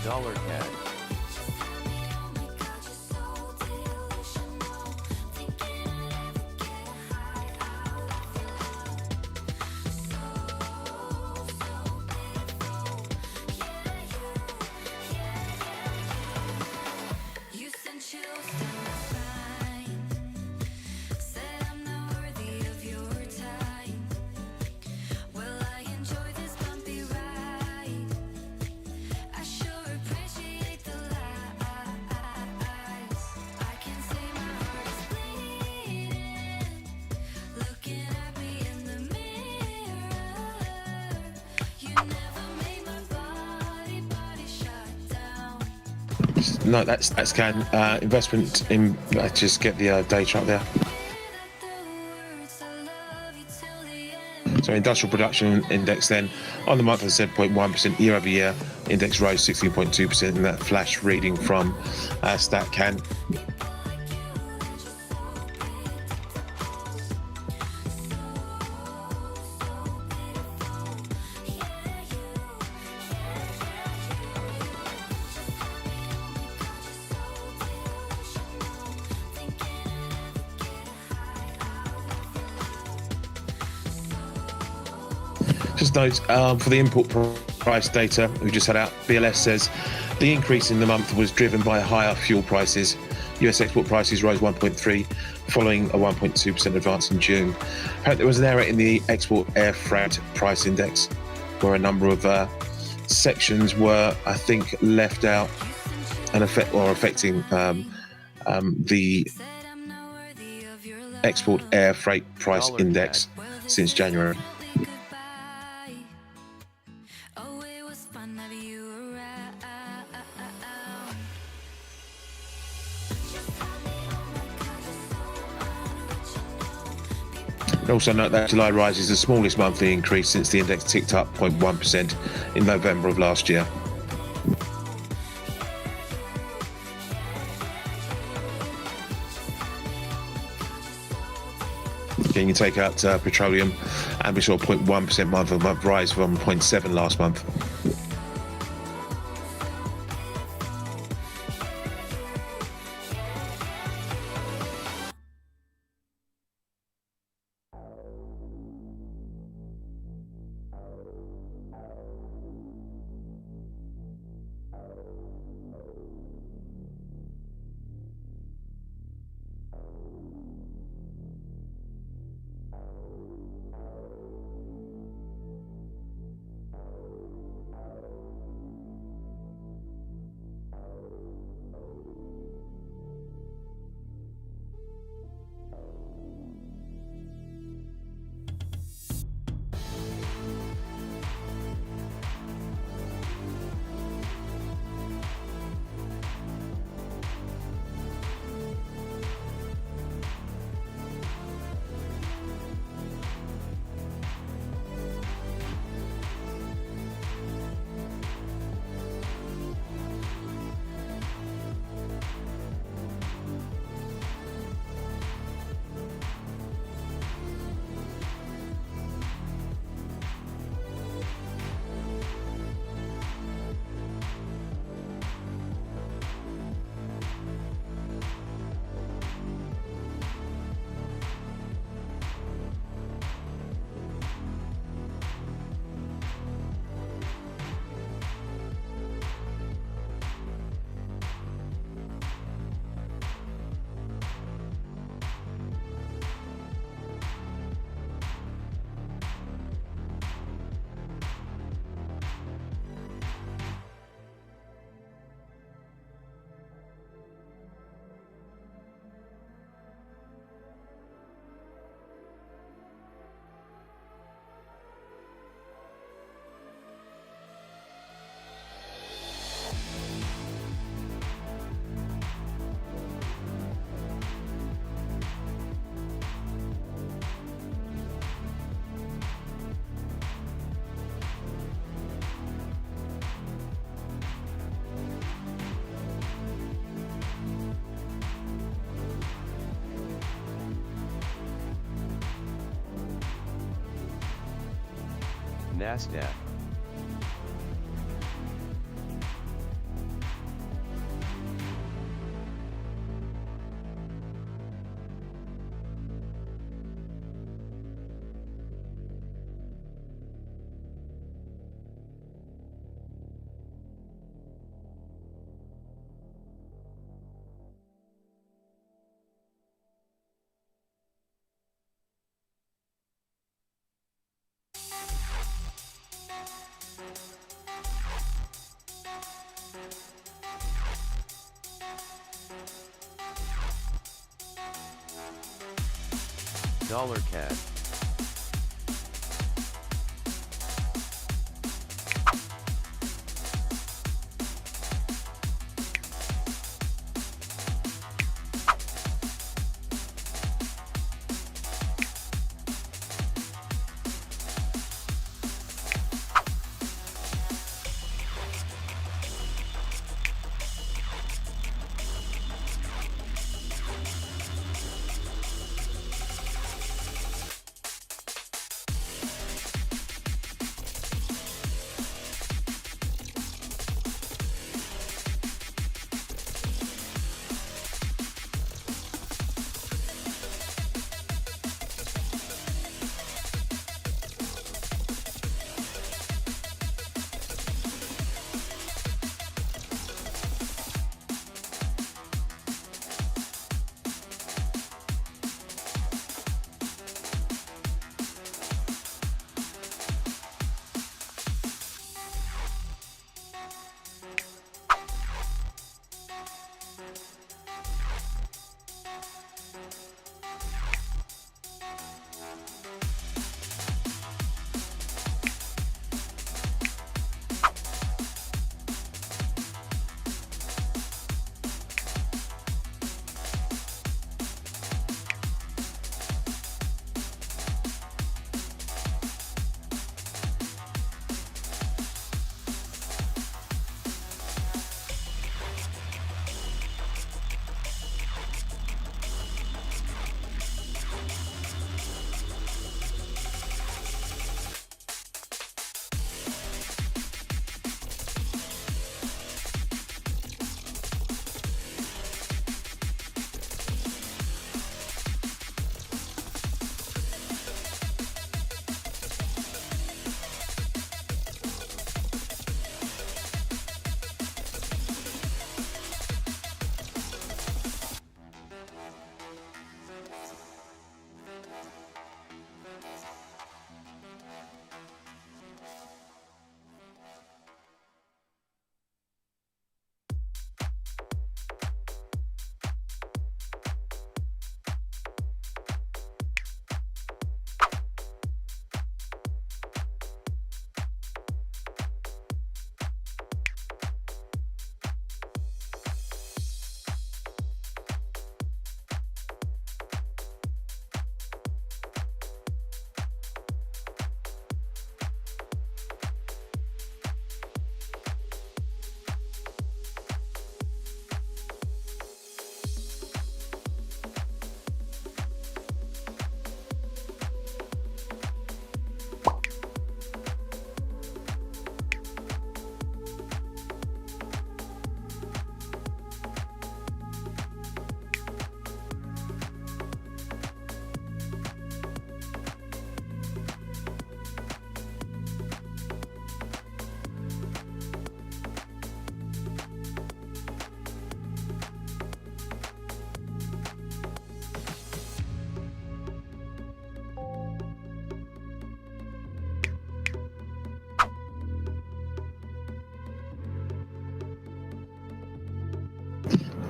Dollar CAD. No, that's CAN. Investment in. Let's just get the data up there. So industrial production index then on the month, as I said, 0.1% year over year. Index rose 16.2%, and that flash reading from StatCan. Just note for the import price data we just had out, BLS says the increase in the month was driven by higher fuel prices. US export prices rose 1.3, following a 1.2% advance in June. Apparently, there was an error in the export air freight price index, where a number of sections were, I think, left out and affecting the export air freight price index since January. Also note that July rise is the smallest monthly increase since the index ticked up 0.1% in November of last year. Again, you take out petroleum, and we saw a 0.1% month-on-month rise from 0.7 last month. NASDAQ. $CAD.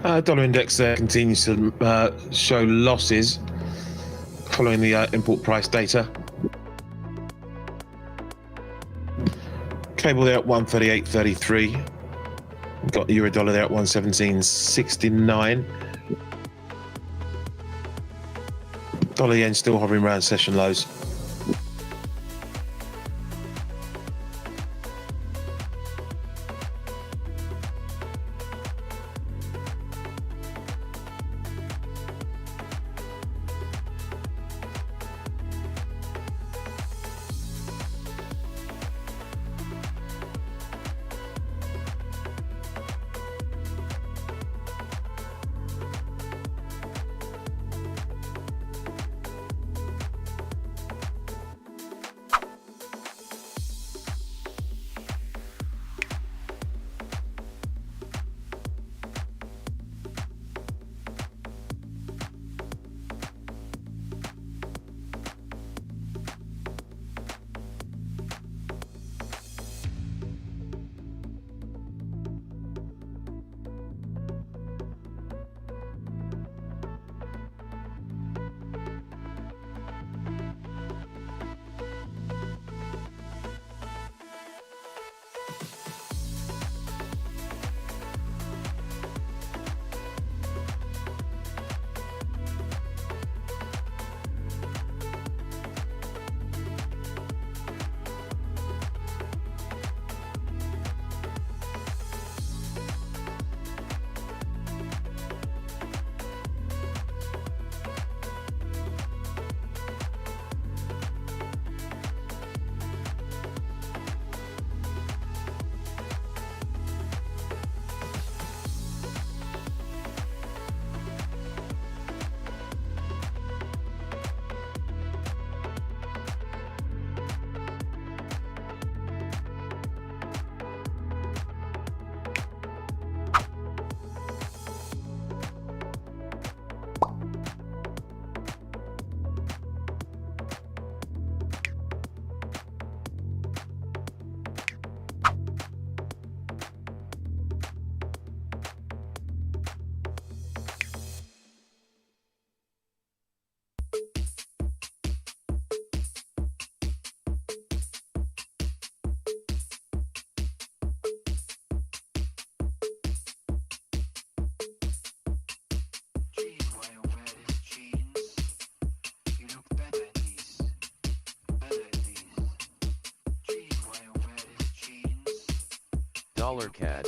Dollar index there continues to show losses following the import price data. Cable there at 138.33. We've got euro dollar there at 117.69. Dollar yen still hovering around session lows. Dollar CAD.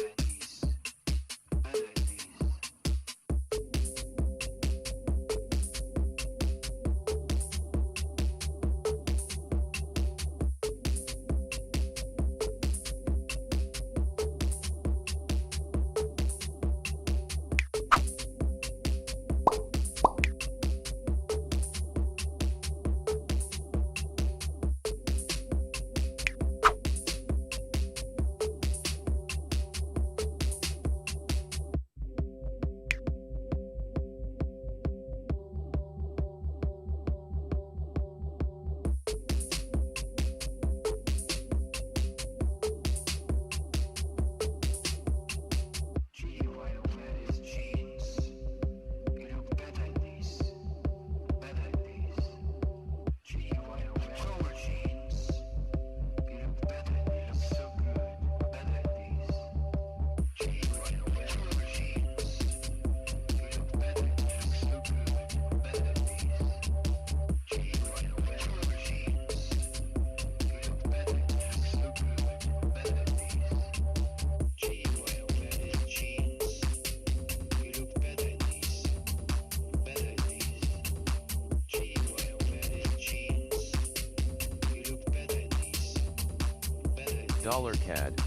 Dollar CAD.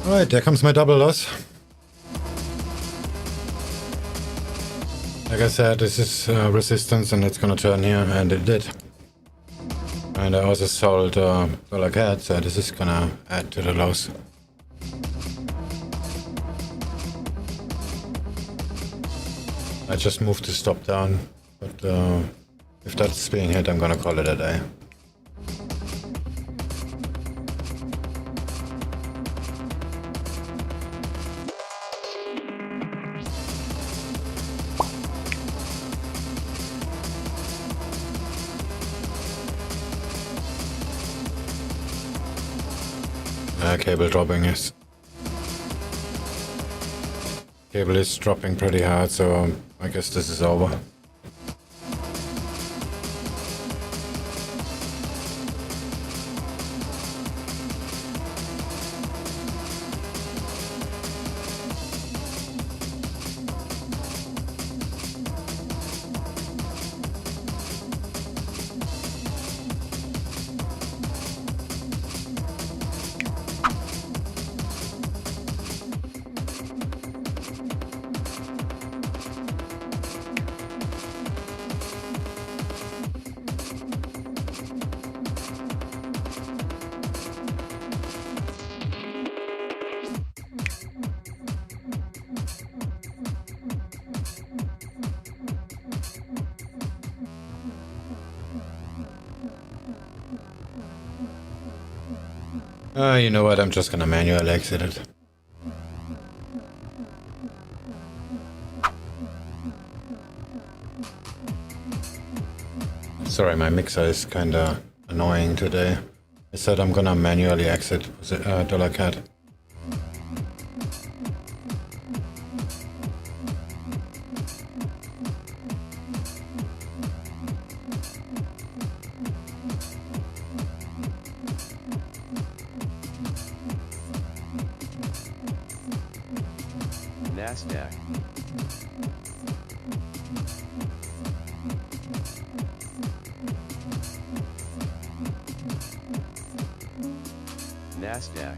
Alright, there comes my double loss. Like I said, this is resistance and it's gonna turn here, and it did. And I also sold dollar CAD, so this is gonna add to the loss. I just moved the stop down, but if that's being hit, I'm gonna call it a day. Cable dropping is... Cable is dropping pretty hard, so I guess this is over. You know what, I'm just gonna manually exit it. Sorry, my mixer is kinda annoying today. I said I'm gonna manually exit dollar CAD. NASDAQ. NASDAQ.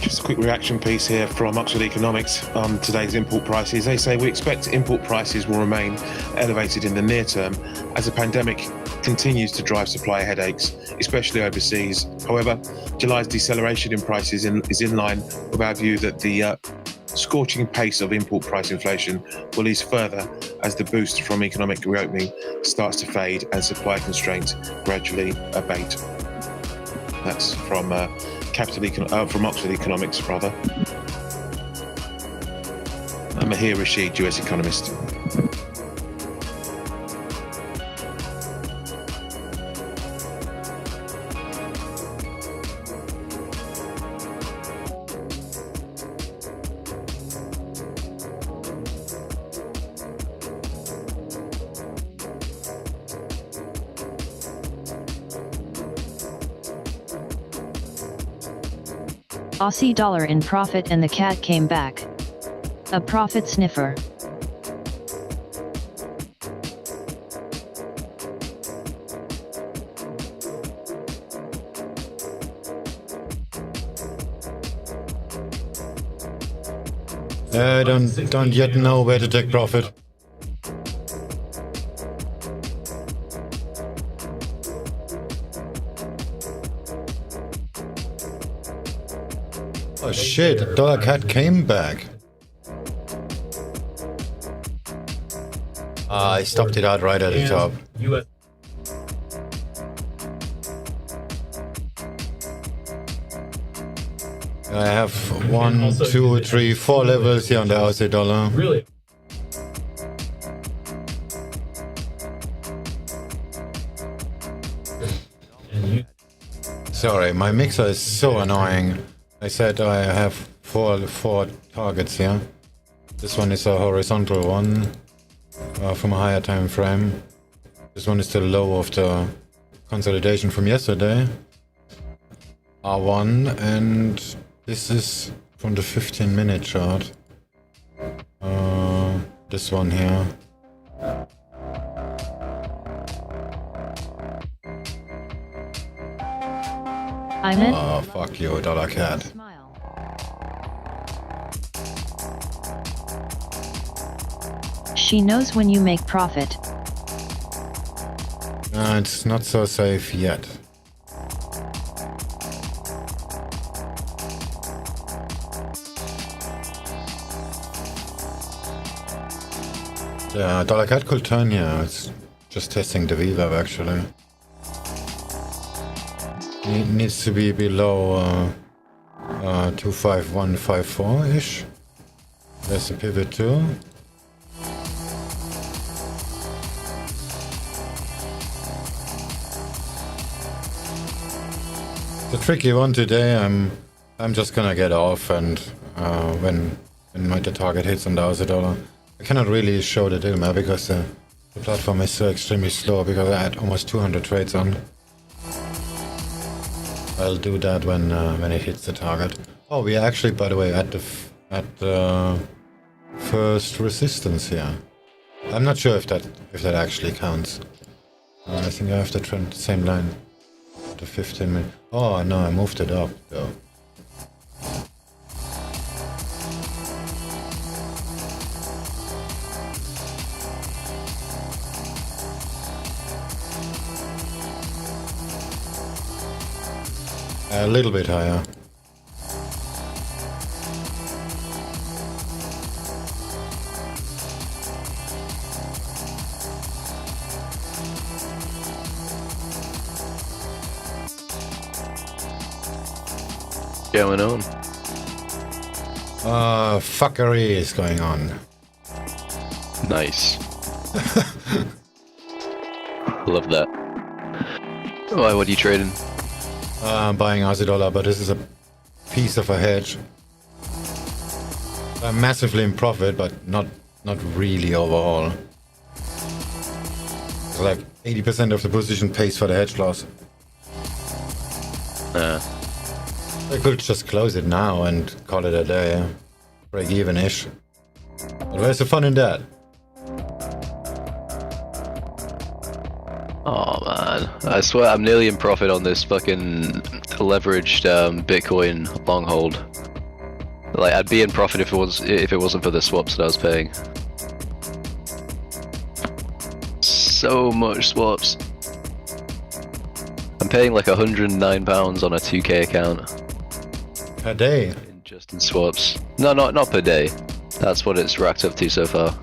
Just a quick reaction piece here from Oxford Economics on today's import prices. They say we expect import prices will remain elevated in the near term as the pandemic continues to drive supply headaches, especially overseas. However, July's deceleration in prices is in line with our view that the scorching pace of import price inflation will ease further as the boost from economic reopening starts to fade and supply constraints gradually abate. That's from from Oxford Economics, rather. I'm Mahir Rashid, US economist. Aussie dollar in profit and the cat came back. A profit sniffer. I don't yet know where to take profit. Oh shit, dollar cat came back. I stopped it out right at the top. I have 1, 2, 3, 4 levels here on the Aussie dollar. Really? Sorry, my mixer is so annoying. I said I have four targets here. This one is a horizontal one from a higher time frame. This one is the low of the consolidation from yesterday. R1, and this is from the 15-minute chart. This one here. I'm in. Oh, fuck you, dollar cat. Smile. She knows when you make profit. It's not so safe yet. Yeah, dollar cat could turn here. It's just testing the VWAP actually. It needs to be below 25154-ish. There's a pivot too. The tricky one today. I'm just gonna get off, and when the target hits on the Aussie dollar, I cannot really show the deal map because the platform is so extremely slow because I had almost 200 trades on. I'll do that when it hits the target. Oh, we are actually, by the way, at the first resistance here. I'm not sure if that actually counts. I think I have the trend same line. The 15-minute. Oh no, I moved it up though. A little bit higher. Going on. Fuckery is going on. Nice. Love that. Why? What are you trading? I'm buying Aussie dollar, but this is a piece of a hedge. I'm massively in profit, but not really overall. It's like 80% of the position pays for the hedge loss. I could just close it now and call it a day. Break even-ish. But where's the fun in that? Oh man, I swear I'm nearly in profit on this fucking leveraged Bitcoin long hold. Like, I'd be in profit if it wasn't for the swaps that I was paying. So much swaps. I'm paying like £109 on a 2k account. Per day? Just in swaps. No, not per day. That's what it's racked up to so far.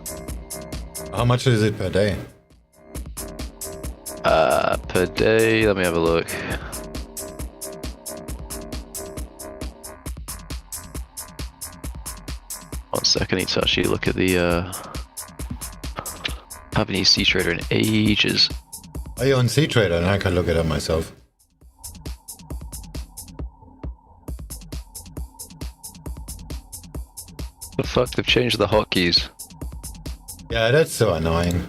How much is it per day? Per day, let me have a look. One second, I need to actually look at the, I haven't used C-Trader in ages. Are you on C-Trader? And I can look it up myself. The fuck, they've changed the hotkeys. Yeah, that's so annoying.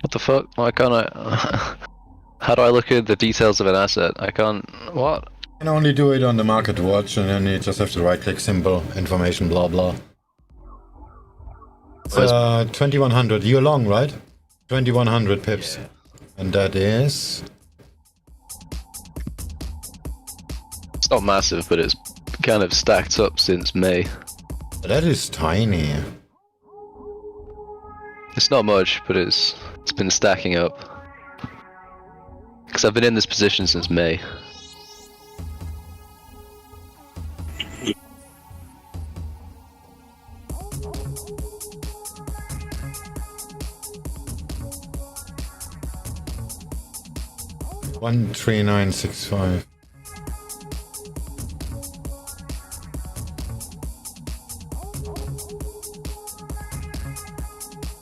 What the fuck? Why can't I... How do I look at the details of an asset? I can't... What? You can only do it on the market watch, and then you just have to right-click symbol, information, blah blah. It's 2100. You're long, right? 2100 pips. Yeah. And that is... It's not massive, but it's kind of stacked up since May. That is tiny. It's not much, but it's been stacking up. Because I've been in this position since May. $13965.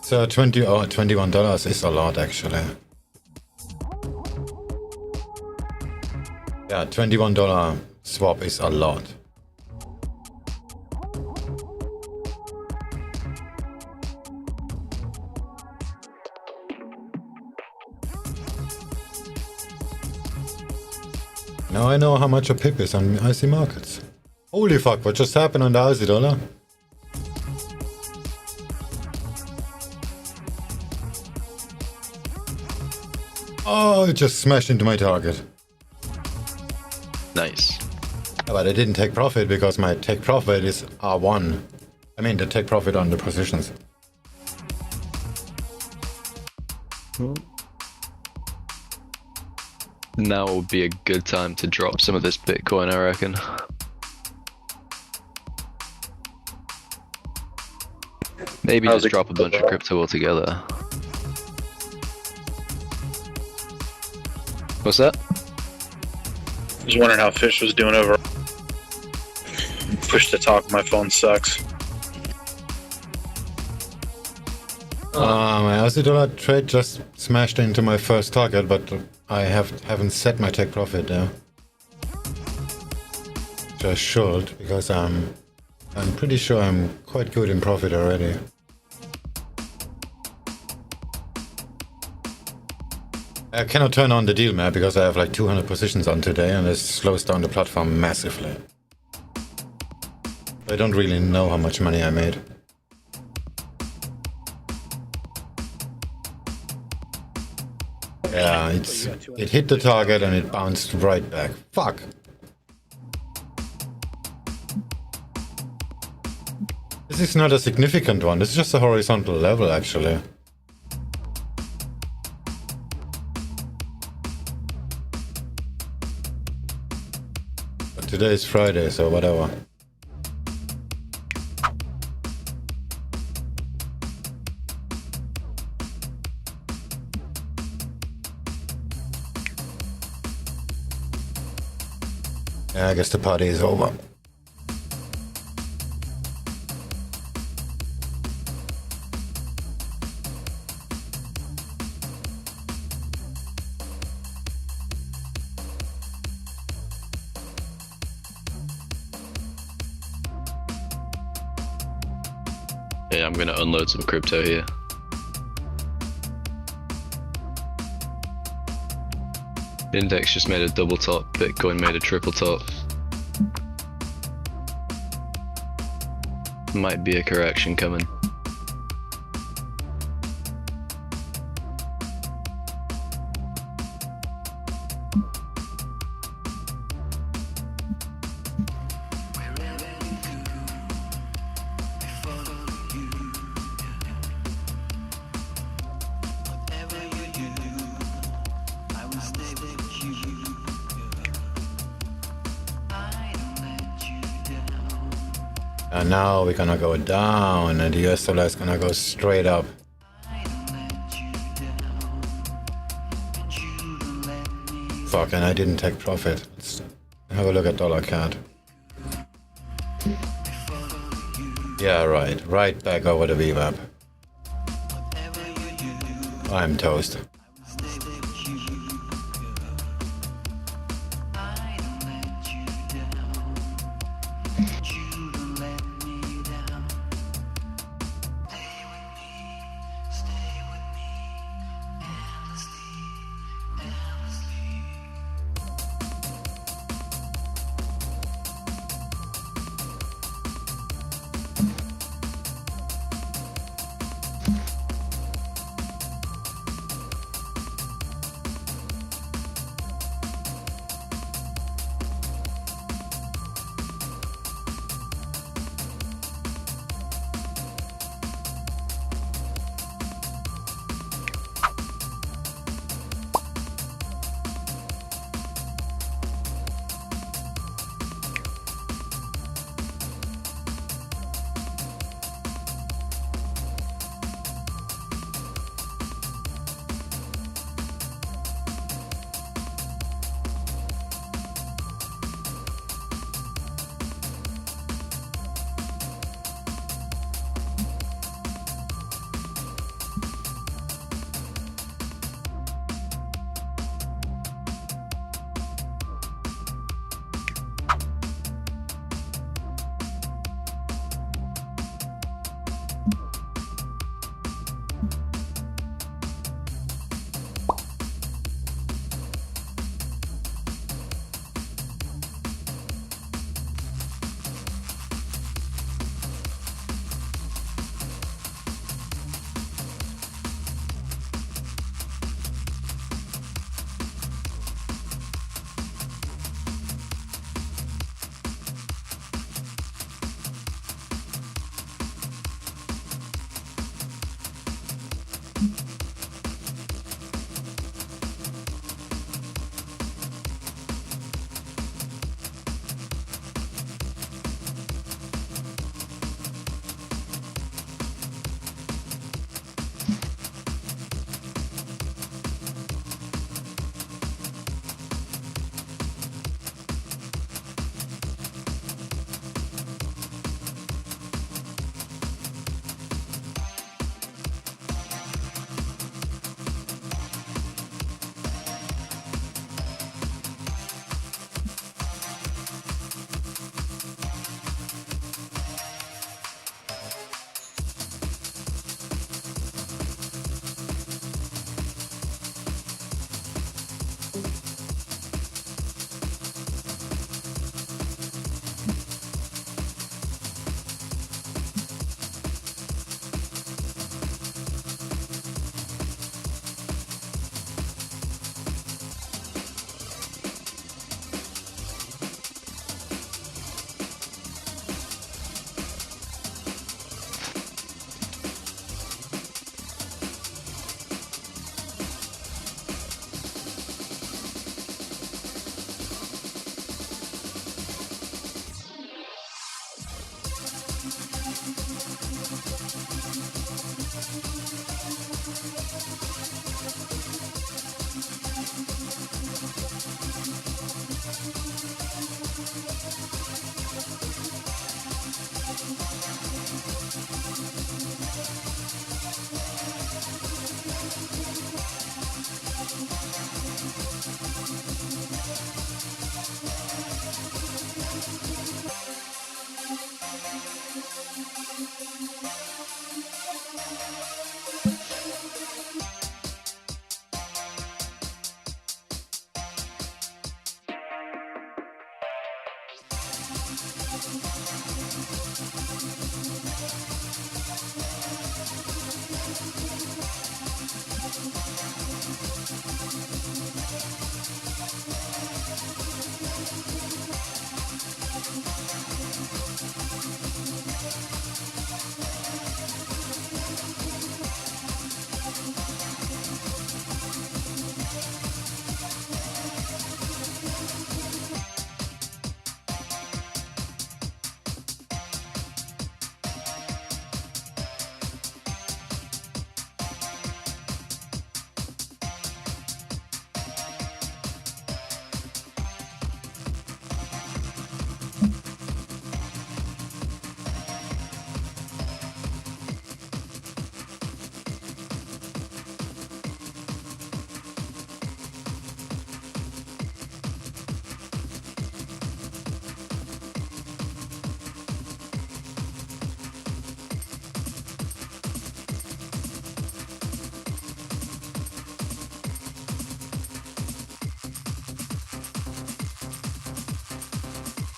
So $21 is a lot actually. Yeah, $21 swap is a lot. Now I know how much a pip is on IC markets. Holy fuck, what just happened on the AUDUSD? Oh, it just smashed into my target. Nice. But I didn't take profit because my take profit is R1. I mean the take profit on the positions. Now would be a good time to drop some of this Bitcoin, I reckon. Maybe just drop a bunch of crypto altogether. What's that? I was wondering how Fish was doing over. Push to talk, my phone sucks. My AUDUSD trade just smashed into my first target, but I haven't set my take profit there. Which I should, because I'm pretty sure I'm quite good in profit already. I cannot turn on the deal map because I have like 200 positions on today and this slows down the platform massively. I don't really know how much money I made. Yeah, it hit the target and it bounced right back. Fuck! This is not a significant one, this is just a horizontal level actually. But today is Friday, so whatever. Yeah, I guess the party is over. Yeah, I'm gonna unload some crypto here. Index just made a double top, Bitcoin made a triple top. Might be a correction coming. And now we're gonna go down and the US dollar is gonna go straight up. Fuck, and I didn't take profit. Let's have a look at dollar CAD. Yeah, right back over the VWAP. I'm toast.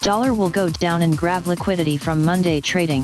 Dollar will go down and grab liquidity from Monday trading.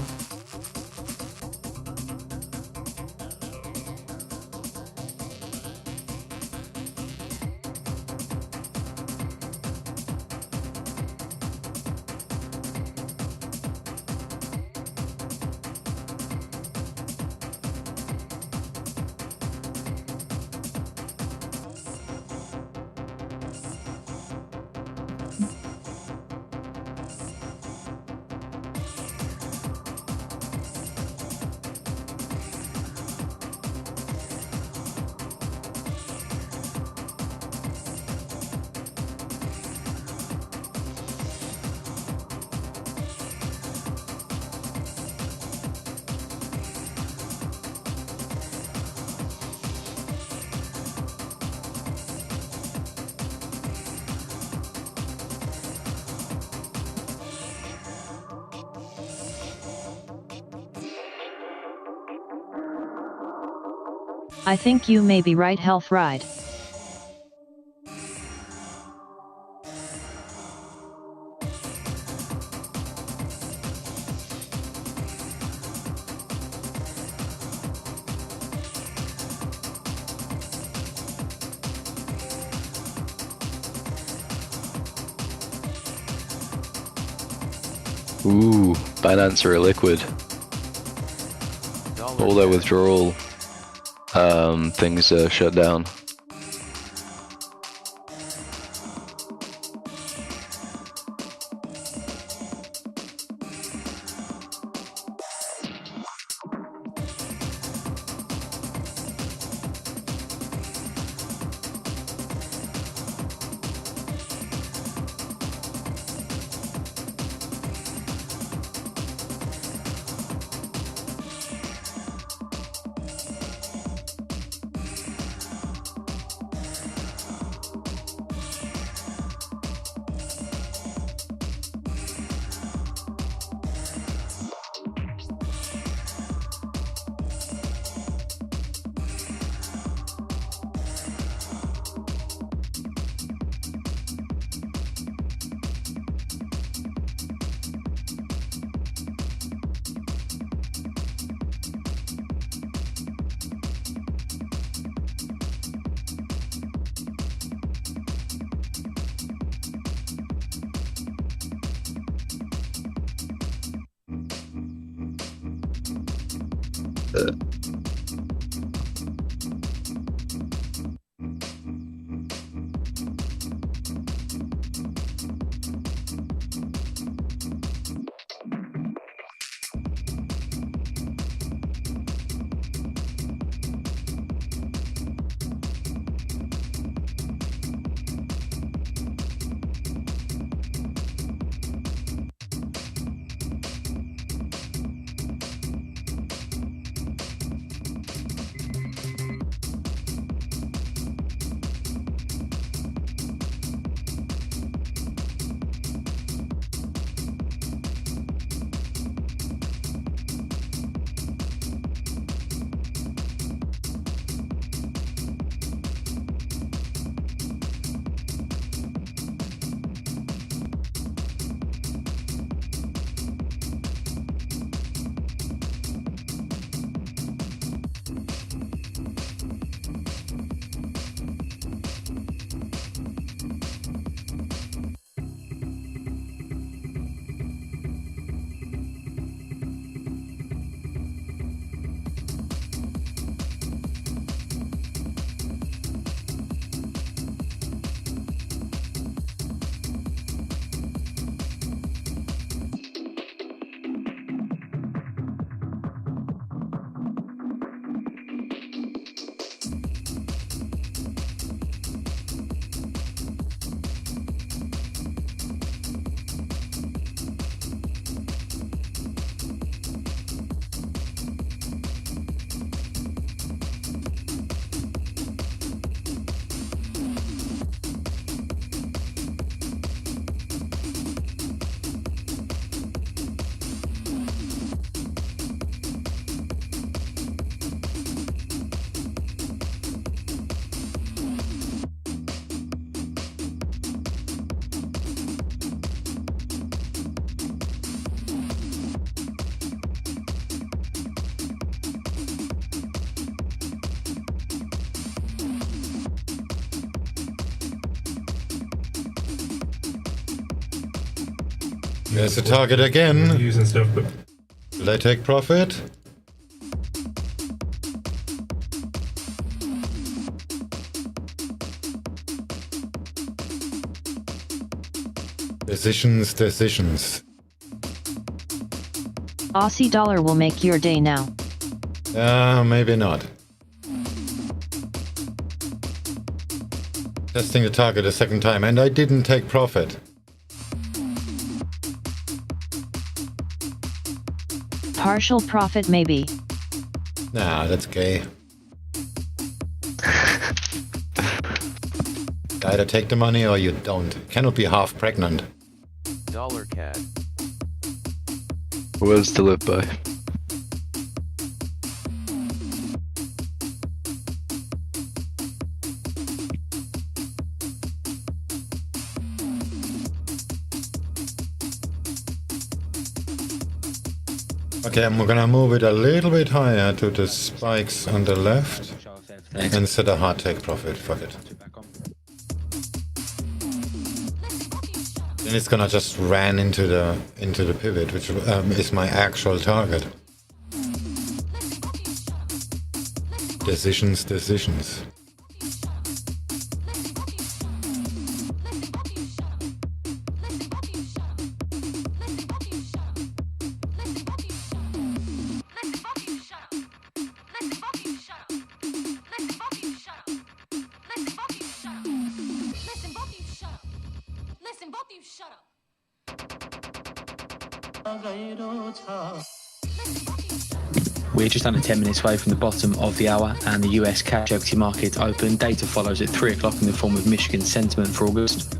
I think you may be right, Health Ride. Ooh, Binance are liquid. All their withdrawal things are shut down. There's the target again. Reviews and stuff, but Will I take profit? Decisions, decisions. Aussie dollar will make your day now. Maybe not. Testing the target a second time, and I didn't take profit. Partial profit maybe. Nah, that's gay. Either take the money or you don't. Cannot be half pregnant. $CAD. Words to live by. Okay, I'm gonna move it a little bit higher to the spikes on the left and set a hard take profit. Fuck it. Then it's gonna just ran into the pivot, which is my actual target. Decisions, decisions. We're just under 10 minutes away from the bottom of the hour and the US cash equity market open. Data follows at 3 o'clock in the form of Michigan sentiment for August.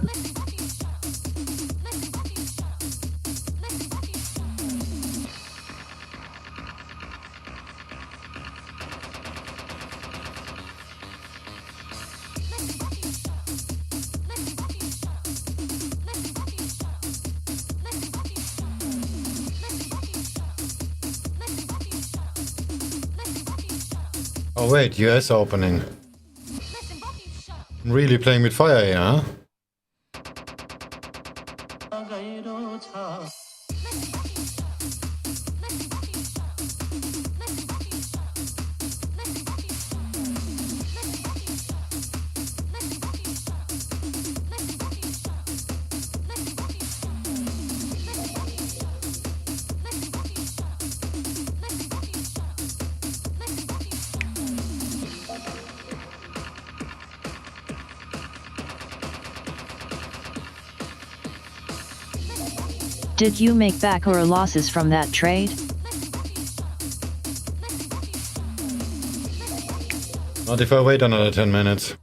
Oh wait, US opening. I'm really playing with fire here, huh? Did you make back or losses from that trade? Not if I wait another 10 minutes.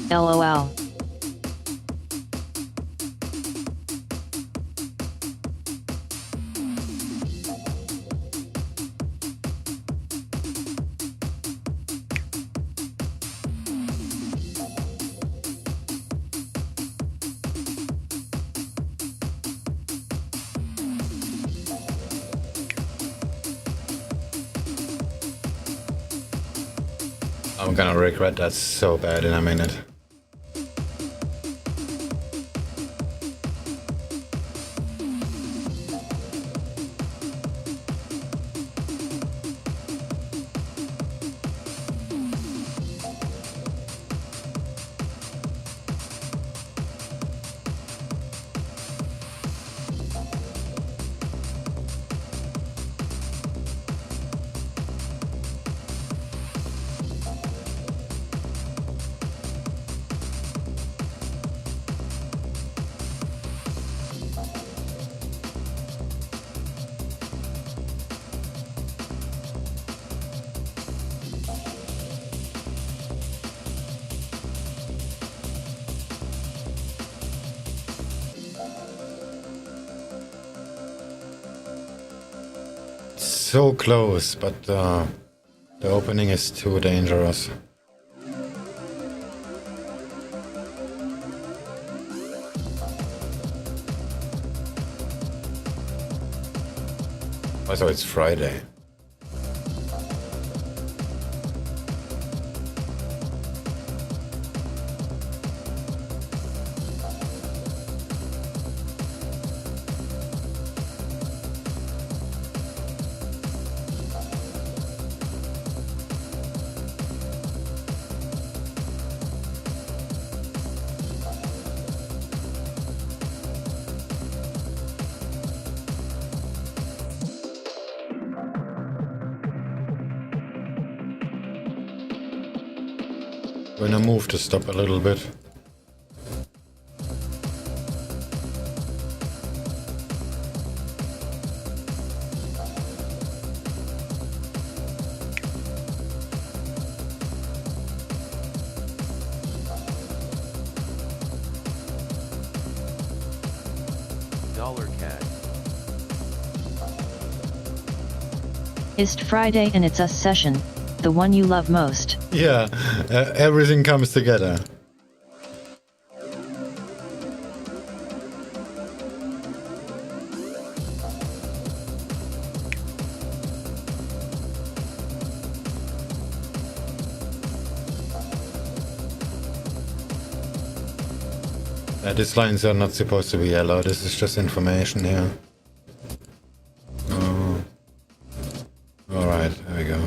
LOL. I'm gonna regret that so bad in a minute. So close, but the opening is too dangerous. Also, it's Friday. Gonna move to stop a little bit. $CAD. Ist Friday and it's us session, the one you love most. Yeah, everything comes together. These lines are not supposed to be yellow, this is just information here. Oh. Alright, there we go.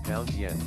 Pound yen.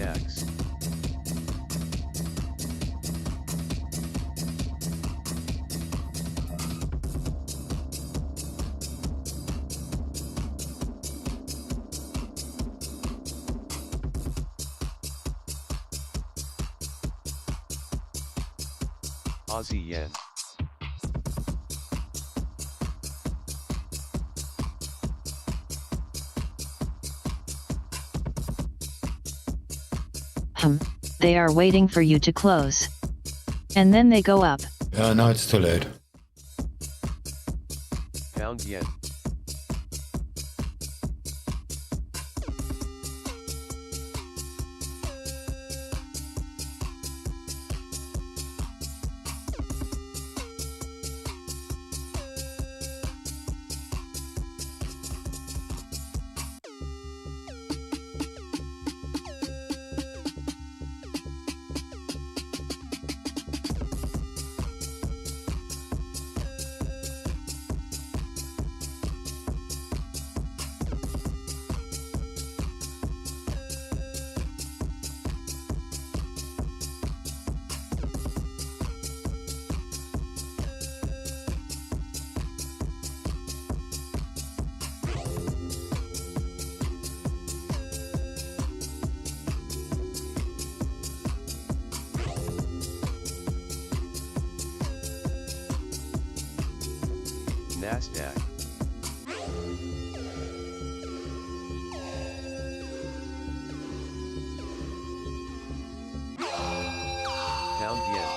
DAX. Aussie yen. They are waiting for you to close. And then they go up. No, it's too late. Pound yen. NASDAQ. Pound yen.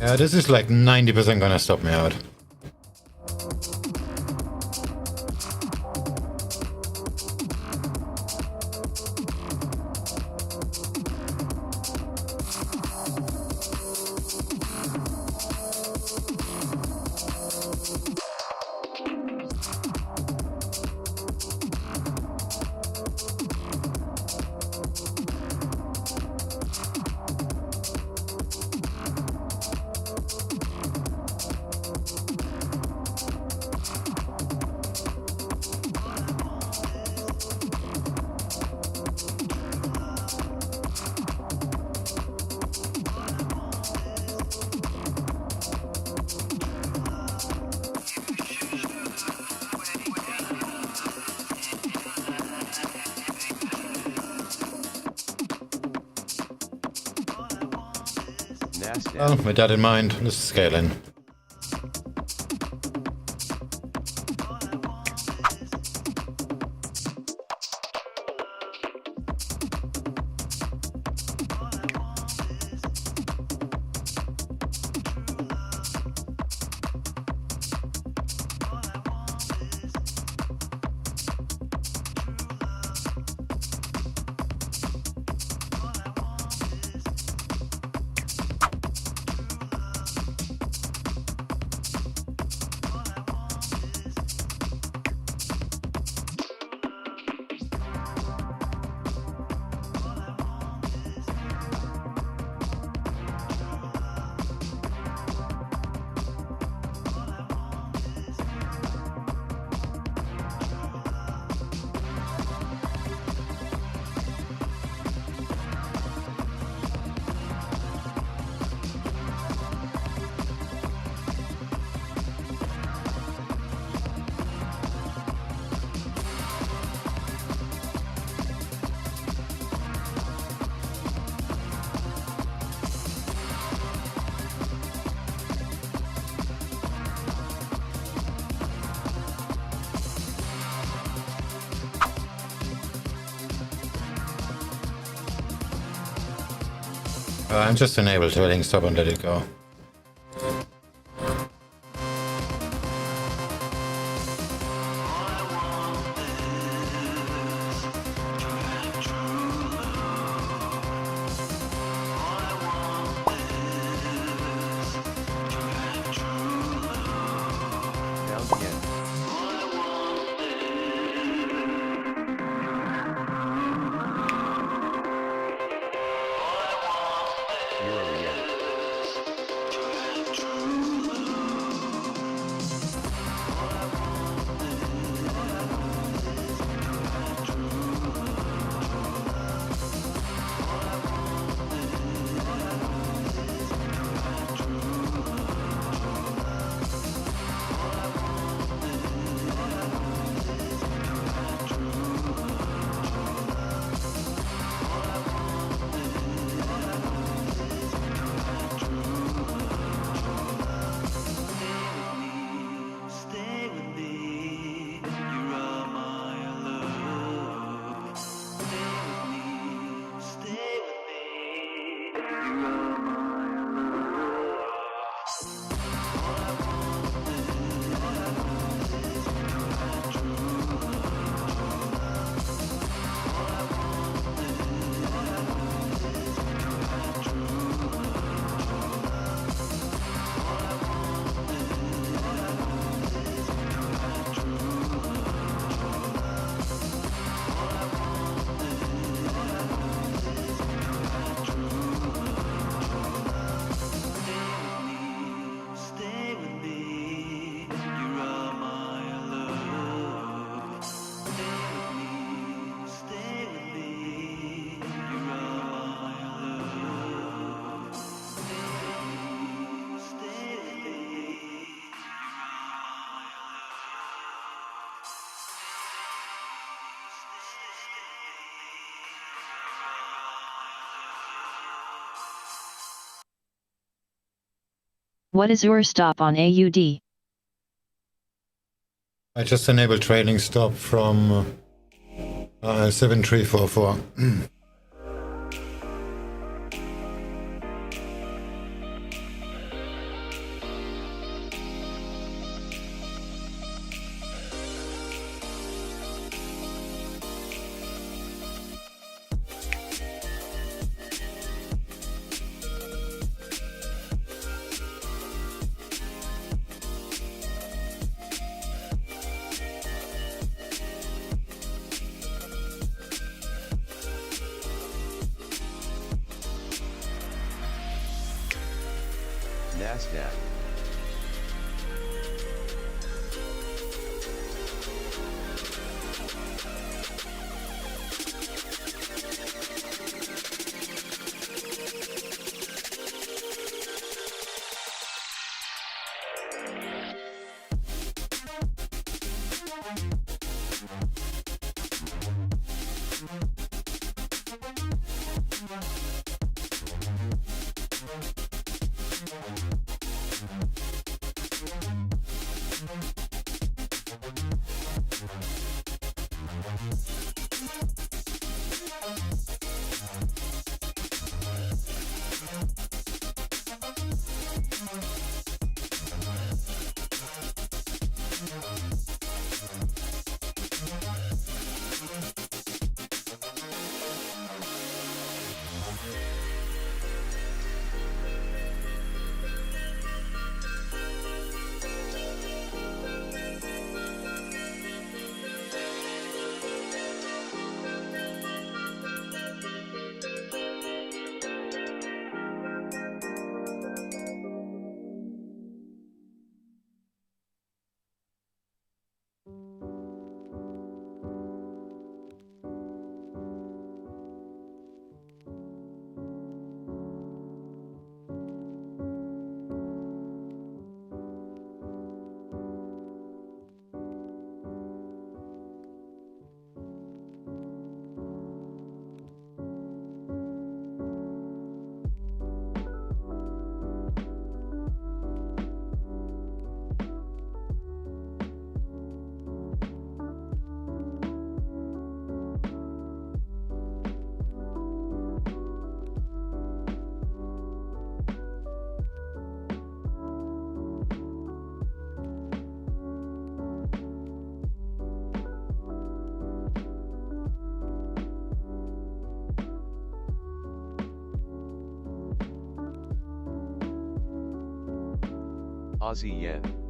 Yeah, this is like 90% gonna stop me out. Well, with that in mind, let's scale in. I'm just enable trailing stop and let it go. What is your stop on AUD? I just enable trailing stop from 7344. NASDAQ. Aussie yen.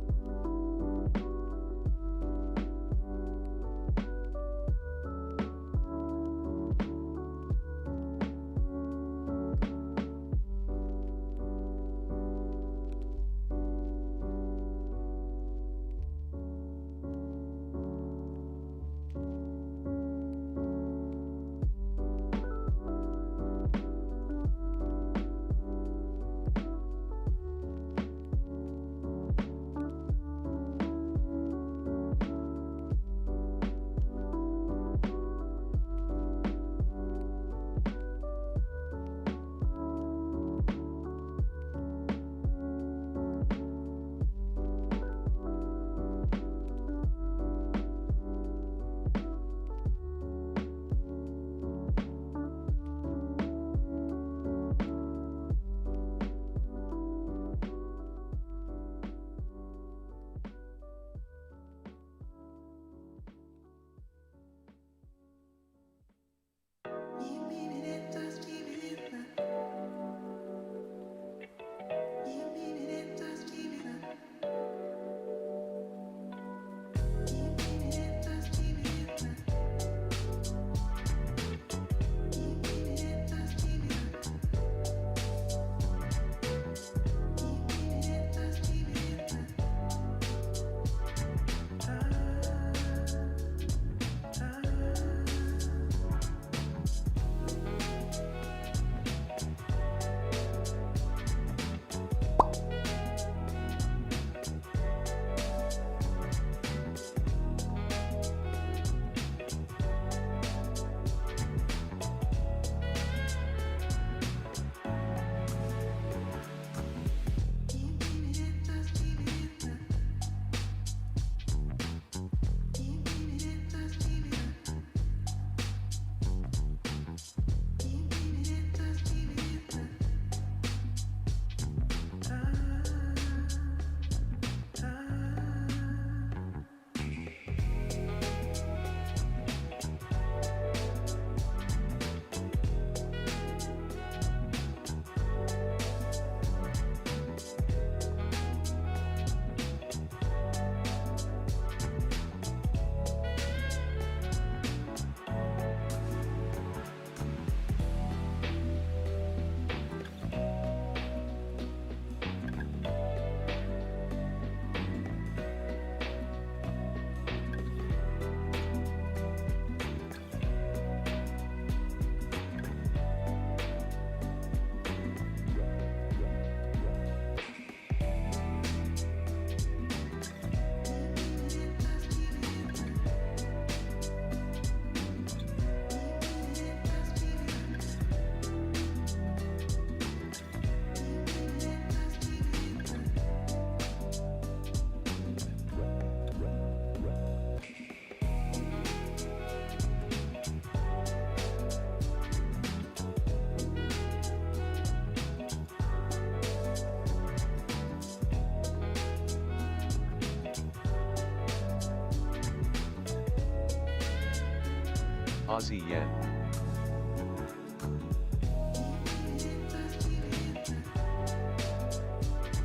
Aussie yen.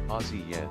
Aussie yen.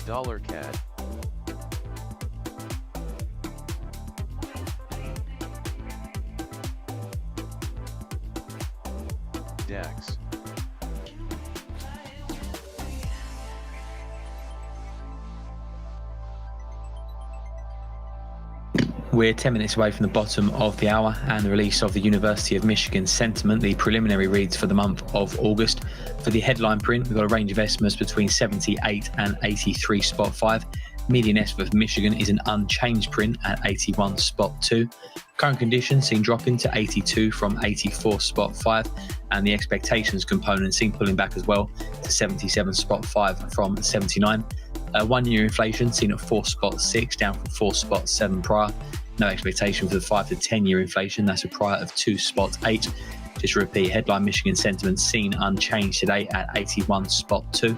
Dollar CAD. DEX. We're 10 minutes away from the bottom of the hour and the release of the University of Michigan sentiment, the preliminary reads for the month of August. For the headline print, we've got a range of estimates between 78 and 83 spot 5. Median estimate for Michigan is an unchanged print at 81 spot 2. Current conditions seen dropping to 82 from 84 spot 5, and the expectations component seen pulling back as well to 77 spot 5 from 79. 1 year inflation seen at 4 spot 6, down from 4 spot 7 prior. No expectation for the 5 to 10 year inflation, that's a prior of 2 spot 8. Just to repeat, headline Michigan sentiment seen unchanged today at 81 spot 2.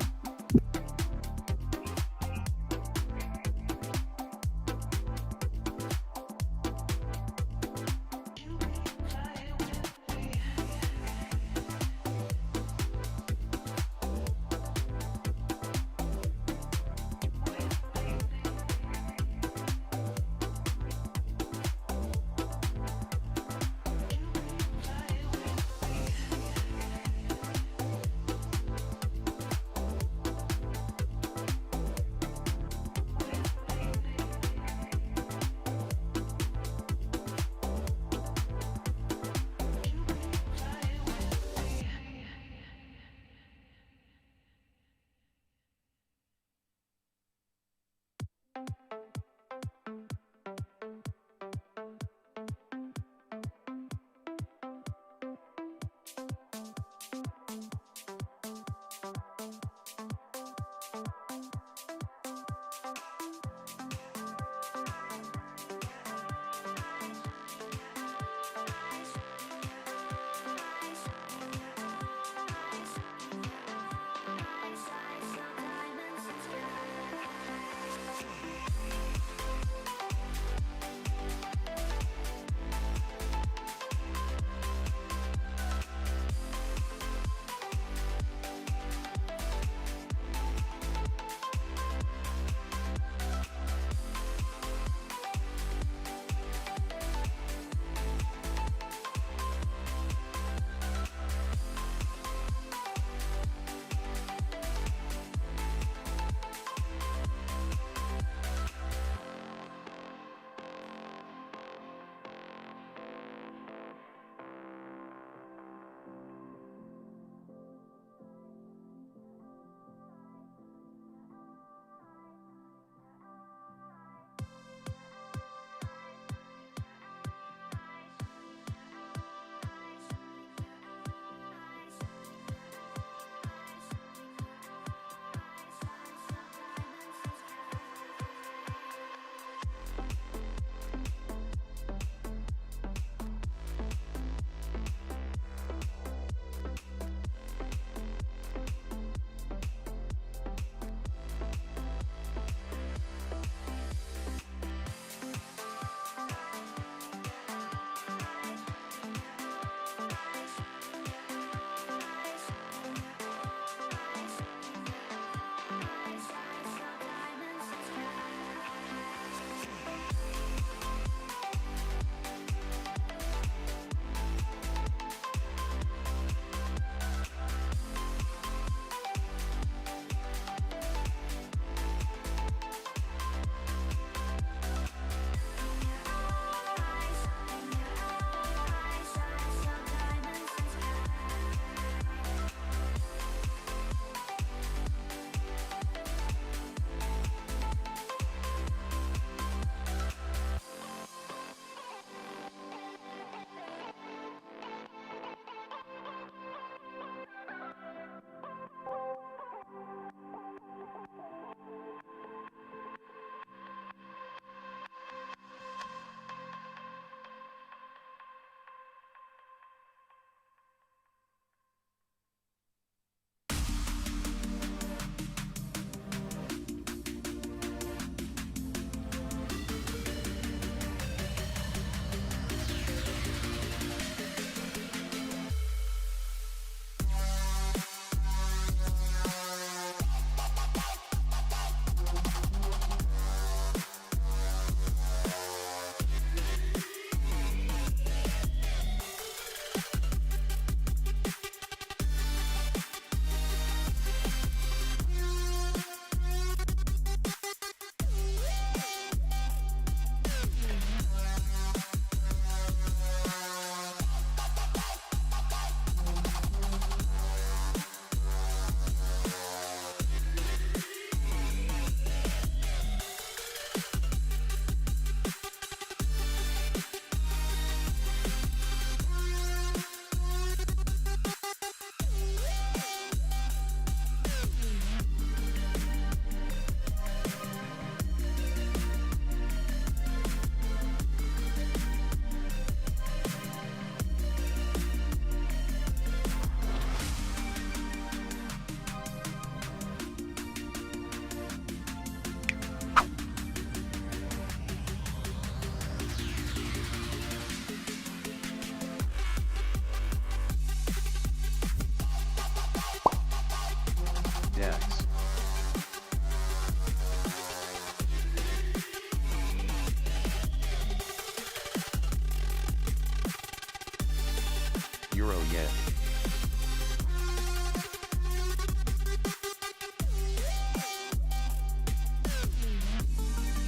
Euro yen.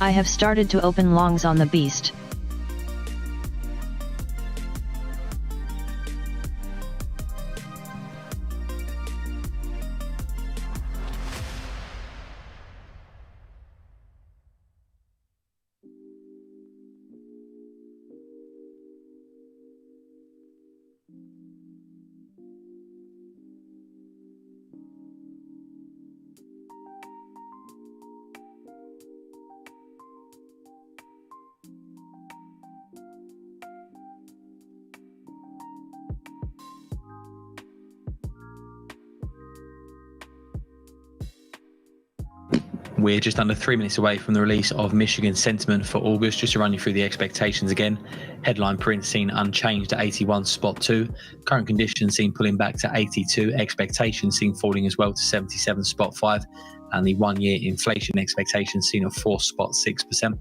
I have started to open longs on the beast. We're just under 3 minutes away from the release of Michigan sentiment for August. Just to run you through the expectations again. Headline print seen unchanged at 81.2. Current conditions seen pulling back to 82. Expectations seen falling as well to 77.5. And the 1 year inflation expectations seen at 4.6%.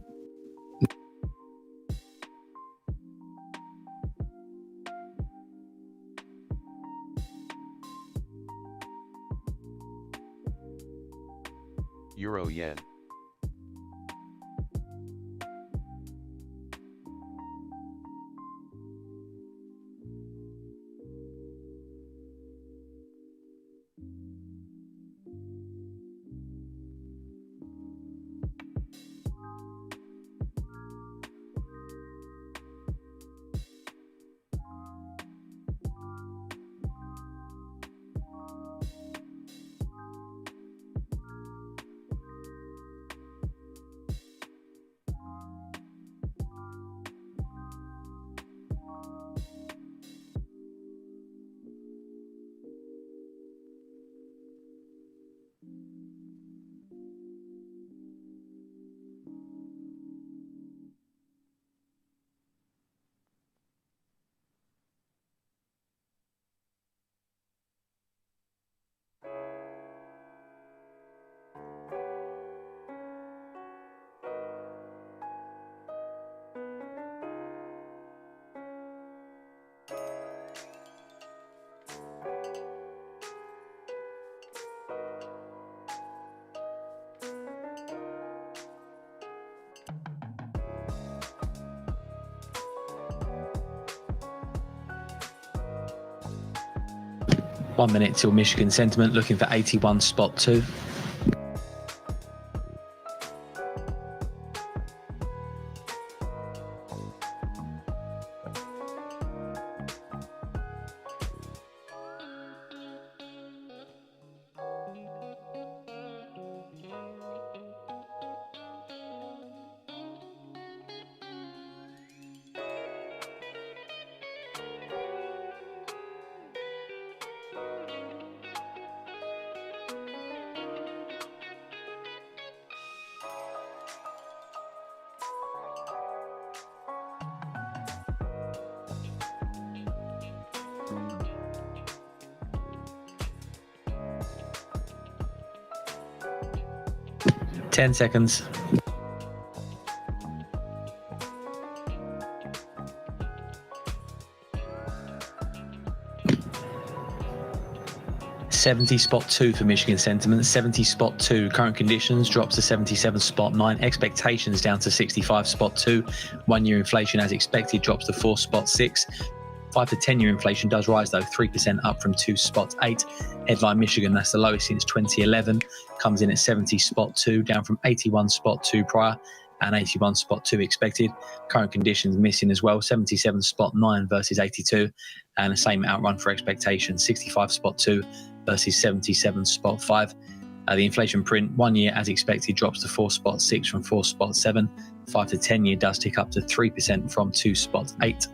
Euro yen. One minute till Michigan sentiment, looking for 81.2. Ten seconds. $70.2 for Michigan sentiment. 70.2 current conditions drops to 77.9. Expectations down to 65.2. 1 year inflation as expected drops to 4.6. 5 to 10 year inflation does rise though, 3% up from 2.8. Headline Michigan, that's the lowest since 2011, comes in at 70.2, down from 81.2 prior and 81.2 expected. Current conditions missing as well, 77.9 versus 82, and the same outrun for expectations, 65.2 versus 77.5. The inflation print 1 year as expected drops to 4.6 from 4.7. 5 to 10 year does tick up to 3% from 2.8.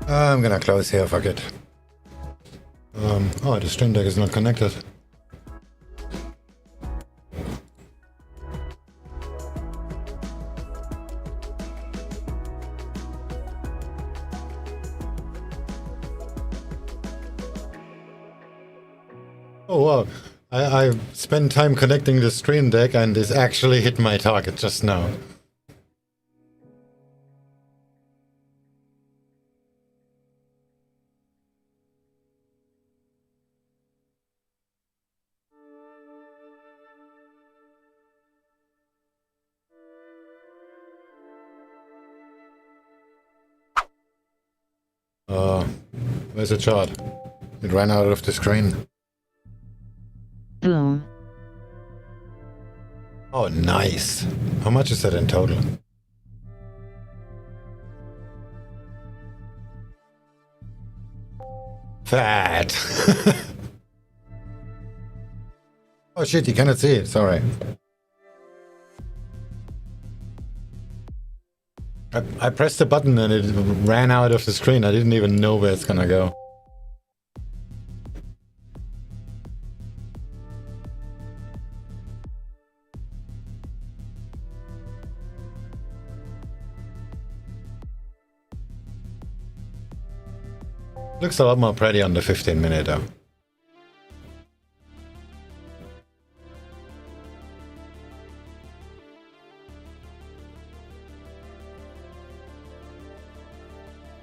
I'm gonna close here, fuck it. Oh, the stream deck is not connected. Oh wow, I spent time connecting the stream deck and this actually hit my target just now. Where's the chart? It ran out of the screen. Boom. Oh, nice. How much is that in total? Fat. Oh shit, you cannot see it, sorry. I pressed the button and it ran out of the screen. I didn't even know where it's gonna go. Looks a lot more pretty on the 15-minute though.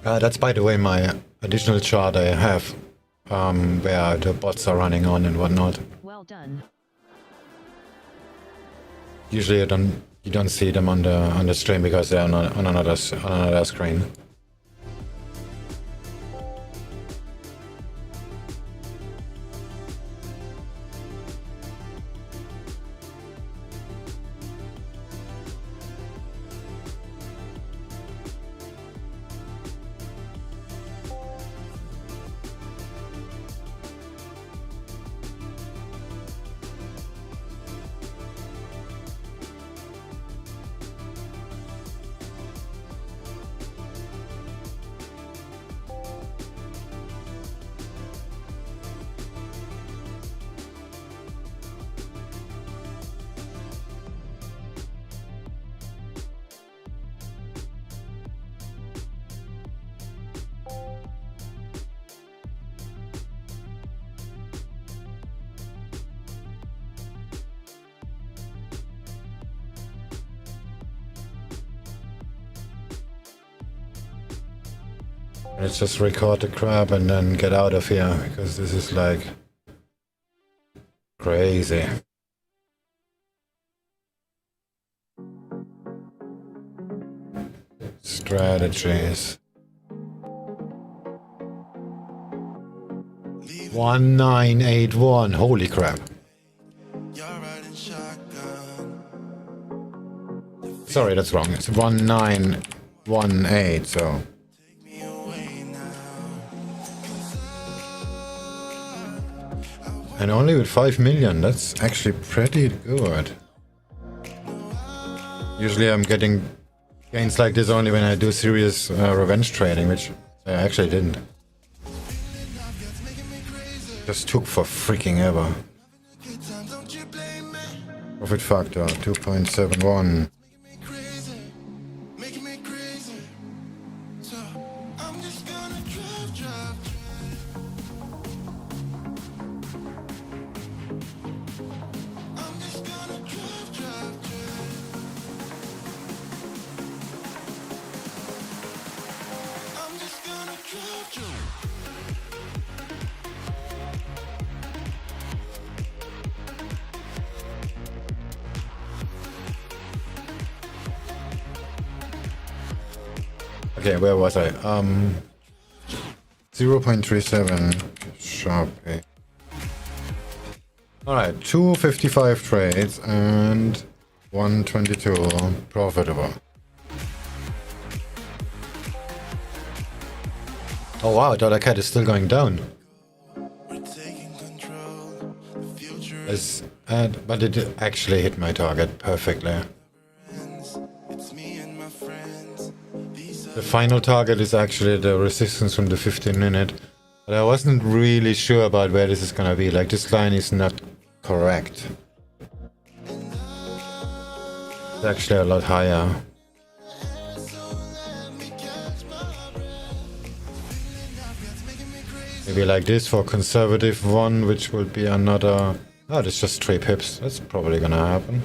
That's by the way my additional chart I have, where the bots are running on and whatnot. Well done. Usually you don't see them on the stream because they're on another screen. Let's just record the crap and then get out of here, because this is like crazy. Strategies. 1981, holy crap. Sorry, that's wrong. It's 1918, so. And only with 5 million, that's actually pretty good. Usually I'm getting gains like this only when I do serious revenge trading, which I actually didn't. Just took for freaking ever. Profit factor 2.71. Okay, where was I? 0.37 sharply. Alright, 255 trades and 122 profitable. Oh wow, $CAD is still going down. But it actually hit my target perfectly. The final target is actually the resistance from the 15-minute. But I wasn't really sure about where this is gonna be. Like, this line is not correct. It's actually a lot higher. Maybe like this for conservative one, which will be another... Oh, that's just 3 pips. That's probably gonna happen.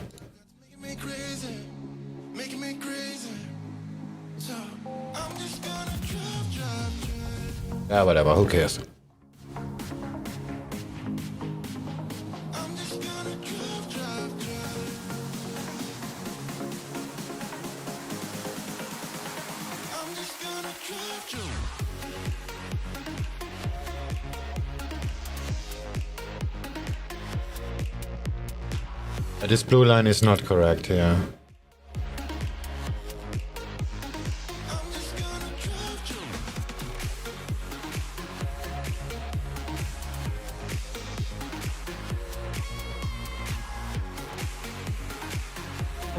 Yeah, whatever, who cares? This blue line is not correct here.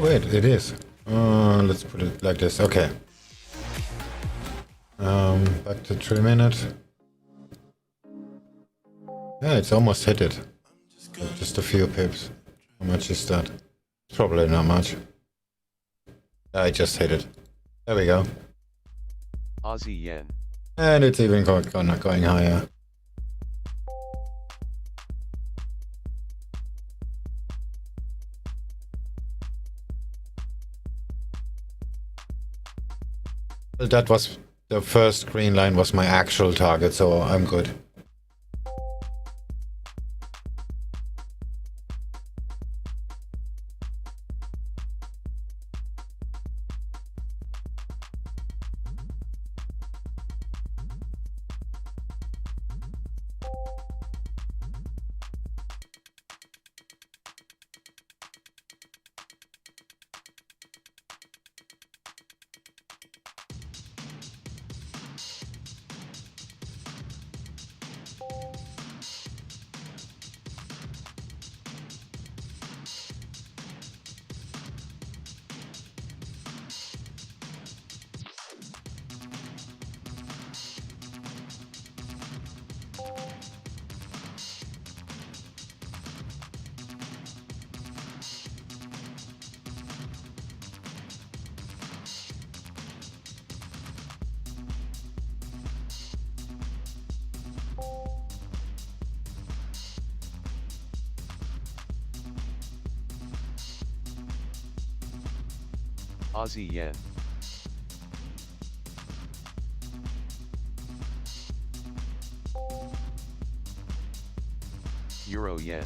Wait, it is. Let's put it like this. Okay. Back to 3 minutes. Yeah, it's almost hit it. Just a few pips. How much is that? Probably not much. I just hit it. There we go. Aussie yen. And it's even going higher. Well, that was the first green line was my actual target, so I'm good. Aussie yen. Euro yen.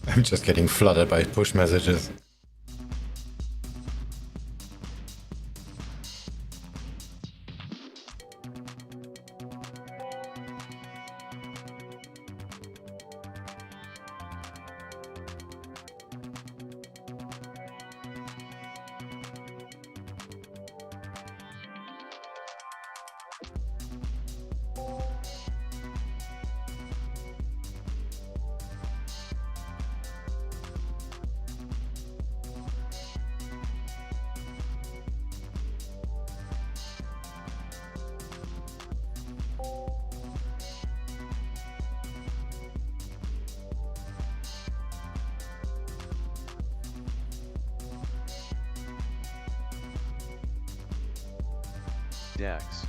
I'm just getting flooded by push messages. DAX.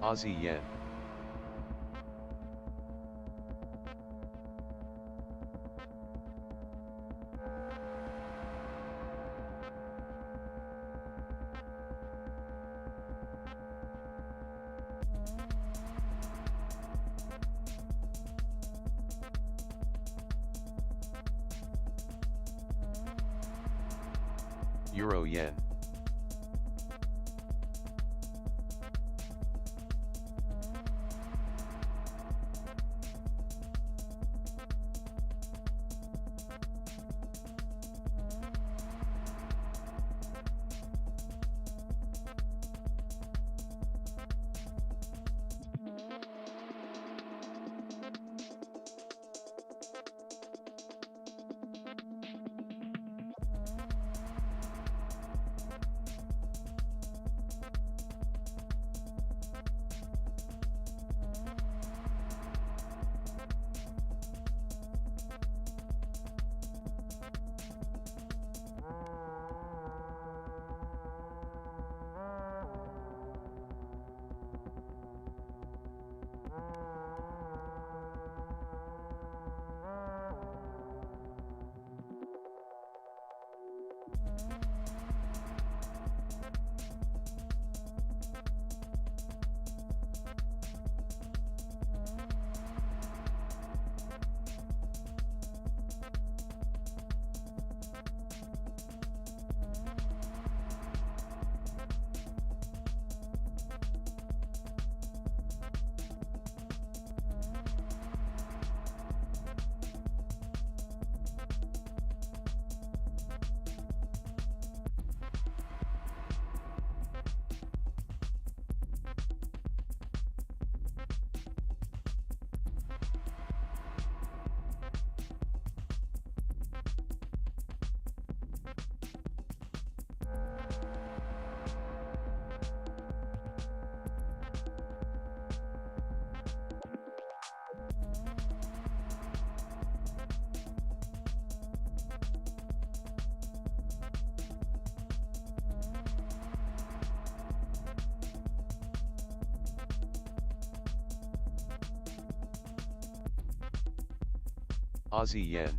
Aussie yen. Euro yen. Aussie yen.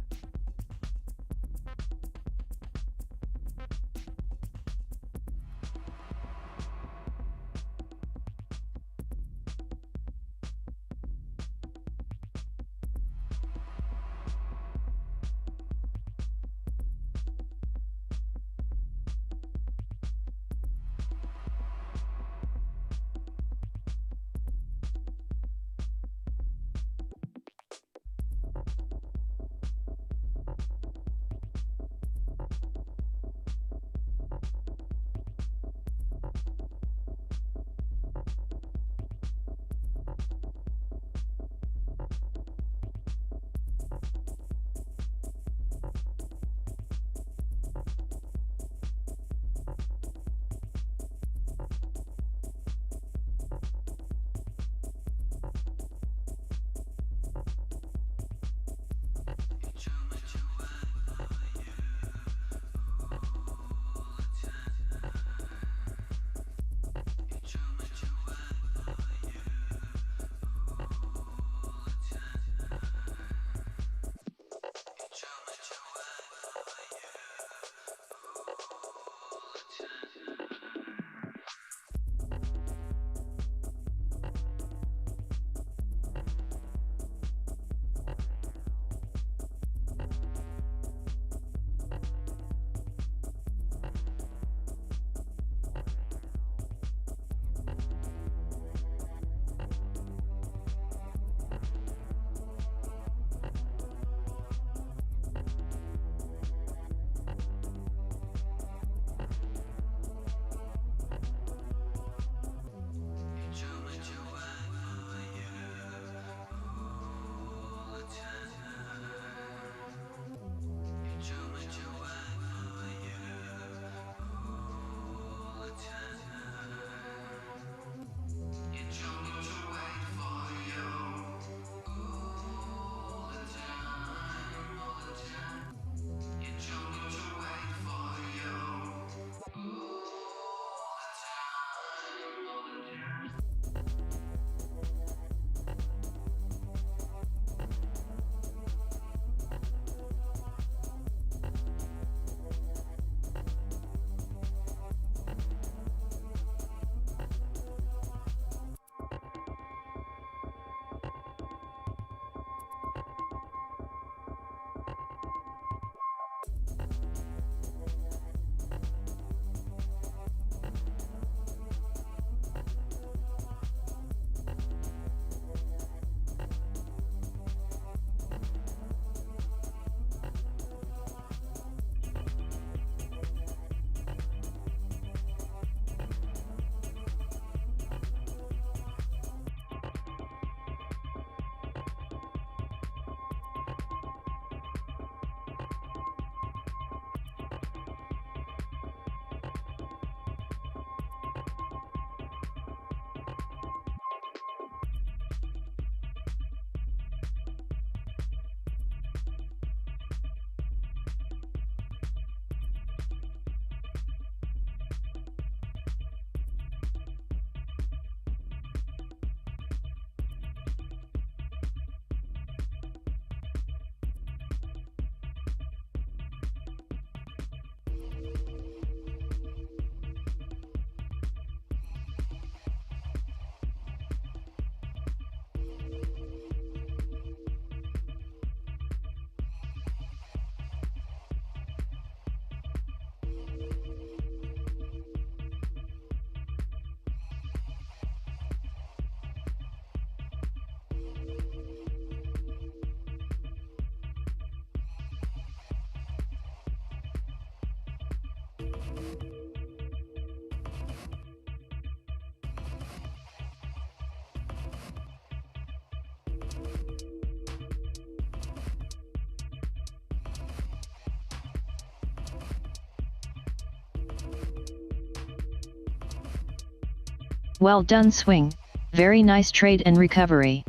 Well done, Swing. Very nice trade and recovery.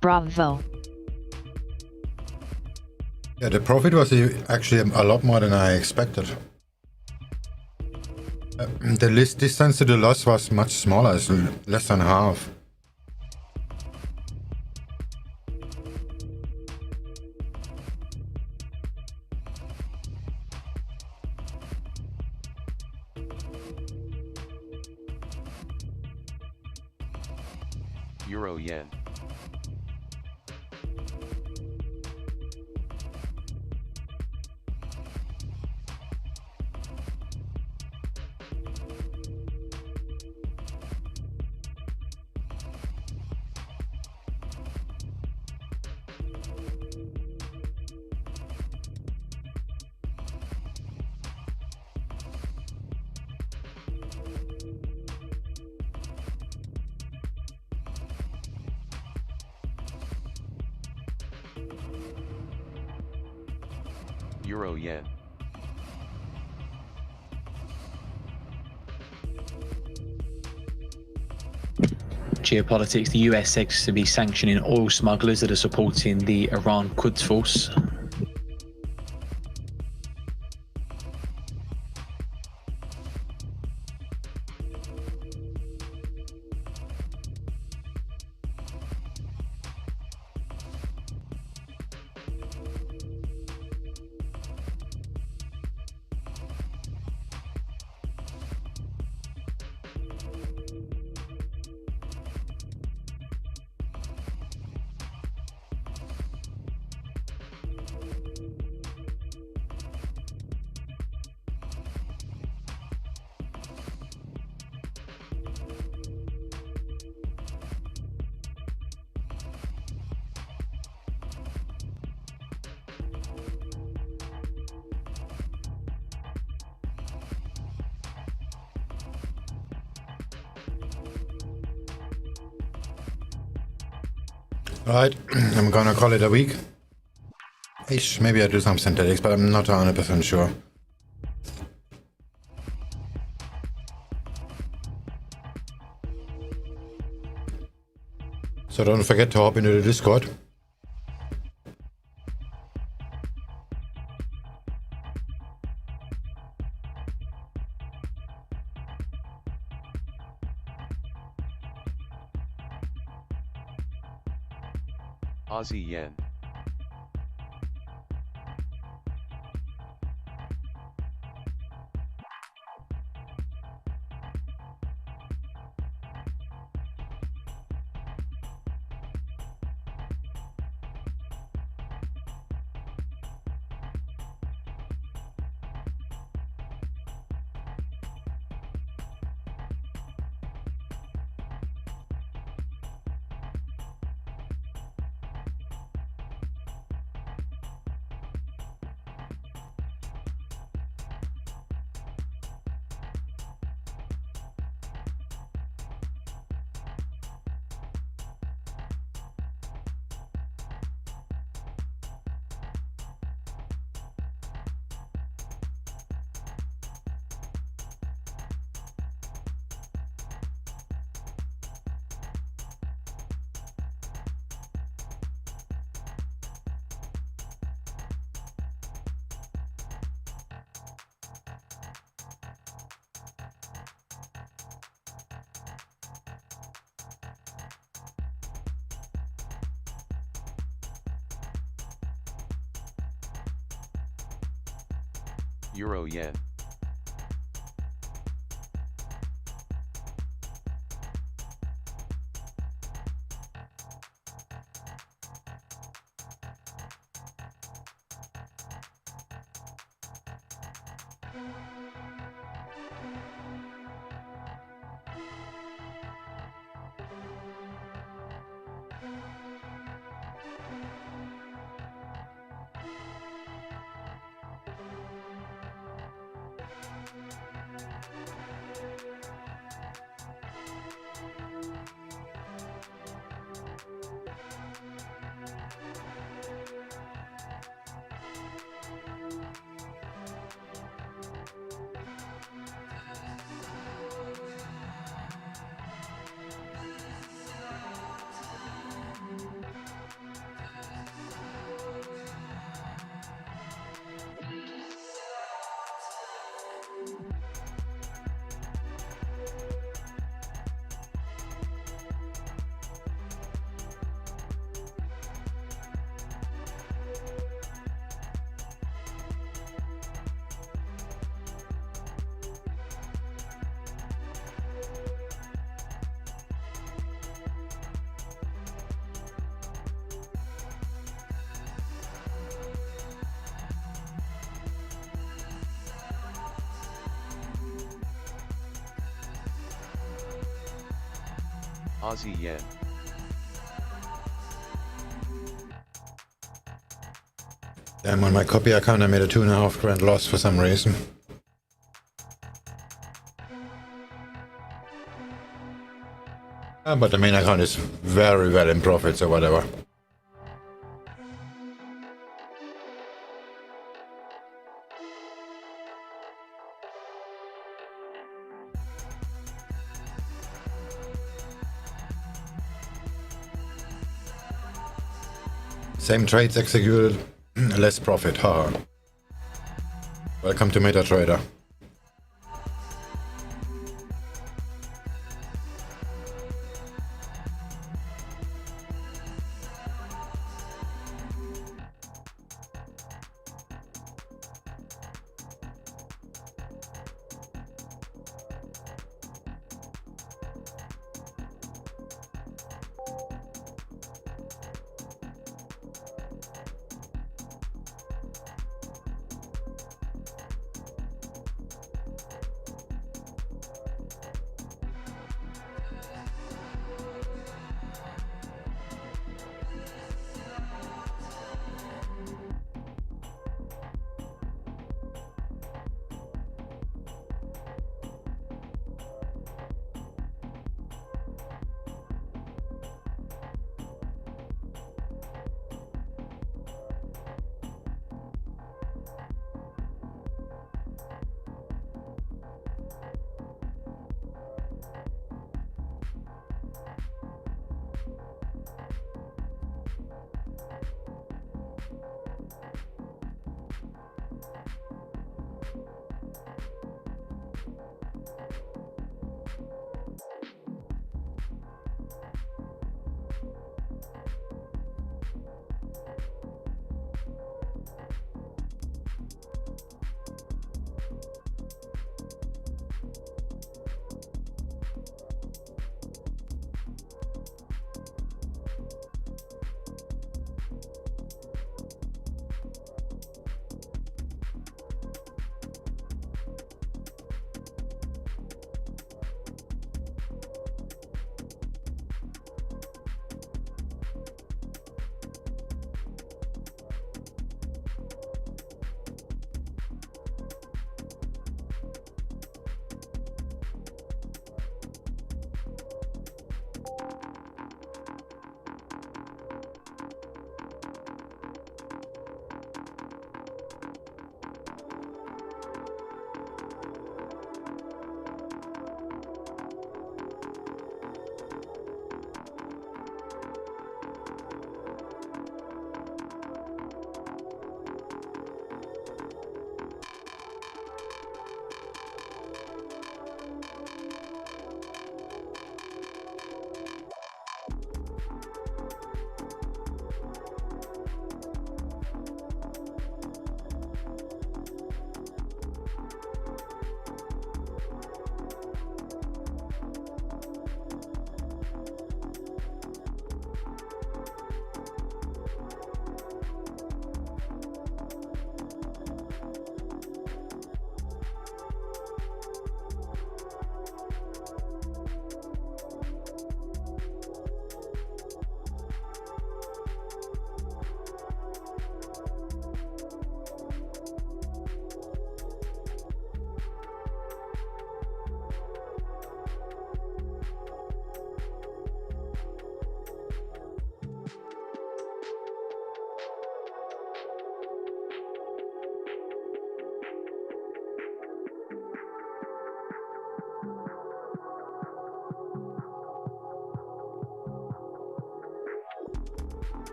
Bravo. Yeah, the profit was actually a lot more than I expected. The distance to the loss was much smaller, it's less than half. Euro yen. Euro yen. Geopolitics, the US seeks to be sanctioning oil smugglers that are supporting the Iran Quds Force. Alright, I'm gonna call it a week. Ish, maybe I do some synthetics, but I'm not 100% sure. So don't forget to hop into the Discord. Aussie yen. Euro yen. Aussie yen. Damn, on my copy account I made a 2.5 grand loss for some reason. But the main account is very well in profits or whatever. Same trades executed, less profit, haha. Welcome to MetaTrader.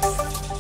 Bye.